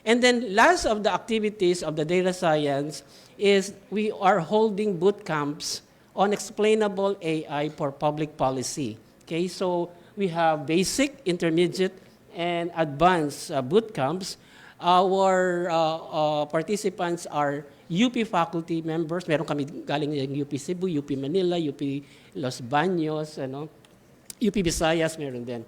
And then last of the activities of the data science is we are holding boot camps on explainable AI for public policy. Okay? So we have basic, intermediate, and advanced boot camps. Our participants are UP faculty members. Meron kami galing ng UP Cebu, UP Manila, UP Los Baños, UP Visayas, meron din.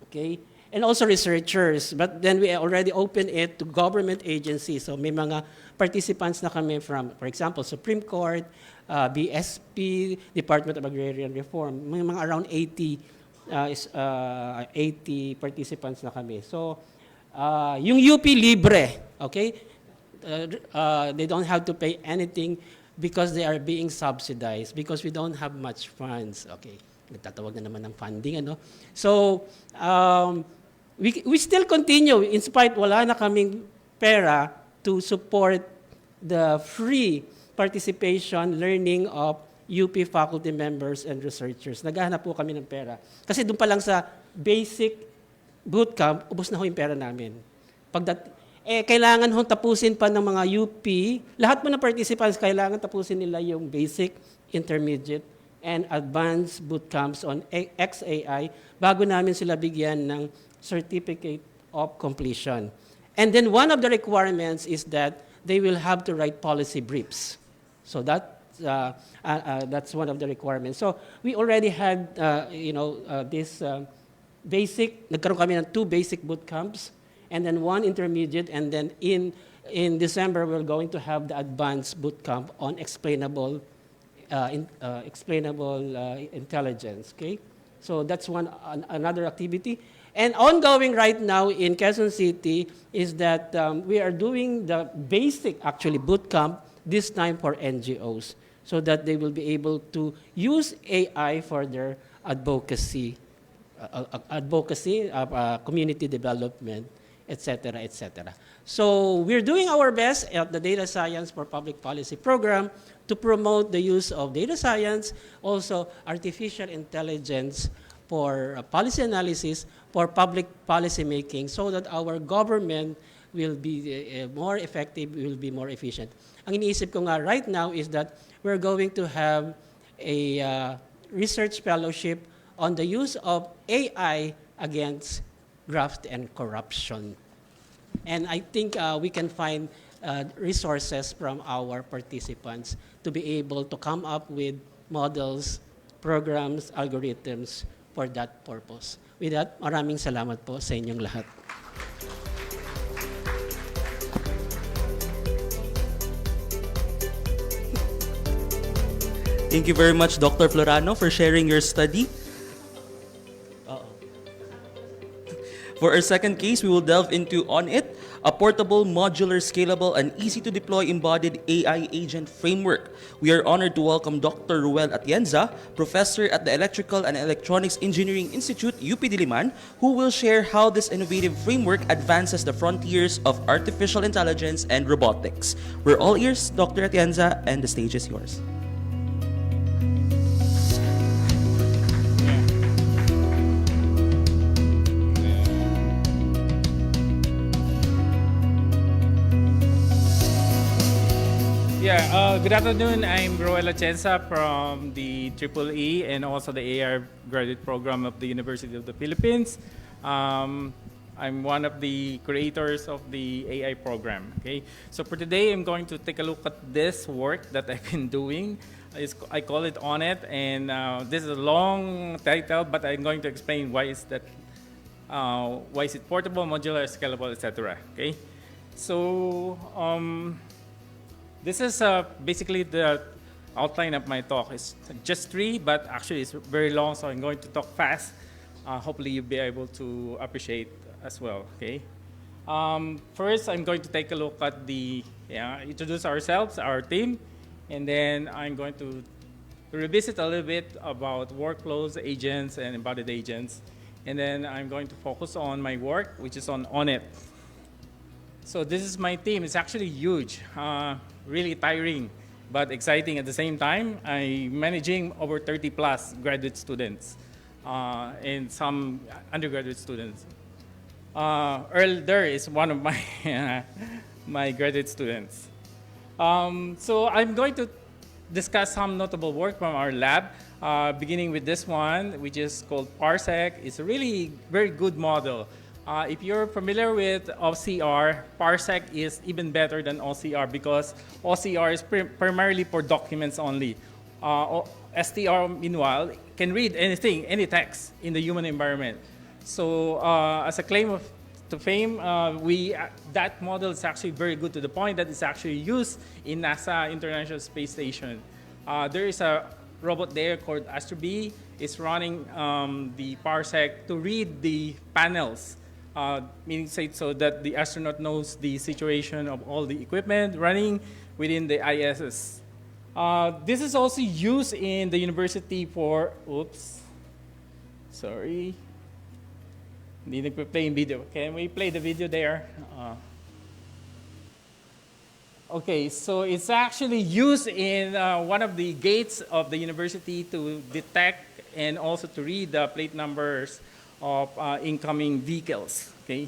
Okay? And also researchers. But then we already opened it to government agencies. So may mga participants na kami from, for example, Supreme Court, BSP, Department of Agrarian Reform. May mga around 80 participants na kami. So, yung UP libre, okay? They don't have to pay anything because they are being subsidized because we don't have much funds. Okay, nagtatawag na naman ng funding, ano? So, we still continue in spite wala na kaming pera to support the free participation, learning of UP faculty members and researchers. Naghahanap po kami ng pera. Kasi doon pa lang sa basic bootcamp, ubos na ho yung pera namin. kailangan hong tapusin pa ng mga UP. Lahat mo na participants, kailangan tapusin nila yung basic, intermediate, and advanced boot camps on XAI bago namin sila bigyan ng certificate of completion. And then one of the requirements is that they will have to write policy briefs. So that's one of the requirements. So we already had, this basic, nagkaroon kami ng 2 basic boot camps, and then 1 intermediate, and then in December, we're going to have the advanced boot camp on explainable intelligence, okay? So that's another activity. And ongoing right now in Quezon City is that we are doing the basic, actually, boot camp, this time for NGOs, so that they will be able to use AI for their advocacy, community development, etc., etc. So we're doing our best at the Data Science for Public Policy program to promote the use of data science, also artificial intelligence for policy analysis, for public policy making, so that our government will be more effective, will be more efficient. Ang iniisip ko nga right now is that we're going to have a research fellowship on the use of AI against graft and corruption. And I think we can find resources from our participants to be able to come up with models, programs, algorithms for that purpose. With that, maraming salamat po sa inyong lahat.
Thank you very much, Dr. Florano, for sharing your study. For our second case, we will delve into OnIt, a portable, modular, scalable, and easy-to-deploy embodied AI agent framework. We are honored to welcome Dr. Ruel Atienza, professor at the Electrical and Electronics Engineering Institute, UP Diliman, who will share how this innovative framework advances the frontiers of artificial intelligence and robotics. We're all ears, Dr. Atienza, and the stage is yours.
Good afternoon. I'm Roel Atienza from the EEE and also the AI graduate program of the University of the Philippines. I'm one of the creators of the AI program. Okay, so for today, I'm going to take a look at this work that I've been doing. I call it OnIt, and this is a long title, but I'm going to explain why is that. Why is it portable, modular, scalable, etc. Okay, so. This is basically the outline of my talk. It's just 3, but actually it's very long, so I'm going to talk fast. Hopefully you'll be able to appreciate as well, okay? First, I'm going to take a look at introduce ourselves, our team, and then I'm going to revisit a little bit about workflows, agents, and embodied agents. And then I'm going to focus on my work, which is on OnIt. So this is my team. It's actually huge. Really tiring, but exciting at the same time. I'm managing over 30 plus graduate students and some undergraduate students. Earl there is one of my my graduate students. So I'm going to discuss some notable work from our lab, beginning with this one, which is called Parsec. It's a really very good model. If you're familiar with OCR, Parsec is even better than OCR because OCR is primarily for documents only. STR, meanwhile, can read anything, any text in the human environment. So as a claim to fame, that model is actually very good to the point that it's actually used in NASA International Space Station. There is a robot there called Astro-B. It's running the Parsec to read the panels. Meaning so that the astronaut knows the situation of all the equipment running within the ISS. This is also used in the university for, hindi nagpa-play in video. Can we play the video there? Okay, so it's actually used in one of the gates of the university to detect and also to read the plate numbers of incoming vehicles, okay?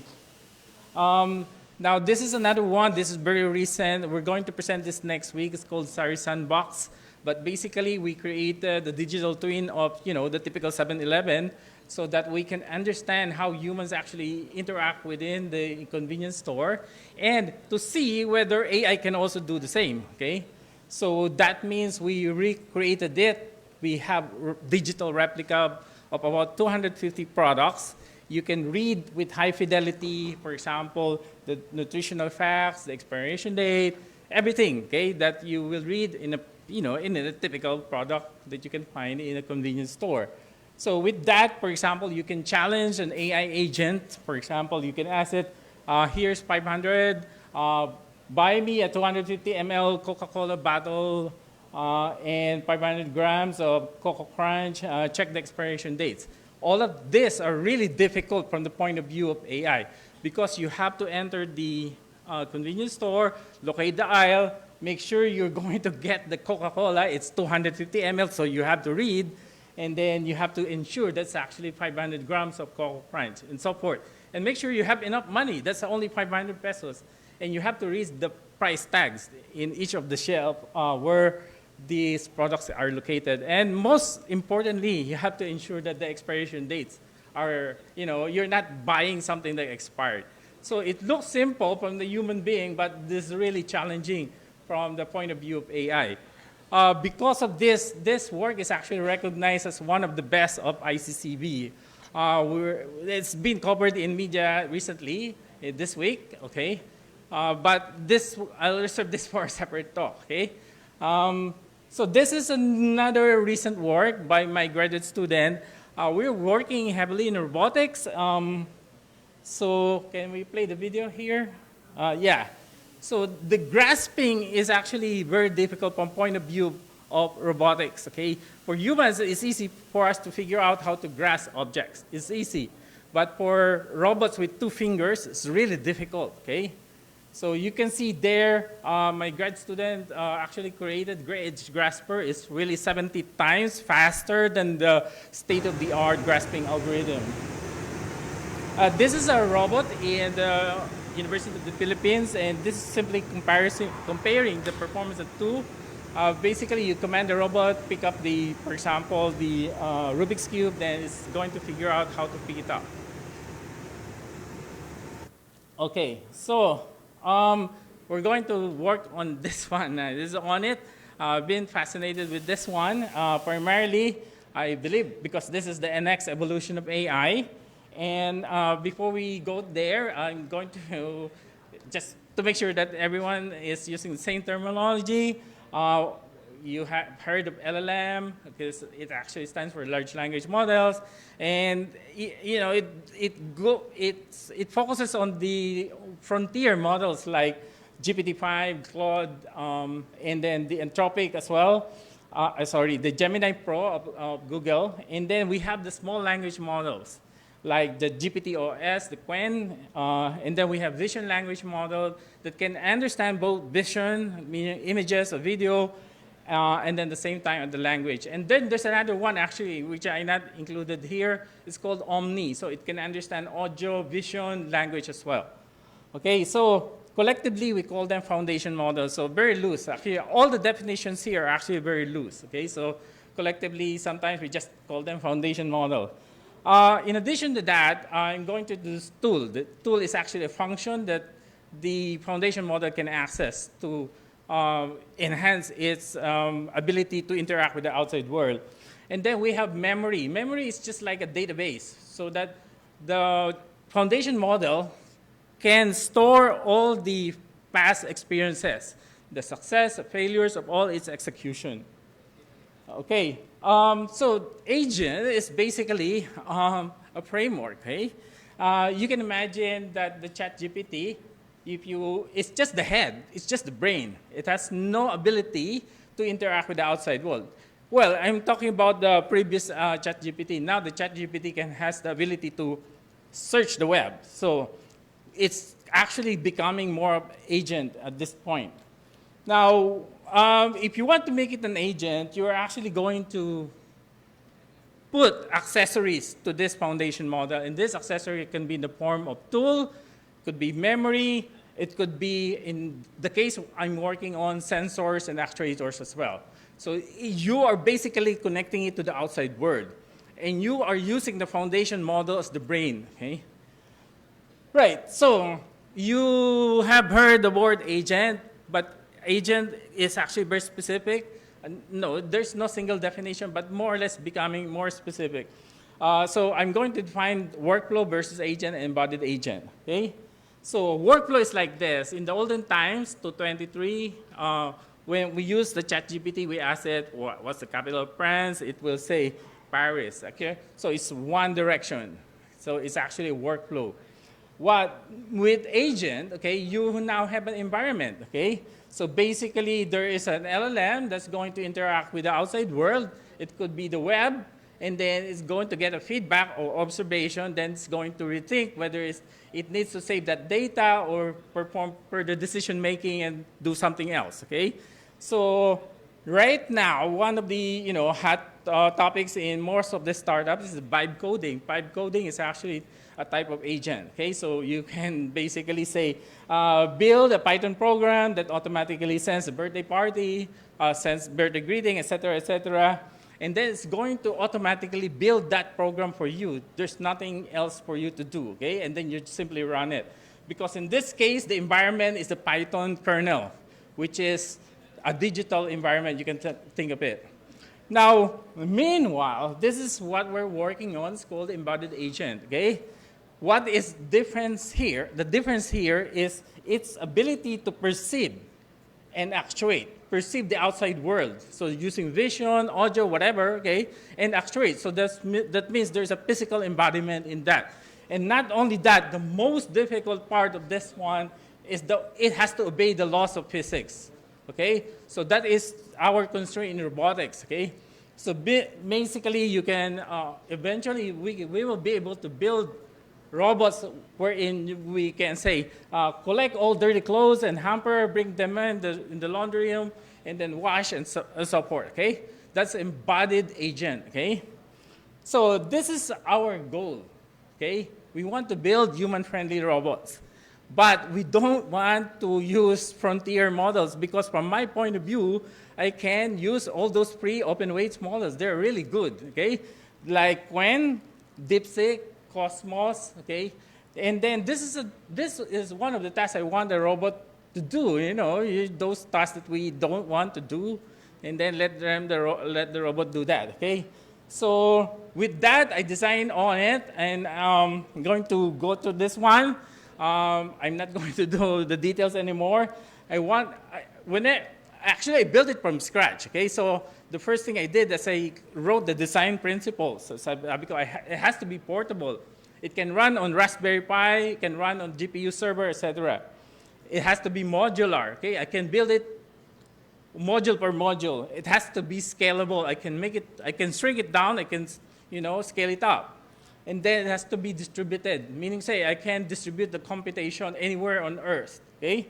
Now, this is another one. This is very recent. We're going to present this next week. It's called Sari Sandbox. But basically, we created the digital twin of, the typical 7-Eleven so that we can understand how humans actually interact within the convenience store and to see whether AI can also do the same, okay? So that means we recreated it. We have digital replica of about 250 products. You can read with high fidelity, for example, the nutritional facts, the expiration date, everything, okay, that you will read in a typical product that you can find in a convenience store. So with that, for example, you can challenge an AI agent. For example, you can ask it, here's 500, buy me a 250 ml Coca-Cola bottle and 500 grams of Coco Crunch, check the expiration dates. All of this are really difficult from the point of view of AI because you have to enter the convenience store, locate the aisle, make sure you're going to get the Coca-Cola. It's 250 ml, so you have to read, and then you have to ensure that's actually 500 grams of Coco Crunch and so forth. And make sure you have enough money. That's only 500 pesos. And you have to read the price tags in each of the shelf where these products are located. And most importantly, you have to ensure that the expiration dates are, you're not buying something that expired. So it looks simple from the human being, but this is really challenging from the point of view of AI. Because of this work is actually recognized as one of the best of ICCB. It's been covered in media recently, this week, okay? But I'll reserve this for a separate talk, okay? So this is another recent work by my graduate student. We're working heavily in robotics. So can we play the video here? Yeah. So the grasping is actually very difficult from point of view of robotics, okay? For humans, it's easy for us to figure out how to grasp objects. It's easy. But for robots with 2 fingers, it's really difficult, okay? So you can see there, my grad student actually created Gray Edge Grasper. It's really 70 times faster than the state-of-the-art grasping algorithm. This is a robot in the University of the Philippines, and this is simply comparing the performance of 2. Basically, you command the robot, pick up for example, the Rubik's Cube, then it's going to figure out how to pick it up. Okay, so we're going to work on this one. This is on it. I've been fascinated with this one. Primarily, I believe, because this is the next evolution of AI. And before we go there, I'm going to, just to make sure that everyone is using the same terminology, you have heard of LLM, because it actually stands for large language models. And it focuses on the frontier models like GPT-5, Claude, and then the Anthropic as well. The Gemini Pro of Google. And then we have the small language models, like the GPT-OS, the Qwen, and then we have vision language model that can understand both vision, meaning images or video, and then at the same time the language. And then there's another one actually, which I not included here. It's called Omni, so it can understand audio, vision, language as well. Okay, so collectively we call them foundation models, so very loose. Actually, all the definitions here are actually very loose. Okay, so collectively sometimes we just call them foundation model. In addition to that, I'm going to do this tool. The tool is actually a function that the foundation model can access to enhance its ability to interact with the outside world. And then we have memory. Memory is just like a database, so that the foundation model can store all the past experiences, the success, the failures of all its execution. Okay, so agent is basically a framework, okay? You can imagine that the ChatGPT, it's just the head, it's just the brain. It has no ability to interact with the outside world. Well, I'm talking about the previous ChatGPT. Now the ChatGPT has the ability to search the web. So it's actually becoming more of agent at this point. Now, if you want to make it an agent, you're actually going to put accessories to this foundation model. And this accessory can be in the form of tool, could be memory, It could be, in the case I'm working on, sensors and actuators as well. So you are basically connecting it to the outside world. And you are using the foundation model as the brain, okay? Right, so you have heard the word agent, but agent is actually very specific. No, there's no single definition, but more or less becoming more specific. So I'm going to define workflow versus agent and embodied agent, okay? So workflow is like this. In the olden times, 2023, when we use the ChatGPT, we ask it, what's the capital of France? It will say Paris, okay? So it's one direction. So it's actually a workflow. What with agent, okay, you now have an environment, okay? So basically, there is an LLM that's going to interact with the outside world. It could be the web, and then it's going to get a feedback or observation. Then it's going to rethink whether it needs to save that data or perform further decision making and do something else, okay? So right now, one of the hot topics in most of the startups is vibe coding. Vibe coding is actually a type of agent, okay? So you can basically say, build a Python program that automatically sends a birthday party, sends birthday greeting, et cetera, and then it's going to automatically build that program for you. There's nothing else for you to do, okay? And then you simply run it. Because in this case, the environment is the Python kernel, which is a digital environment, you can think of it. Now, meanwhile, this is what we're working on. It's called embodied agent, okay? What is difference here? The difference here is its ability to perceive and actuate, perceive the outside world. So using vision, audio, whatever, okay, and actuate. So that means there's a physical embodiment in that. And not only that, the most difficult part of this one is it has to obey the laws of physics. Okay, so that is our constraint in robotics. Okay, so basically you can eventually we will be able to build robots wherein we can say collect all dirty clothes and hamper, bring them in the laundry room, and then wash and so forth. Okay, that's embodied agent. Okay, so this is our goal. Okay, we want to build human-friendly robots. But we don't want to use frontier models because from my point of view, I can use all those pre-open weights models. They're really good, okay? Like Qwen, DeepSeek, Cosmos, okay? And then this is one of the tasks I want the robot to do, those tasks that we don't want to do, and then let the robot do that, okay? So with that, I designed on it, and I'm going to go to this one. I'm not going to do the details anymore. I built it from scratch, okay? So the first thing I did is I wrote the design principles. So because it has to be portable. It can run on Raspberry Pi, it can run on GPU server, etc. It has to be modular, okay? I can build it module per module. It has to be scalable. I can shrink it down, I can, scale it up. And then it has to be distributed, meaning say I can distribute the computation anywhere on Earth, okay?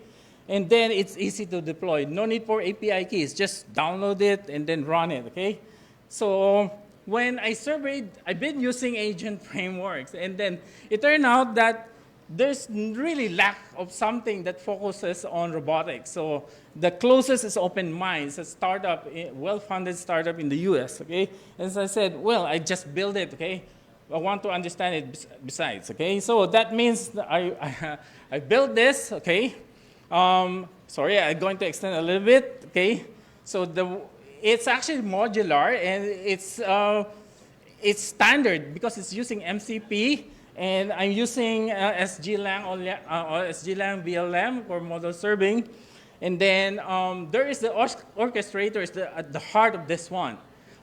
And then it's easy to deploy. No need for API keys, just download it and then run it, okay? So when I surveyed, I've been using agent frameworks, and then it turned out that there's really lack of something that focuses on robotics. So the closest is OpenMind. It's a startup, well-funded startup in the US, okay? As I said, well, I just built it, okay? I want to understand it besides, okay? So that means that I built this, okay? Sorry, I'm going to extend a little bit, okay? So it's actually modular, and it's standard because it's using MCP, and I'm using SGLang VLM for model serving. And then there is the orchestrator is at the heart of this one.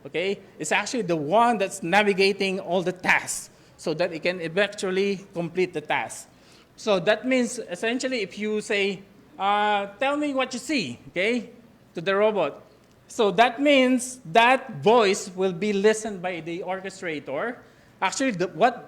Okay, it's actually the one that's navigating all the tasks so that it can eventually complete the task. So that means essentially if you say, tell me what you see, okay, to the robot. So that means that voice will be listened by the orchestrator. Actually,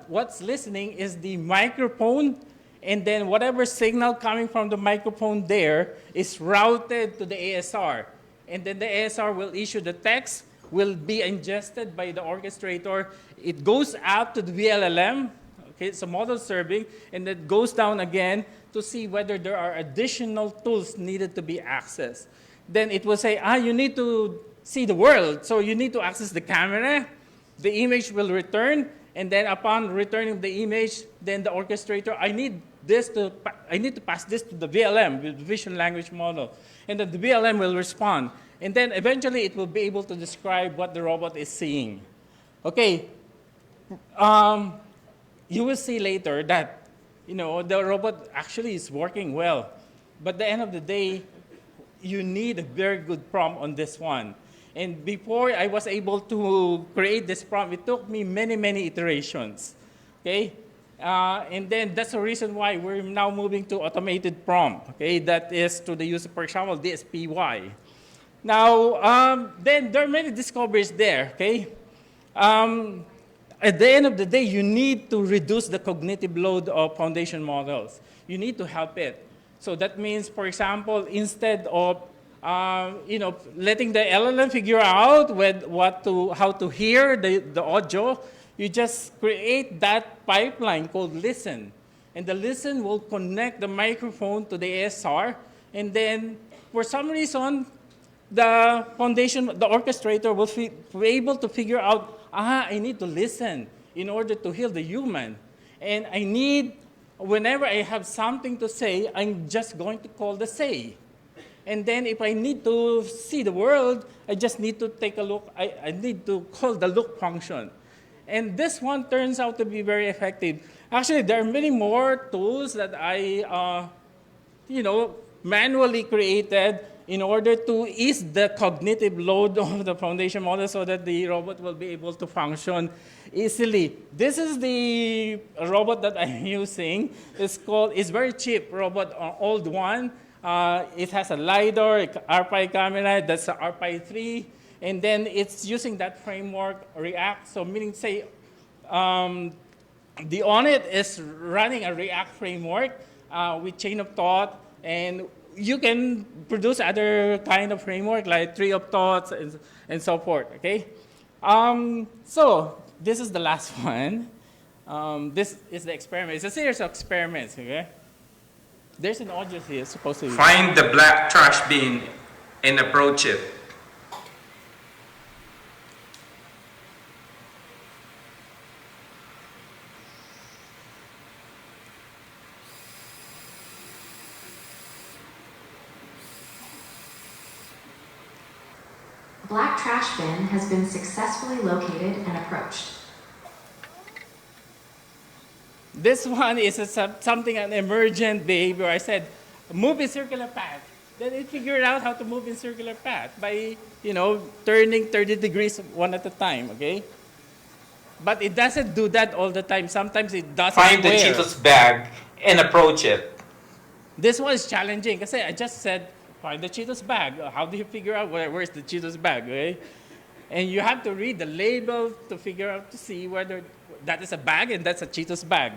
what's listening is the microphone, and then whatever signal coming from the microphone there is routed to the ASR. And then the ASR will issue the text, will be ingested by the orchestrator. It goes out to the VLLM, Okay, it's a model serving, and it goes down again to see whether there are additional tools needed to be accessed. Then it will say, you need to see the world, so you need to access the camera. The image will return, and then upon returning the image, then the orchestrator, I need to pass this to the VLM, the Vision Language Model, and then the VLM will respond. And then eventually it will be able to describe what the robot is seeing. Okay, you will see later that the robot actually is working well. But at the end of the day, you need a very good prompt on this one. And before I was able to create this prompt, it took me many, many iterations. Okay? And then that's the reason why we're now moving to automated prompt. Okay? That is to the use of, for example, DSPY. Now, then there are many discoveries there. Okay? At the end of the day, you need to reduce the cognitive load of foundation models. You need to help it. So that means, for example, instead of letting the LLM figure out how to hear the audio, you just create that pipeline called Listen. And the Listen will connect the microphone to the ASR, and then for some reason, the orchestrator will be able to figure out, I need to listen in order to heal the human. And whenever I have something to say, I'm just going to call the say. And then if I need to see the world, I just need to take a look. I need to call the look function. And this one turns out to be very effective. Actually, there are many more tools that I manually created in order to ease the cognitive load of the foundation model so that the robot will be able to function easily. This is the robot that I'm using. It's very cheap robot, old one. It has a LiDAR, RPI camera, that's the RPI 3, and then it's using that framework, React. So meaning, say, the On-It is running a React framework with chain of thought, and you can produce other kind of framework like tree of thoughts and so forth, okay? So this is the last one. This is the experiment. It's a series of experiments, okay? There's an audio here, supposed to be.
Find the black trash bin and approach it.
Black trash bin has been successfully located and approached.
This one is an emergent behavior. I said, move in circular path. Then it figured out how to move in circular path by, turning 30 degrees one at a time, okay? But it doesn't do that all the time. Sometimes it does.
Find the Cheetos bag and approach it.
This one is challenging because I just said, find the Cheetos bag. How do you figure out where's the Cheetos bag, okay? And you have to read the label to figure out, to see whether that is a bag and that's a Cheetos bag.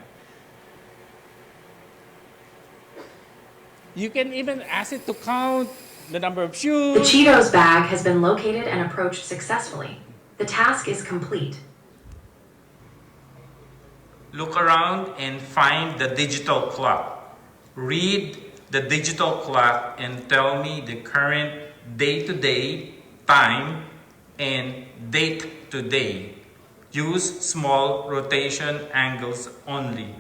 You can even ask it to count the number of shoes.
The Cheetos bag has been located and approached successfully. The task is complete.
Look around and find the digital clock. Read the digital clock and tell me the current day-to-day time and date-to-day. Use small rotation angles only.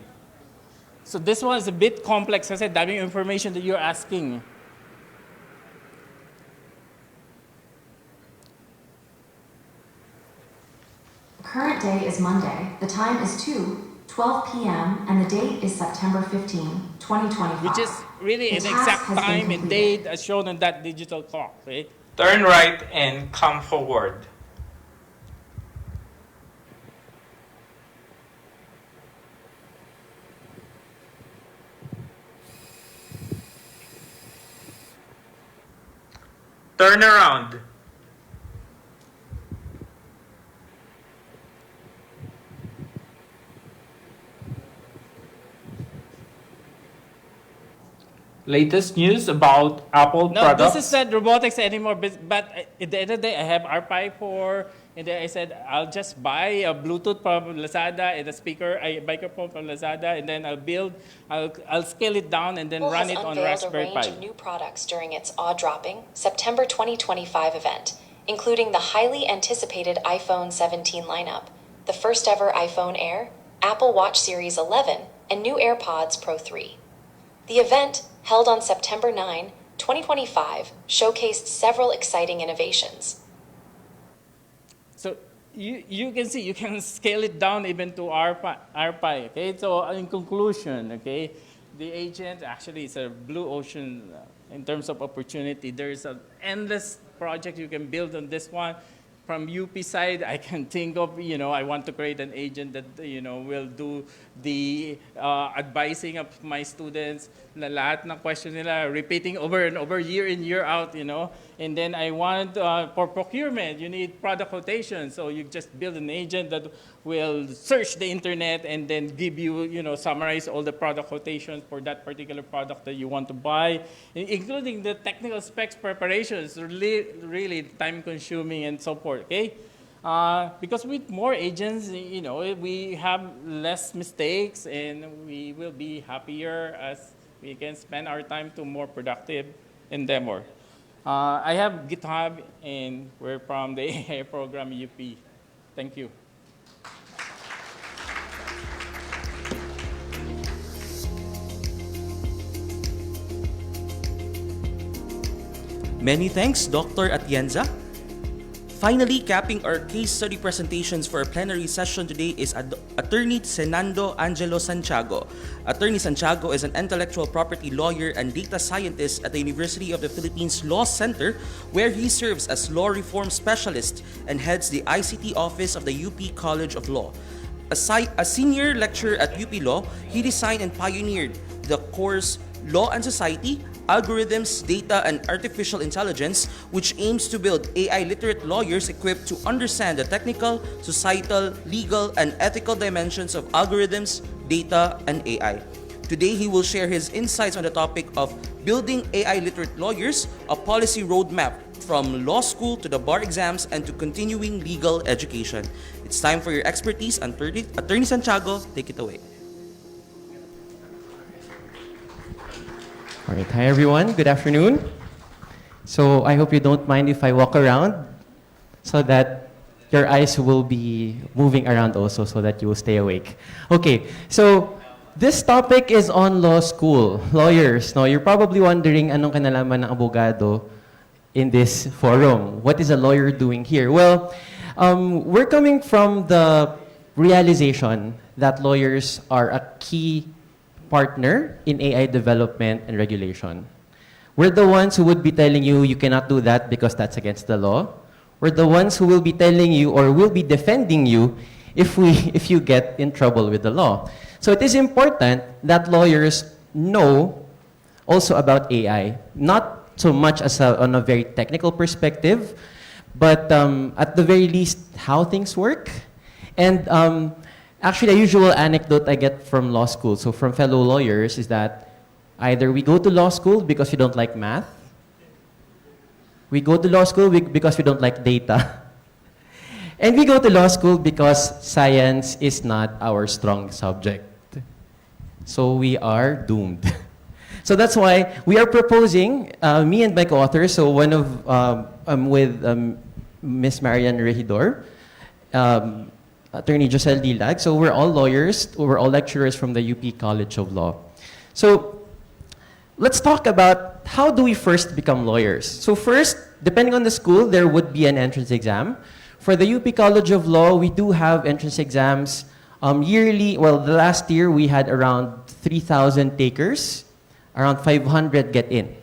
So this one is a bit complex kasi daming information that you're asking.
The current day is Monday. The time is 2:12 p.m. and the date is September 15, 2025.
Which is really an exact time and date as shown on that digital clock. Okay?
Turn right and come forward. Turn around.
latest news about Apple
No,
products?
this is not robotics anymore. But at the end of the day, I have RPi4, and then I said I'll just buy a Bluetooth from Lazada and a speaker, a microphone from Lazada, and then I'll scale it down and then
Apple
run
has
it on
unveiled
Raspberry
a range
Pi.
of new products during its awe-dropping September 2025 event, including the highly anticipated iPhone 17 lineup, the first-ever iPhone Air, Apple Watch Series 11, and new AirPods Pro 3. The event, held on September 9, 2025, showcased several exciting innovations.
So you can see, you can scale it down even to RPi, okay? So in conclusion, okay, the agent actually is a blue ocean in terms of opportunity. There's an endless project you can build on this one. From UP side, I can think of, I want to create an agent that, will do the advising of my students, na lahat ng question nila, repeating over and over, year in, year out, And then I want, for procurement, you need product quotation. So you just build an agent that will search the internet and then give you, summarize all the product quotations for that particular product that you want to buy, including the technical specs preparations, really time consuming and so forth, okay? Because with more agents, we have less mistakes and we will be happier as we can spend our time to more productive endeavor. I have GitHub and we're from the AI program UP. Thank you.
Many thanks, Dr. Atienza. Finally, capping our case study presentations for our plenary session today is Attorney Senando Angelo Santiago. Attorney Santiago is an intellectual property lawyer and data scientist at the University of the Philippines Law Center, where he serves as law reform specialist and heads the ICT office of the UP College of Law. A senior lecturer at UP Law, he designed and pioneered the course Law and Society, Algorithms, Data, and Artificial Intelligence, which aims to build AI-literate lawyers equipped to understand the technical, societal, legal, and ethical dimensions of algorithms, data, and AI. Today, he will share his insights on the topic of building AI-literate lawyers, a policy roadmap from law school to the bar exams and to continuing legal education. It's time for your expertise. Attorney Santiago, take it away.
All right, hi everyone, good afternoon. So I hope you don't mind if I walk around so that your eyes will be moving around also so that you will stay awake. Okay, so this topic is on law school, lawyers. No, you're probably wondering anong kinalaman ng abogado in this forum. What is a lawyer doing here? Well, we're coming from the realization that lawyers are a key partner in AI development and regulation. We're the ones who would be telling you you cannot do that because that's against the law. We're the ones who will be telling you or will be defending you if you get in trouble with the law. So it is important that lawyers know also about AI, not so much as on a very technical perspective, but at the very least how things work. And actually, a usual anecdote I get from law school, so from fellow lawyers, is that either we go to law school because we don't like math, we go to law school because we don't like data, and we go to law school because science is not our strong subject. So we are doomed. So that's why we are proposing, me and my co-authors, so one of, with Ms. Marian Regidor, Attorney Josel Dilag. So we're all lawyers, we're all lecturers from the UP College of Law. So let's talk about how do we first become lawyers. So first, depending on the school, there would be an entrance exam. For the UP College of Law, we do have entrance exams yearly. Well, the last year we had around 3,000 takers, around 500 get in.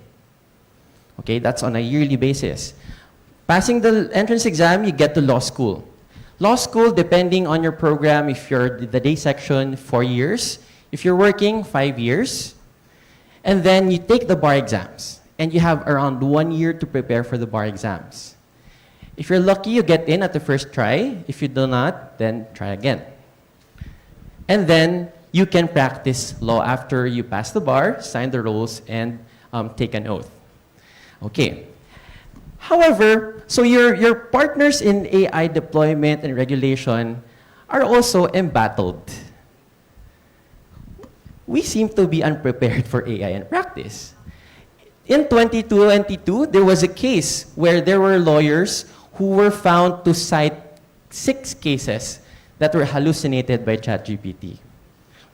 Okay, that's on a yearly basis. Passing the entrance exam, you get to law school. Law school, depending on your program, if you're the day section, 4 years. If you're working, 5 years. And then you take the bar exams. And you have around 1 year to prepare for the bar exams. If you're lucky, you get in at the first try. If you do not, then try again. And then you can practice law after you pass the bar, sign the rolls, and
take an oath. Okay. However, so your partners in AI deployment and regulation are also embattled. We seem to be unprepared for AI in practice. In 2022, there was a case where there were lawyers who were found to cite 6 cases that were hallucinated by ChatGPT.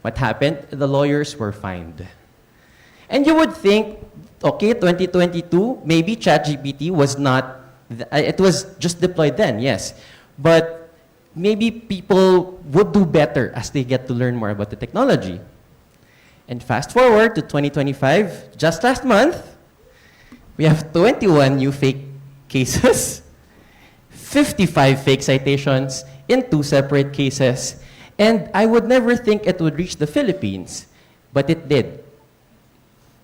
What happened? The lawyers were fined. And you would think, okay, 2022, maybe ChatGPT was not, it was just deployed then, yes. But maybe people would do better as they get to learn more about the technology. And fast forward to 2025, just last month, we have 21 new fake cases, 55 fake citations in 2 separate cases, and I would never think it would reach the Philippines, but it did.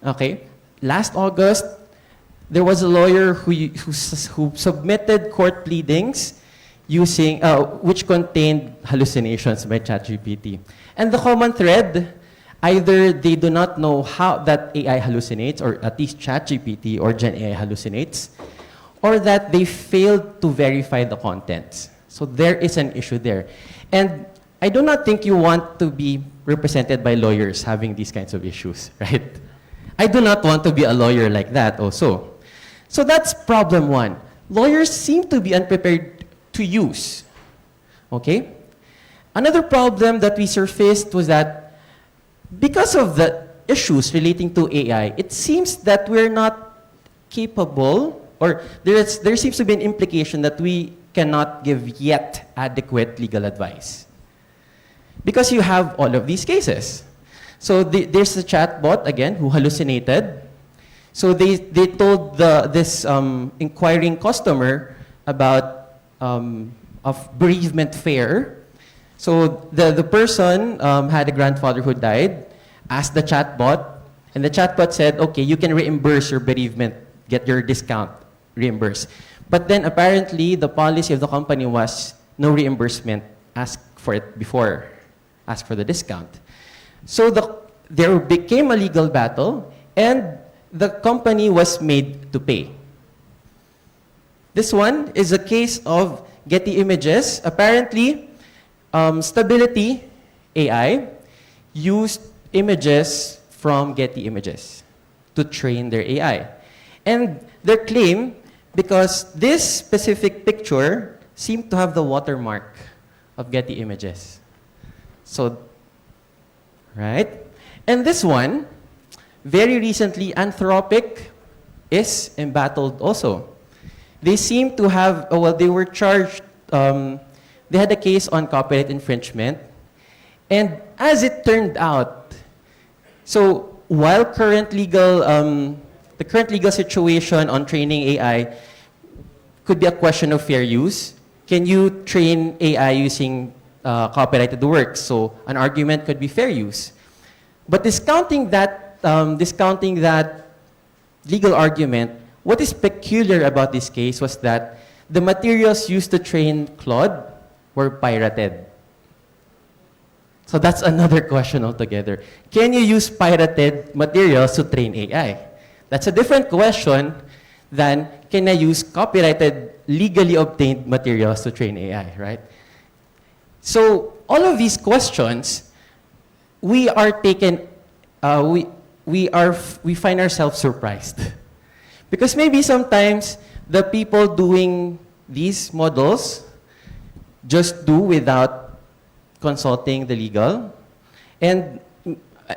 Okay, last August, there was a lawyer who submitted court pleadings using, which contained hallucinations by ChatGPT. And the common thread, either they do not know how that AI hallucinates, or at least ChatGPT or Gen AI hallucinates, or that they failed to verify the contents. So there is an issue there. And I do not think you want to be represented by lawyers having these kinds of issues, right? I do not want to be a lawyer like that also. So that's problem 1. Lawyers seem to be unprepared to use, okay? Another problem that we surfaced was that because of the issues relating to AI, it seems that we're not capable, or there seems to be an implication that we cannot give yet adequate legal advice. Because you have all of these cases. So there's a chatbot, again, who hallucinated. So they told this inquiring customer about a bereavement fair. So the person had a grandfather who died, asked the chatbot, and the chatbot said, okay, you can reimburse your bereavement, get your discount reimbursed. But then apparently the policy of the company was no reimbursement, ask for it before, ask for the discount. So there became a legal battle, and the company was made to pay. This one is a case of Getty Images. Apparently, Stability AI used images from Getty Images to train their AI. And their claim, because this specific picture seemed to have the watermark of Getty Images. So, right? And this one, very recently, Anthropic is embattled also. They seem to have, well, they were charged, they had a case on copyright infringement. And as it turned out, so while the current legal situation on training AI could be a question of fair use, can you train AI using copyrighted works? So an argument could be fair use. But discounting that legal argument, what is peculiar about this case was that the materials used to train Claude were pirated. So that's another question altogether. Can you use pirated materials to train AI? That's a different question than can I use copyrighted, legally obtained materials to train AI, right? So all of these questions, we are taken, we find ourselves surprised. Because maybe sometimes the people doing these models just do without consulting the legal. And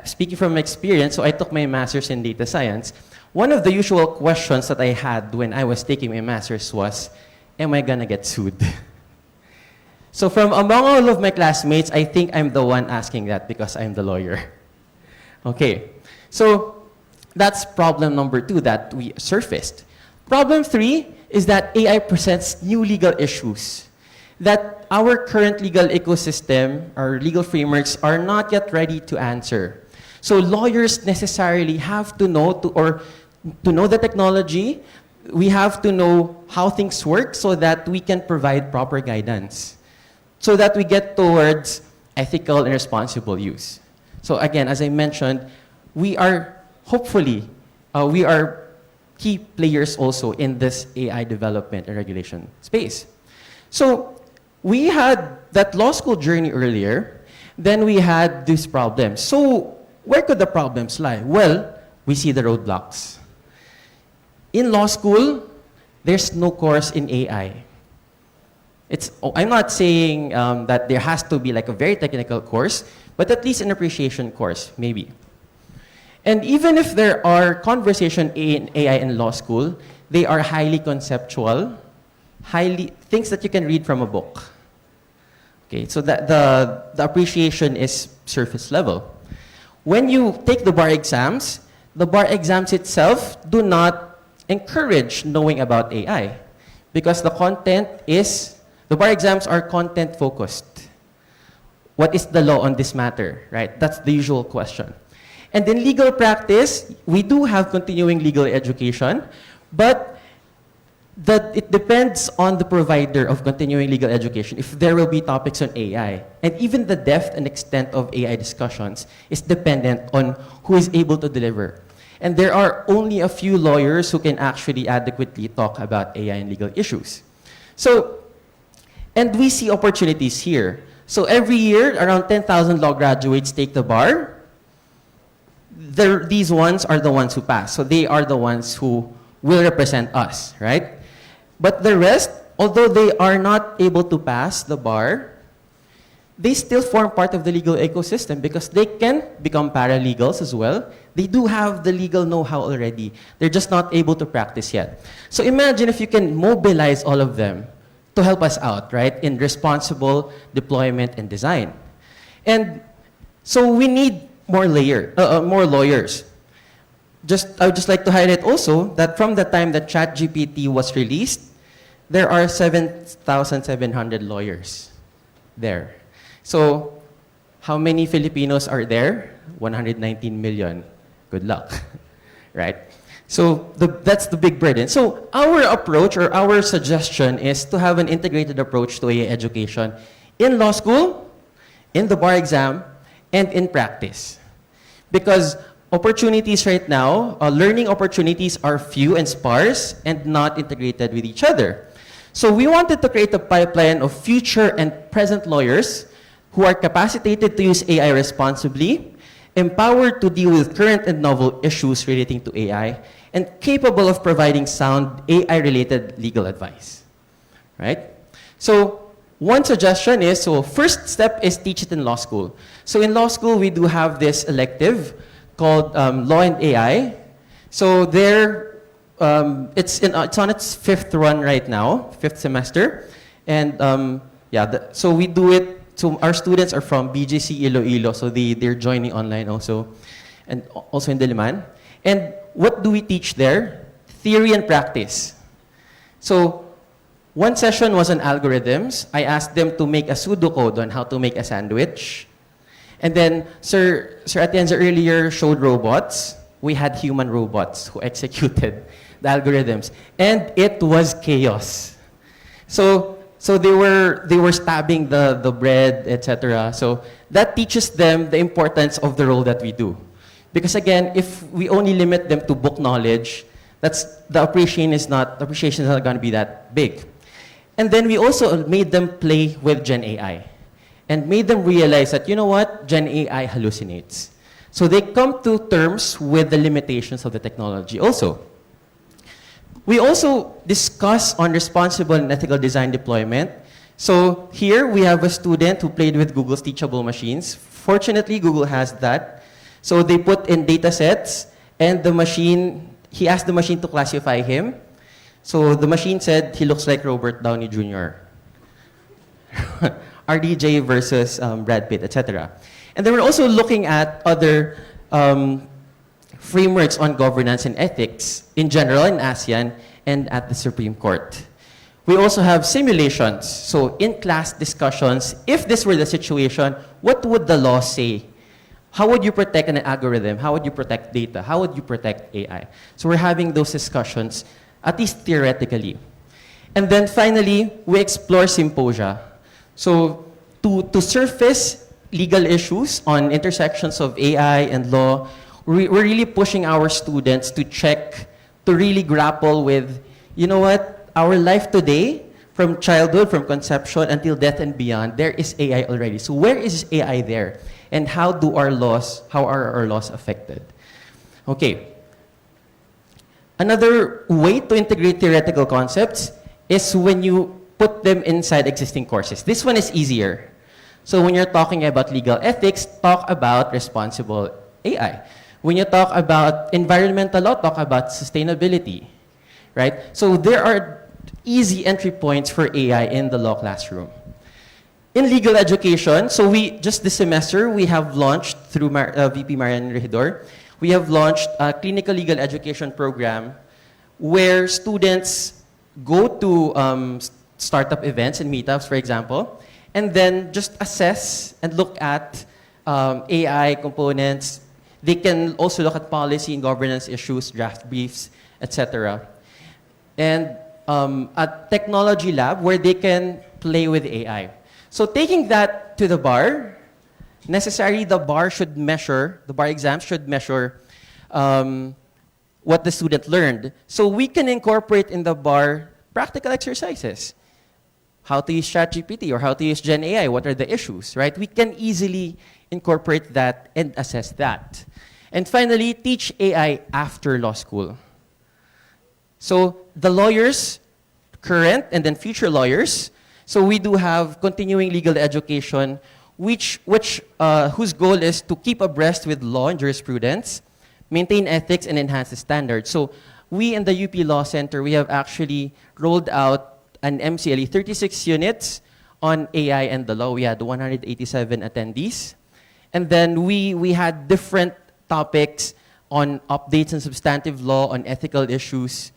speaking from experience, so I took my master's in data science. One of the usual questions that I had when I was taking my master's was, am I gonna get sued? So from among all of my classmates, I think I'm the one asking that because I'm the lawyer. Okay, so that's problem number 2 that we surfaced. Problem 3 is that AI presents new legal issues that our current legal ecosystem, our legal frameworks, are not yet ready to answer. So lawyers necessarily have to know to know the technology. We have to know how things work so that we can provide proper guidance, so that we get towards ethical and responsible use. So again, as I mentioned, we are hopefully we are key players also in this AI development and regulation space. So we had that law school journey earlier, then we had these problems. So where could the problems lie? Well, we see the roadblocks. In law school, there's no course in AI. I'm not saying that there has to be like a very technical course, but at least an appreciation course, maybe. And even if there are conversation in AI in law school, they are highly conceptual, things that you can read from a book. Okay, so that the appreciation is surface level. When you take the bar exams itself do not encourage knowing about AI because the bar exams are content focused. What is the law on this matter, right? That's the usual question. And in legal practice, we do have continuing legal education, but it depends on the provider of continuing legal education if there will be topics on AI. And even the depth and extent of AI discussions is dependent on who is able to deliver. And there are only a few lawyers who can actually adequately talk about AI and legal issues. So, and we see opportunities here. So every year, around 10,000 law graduates take the bar. These ones are the ones who pass. So they are the ones who will represent us, right? But the rest, although they are not able to pass the bar, they still form part of the legal ecosystem because they can become paralegals as well. They do have the legal know-how already. They're just not able to practice yet. So imagine if you can mobilize all of them to help us out, right, in responsible deployment and design. And so we need more lawyers. I would just like to highlight also that from the time that ChatGPT was released, there are 7,700 lawyers there. So how many Filipinos are there? 119 million. Good luck, right? So that's the big burden. So our approach or our suggestion is to have an integrated approach to AI education in law school, in the bar exam, and in practice. Because opportunities right now, learning opportunities are few and sparse and not integrated with each other. So we wanted to create a pipeline of future and present lawyers who are capacitated to use AI responsibly, empowered to deal with current and novel issues relating to AI, and capable of providing sound AI-related legal advice, right? So one suggestion is, so first step is teach it in law school. So in law school, we do have this elective called Law and AI. So there, it's on its fifth run right now, fifth semester. And so we do it. So our students are from BGC Iloilo, so they're joining online also, and also in Diliman. And what do we teach there? Theory and practice. So one session was on algorithms. I asked them to make a pseudocode on how to make a sandwich. And then Sir Atienza earlier showed robots. We had human robots who executed the algorithms. And it was chaos. So they were stabbing the bread, etc. So that teaches them the importance of the role that we do. Because again, if we only limit them to book knowledge, the appreciation is not going to be that big. And then we also made them play with Gen AI and made them realize that, you know what, Gen AI hallucinates. So they come to terms with the limitations of the technology also. We also discuss on responsible and ethical design deployment. So here we have a student who played with Google's teachable machines. Fortunately, Google has that. So they put in data sets, and he asked the machine to classify him. So the machine said he looks like Robert Downey Jr. RDJ versus Brad Pitt, etc. And then we're also looking at other frameworks on governance and ethics in general in ASEAN and at the Supreme Court. We also have simulations. So in-class discussions, if this were the situation, what would the law say? How would you protect an algorithm? How would you protect data? How would you protect AI? So we're having those discussions, at least theoretically. And then finally, we explore symposia. So to surface legal issues on intersections of AI and law, we're really pushing our students to check, to really grapple with, you know what, our life today, from childhood, from conception until death and beyond, there is AI already. So where is AI there? And how are our laws affected? Okay. Another way to integrate theoretical concepts is when you put them inside existing courses. This one is easier. So when you're talking about legal ethics, talk about responsible AI. When you talk about environmental law, talk about sustainability, right? So there are easy entry points for AI in the law classroom. In legal education, so just this semester, we have launched through VP Marian Regidor, we have launched a clinical legal education program where students go to startup events and meetups, for example, and then just assess and look at AI components. They can also look at policy and governance issues, draft briefs, etc. And a technology lab where they can play with AI. So taking that to the bar, necessarily the bar exam should measure what the student learned. So we can incorporate in the bar practical exercises. How to use ChatGPT or how to use Gen AI, what are the issues, right? We can easily incorporate that and assess that. And finally, teach AI after law school. So the lawyers, current and then future lawyers, so we do have continuing legal education, whose goal is to keep abreast with law and jurisprudence, maintain ethics, and enhance the standards. So we in the UP Law Center, we have actually rolled out an MCLE, 36 units on AI and the law. We had 187 attendees. And then we had different topics on updates in substantive law, on ethical issues,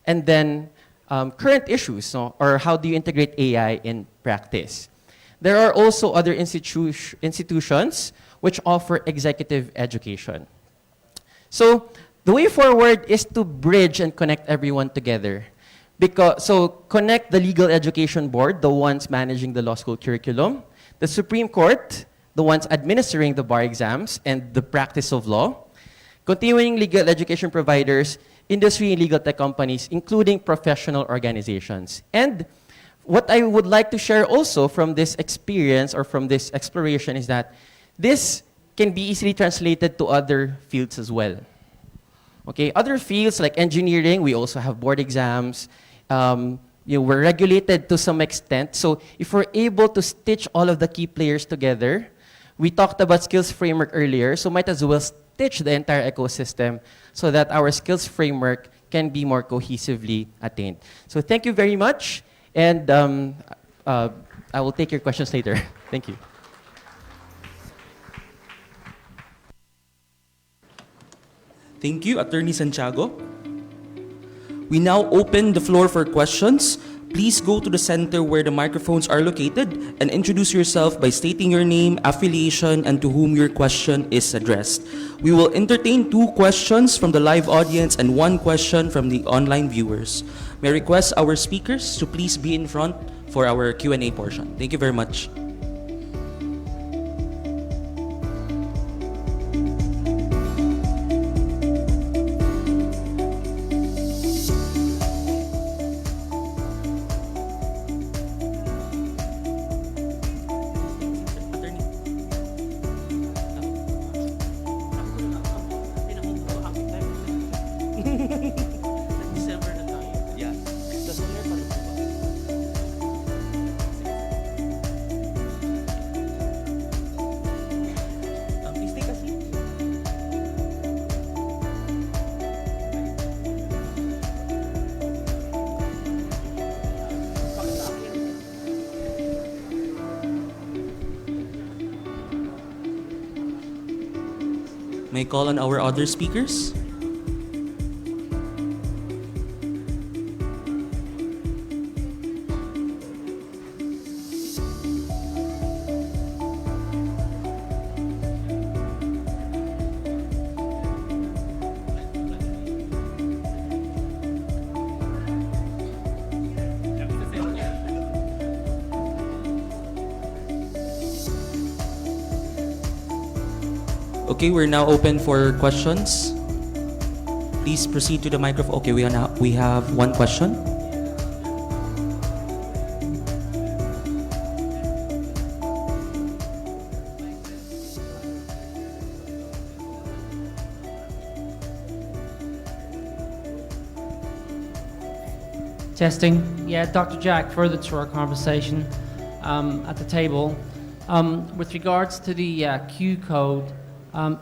and then current issues, or how do you integrate AI in practice. There are also other institutions which offer executive education. So the way forward is to bridge and connect everyone together. Connect the Legal Education Board, the ones managing the law school curriculum, the Supreme Court, the ones administering the bar exams and the practice of law, continuing legal education providers, industry and legal tech companies, including professional organizations. And what I would like to share also from this experience or from this exploration is that this can be easily translated to other fields as well. Okay, other fields like engineering, we also have board exams. We're regulated to some extent. So if we're able to stitch all of the key players together, we talked about skills framework earlier, so might as well stitch the entire ecosystem so that our skills framework can be more cohesively attained. So thank you very much, and I will take your questions later. Thank you.
Thank you, Attorney Santiago. We now open the floor for questions. Please go to the center where the microphones are located and introduce yourself by stating your name, affiliation, and to whom your question is addressed. We will entertain 2 questions from the live audience and 1 question from the online viewers. May I request our speakers to please be in front for our Q&A portion. Thank you very much. May I call on our other speakers? Okay, we're now open for questions. Please proceed to the microphone. Okay, we have one question.
Testing. Yeah, Dr. Jack, further to our conversation at the table. With regards to the Q code,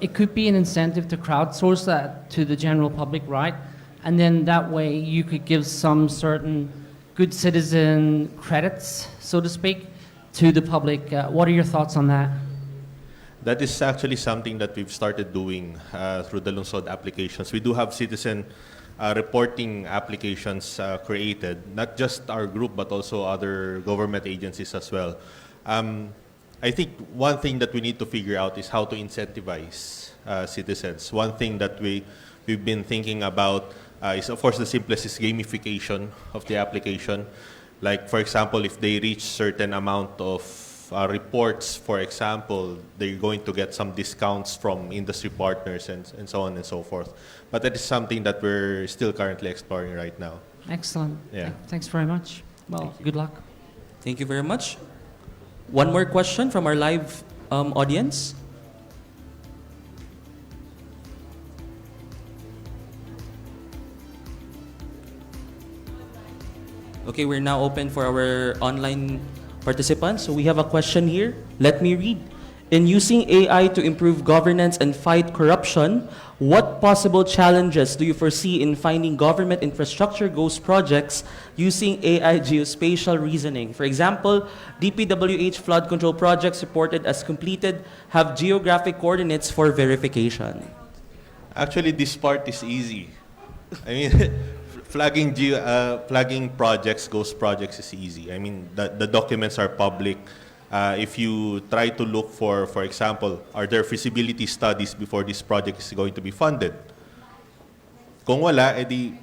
it could be an incentive to crowdsource that to the general public, right? And then that way you could give some certain good citizen credits, so to speak, to the public. What are your thoughts on that?
That is actually something that we've started doing through the Lungsod applications. We do have citizen reporting applications created, not just our group, but also other government agencies as well. I think one thing that we need to figure out is how to incentivize citizens. One thing that we've been thinking about is, of course, the simplest is gamification of the application. Like, for example, if they reach certain amount of reports, for example, they're going to get some discounts from industry partners and so on and so forth. But that is something that we're still currently exploring right now.
Excellent.
Yeah.
Thanks very much. Well, good luck.
Thank you very much. One more question from our live audience. Okay, we're now open for our online participants. So we have a question here. Let me read. In using AI to improve governance and fight corruption, what possible challenges do you foresee in finding government infrastructure ghost projects using AI geospatial reasoning? For example, DPWH flood control projects reported as completed have geographic coordinates for verification.
Actually, this part is easy. I mean, flagging projects, ghost projects is easy. I mean, the documents are public. If you try to look for example, are there feasibility studies before this project is going to be funded? Kung wala, edi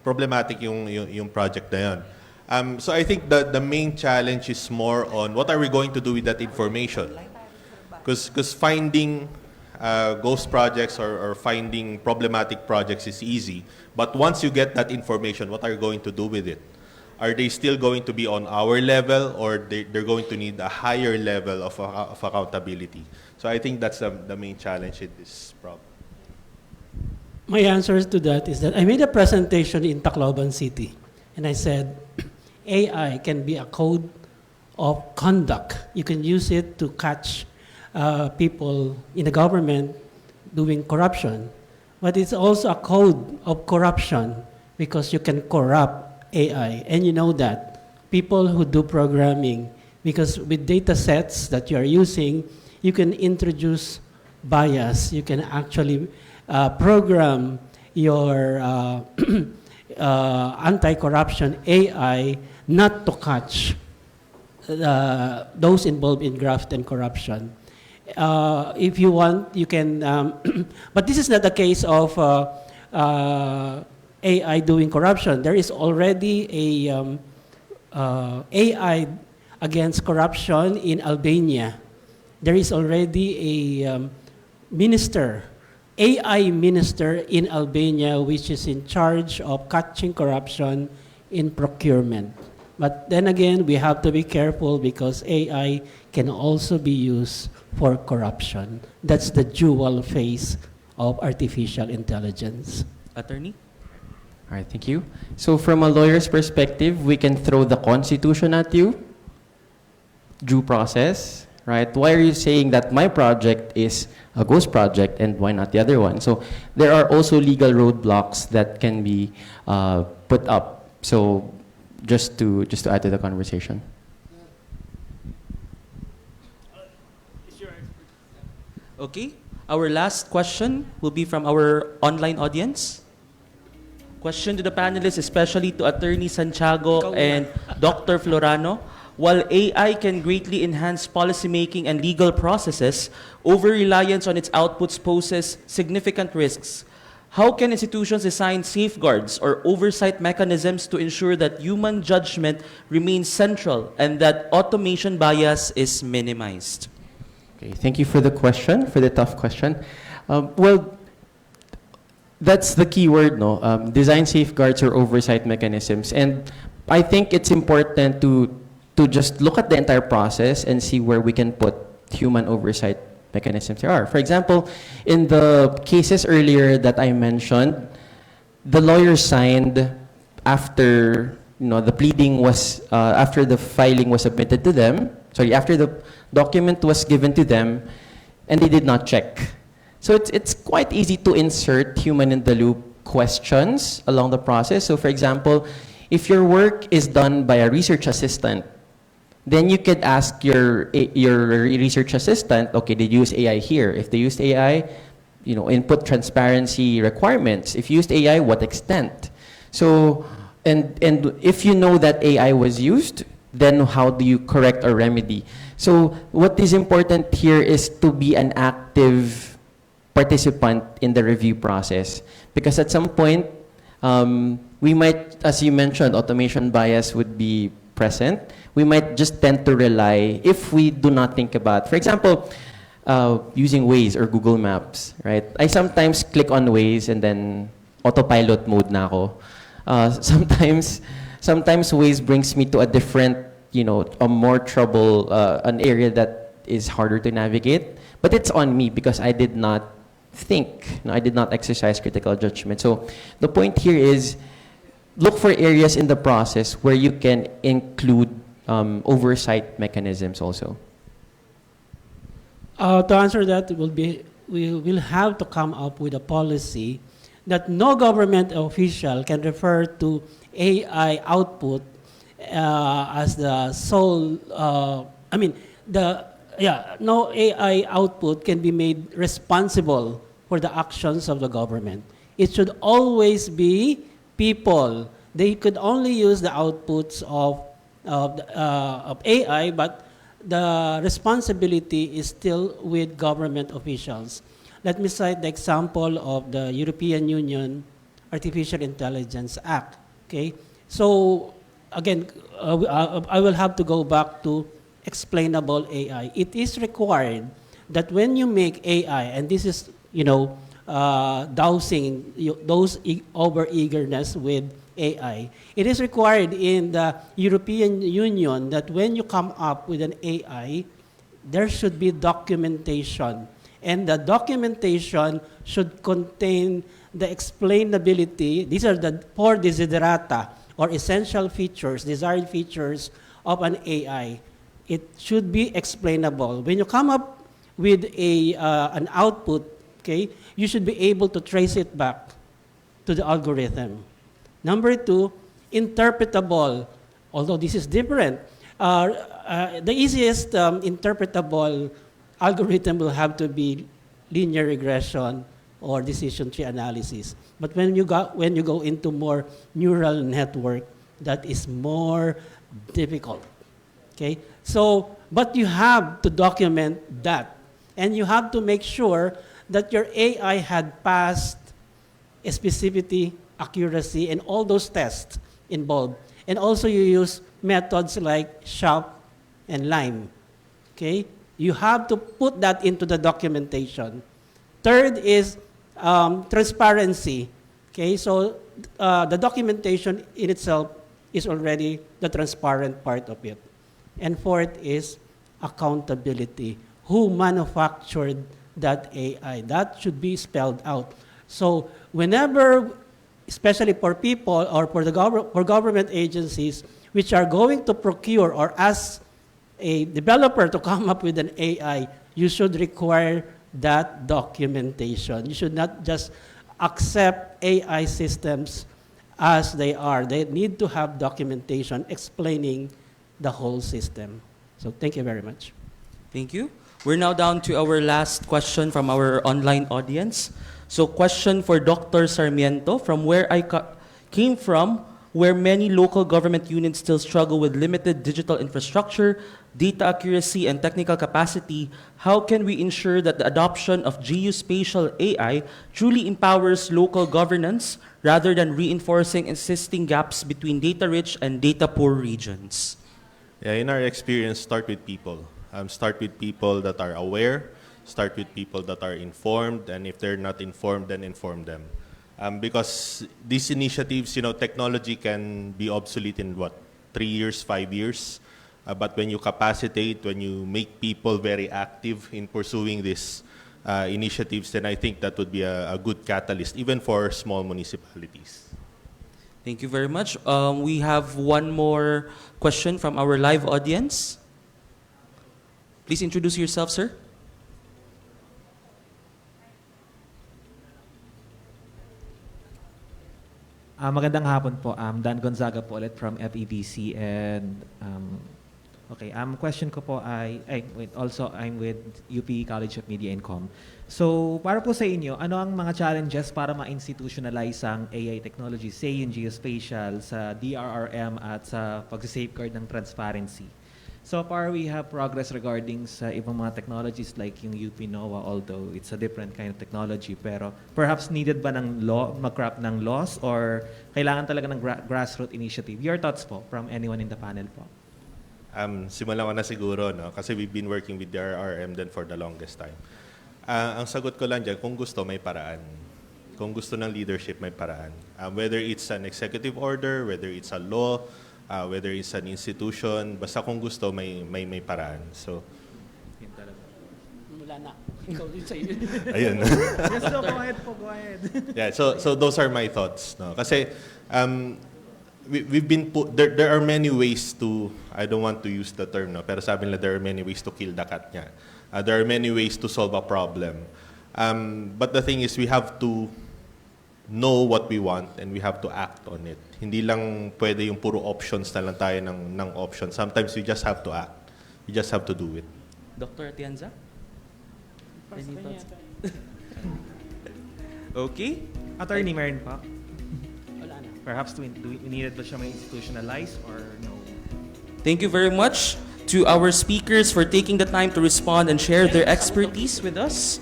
problematic yung project na yun. So I think the main challenge is more on what are we going to do with that information? Because finding ghost projects or finding problematic projects is easy. But once you get that information, what are you going to do with it? Are they still going to be on our level, or they're going to need a higher level of accountability? So I think that's the main challenge in this problem.
My answer to that is that I made a presentation in Tacloban City, and I said, AI can be a code of conduct. You can use it to catch people in the government doing corruption, but it's also a code of corruption because you can corrupt AI, and you know that people who do programming, because with data sets that you are using, you can introduce bias. You can actually program your anti-corruption AI not to catch those involved in graft and corruption. If you want, you can, but this is not the case of AI doing corruption. There is already a AI against corruption in Albania. There is already a minister, AI minister in Albania, which is in charge of catching corruption in procurement. But then again, we have to be careful because AI can also be used for corruption. That's the dual face of artificial intelligence.
Attorney?
All right, thank you. So from a lawyer's perspective, we can throw the Constitution at you, due process, right? Why are you saying that my project is a ghost project and why not the other one? So there are also legal roadblocks that can be put up. So just to add to the conversation.
Okay, our last question will be from our online audience. Question to the panelists, especially to Attorney Santiago and Dr. Florano. While AI can greatly enhance policymaking and legal processes, over-reliance on its outputs poses significant risks. How can institutions design safeguards or oversight mechanisms to ensure that human judgment remains central and that automation bias is minimized?
Okay, thank you for the question, for the tough question. Well, that's the key word, no? Design safeguards or oversight mechanisms. And I think it's important to just look at the entire process and see where we can put human oversight mechanisms there are. For example, in the cases earlier that I mentioned, the lawyers signed after the pleading was, after the filing was submitted to them, after the document was given to them, and they did not check. So it's quite easy to insert human-in-the-loop questions along the process. So for example, if your work is done by a research assistant, then you could ask your research assistant, okay, did you use AI here? If they used AI, input transparency requirements. If you used AI, what extent? So, and if you know that AI was used, then how do you correct or remedy? So what is important here is to be an active participant in the review process. Because at some point, we might, as you mentioned, automation bias would be present. We might just tend to rely, if we do not think about, for example, using Waze or Google Maps, right? I sometimes click on Waze and then autopilot mode na ako. Sometimes Waze brings me to a different, a more trouble, an area that is harder to navigate. But it's on me because I did not think, I did not exercise critical judgment. So the point here is, look for areas in the process where you can include oversight mechanisms also.
To answer that, we will have to come up with a policy that no government official can refer to AI output as the sole, no AI output can be made responsible for the actions of the government. It should always be people. They could only use the outputs of AI, but the responsibility is still with government officials. Let me cite the example of the European Union Artificial Intelligence Act. Okay, so again, I will have to go back to explainable AI. It is required that when you make AI, and this is dousing those over-eagerness with AI. It is required in the European Union that when you come up with an AI, there should be documentation. And the documentation should contain the explainability. These are the 4 desiderata, or essential features, desired features of an AI. It should be explainable. When you come up with an output, okay, you should be able to trace it back to the algorithm. Number 2, interpretable. Although this is different, the easiest interpretable algorithm will have to be linear regression or decision tree analysis. But when you go into more neural network, that is more difficult. Okay, so but you have to document that, and you have to make sure that your AI had passed specificity, accuracy, and all those tests involved. And also you use methods like SHAP and LIME. Okay? You have to put that into the documentation. Third is transparency. Okay? So the documentation in itself is already the transparent part of it. And fourth is accountability. Who manufactured that AI? That should be spelled out. So whenever, especially for people or for government agencies which are going to procure or ask a developer to come up with an AI, you should require that documentation. You should not just accept AI systems as they are. They need to have documentation explaining the whole system. So thank you very much.
Thank you. We're now down to our last question from our online audience. So question for Dr. Sarmiento, from where I came from, where many local government units still struggle with limited digital infrastructure, data accuracy, and technical capacity, how can we ensure that the adoption of geospatial AI truly empowers local governance rather than reinforcing existing gaps between data-rich and data-poor regions?
Yeah, in our experience, start with people. Start with people that are aware, start with people that are informed, and if they're not informed, then inform them. Because these initiatives, technology can be obsolete in 3 years, 5 years. But when you capacitate, when you make people very active in pursuing these initiatives, then I think that would be a good catalyst, even for small municipalities.
Thank you very much. We have one more question from our live audience. Please introduce yourself, sir.
Magandang hapon po. Dan Gonzaga po ulit from FEBC. And question ko po I'm with UP College of Media and Com. So, para po sa inyo, ano ang mga challenges para ma-institutionalize ang AI technology, say in geospatial, sa DRRM at sa pag-safeguard ng transparency? So far, we have progress regarding sa ibang mga technologies like yung UP NOAA, although it's a different kind of technology. Pero perhaps needed ba ng law, mag-craft ng laws, or kailangan talaga ng grassroots initiative? Your thoughts po from anyone in the panel po?
Simulan ko na siguro, no? Kasi we've been working with DRRM then for the longest time. Ang sagot ko lang dyan, kung gusto, may paraan. Kung gusto ng leadership, may paraan. Whether it's an executive order, whether it's a law, whether it's an institution, basta kung gusto, may paraan. So,
wala na. Ikaw din sa'yo.
Ayun.
Yes, no, go ahead po, go ahead.
Yeah, so those are my thoughts. No? Kasi we've been there are many ways to, I don't want to use the term, no, pero sabi nila there are many ways to kill the cat niya. There are many ways to solve a problem. But the thing is, we have to know what we want and we have to act on it. Hindi lang pwede yung puro options na lang tayo ng options. Sometimes we just have to act. We just have to do it.
Dr. Atienza? Any thoughts? Okay.
Attorney, meron pa?
Wala na.
Perhaps do we needed ba siya may institutionalize or no?
Thank you very much to our speakers for taking the time to respond and share their expertise with us.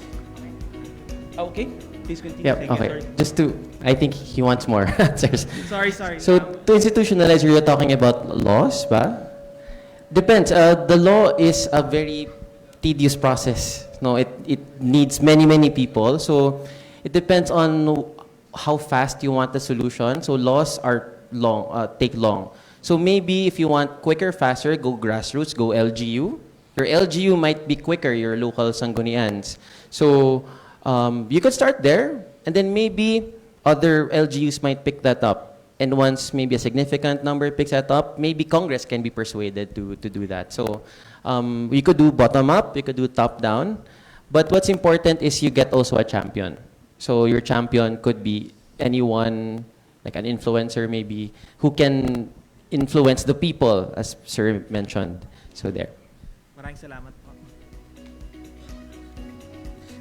Okay, please continue.
Yeah, okay. I think he wants more answers.
Sorry.
So, to institutionalize, you're talking about laws, ba? Depends. The law is a very tedious process. No, it needs many people. So, it depends on how fast you want the solution. So, laws are take long. So maybe if you want quicker, faster, go grassroots, go LGU. Your LGU might be quicker, your local Sanggunians. So you could start there, and then maybe other LGUs might pick that up. And once maybe a significant number picks that up, maybe Congress can be persuaded to do that. So you could do bottom-up, you could do top-down. But what's important is you get also a champion. So your champion could be anyone, like an influencer maybe, who can influence the people, as Sir mentioned. So there.
Maraming salamat po.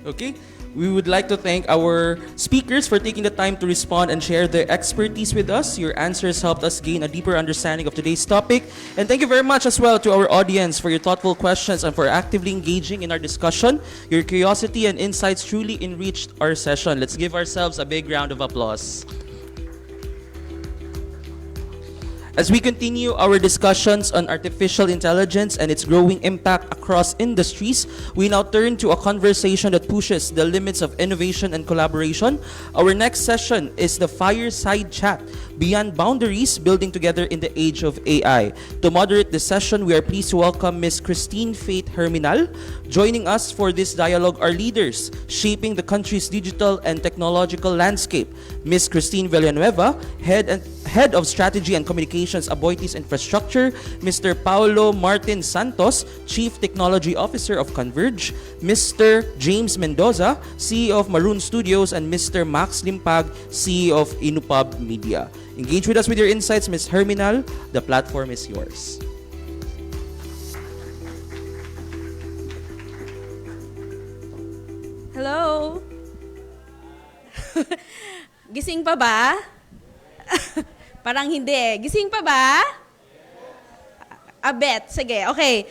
Okay. We would like to thank our speakers for taking the time to respond and share their expertise with us. Your answers helped us gain a deeper understanding of today's topic. And thank you very much as well to our audience for your thoughtful questions and for actively engaging in our discussion. Your curiosity and insights truly enriched our session. Let's give ourselves a big round of applause. As we continue our discussions on artificial intelligence and its growing impact across industries, we now turn to a conversation that pushes the limits of innovation and collaboration. Our next session is the Fireside Chat, Beyond Boundaries, Building Together in the Age of AI. To moderate this session, we are pleased to welcome Ms. Christine Faith Herminal. Joining us for this dialogue are leaders shaping the country's digital and technological landscape. Ms. Christine Villanueva, Head of Strategy and Communications, Aboitiz Infrastructure, Mr. Paulo Martin Santos, Chief Technology Officer of Converge, Mr. James Mendoza, CEO of Maroon Studios, and Mr. Max Limpag, CEO of Inupub Media. Engage with us with your insights, Ms. Herminal. The platform is yours.
Hello? Gising pa ba? Parang hindi. Gising pa ba? Bet. Sige, okay.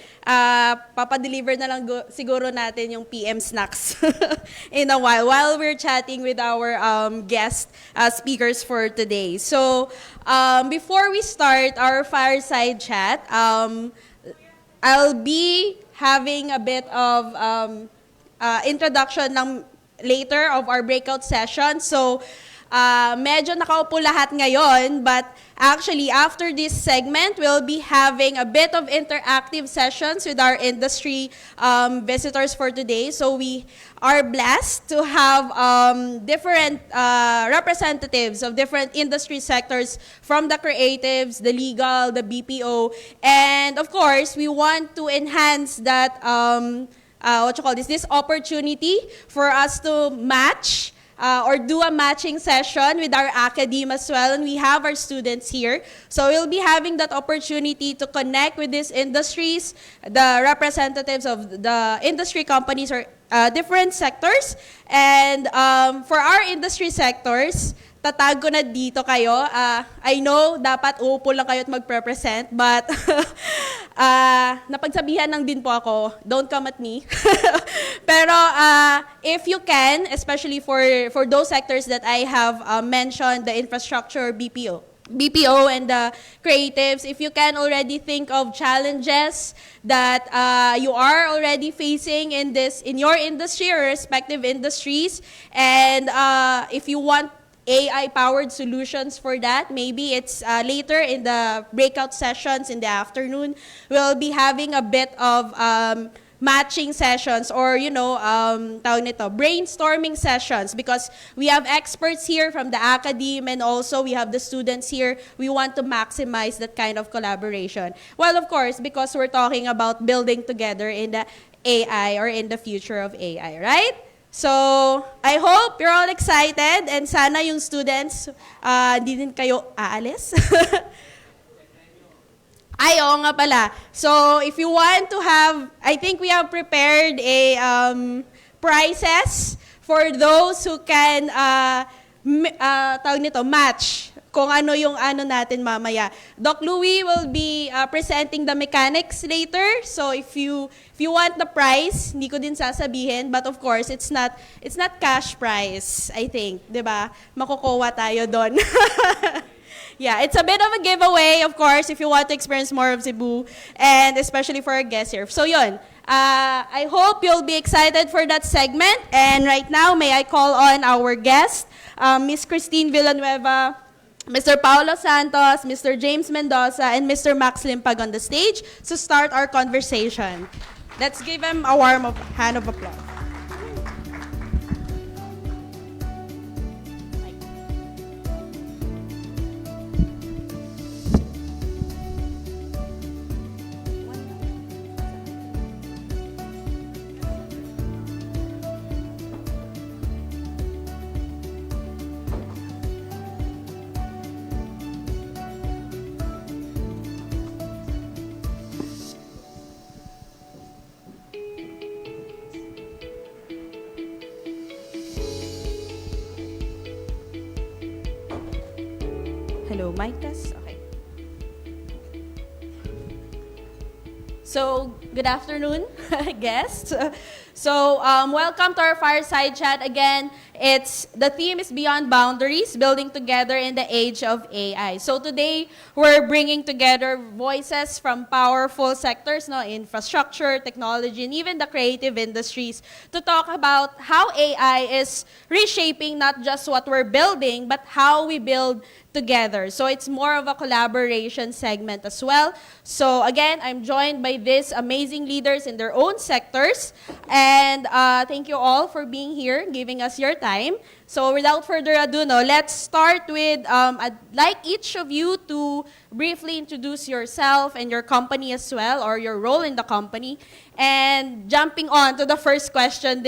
Papadeliver na lang siguro natin yung PM snacks in a while we're chatting with our guest speakers for today. So, before we start our fireside chat, I'll be having a bit of introduction ng later of our breakout session. So, medyo nakaupo lahat ngayon, but actually after this segment, we'll be having a bit of interactive sessions with our industry visitors for today. So we are blessed to have different representatives of different industry sectors from the creatives, the legal, the BPO, and of course, we want to enhance that, this opportunity for us to match or do a matching session with our academe as well, and we have our students here. So we'll be having that opportunity to connect with these industries, the representatives of the industry companies or different sectors. And for our industry sectors, tatago na dito kayo. I know, dapat uupo lang kayo at magre-present, but napagsabihan lang din po ako, don't come at me. Pero if you can, especially for those sectors that I have mentioned, the infrastructure, BPO and the creatives, if you can already think of challenges that you are already facing in your industry or respective industries, and if you want AI-powered solutions for that, maybe it's later in the breakout sessions in the afternoon, we'll be having a bit of matching sessions or, brainstorming sessions, because we have experts here from the academe and also we have the students here. We want to maximize that kind of collaboration. Well, of course, because we're talking about building together in the AI or in the future of AI, right? So, I hope you're all excited and sana yung students, di din kayo aalis. Ay, oo nga pala. So, if you want to have, I think we have prepared a prizes for those who can, match kung ano yung ano natin mamaya. Doc Louie will be presenting the mechanics later. So if you want the prize, hindi ko din sasabihin, but of course it's not cash prize, I think, 'di ba? Makukuha tayo doon. Yeah, it's a bit of a giveaway, of course, if you want to experience more of Cebu, and especially for our guests here. So yun, I hope you'll be excited for that segment. And right now, may I call on our guest, Miss Christine Villanueva, Mr. Paulo Santos, Mr. James Mendoza, and Mr. Max Limpag on the stage to start our conversation. Let's give them a warm hand of applause. Hello, mic test? Okay. So, good afternoon, guests. So, welcome to our fireside chat again. The theme is Beyond Boundaries, Building Together in the Age of AI. So today, we're bringing together voices from powerful sectors, infrastructure, technology, and even the creative industries to talk about how AI is reshaping not just what we're building, but how we build together. So it's more of a collaboration segment as well. So again, I'm joined by these amazing leaders in their own sectors. And thank you all for being here, giving us your time. So without further ado, let's start with, I'd like each of you to briefly introduce yourself and your company as well, or your role in the company. And jumping on to the first question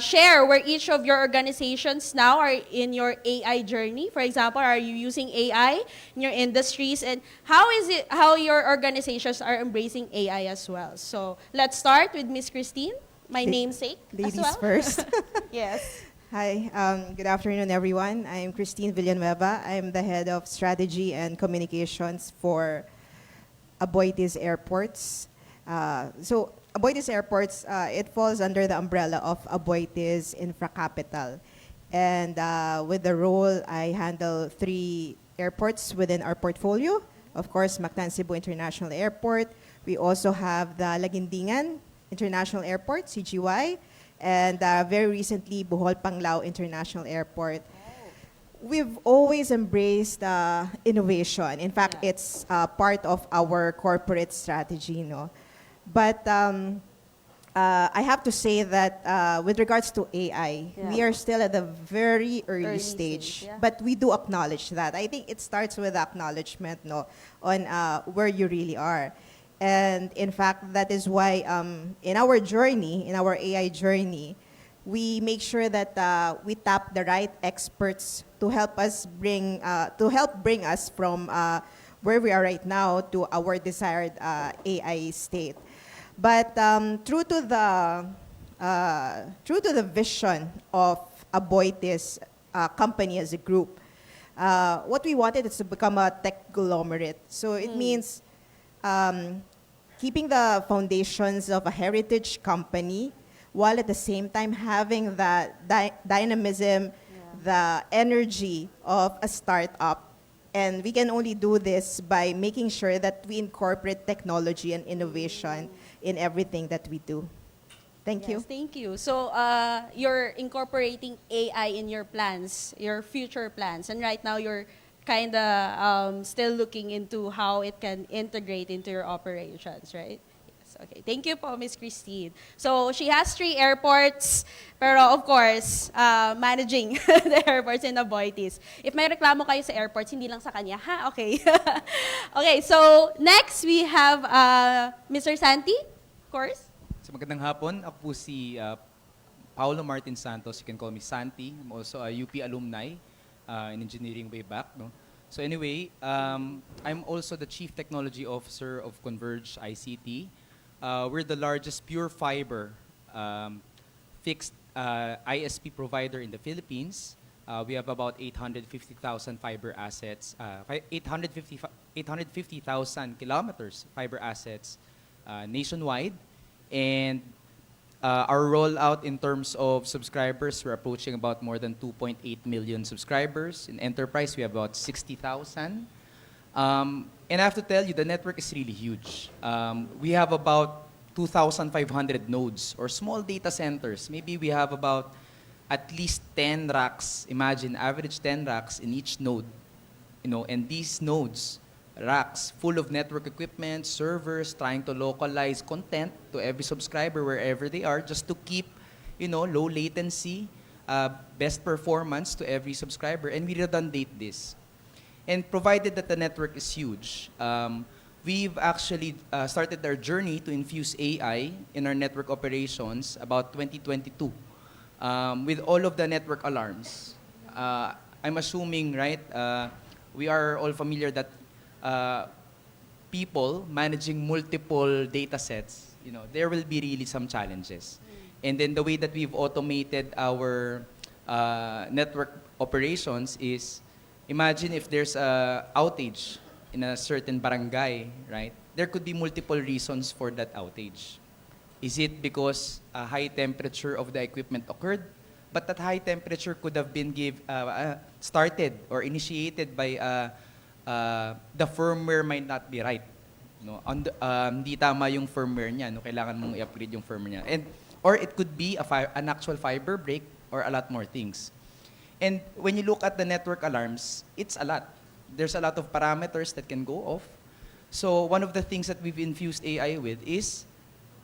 share where each of your organizations now are in your AI journey. For example, are you using AI in your industries? And how your organizations are embracing AI as well? So let's start with Miss Christine, my namesake
Ladies
as well.
first.
Yes.
Hi, good afternoon, everyone. I'm Christine Villanueva. I'm the head of strategy and communications for Aboitiz Airports. So Aboitiz Airports, it falls under the umbrella of Aboitiz Infracapital. And with the role, I handle 3 airports within our portfolio. Of course, Mactan Cebu International Airport, We also have the Laguindingan International Airport, CGY, and very recently, Bohol Panglao International Airport. We've always embraced innovation. In fact, it's part of our corporate strategy, no? But I have to say that with regards to AI, we are still at the very early stage, but we do acknowledge that. I think it starts with acknowledgement, no, on where you really are. And in fact, that is why in our journey, in our AI journey, we make sure that we tap the right experts to help us bring us from where we are right now to our desired AI state. But true to the vision of Aboitiz company as a group, what we wanted is to become a tech conglomerate. So it means keeping the foundations of a heritage company, while at the same time having the dynamism, the energy of a startup. And we can only do this by making sure that we incorporate technology and innovation in everything that we do. Thank you.
Thank you. So you're incorporating AI in your plans, your future plans, and right now you're kind of still looking into how it can integrate into your operations, right? Yes. Okay. Thank you po, Ms. Christine. So she has 3 airports, pero of course, managing the airports in Aboitiz. If may reklamo kayo sa airports, hindi lang sa kanya, ha? Okay. Okay, so next we have Mr. Santi, of course.
So magandang hapon. Ako po si Paulo Martin Santos. You can call me Santi. I'm also a UP alumni in engineering way back. No? So anyway, I'm also the Chief Technology Officer of Converge ICT. We're the largest pure fiber fixed ISP provider in the Philippines. We have about 850,000 fiber assets, 850,000 kilometers fiber assets nationwide. And our rollout in terms of subscribers, we're approaching about more than 2.8 million subscribers. In enterprise, we have about 60,000. And I have to tell you, the network is really huge. We have about 2,500 nodes or small data centers. Maybe we have about at least 10 racks. Imagine, average 10 racks in each node. You know, and these nodes, racks full of network equipment, servers, trying to localize content to every subscriber wherever they are, just to keep, you know, low latency, best performance to every subscriber, and we redundate this. And provided that the network is huge, we've actually started our journey to infuse AI in our network operations about 2022 with all of the network alarms. I'm assuming, right, we are all familiar that people managing multiple data sets, you know, there will be really some challenges. And then the way that we've automated our network operations is, imagine if there's a outage in a certain barangay, right? There could be multiple reasons for that outage. Is it because a high temperature of the equipment occurred? But that high temperature could have been started or initiated by the firmware might not be right. No? Hindi tama yung firmware niya. No? Kailangan mong i-upgrade yung firmware niya. And, or it could be an actual fiber break or a lot more things. And when you look at the network alarms, it's a lot. There's a lot of parameters that can go off. So one of the things that we've infused AI with is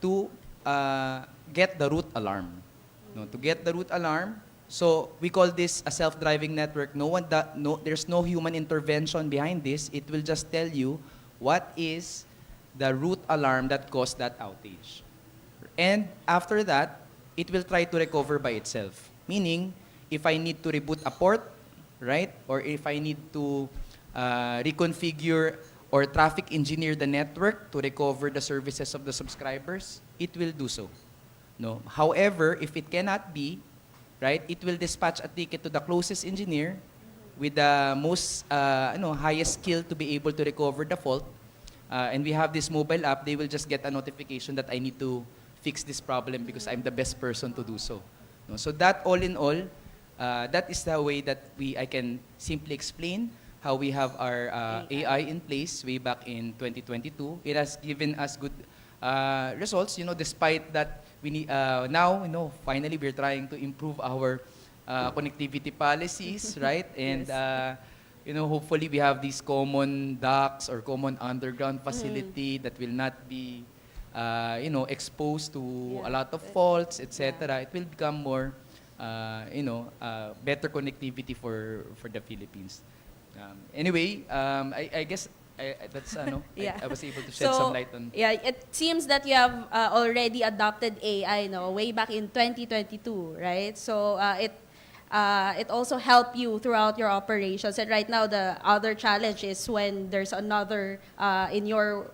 to get the root alarm. No? To get the root alarm, so we call this a self-driving network. There's no human intervention behind this. It will just tell you what is the root alarm that caused that outage. And after that, it will try to recover by itself. Meaning, if I need to reboot a port, right? Or if I need to reconfigure or traffic engineer the network to recover the services of the subscribers, it will do so. No. However, if it cannot be, right, it will dispatch a ticket to the closest engineer with the most highest skill to be able to recover the fault. And we have this mobile app. They will just get a notification that I need to fix this problem because I'm the best person to do so. No? So that all in all, that is the way that I can simply explain how we have our AI in place way back in 2022. It has given us good results, despite that we need, now, finally we're trying to improve our connectivity policies, right? And, hopefully we have these common docks or common underground facility that will not be, exposed to a lot of faults, etc. It will become more, better connectivity for the Philippines. Anyway, I guess that's I was able to shed some light on.
Yeah, it seems that you have already adopted AI, way back in 2022, right? So it also helped you throughout your operations. And right now, the other challenge is when there's another in your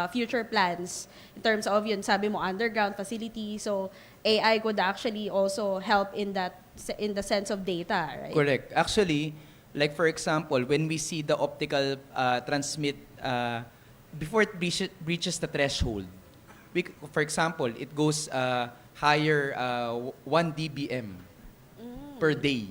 future plans in terms of yun, sabi mo, underground facility. So AI could actually also help in the sense of data, right?
Correct. Actually, like for example, when we see the optical transmit, before it reaches the threshold, for example, it goes higher 1 dBm per day.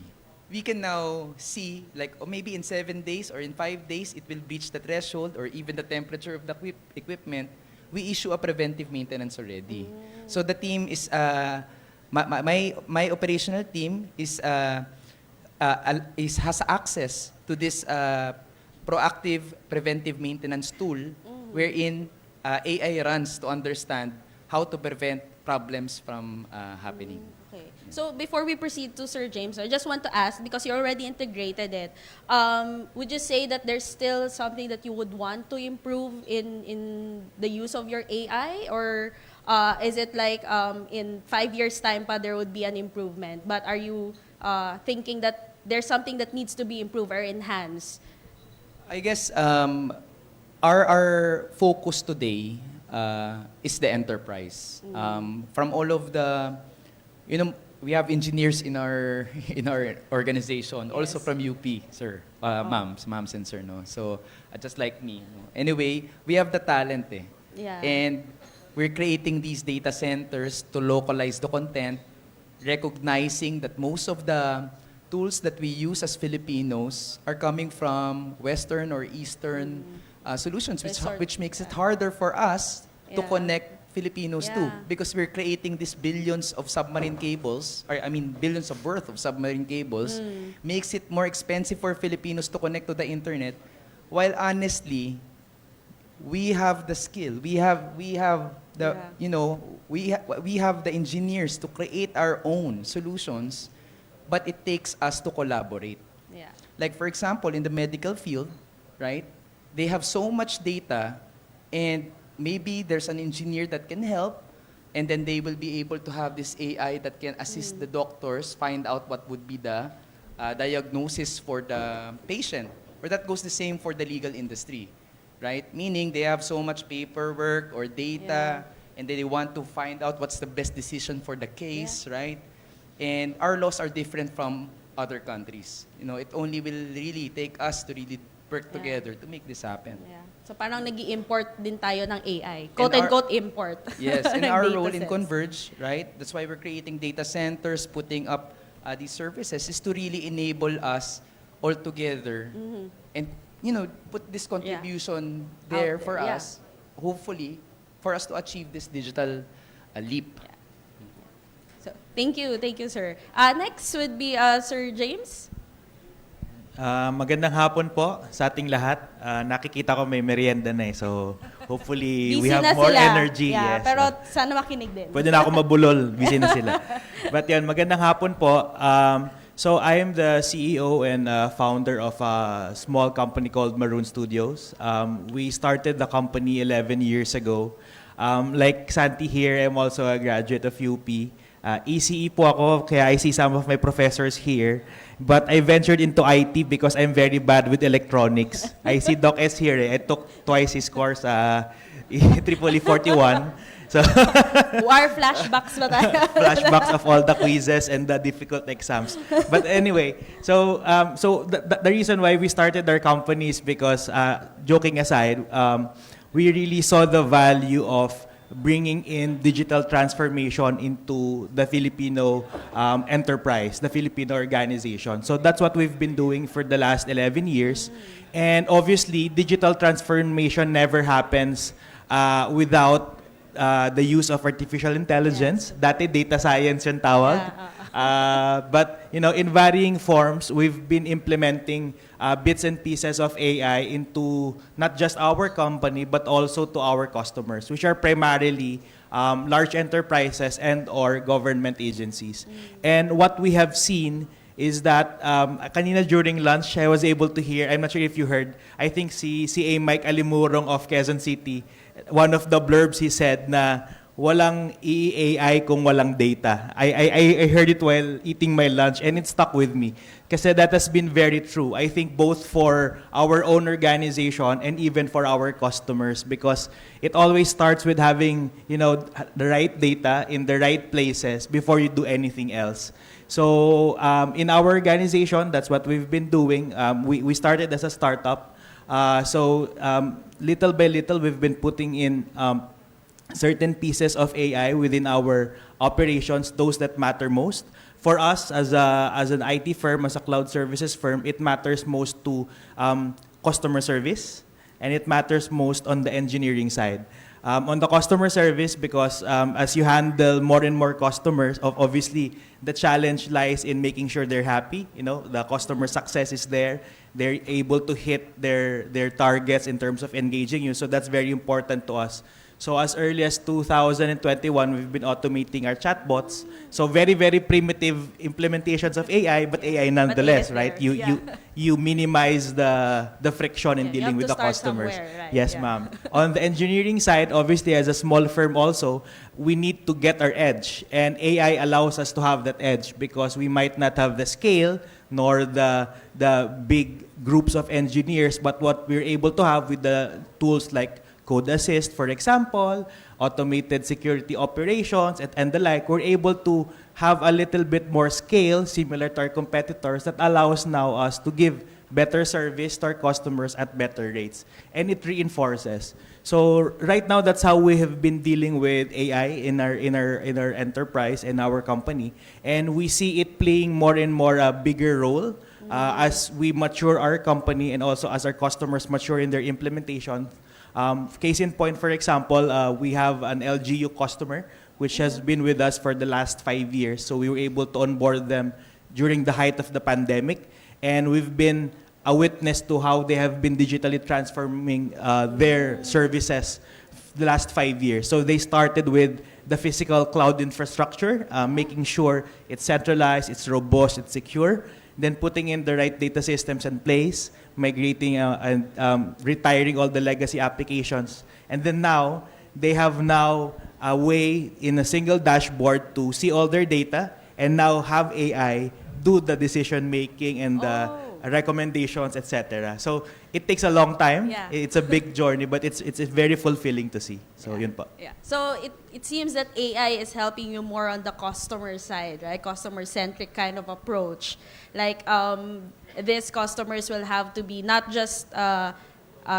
We can now see, like, maybe in 7 days or in 5 days, it will reach the threshold or even the temperature of the equipment. We issue a preventive maintenance already. So the team is, my operational team has access to this proactive preventive maintenance tool wherein AI runs to understand how to prevent problems from happening.
Okay. So before we proceed to Sir James, I just want to ask, because you already integrated it, would you say that there's still something that you would want to improve in the use of your AI? Or is it like in 5 years' time pa there would be an improvement? But are you thinking that there's something that needs to be improved or enhanced?
I guess our focus today is the enterprise. From all of the, we have engineers in our organization, also from UP, sir, moms and sir, no. So just like me. Anyway, we have the talent, and we're creating these data centers to localize the content, recognizing that most of the tools that we use as Filipinos are coming from Western or Eastern solutions, which makes it harder for us to connect Filipinos too, because we're creating these billions of submarine cables, or billions of worth of submarine cables, makes it more expensive for Filipinos to connect to the internet, while honestly, we have the skill, we have the, we have the engineers to create our own solutions, but it takes us to collaborate.
Yeah.
Like for example, in the medical field, right? They have so much data, and maybe there's an engineer that can help, and then they will be able to have this AI that can assist the doctors find out what would be the diagnosis for the patient. Or that goes the same for the legal industry, right? Meaning they have so much paperwork or data, and they want to find out what's the best decision for the case, right? And our laws are different from other countries. It only will really take us to really work together to make this happen.
Yeah. So parang nag-i-import din tayo ng AI. Quote-unquote import.
Yes, and our role in
Datasets.
Converge, right? That's why we're creating data centers, putting up these services, is to really enable us all together and, put this contribution there for us, hopefully, for us to achieve this digital leap.
So, thank you, sir. Next would be Sir James.
Magandang hapon po sa ating lahat. Nakikita ko may merienda na so hopefully we
Busy
have
na
more
sila.
energy.
Yeah,
Yes.
pero sana makinig din.
Pwede na ako mabulol, busy na sila. But yan, magandang hapon po. So I am the CEO and founder of a small company called Maroon Studios. We started the company 11 years ago. Like Santi here, I'm also a graduate of UP. ECE po ako, kaya I see some of my professors here. But I ventured into IT because I'm very bad with electronics. I see Doc S here. I took twice his course, EEE 41. So
War flashbacks ba tayo?
flashbacks of all the quizzes and the difficult exams. But anyway, so the reason why we started our company is because, joking aside, we really saw the value of bringing in digital transformation into the Filipino enterprise, the Filipino organization. So that's what we've been doing for the last 11 years. And obviously, digital transformation never happens without the use of artificial intelligence. Dati data science yung tawag. But in varying forms, we've been implementing bits and pieces of AI into not just our company, but also to our customers, which are primarily large enterprises and or government agencies. And what we have seen is that kanina during lunch, I was able to hear, I'm not sure if you heard, I think si CA Mike Alimurong of Quezon City, one of the blurbs he said na walang AI kung walang data. I heard it while eating my lunch and it stuck with me. Kasi that has been very true. I think both for our own organization and even for our customers, because it always starts with having, the right data in the right places before you do anything else. So in our organization, that's what we've been doing. We started as a startup. So little by little, we've been putting in certain pieces of AI within our operations, those that matter most. For us, as an IT firm, as a cloud services firm, it matters most to customer service, and it matters most on the engineering side. On the customer service, because as you handle more and more customers, obviously the challenge lies in making sure they're happy. The customer success is there. They're able to hit their targets in terms of engaging you. So that's very important to us. So as early as 2021, we've been automating our chatbots. So very, very primitive implementations of AI, but AI nonetheless, right? You minimize the friction in dealing with the customers.
Right?
Yes, ma'am. On the engineering side, obviously, as a small firm also, we need to get our edge. And AI allows us to have that edge because we might not have the scale nor the big groups of engineers, but what we're able to have with the tools like Code Assist, for example, automated security operations, and the like, we're able to have a little bit more scale, similar to our competitors, that allows now us to give better service to our customers at better rates. And it reinforces. So right now, that's how we have been dealing with AI in our enterprise, in our company. And we see it playing more and more a bigger role as we mature our company and also as our customers mature in their implementation. Case in point, for example, we have an LGU customer which has been with us for the last 5 years. So we were able to onboard them during the height of the pandemic. And we've been a witness to how they have been digitally transforming their services the last 5 years. So they started with the physical cloud infrastructure, making sure it's centralized, it's robust, it's secure. Then putting in the right data systems in place, migrating and retiring all the legacy applications. And then now, they have now a way in a single dashboard to see all their data and now have AI do the decision making and the recommendations, etc. So it takes a long time.
Yeah.
It's a big journey, but it's very fulfilling to see. So yun po.
Yeah. So it seems that AI is helping you more on the customer side, right? Customer-centric kind of approach. Like these customers will have to be not just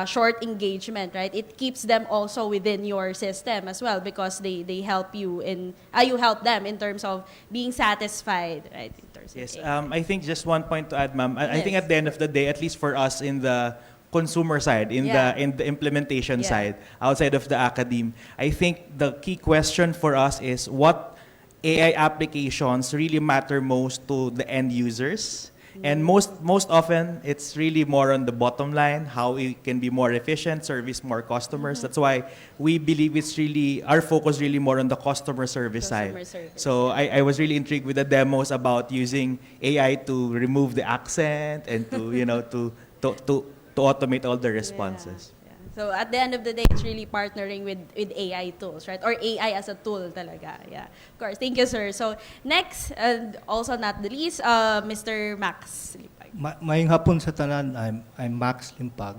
short engagement, right? It keeps them also within your system as well because they help you you help them in terms of being satisfied, right? In terms
Yes,
of
I think just one point to add, ma'am. I think
Yes.
at the end of the day, at least for us in the consumer side, in the implementation side, outside of the academe, I think the key question for us is what AI applications really matter most to the end users. And most often, it's really more on the bottom line, how we can be more efficient, service more customers. That's why we believe it's really, our focus really more on the customer service side. So I was really intrigued with the demos about using AI to remove the accent and to, to automate all the responses.
So at the end of the day, it's really partnering with AI tools, right? Or AI as a tool talaga. Yeah. Of course. Thank you, sir. So next, and also not the least, Mr. Max Limpag.
Mayong hapon sa tanan, I'm Max Limpag.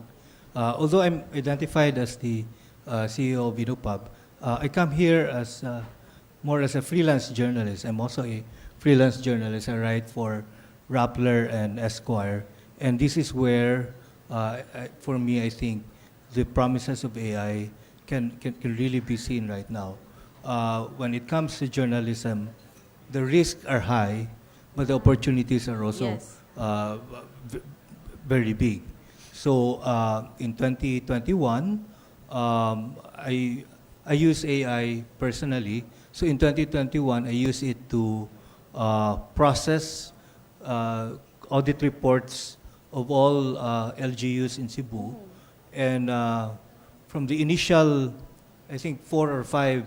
Although I'm identified as the CEO of Vinupub, I come here as more as a freelance journalist. I'm also a freelance journalist. I write for Rappler and Esquire. And this is where, for me, I think, the promises of AI can really be seen right now. When it comes to journalism, the risks are high, but the opportunities are also
Yes.
very big. So in 2021, I use AI personally. So in 2021, I use it to process audit reports of all LGUs in Cebu. And from the initial, I think 4 or 5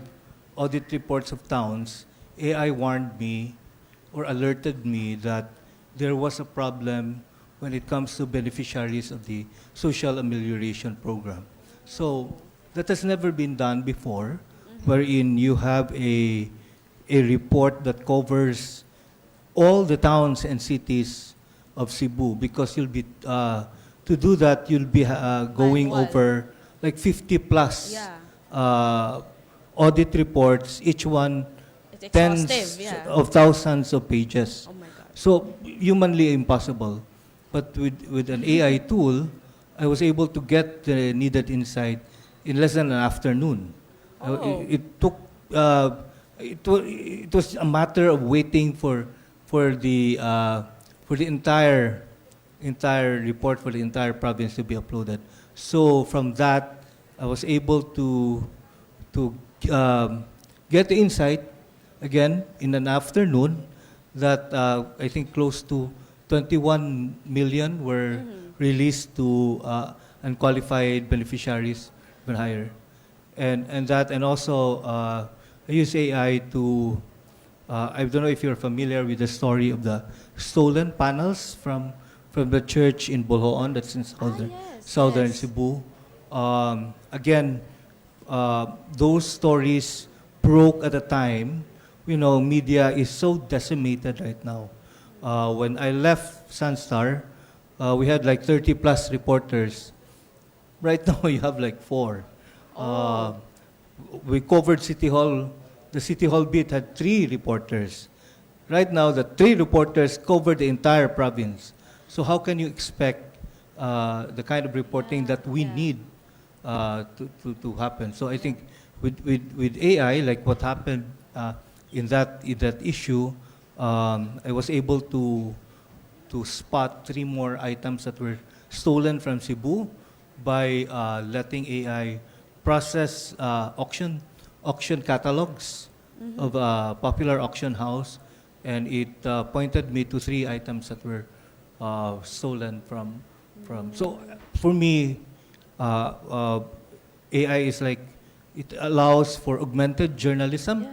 audit reports of towns, AI warned me or alerted me that there was a problem when it comes to beneficiaries of the social amelioration program. So that has never been done before, wherein you have a report that covers all the towns and cities of Cebu, because you'll be to do that you'll be going over like 50 plus audit reports, each one
It's
tens
exhaustive, yeah.
of thousands of pages.
Oh my God.
So humanly impossible. But with an AI tool, I was able to get the needed insight in less than an afternoon.
Oh.
It took it was a matter of waiting for the entire report for the entire province to be uploaded. So from that, I was able to get the insight again in an afternoon that I think close to 21 million were released to unqualified beneficiaries, even higher, and also I use AI to. I don't know if you're familiar with the story of the stolen panels from the church in Bolhoon, that's in southern Cebu. Again, those stories broke at a time. You know, media is so decimated right now. When I left Sunstar, we had like 30 plus reporters. Right now, you have like 4. We covered City Hall. The City Hall beat had 3 reporters. Right now, the 3 reporters covered the entire province. So how can you expect the kind of reporting that we need to happen? So I think with AI, like what happened in that issue, I was able to spot 3 more items that were stolen from Cebu by letting AI process auction catalogs of a popular auction house, and it pointed me to 3 items that were stolen from. So for me, AI is like, it allows for augmented journalism.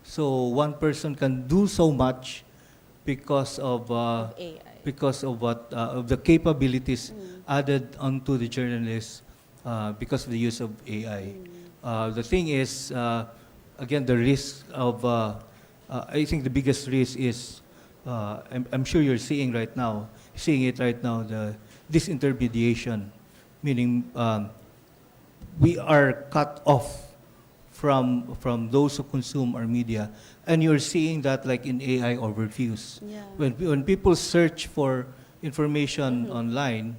So one person can do so much because of
AI.
because of what of the capabilities added onto the journalists because of the use of AI. The thing is, again, the risk of I think the biggest risk is I'm sure you're seeing it right now, the disintermediation, meaning we are cut off from those who consume our media, and you're seeing that like in AI overviews. When people search for information online,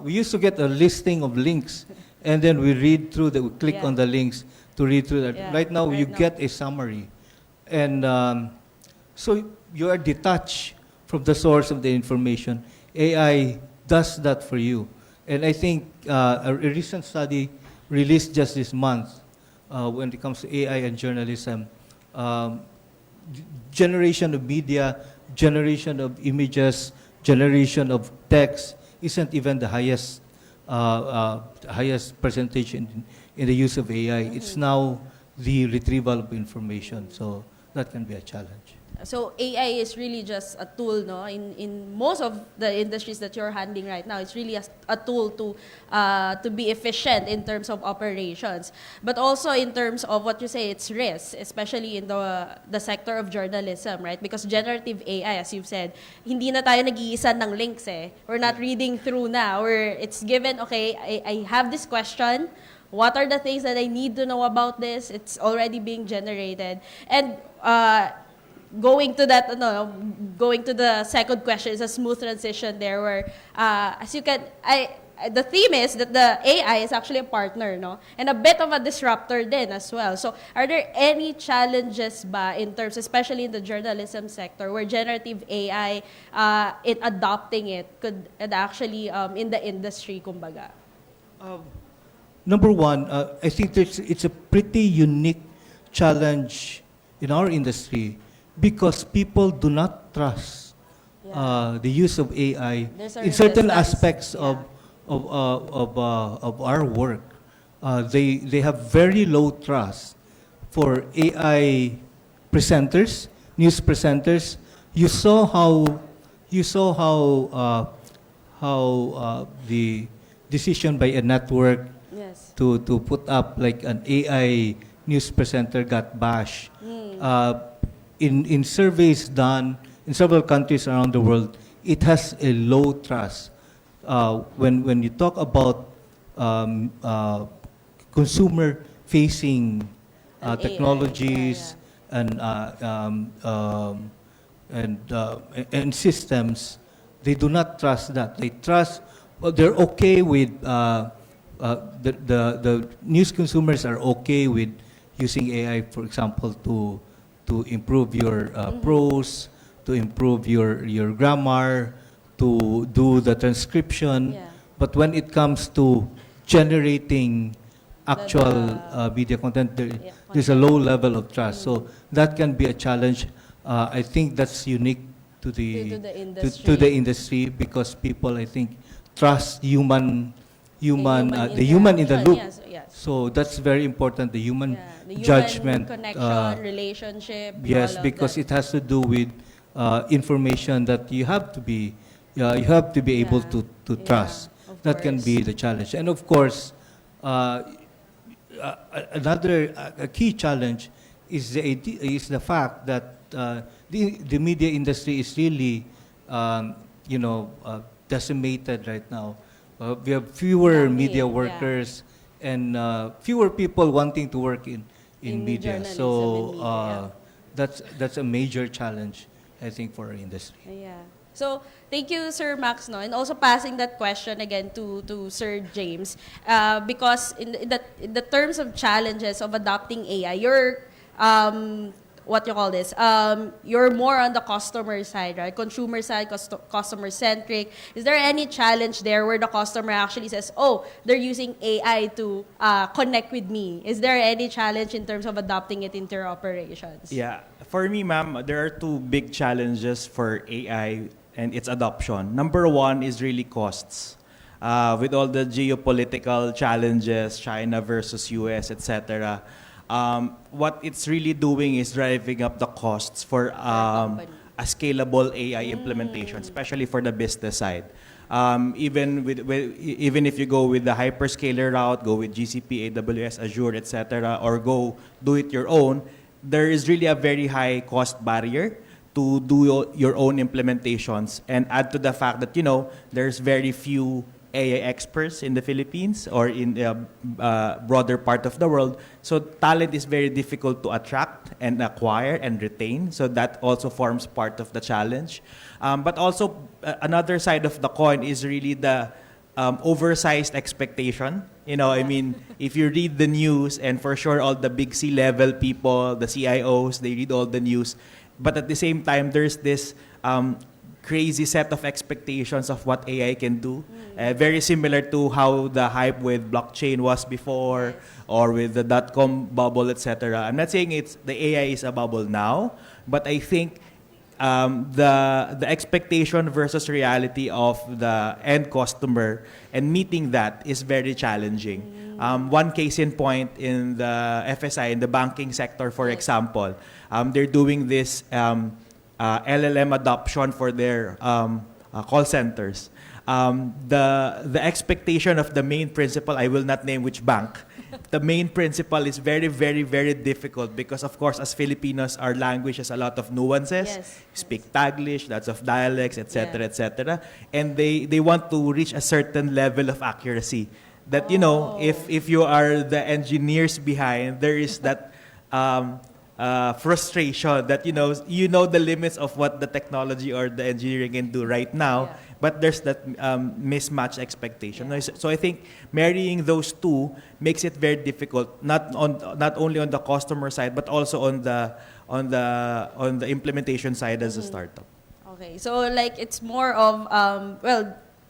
we used to get a listing of links, and then we read through we click on the links to read through that. Right now, you get a summary, and so you are detached from the source of the information. AI does that for you, and I think a recent study released just this month when it comes to AI and journalism, generation of media, generation of images, generation of text isn't even the highest percentage in the use of AI. It's now the retrieval of information, so that can be a challenge.
So AI is really just a tool, no? In most of the industries that you're handling right now, it's really a tool to be efficient in terms of operations, but also in terms of what you say, it's risk, especially in the sector of journalism, right? Because generative AI, as you've said, hindi na tayo nag-iisa ng links eh. We're not reading through now. It's given, okay, I have this question. What are the things that I need to know about this? It's already being generated. And going to the second question is a smooth transition there, where as you can, the theme is that the AI is actually a partner, no? And a bit of a disruptor then as well. So are there any challenges ba in terms, especially in the journalism sector, where generative AI, in adopting it, could actually, in the industry, kumbaga?
Number one, I think it's a pretty unique challenge in our industry because people do not trust the use of AI in certain aspects of our work. They have very low trust for AI presenters, news presenters. You saw how the decision by a network to put up like an AI news presenter got bashed. In surveys done in several countries around the world, it has a low trust. When you talk about consumer-facing technologies and systems, they do not trust that. They trust. Well, they're okay with the news consumers are okay with using AI, for example, to improve your prose, to improve your grammar, to do the transcription. But when it comes to generating actual media content, there's a low level of trust. So that can be a challenge. I think that's unique to the industry because people, I think, trust the human in the loop. So that's very important. The human judgment,
connection, relationship.
Yes, because it has to do with information that you have to be able to trust. That can be the challenge. And of course, another key challenge is the fact that the media industry is really decimated right now. We have fewer media workers and fewer people wanting to work in media. So that's a major challenge, I think, for our industry.
Yeah. So thank you, Sir Max, no, and also passing that question again to Sir James, because in the terms of challenges of adopting AI, you're you're more on the customer side, right? Consumer side, customer centric. Is there any challenge there where the customer actually says, "Oh, they're using AI to connect with me"? Is there any challenge in terms of adopting it into your operations?
Yeah, for me, ma'am, there are two big challenges for AI and its adoption. Number one is really costs. With all the geopolitical challenges, China versus US, etc., what it's really doing is driving up the costs for a scalable AI implementation, especially for the business side. Even if you go with the hyperscaler route, go with GCP, AWS, Azure, etc., or go do it your own, there is really a very high cost barrier to do your own implementations. And add to the fact that there's very few AI experts in the Philippines or in the broader part of the world. So talent is very difficult to attract and acquire and retain. So that also forms part of the challenge. But also another side of the coin is really the oversized expectation. I mean, if you read the news, and for sure all the big C-level people, the CIOs, they read all the news. But at the same time, there's this crazy set of expectations of what AI can do. Very similar to how the hype with blockchain was before, or with the dot-com bubble, etc. I'm not saying the AI is a bubble now, but I think the expectation versus reality of the end customer and meeting that is very challenging. One case in point in the FSI, in the banking sector, for example, they're doing this LLM adoption for their call centers. The expectation of the main principal, I will not name which bank, the main principal is very, very, very difficult because, of course, as Filipinos, our language has a lot of nuances. Speak Taglish, lots of dialects, etc., etc. And they want to reach a certain level of accuracy. That, if you are the engineers behind, there is that frustration that, the limits of what the technology or the engineering can do right now, but there's that mismatched expectation. So I think marrying those two makes it very difficult, not only on the customer side, but also on the implementation side as a startup.
Okay, so like it's more of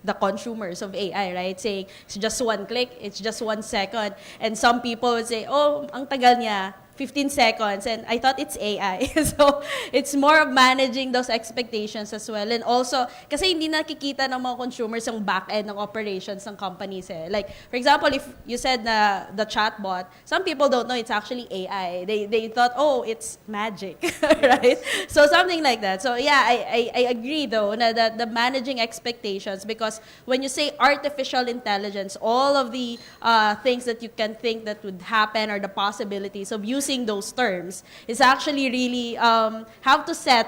the consumers of AI, right? Saying it's just one click, it's just 1 second, and some people would say, "Oh, ang tagal niya." 15 seconds, and I thought it's AI. So, it's more of managing those expectations as well. And also, kasi hindi nakikita ng mga consumers yung back-end ng operations ng companies eh. Like, for example, if you said na the chatbot, some people don't know it's actually AI. They thought, oh, it's magic, right? So, something like that. So, yeah, I agree though, na the managing expectations, because when you say artificial intelligence, all of the things that you can think that would happen, or the possibilities of using those terms, is actually really have to set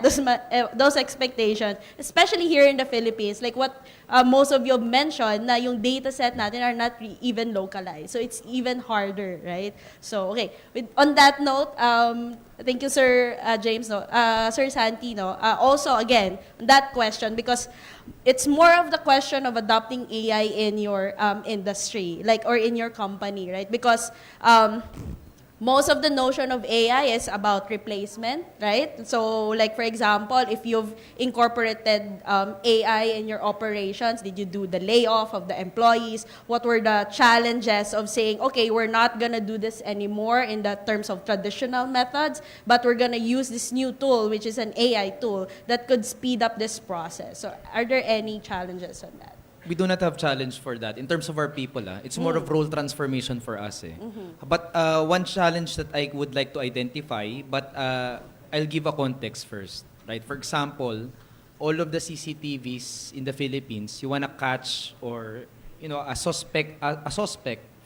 those expectations, especially here in the Philippines. Like what most of you have mentioned, na yung data set natin are not even localized. So it's even harder, right? So, okay. On that note, thank you, Sir James, Sir Santi. Also, again, that question, because it's more of the question of adopting AI in your industry, like, or in your company, right? Because most of the notion of AI is about replacement, right? So, like, for example, if you've incorporated AI in your operations, did you do the layoff of the employees? What were the challenges of saying, okay, we're not going to do this anymore in the terms of traditional methods, but we're going to use this new tool, which is an AI tool that could speed up this process. So, are there any challenges on that?
We do not have challenge for that. In terms of our people, it's more of role transformation for us. But one challenge that I would like to identify, but I'll give a context first. Right? For example, all of the CCTVs in the Philippines, you want to catch or a suspect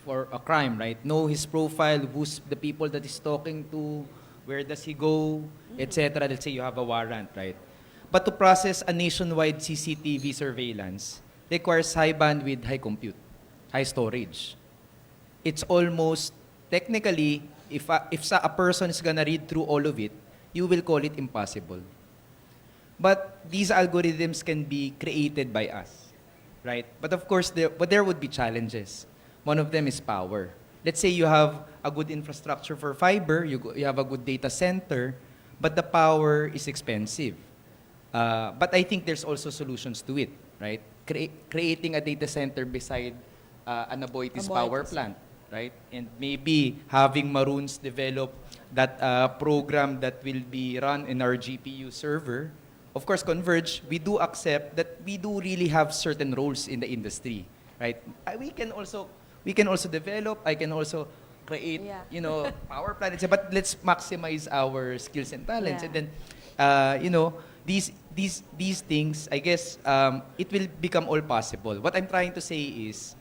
for a crime, right? Know his profile, who's the people that he's talking to, where does he go, etc. Let's say you have a warrant, right? But to process a nationwide CCTV surveillance requires high bandwidth, high compute, high storage. It's almost, technically, if a person is gonna read through all of it, you will call it impossible. But these algorithms can be created by us, right? But of course, there would be challenges. One of them is power. Let's say you have a good infrastructure for fiber, you have a good data center, but the power is expensive. But I think there's also solutions to it, right? Creating a data center beside an Aboitiz power plant, right? And maybe having Maroons develop that program that will be run in our GPU server. Of course, Converge, we do accept that we do really have certain roles in the industry, right? We can also develop, I can also create, power plants, but let's maximize our skills and talents. And then, these things, I guess, it will become all possible. What I'm trying to say is,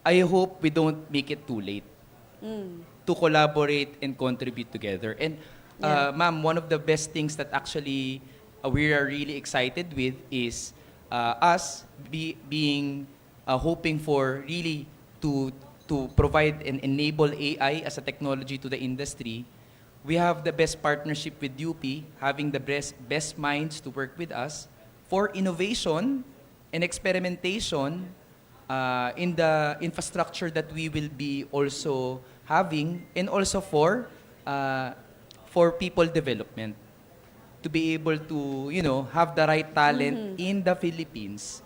I hope we don't make it too late to collaborate and contribute together. And, ma'am, one of the best things that actually we are really excited with is us being hoping for really to provide and enable AI as a technology to the industry. We have the best partnership with UP, having the best minds to work with us for innovation and experimentation in the infrastructure that we will be also having, and also for people development, to be able to have the right talent in the Philippines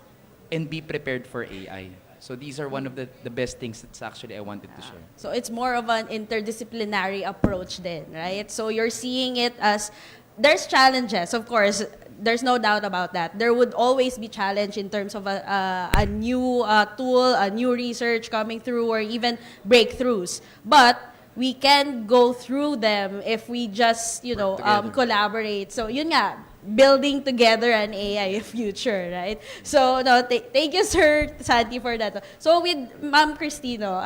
and be prepared for AI. So these are one of the best things that's actually I wanted to share.
So it's more of an interdisciplinary approach then, right? So you're seeing it as, there's challenges, of course, there's no doubt about that. There would always be challenge in terms of a new tool, a new research coming through, or even breakthroughs. But we can go through them if we just, collaborate. So yun nga, building together an AI future, right? So, thank you, Sir Santi, for that. So, with Ma'am Cristino,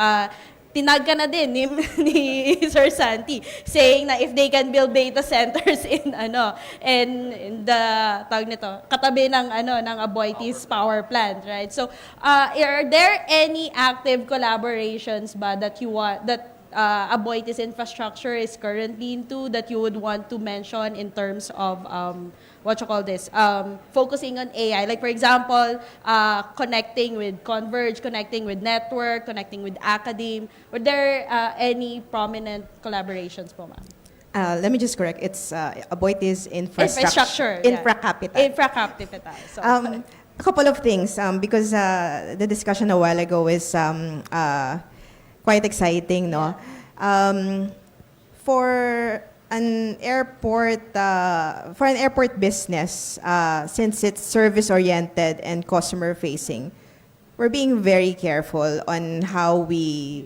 tinag ka na din ni Sir Santi, saying na if they can build data centers in the tawag nito, katabi ng Aboitiz power plant, right? So, are there any active collaborations ba that Aboitiz infrastructure is currently into that you would want to mention in terms of focusing on AI? Like, for example, connecting with Converge, connecting with Network, connecting with Academe. Were there any prominent collaborations po, ma'am?
Let me just correct. It's Aboitiz infrastructure.
Yeah.
Infracapital.
Infracapital. So,
A couple of things, because the discussion a while ago is quite exciting, no? For an airport business, since it's service-oriented and customer-facing, we're being very careful on how we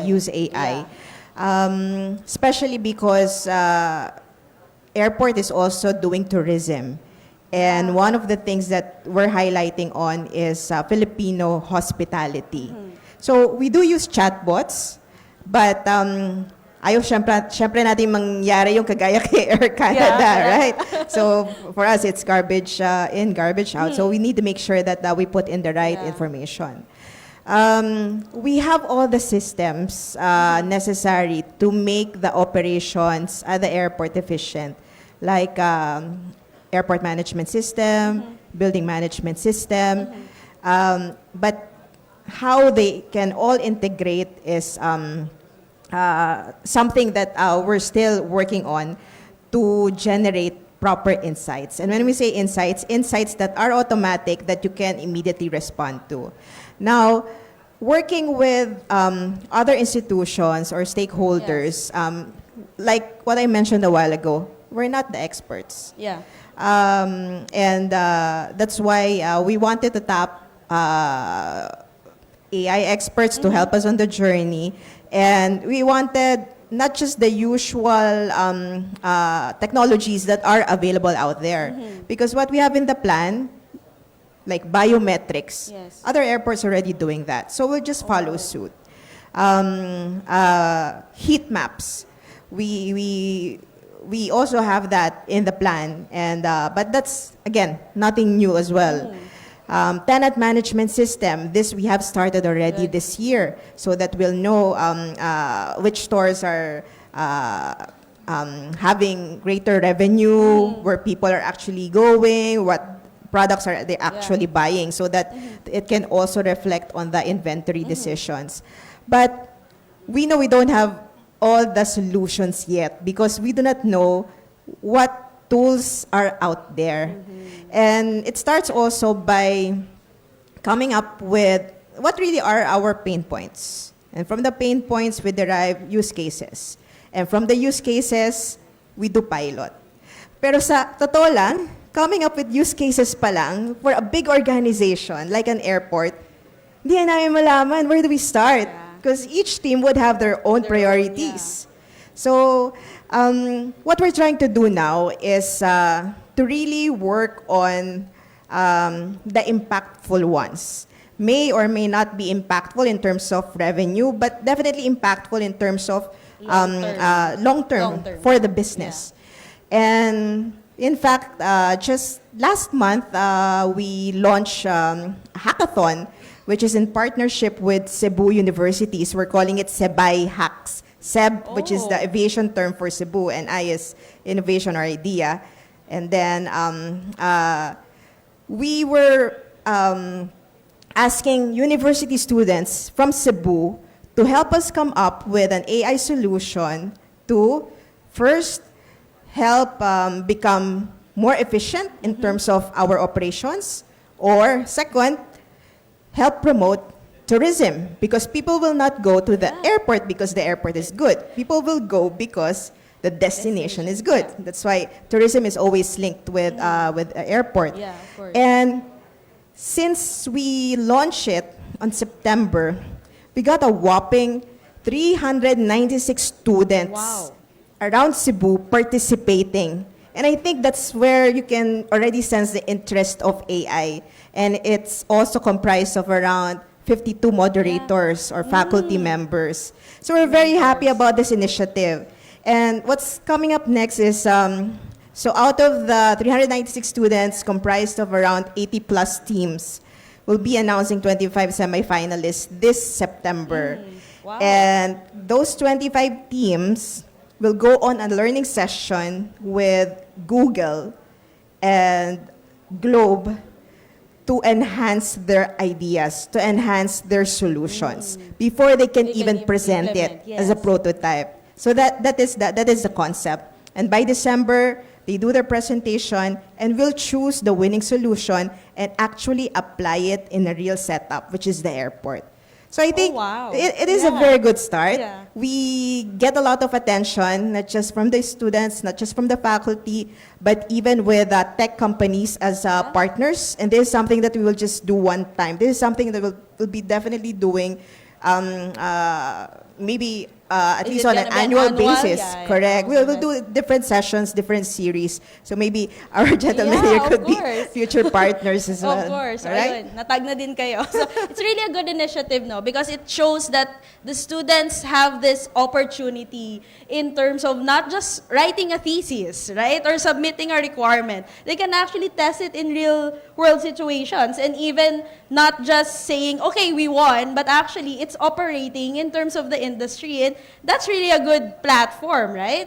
use AI. Especially because airport is also doing tourism. And one of the things that we're highlighting on is Filipino hospitality. So we do use chatbots, but ayaw syempre natin mangyari yung kagaya kay Air Canada, right? So for us, it's garbage in, garbage out. So we need to make sure that we put in the right information. We have all the systems necessary to make the operations at the airport efficient, like airport management system, building management system. But how they can all integrate is something that we're still working on to generate proper insights. And when we say insights, insights that are automatic that you can immediately respond to. Now, working with other institutions or stakeholders, like what I mentioned a while ago, we're not the experts.
Yeah.
And that's why we wanted to tap AI experts to help us on the journey. And we wanted not just the usual technologies that are available out there. Because what we have in the plan, like biometrics, other airports are already doing that. So we'll just follow suit. Heat maps. We also have that in the plan, and but that's, again, nothing new as well. Tenant management system, this we have started already this year, so that we'll know which stores are having greater revenue, where people are actually going, what products are they actually buying, so that it can also reflect on the inventory decisions. But we know we don't have all the solutions yet, because we do not know what tools are out there. And it starts also by coming up with what really are our pain points. And from the pain points, we derive use cases. And from the use cases, we do pilot. Pero sa totoo lang, coming up with use cases pa lang for a big organization like an airport, hindi na namin malaman where do we start. Because each team would have their own priorities. So what we're trying to do now is to really work on the impactful ones. May or may not be impactful in terms of revenue, but definitely impactful in terms of long-term for the business. And in fact, just last month, we launched a hackathon, which is in partnership with Cebu Universities. We're calling it Sebay Hacks. Seb, which is the aviation term for Cebu, and I is innovation or idea. And then we were asking university students from Cebu to help us come up with an AI solution to first help become more efficient in terms of our operations, or second, help promote tourism, because people will not go to the airport because the airport is good. People will go because the destination is good. That's why tourism is always linked with airport.
Yeah, of course.
And since we launched it on September, we got a whopping 396 students around Cebu participating. And I think that's where you can already sense the interest of AI. And it's also comprised of around 52 moderators or faculty members. So we're very happy about this initiative. And what's coming up next is, so out of the 396 students comprised of around 80 plus teams, we'll be announcing 25 semifinalists this September.
Wow.
And those 25 teams will go on a learning session with Google and Globe to enhance their ideas, to enhance their solutions before they can even present it as a prototype. So that is the concept. And by December, they do their presentation and will choose the winning solution and actually apply it in a real setup, which is the airport. So I think it is a very good start.
Yeah.
We get a lot of attention, not just from the students, not just from the faculty, but even with tech companies as partners. And this is something that we will just do one time. This is something that we'll be definitely doing maybe at
Is
least
it
on an
gonna be
annual
annual?
basis.
Yeah,
Correct. We'll do different sessions, different series. So maybe our gentlemen here could be future partners as well.
Of course.
All right?
Ayun, natag na din kayo. So it's really a good initiative, no? Because it shows that the students have this opportunity in terms of not just writing a thesis, right? Or submitting a requirement. They can actually test it in real world situations and even not just saying, okay, we won, but actually it's operating in terms of the industry. And that's really a good platform, right?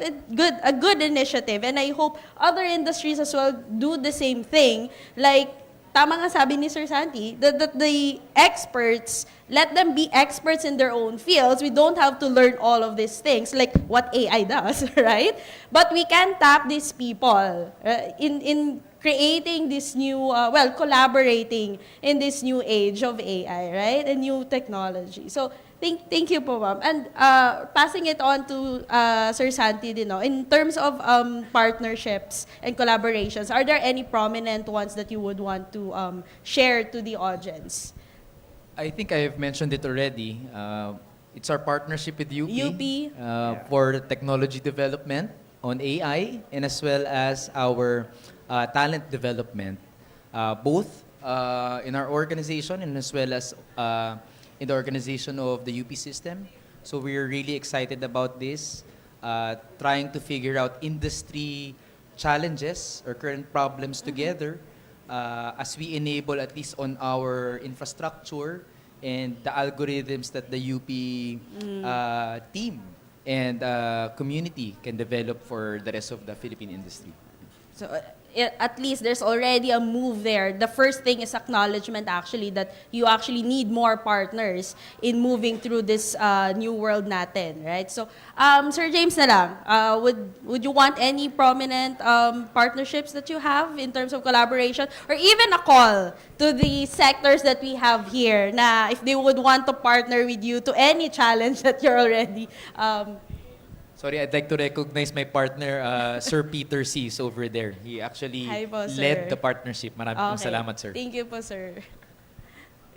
A good initiative. And I hope other industries as well do the same thing. Like, tama nga sabi ni Sir Santi, that the experts, let them be experts in their own fields. We don't have to learn all of these things, like what AI does, right? But we can tap these people in creating this new, collaborating in this new age of AI, right? And new technology. So, thank you po, ma'am. And passing it on to Sir Santi din, no? In terms of partnerships and collaborations, are there any prominent ones that you would want to share to the audience?
I think I have mentioned it already. It's our partnership with UP, for technology development on AI and as well as our talent development, both in our organization and as well as in the organization of the UP system. So we're really excited about this, trying to figure out industry challenges or current problems together as we enable, at least on our infrastructure and the algorithms that the UP team and community can develop for the rest of the Philippine industry.
So at least there's already a move there. The first thing is acknowledgement, actually, that you actually need more partners in moving through this new world natin, right? So, Sir James na lang, would you want any prominent partnerships that you have in terms of collaboration, or even a call to the sectors that we have here, na if they would want to partner with you to any challenge that you're already
Sorry, I'd like to recognize my partner, Sir Peter Sees over there. He actually led the partnership. Maraming pong salamat, sir.
Thank you po, sir.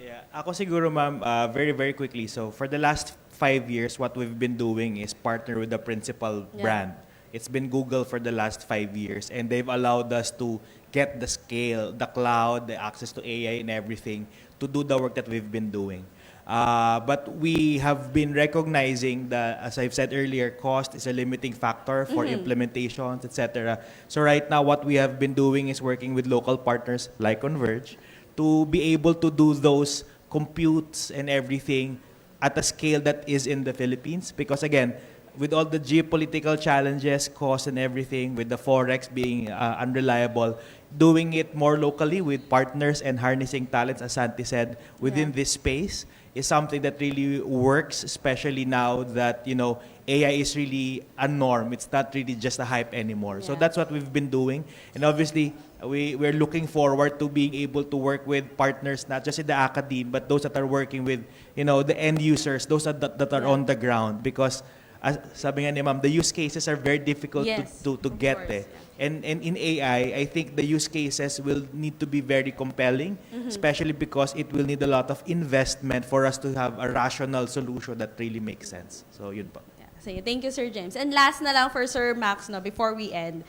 Yeah, ako siguro, ma'am, very, very quickly. So, for the last 5 years, what we've been doing is partner with the principal brand. It's been Google for the last 5 years, and they've allowed us to get the scale, the cloud, the access to AI and everything to do the work that we've been doing. But we have been recognizing that, as I've said earlier, cost is a limiting factor for implementations, etc. So right now, what we have been doing is working with local partners like Converge to be able to do those computes and everything at a scale that is in the Philippines. Because again, with all the geopolitical challenges, cost and everything, with the forex being unreliable, doing it more locally with partners and harnessing talents, as Santi said, within this space is something that really works, especially now that, you know, AI is really a norm. It's not really just a hype anymore. So that's what we've been doing. And obviously, we're looking forward to being able to work with partners, not just in the academe, but those that are working with, you know, the end users, those that are on the ground. Because as sabi nga ni ma'am, the use cases are very difficult to get. And in AI, I think the use cases will need to be very compelling, especially because it will need a lot of investment for us to have a rational solution that really makes sense. So yun po.
So, thank you, Sir James. And last na lang for Sir Max, no, before we end.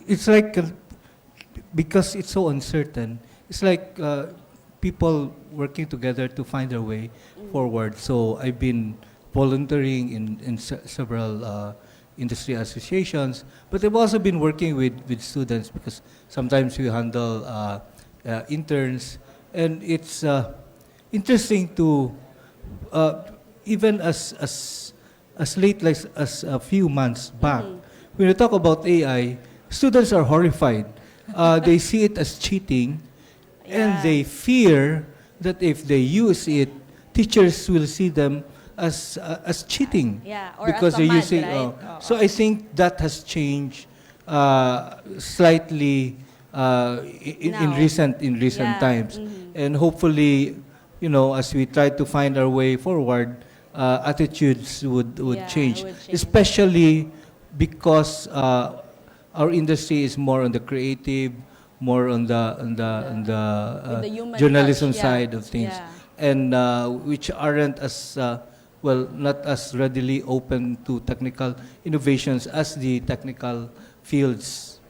It's like, because it's so uncertain, it's like people working together to find their way forward. So I've been volunteering in several industry associations, but I've also been working with students, because sometimes we handle interns, and it's interesting to even as late as a few months back, when you talk about AI, students are horrified. They see it as cheating, and they fear that if they use it, teachers will see them as cheating.
Yeah, or
because
as
they're
tamad,
using.
right?
So I think that has changed slightly in recent times, and hopefully, as we try to find our way forward, attitudes would change, especially because our industry is more on the creative, more on the
human
journalism
touch,
side of things, and which aren't as not as readily open to technical innovations as the technical fields.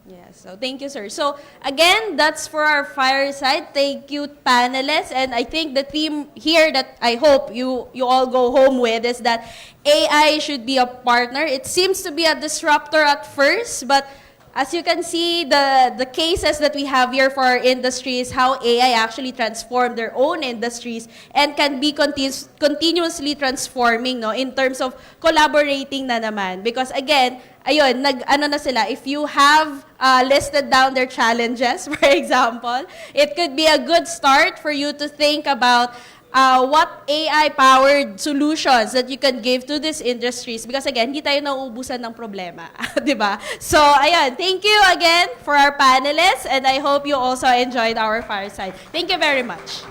Yes, so thank you, sir. So again, that's for our fireside. Thank you, panelists. And I think the theme here that I hope you all go home with is that AI should be a partner. It seems to be a disruptor at first, but as you can see, the cases that we have here for our industries, how AI actually transformed their own industries and can be continuously transforming, no, in terms of collaborating na naman. Because again, ayun, ano na sila, if you have listed down their challenges, for example, it could be a good start for you to think about what AI-powered solutions that you can give to these industries. Because again, hindi tayo nauubusan ng problema. Di ba? So, ayan, thank you again for our panelists, and I hope you also enjoyed our fireside. Thank you very much.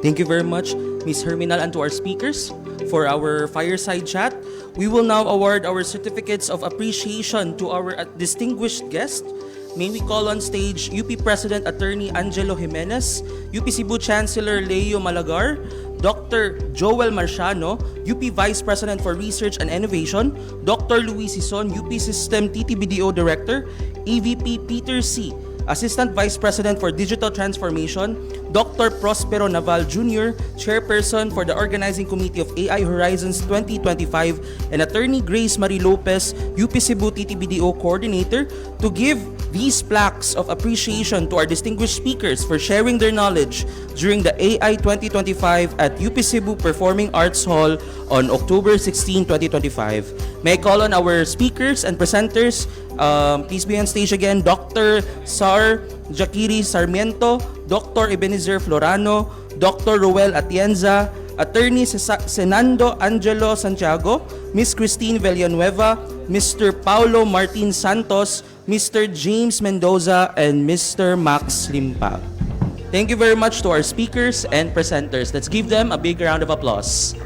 Thank you very much, Ms. Herminal, and to our speakers for our fireside chat. We will now award our certificates of appreciation to our distinguished guest. May we call on stage UP President Attorney Angelo Jimenez, UP Cebu Chancellor Leo Malagar, Dr. Joel Marciano, UP Vice President for Research and Innovation, Dr. Luis Sison, UP System TTBDO Director, EVP Peter C., Assistant Vice President for Digital Transformation, Dr. Prospero Naval Jr., Chairperson for the Organizing Committee of AI Horizons 2025, and Attorney Grace Marie Lopez, UP Cebu TTBDO Coordinator, to give these plaques of appreciation to our distinguished speakers for sharing their knowledge during the AI 2025 at UP Cebu Performing Arts Hall on October 16, 2025. May I call on our speakers and presenters. Please be on stage again. Dr. Sar Jakiri Sarmiento, Dr. Ebenezer Florano, Dr. Roel Atienza, Attorney Senando Angelo Santiago, Ms. Christine Villanueva, Mr. Paulo Martin Santos, Mr. James Mendoza, and Mr. Max Limpag. Thank you very much to our speakers and presenters. Let's give them a big round of applause.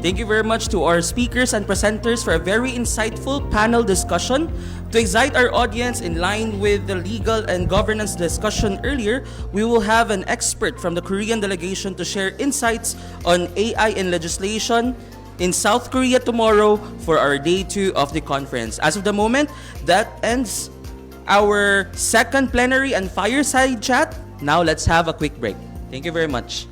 Thank you very much to our speakers and presenters for a very insightful panel discussion. To excite our audience in line with the legal and governance discussion earlier, we will have an expert from the Korean delegation to share insights on AI and legislation in South Korea tomorrow for our day 2 of the conference. As of the moment, that ends our second plenary and fireside chat. Now let's have a quick break. Thank you very much.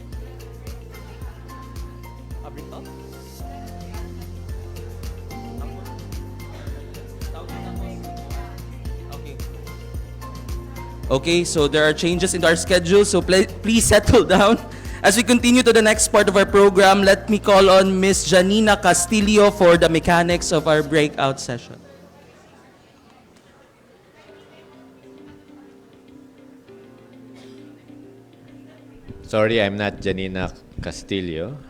Okay, so there are changes in our schedule, so please settle down. As we continue to the next part of our program, let me call on Ms. Janina Castillo for the mechanics of our breakout session.
Sorry, I'm not Janina Castillo.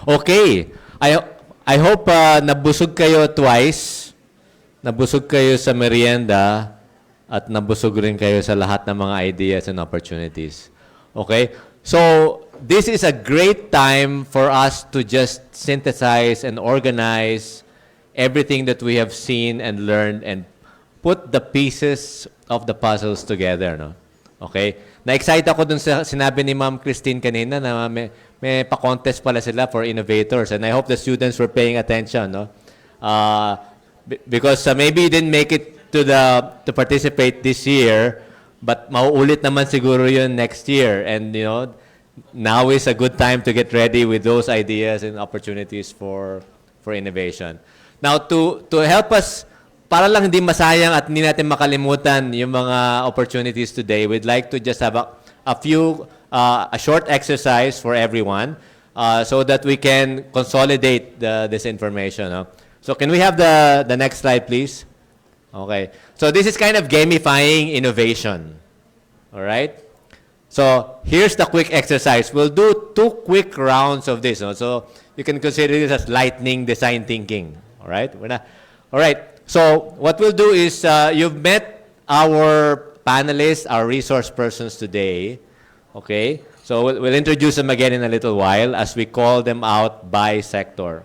Okay. I hope nabusog kayo twice. Nabusog kayo sa merienda at nabusog rin kayo sa lahat ng mga ideas and opportunities. Okay? So, this is a great time for us to just synthesize and organize everything that we have seen and learned and put the pieces of the puzzles together, no? Okay? Na-excite ako dun sa sinabi ni Ma'am Christine kanina na may pa-contest pala sila for innovators, and I hope the students were paying attention, no? Because maybe you didn't make it to participate this year, but mauulit naman siguro yun next year, and you know, now is a good time to get ready with those ideas and opportunities for innovation. Now, to help us, para lang hindi masayang at hindi natin makalimutan yung mga opportunities today, we'd like to just have a short exercise for everyone so that we can consolidate this information. No? So can we have the next slide, please? Okay. So this is kind of gamifying innovation. All right? So here's the quick exercise. We'll do 2 quick rounds of this. No? So you can consider this as lightning design thinking. All right? All right. So what we'll do is you've met our panelists, our resource persons today. Okay? So we'll introduce them again in a little while as we call them out by sector.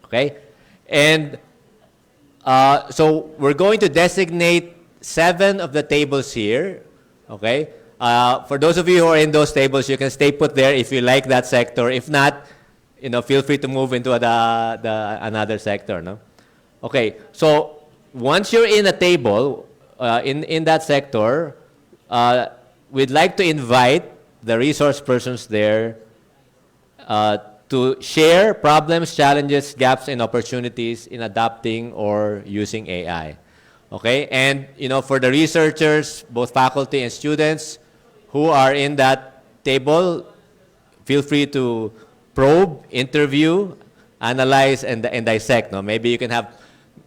Okay? And so we're going to designate 7 of the tables here. Okay? For those of you who are in those tables, you can stay put there if you like that sector. If not, you know, feel free to move into another sector. No? Okay. So once you're in a table in that sector, we'd like to invite the resource persons there to share problems, challenges, gaps, and opportunities in adopting or using AI. Okay? And, you know, for the researchers, both faculty and students who are in that table, feel free to probe, interview, analyze, and dissect. No? Maybe you can have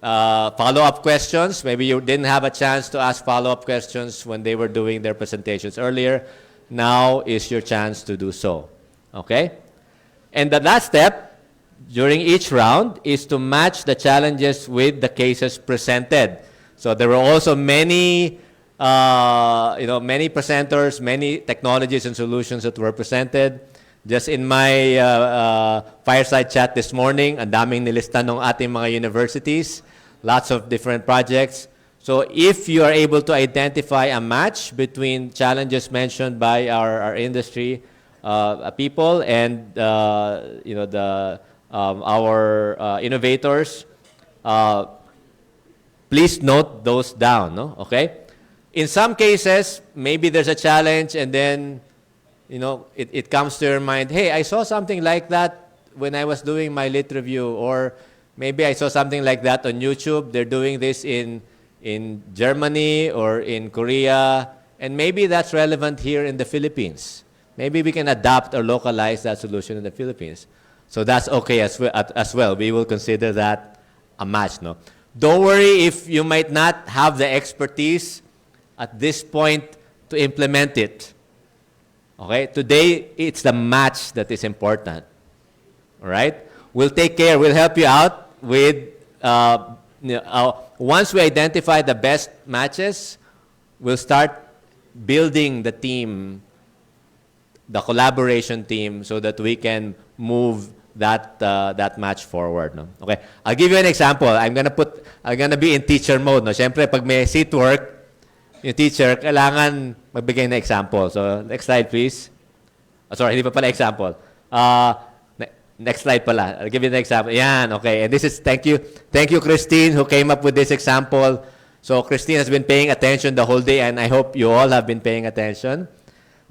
follow-up questions. Maybe you didn't have a chance to ask follow-up questions when they were doing their presentations earlier. Now is your chance to do so. Okay? And the last step during each round is to match the challenges with the cases presented. So there were also many, many presenters, many technologies and solutions that were presented. Just in my fireside chat this morning, ang daming nilista ng ating mga universities, lots of different projects. So if you are able to identify a match between challenges mentioned by our industry people and our innovators, please note those down. No? Okay. In some cases, maybe there's a challenge, and then it comes to your mind. Hey, I saw something like that when I was doing my lit review, or maybe I saw something like that on YouTube. They're doing this in Germany or in Korea, and maybe that's relevant here in the Philippines. Maybe we can adapt or localize that solution in the Philippines. So that's okay as well. We will consider that a match. No? Don't worry if you might not have the expertise at this point to implement it. Okay? Today, it's the match that is important. All right? We'll take care. We'll help you out with, once we identify the best matches, we'll start building the team, the collaboration team, so that we can move that match forward. No? Okay, I'll give you an example. I'm gonna be in teacher mode. No? Siyempre, pag may seat work, yung teacher, kailangan magbigay na example. So, next slide, please. Oh, sorry, hindi pa pala example. Next slide pala. I'll give you an example. Yan, okay. And this is, thank you, Christine, who came up with this example. So, Christine has been paying attention the whole day, and I hope you all have been paying attention.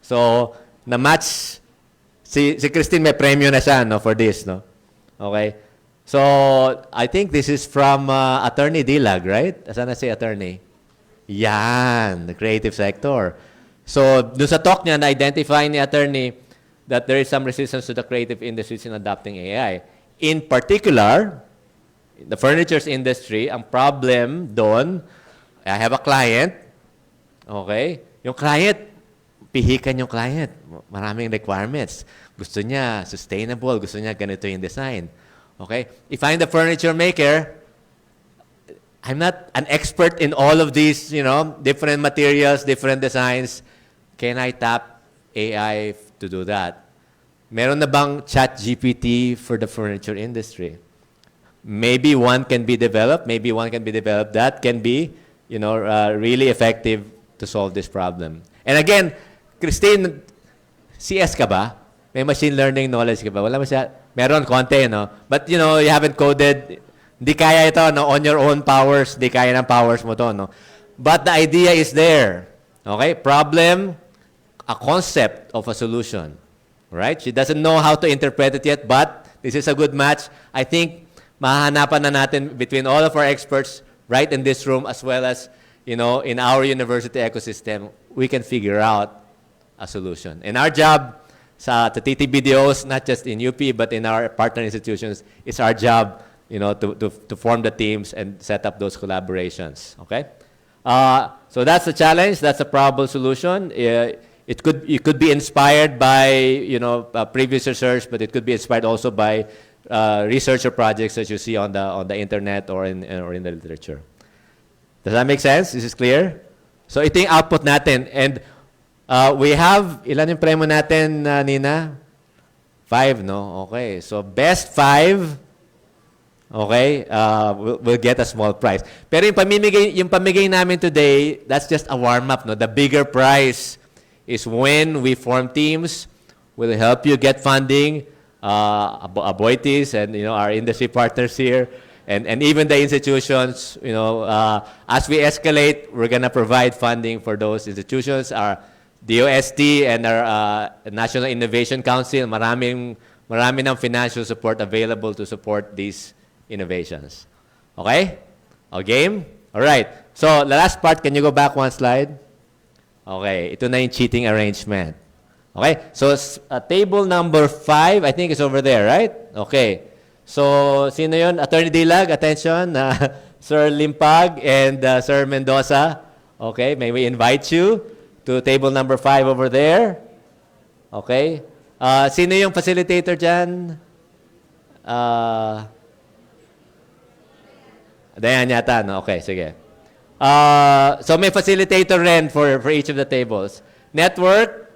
So, na-match, si Christine may premyo na siya, no, for this, no? Okay. So, I think this is from Attorney Dilag, right? Asan na si Attorney? Yan, the creative sector. So, dun sa talk niya, na-identify ni Attorney that there is some resistance to the creative industries in adopting AI. In particular, in the furnitures industry, ang problem doon, I have a client, okay? Yung client, pihikan yung client. Maraming requirements. Gusto niya sustainable, gusto niya ganito yung design. Okay? If I'm the furniture maker, I'm not an expert in all of these, different materials, different designs. Can I tap AI to do that? Meron na bang ChatGPT for the furniture industry? Maybe one can be developed. That can be, really effective to solve this problem. And again, Christine, CS ka ba? May machine learning knowledge ka ba? Wala masya. Meron konti, no? But, you haven't coded. Di kaya ito, no? On your own powers, di kaya ng powers mo to, no? But the idea is there. Okay? Problem, a concept of a solution. Right? She doesn't know how to interpret it yet, but this is a good match. I think mahahanapan na natin between all of our experts right in this room as well as, in our university ecosystem, we can figure out a solution. And our job sa TTBDOs, not just in UP, but in our partner institutions, is our job to form the teams and set up those collaborations. Okay? So that's the challenge. That's a probable solution. It could be inspired by previous research, but it could be inspired also by researcher projects that you see on the internet or in the literature. Does that make sense? This is clear. So ito yung output natin, and we have ilan yung premo natin, Nina? 5, no? Okay. So best 5. Okay, we'll get a small prize. Pero yung pamigay namin today, that's just a warm-up. No? The bigger prize is when we form teams. We'll help you get funding, Aboitiz and our industry partners here, and even the institutions. As we escalate, we're gonna provide funding for those institutions. Our DOST and our National Innovation Council, marami ng financial support available to support these innovations. Okay? O game? Alright. So, the last part, can you go back one slide? Okay. Ito na yung cheating arrangement. Okay? So, table number 5, I think is over there, right? Okay. So, sino yun? Attorney Dilag, attention. Sir Limpag and Sir Mendoza. Okay. May we invite you to table number 5 over there? Okay. Sino yung facilitator dyan? Dayan yata, no? Okay, sige. So may facilitator rin for each of the tables. Network,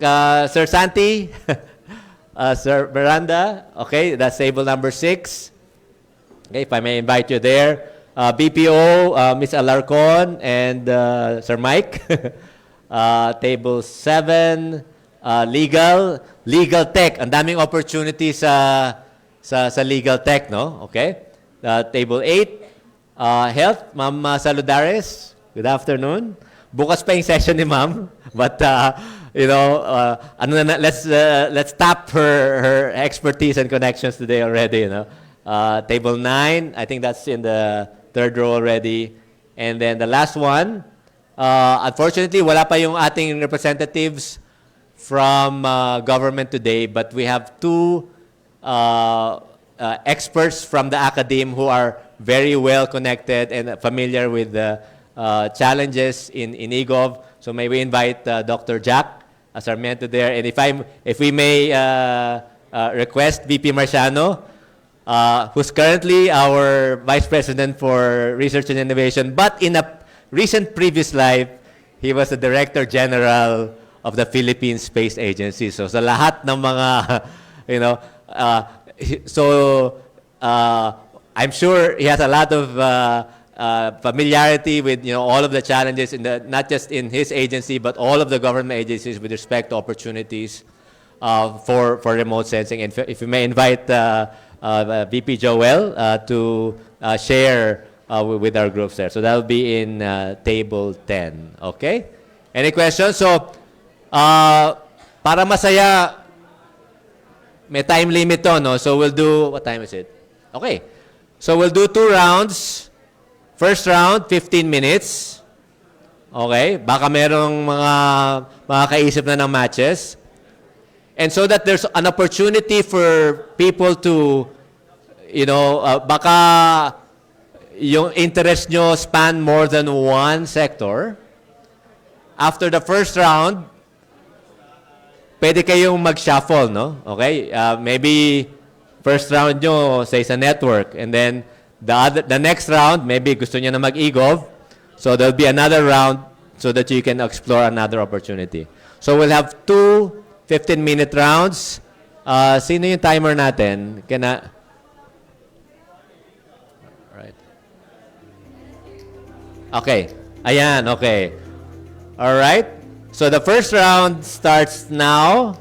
Sir Santi, Sir Miranda. Okay, that's table number 6. Okay, if I may invite you there. BPO, Ms. Alarcon and Sir Mike. Table 7, legal tech. Ang daming opportunities sa legal tech, no? Okay. Table 8. Health, Ma'am Saludares. Good afternoon. Bukas pa yung session ni Ma'am, but let's tap her expertise and connections today already. Table 9, I think that's in the 3rd row already. And then the last one, unfortunately, wala pa yung ating representatives from government today, but we have 2 experts from the academe who are very well connected and familiar with the challenges in eGov. So may we invite Dr. Jack as our mentor there. And if we may request VP Marciano, who's currently our Vice President for Research and Innovation, but in a recent previous life, he was the Director General of the Philippine Space Agency. So sa lahat ng mga, So I'm sure he has a lot of familiarity with all of the challenges not just in his agency but all of the government agencies with respect to opportunities for remote sensing. And if you may invite VP Joel to share with our groups there. So that will be in table 10. Okay? Any questions? So para masaya, may time limit to, no? So we'll do, what time is it? Okay. So we'll do 2 rounds. First round, 15 minutes. Okay? Baka merong mga kaisip na ng matches. And so that there's an opportunity for people to, baka yung interest nyo span more than one sector. After the first round, pwede kayong mag-shuffle, no? Okay? Maybe first round nyo, say, sa network. And then, the next round, maybe gusto nyo na mag-EGOV. So, there'll be another round so that you can explore another opportunity. So, we'll have 2 15-minute rounds. Sino yung timer natin? Right. Okay. Ayan, okay. All right. So the first round starts now.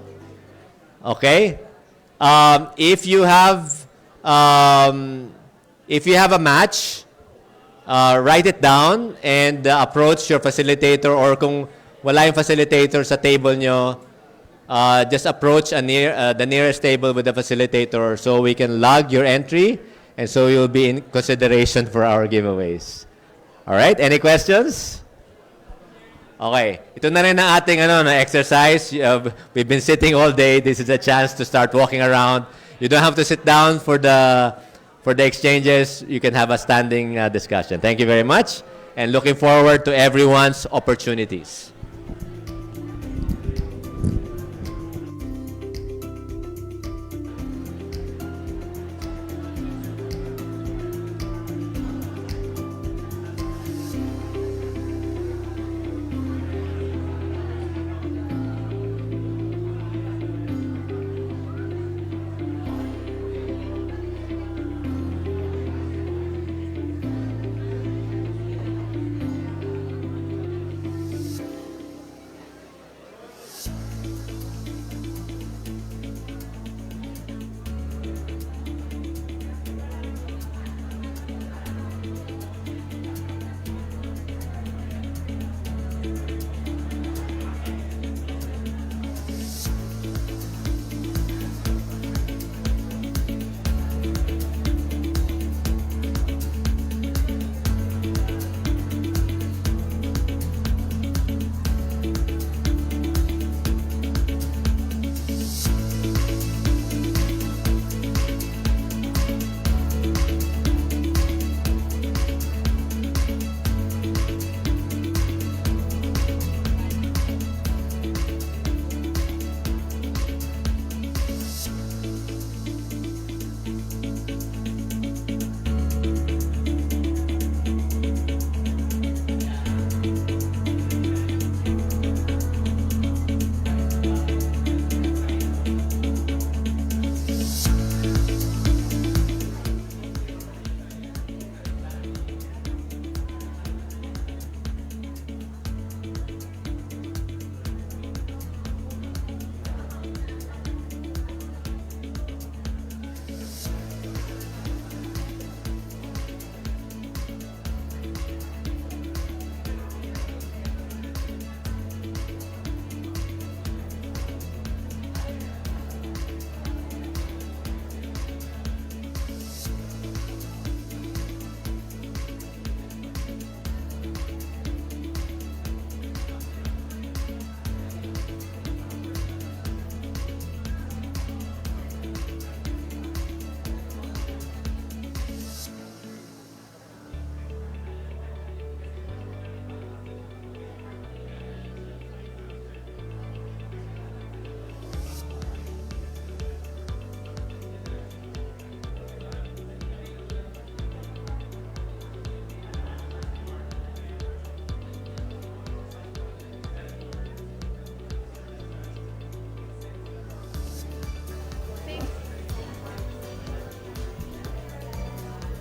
Okay. If you have a match, write it down and approach your facilitator, or kung wala yung facilitator sa table nyo, just approach the nearest table with the facilitator so we can log your entry and so you'll be in consideration for our giveaways. All right. Any questions? Okay. Ito na rin ang ating exercise. We've been sitting all day. This is a chance to start walking around. You don't have to sit down for the exchanges. You can have a standing discussion. Thank you very much, and looking forward to everyone's opportunities.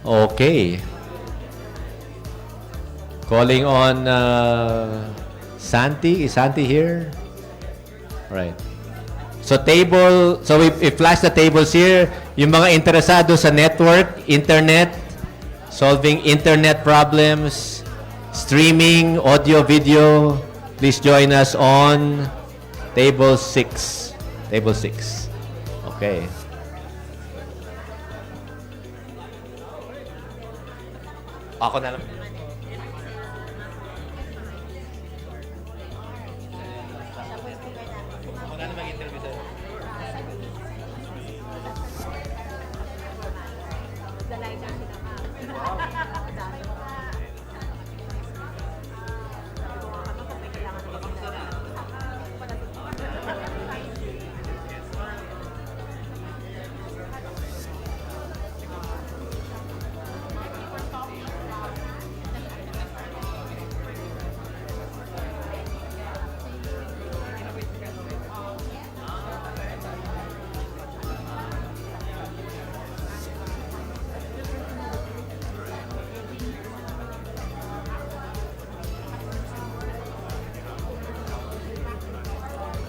Okay. Calling on Santi. Is Santi here? Right. So we flash the tables here. Yung mga interesado sa network, internet, solving internet problems, streaming, audio, video, please join us on table 6. Table 6. Okay. Ako na lang. Ako na lang mag-interview sa'yo.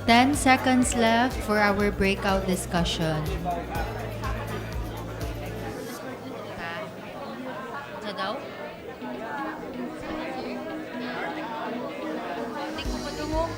Ten seconds left for our breakout discussion. Ito daw? Hindi ko patungo.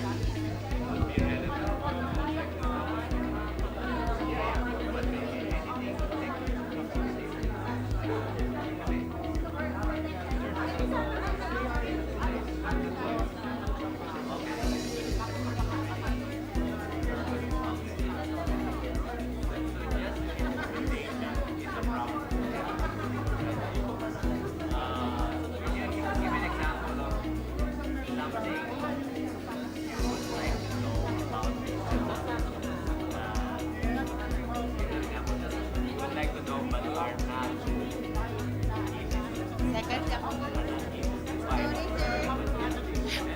Second.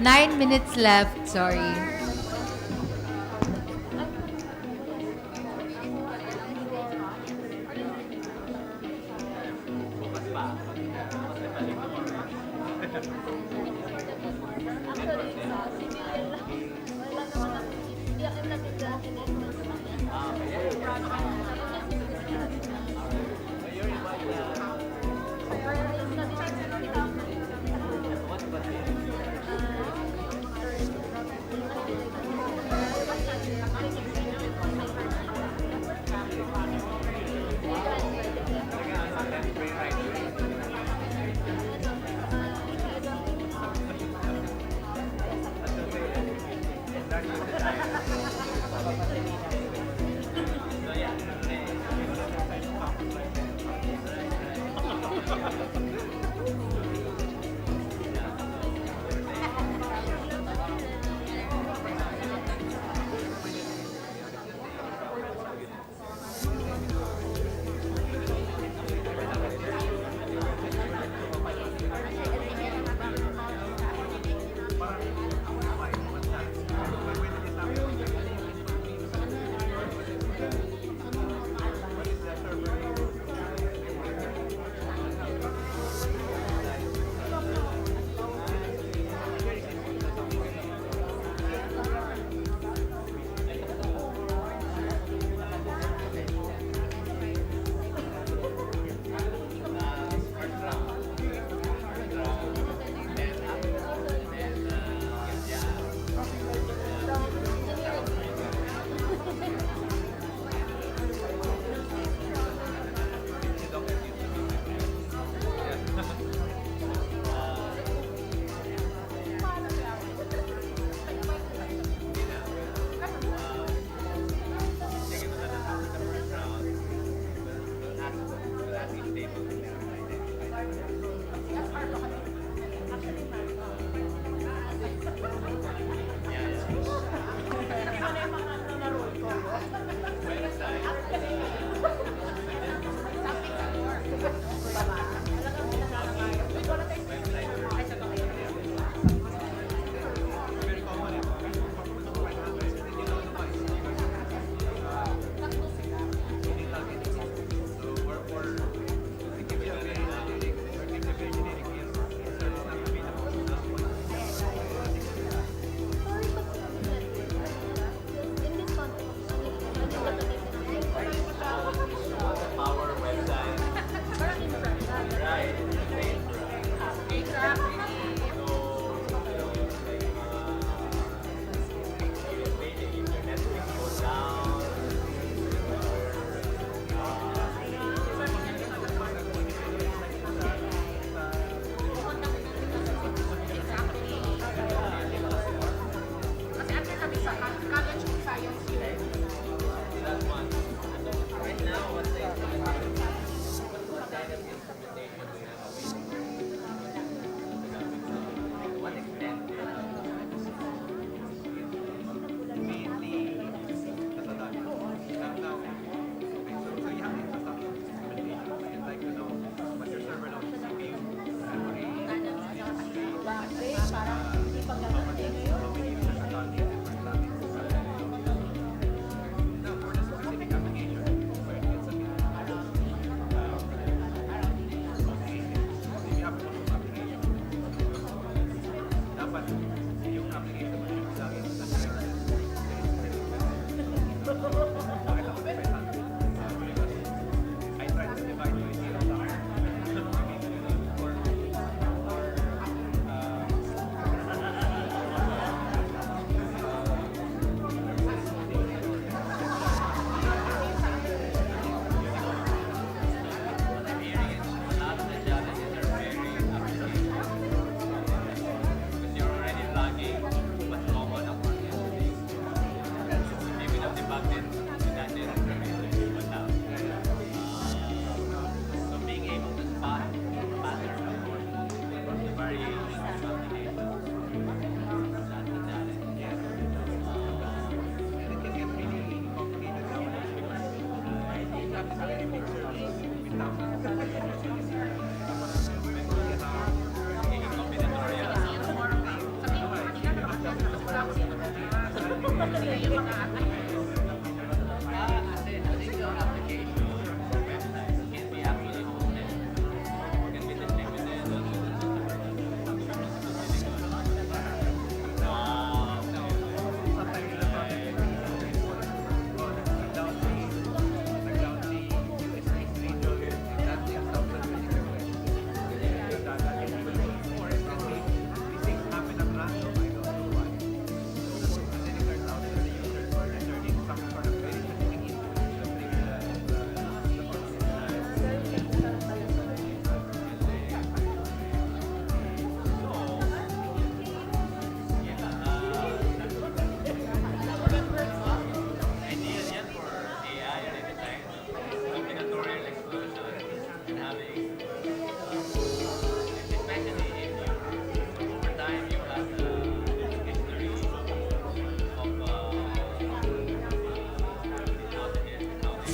9 minutes left, sorry.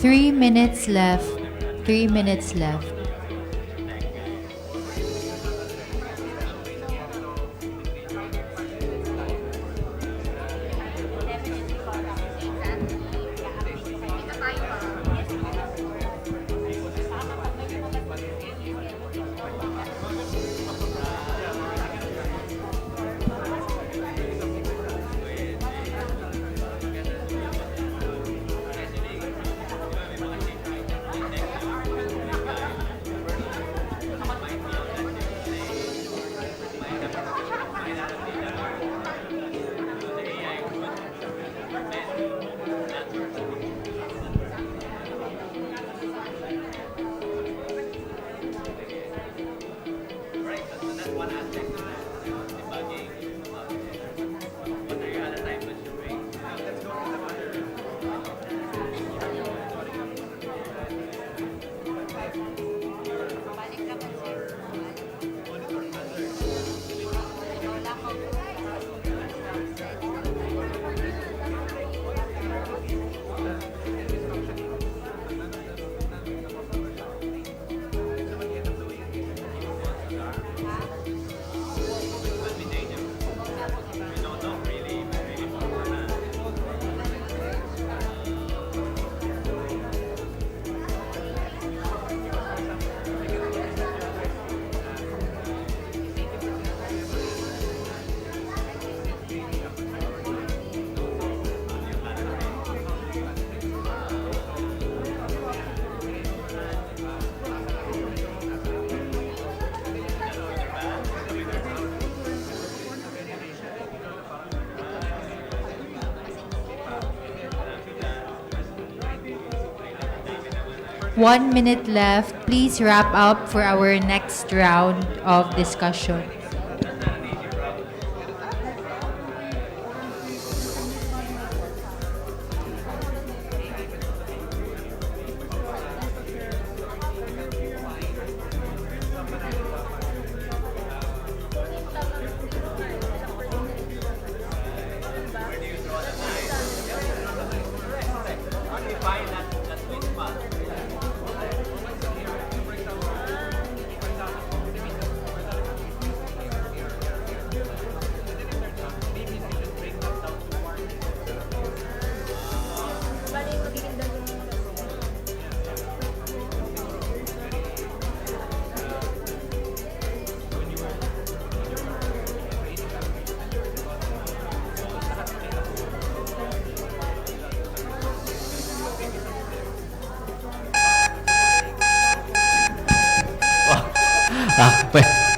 3 minutes left. 3 minutes left. One minute left. Please wrap up for our next round of discussion.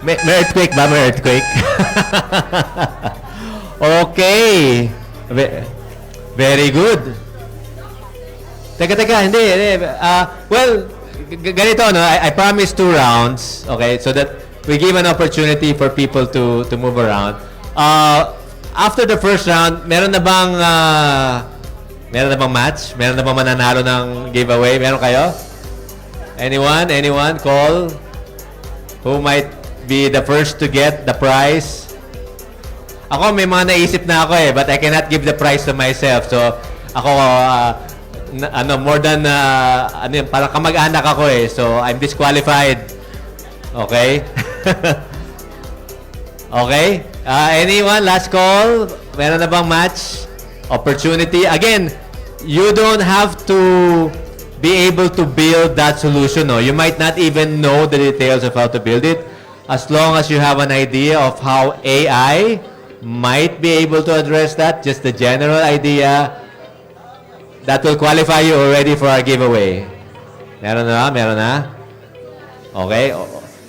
May earthquake ba? May earthquake? Okay. Very good. Teka, hindi. Well, ganito, no? I promised 2 rounds, okay, so that we give an opportunity for people to move around. After the first round, meron na bang match? Meron na bang mananalo ng giveaway? Meron kayo? Anyone? Call. Who might be the first to get the prize? Ako, may mga naisip na ako but I cannot give the prize to myself. So, ako, more than, parang kamag-anak ako so I'm disqualified. Okay? Okay? Anyone? Last call? Meron na bang match? Opportunity? Again, you don't have to be able to build that solution. No? You might not even know the details of how to build it. As long as you have an idea of how AI might be able to address that, just the general idea, that will qualify you already for our giveaway. Meron na? Okay.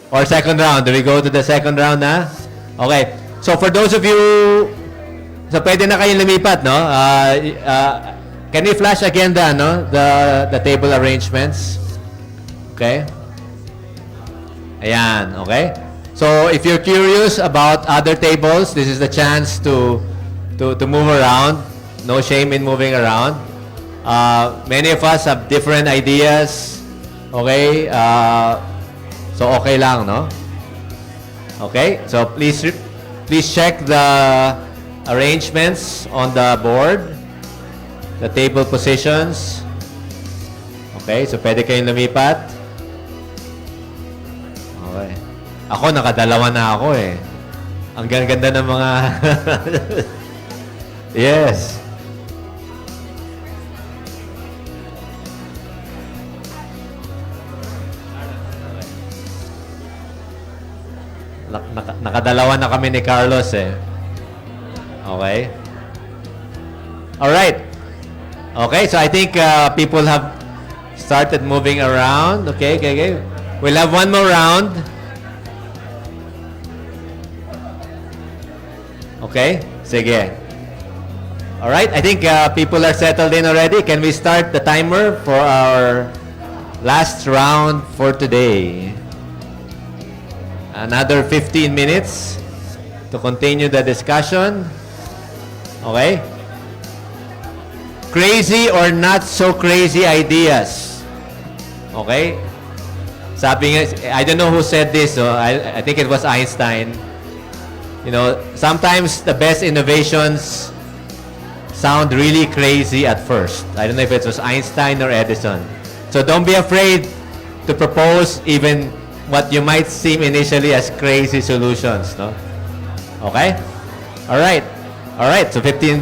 Or second round. Do we go to the second round na? Okay. So for those of you, so pwede na kayong lumipat, no? Can you flash again the table arrangements? Okay. Ayan, okay? So if you're curious about other tables, this is the chance to move around. No shame in moving around. Many of us have different ideas. Okay? So okay lang, no? Okay? So please check the arrangements on the board. The table positions. Okay, so pwede kayong lumipat. Okay. Ako, nakadalawa na ako eh. Ang ganda ng mga... Yes. Nakadalawa na kami ni Carlos eh. Okay. Alright. Okay, so I think people have started moving around. Okay. We'll have one more round. Okay? Sige. Alright, I think people are settled in already. Can we start the timer for our last round for today? Another 15 minutes to continue the discussion. Okay? Crazy or not so crazy ideas. Okay? Sabi nga, I don't know who said this, so I think it was Einstein. You know, sometimes the best innovations sound really crazy at first. I don't know if it was Einstein or Edison. So don't be afraid to propose even what you might seem initially as crazy solutions, no? Okay? All right. So 15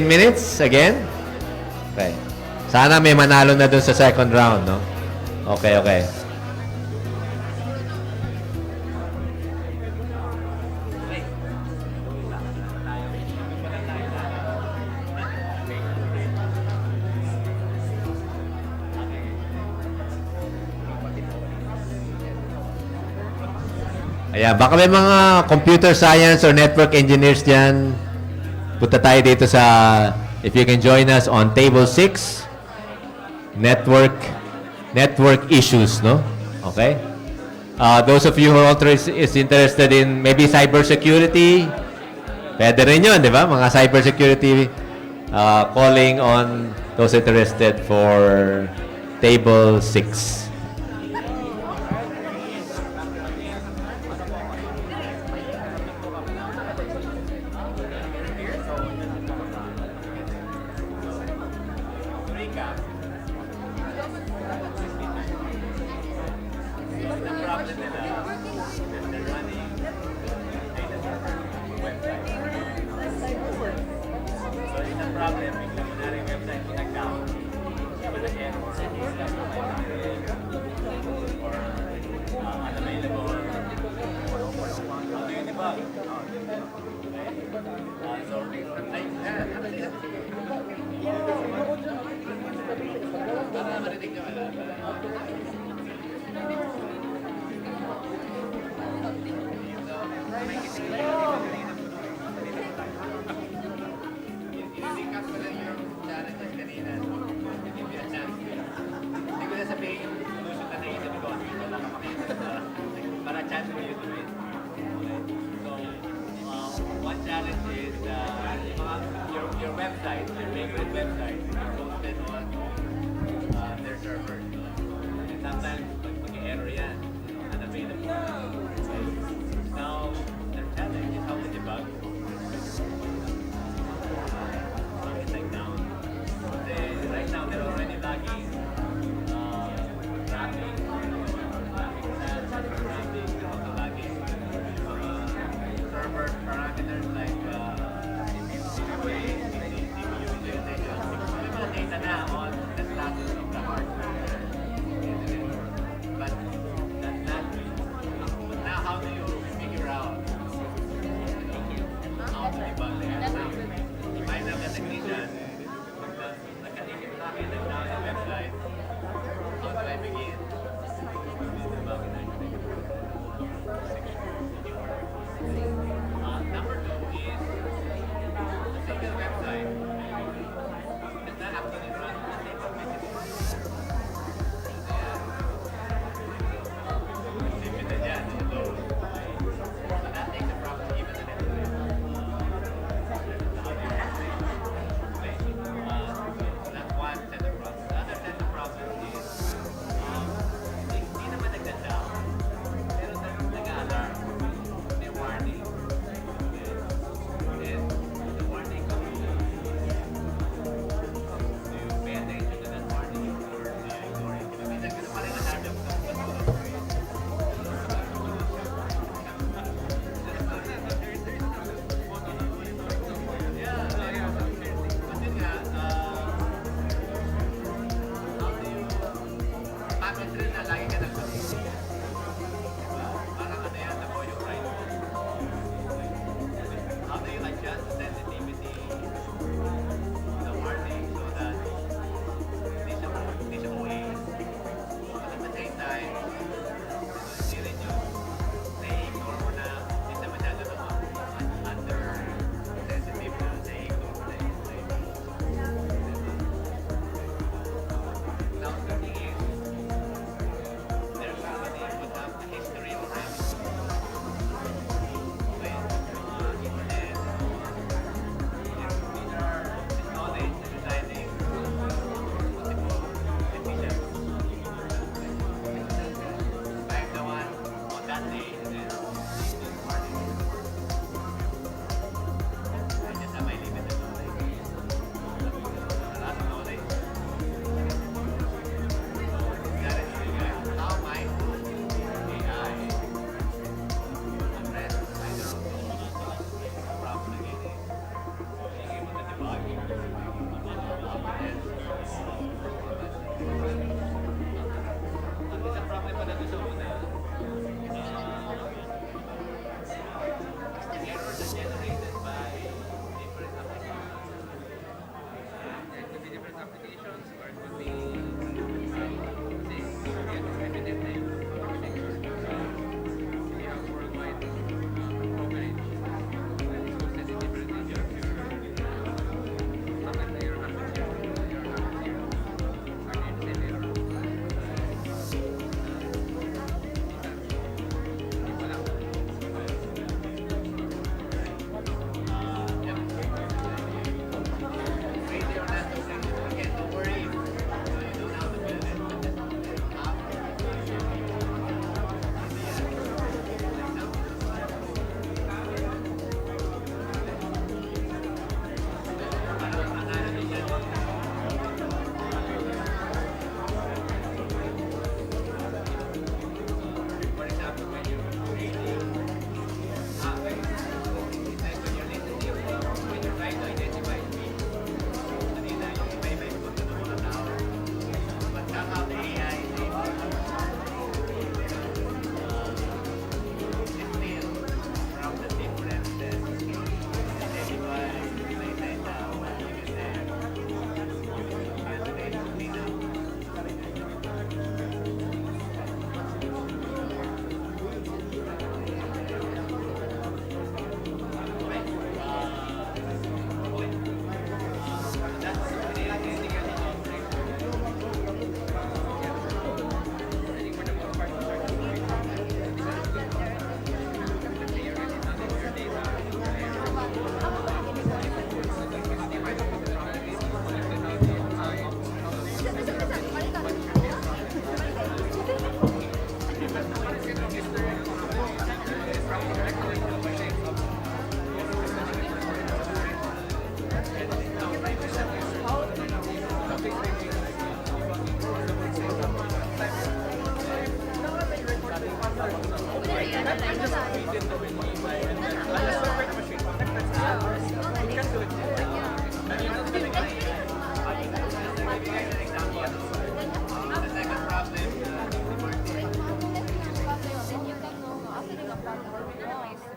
minutes again. Okay. Sana may manalo na dun sa second round, no? Okay. Ayan, baka may mga computer science or network engineers dyan. Punta tayo dito sa, if you can join us on table 6, network issues, no? Okay? Those of you who are is interested in maybe cybersecurity, pwede rin yun, di ba? Mga cybersecurity, calling on those interested for table 6.
Problem, bigla mo na rin website mo nag-down.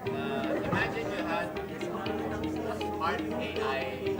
Imagine you had smart AI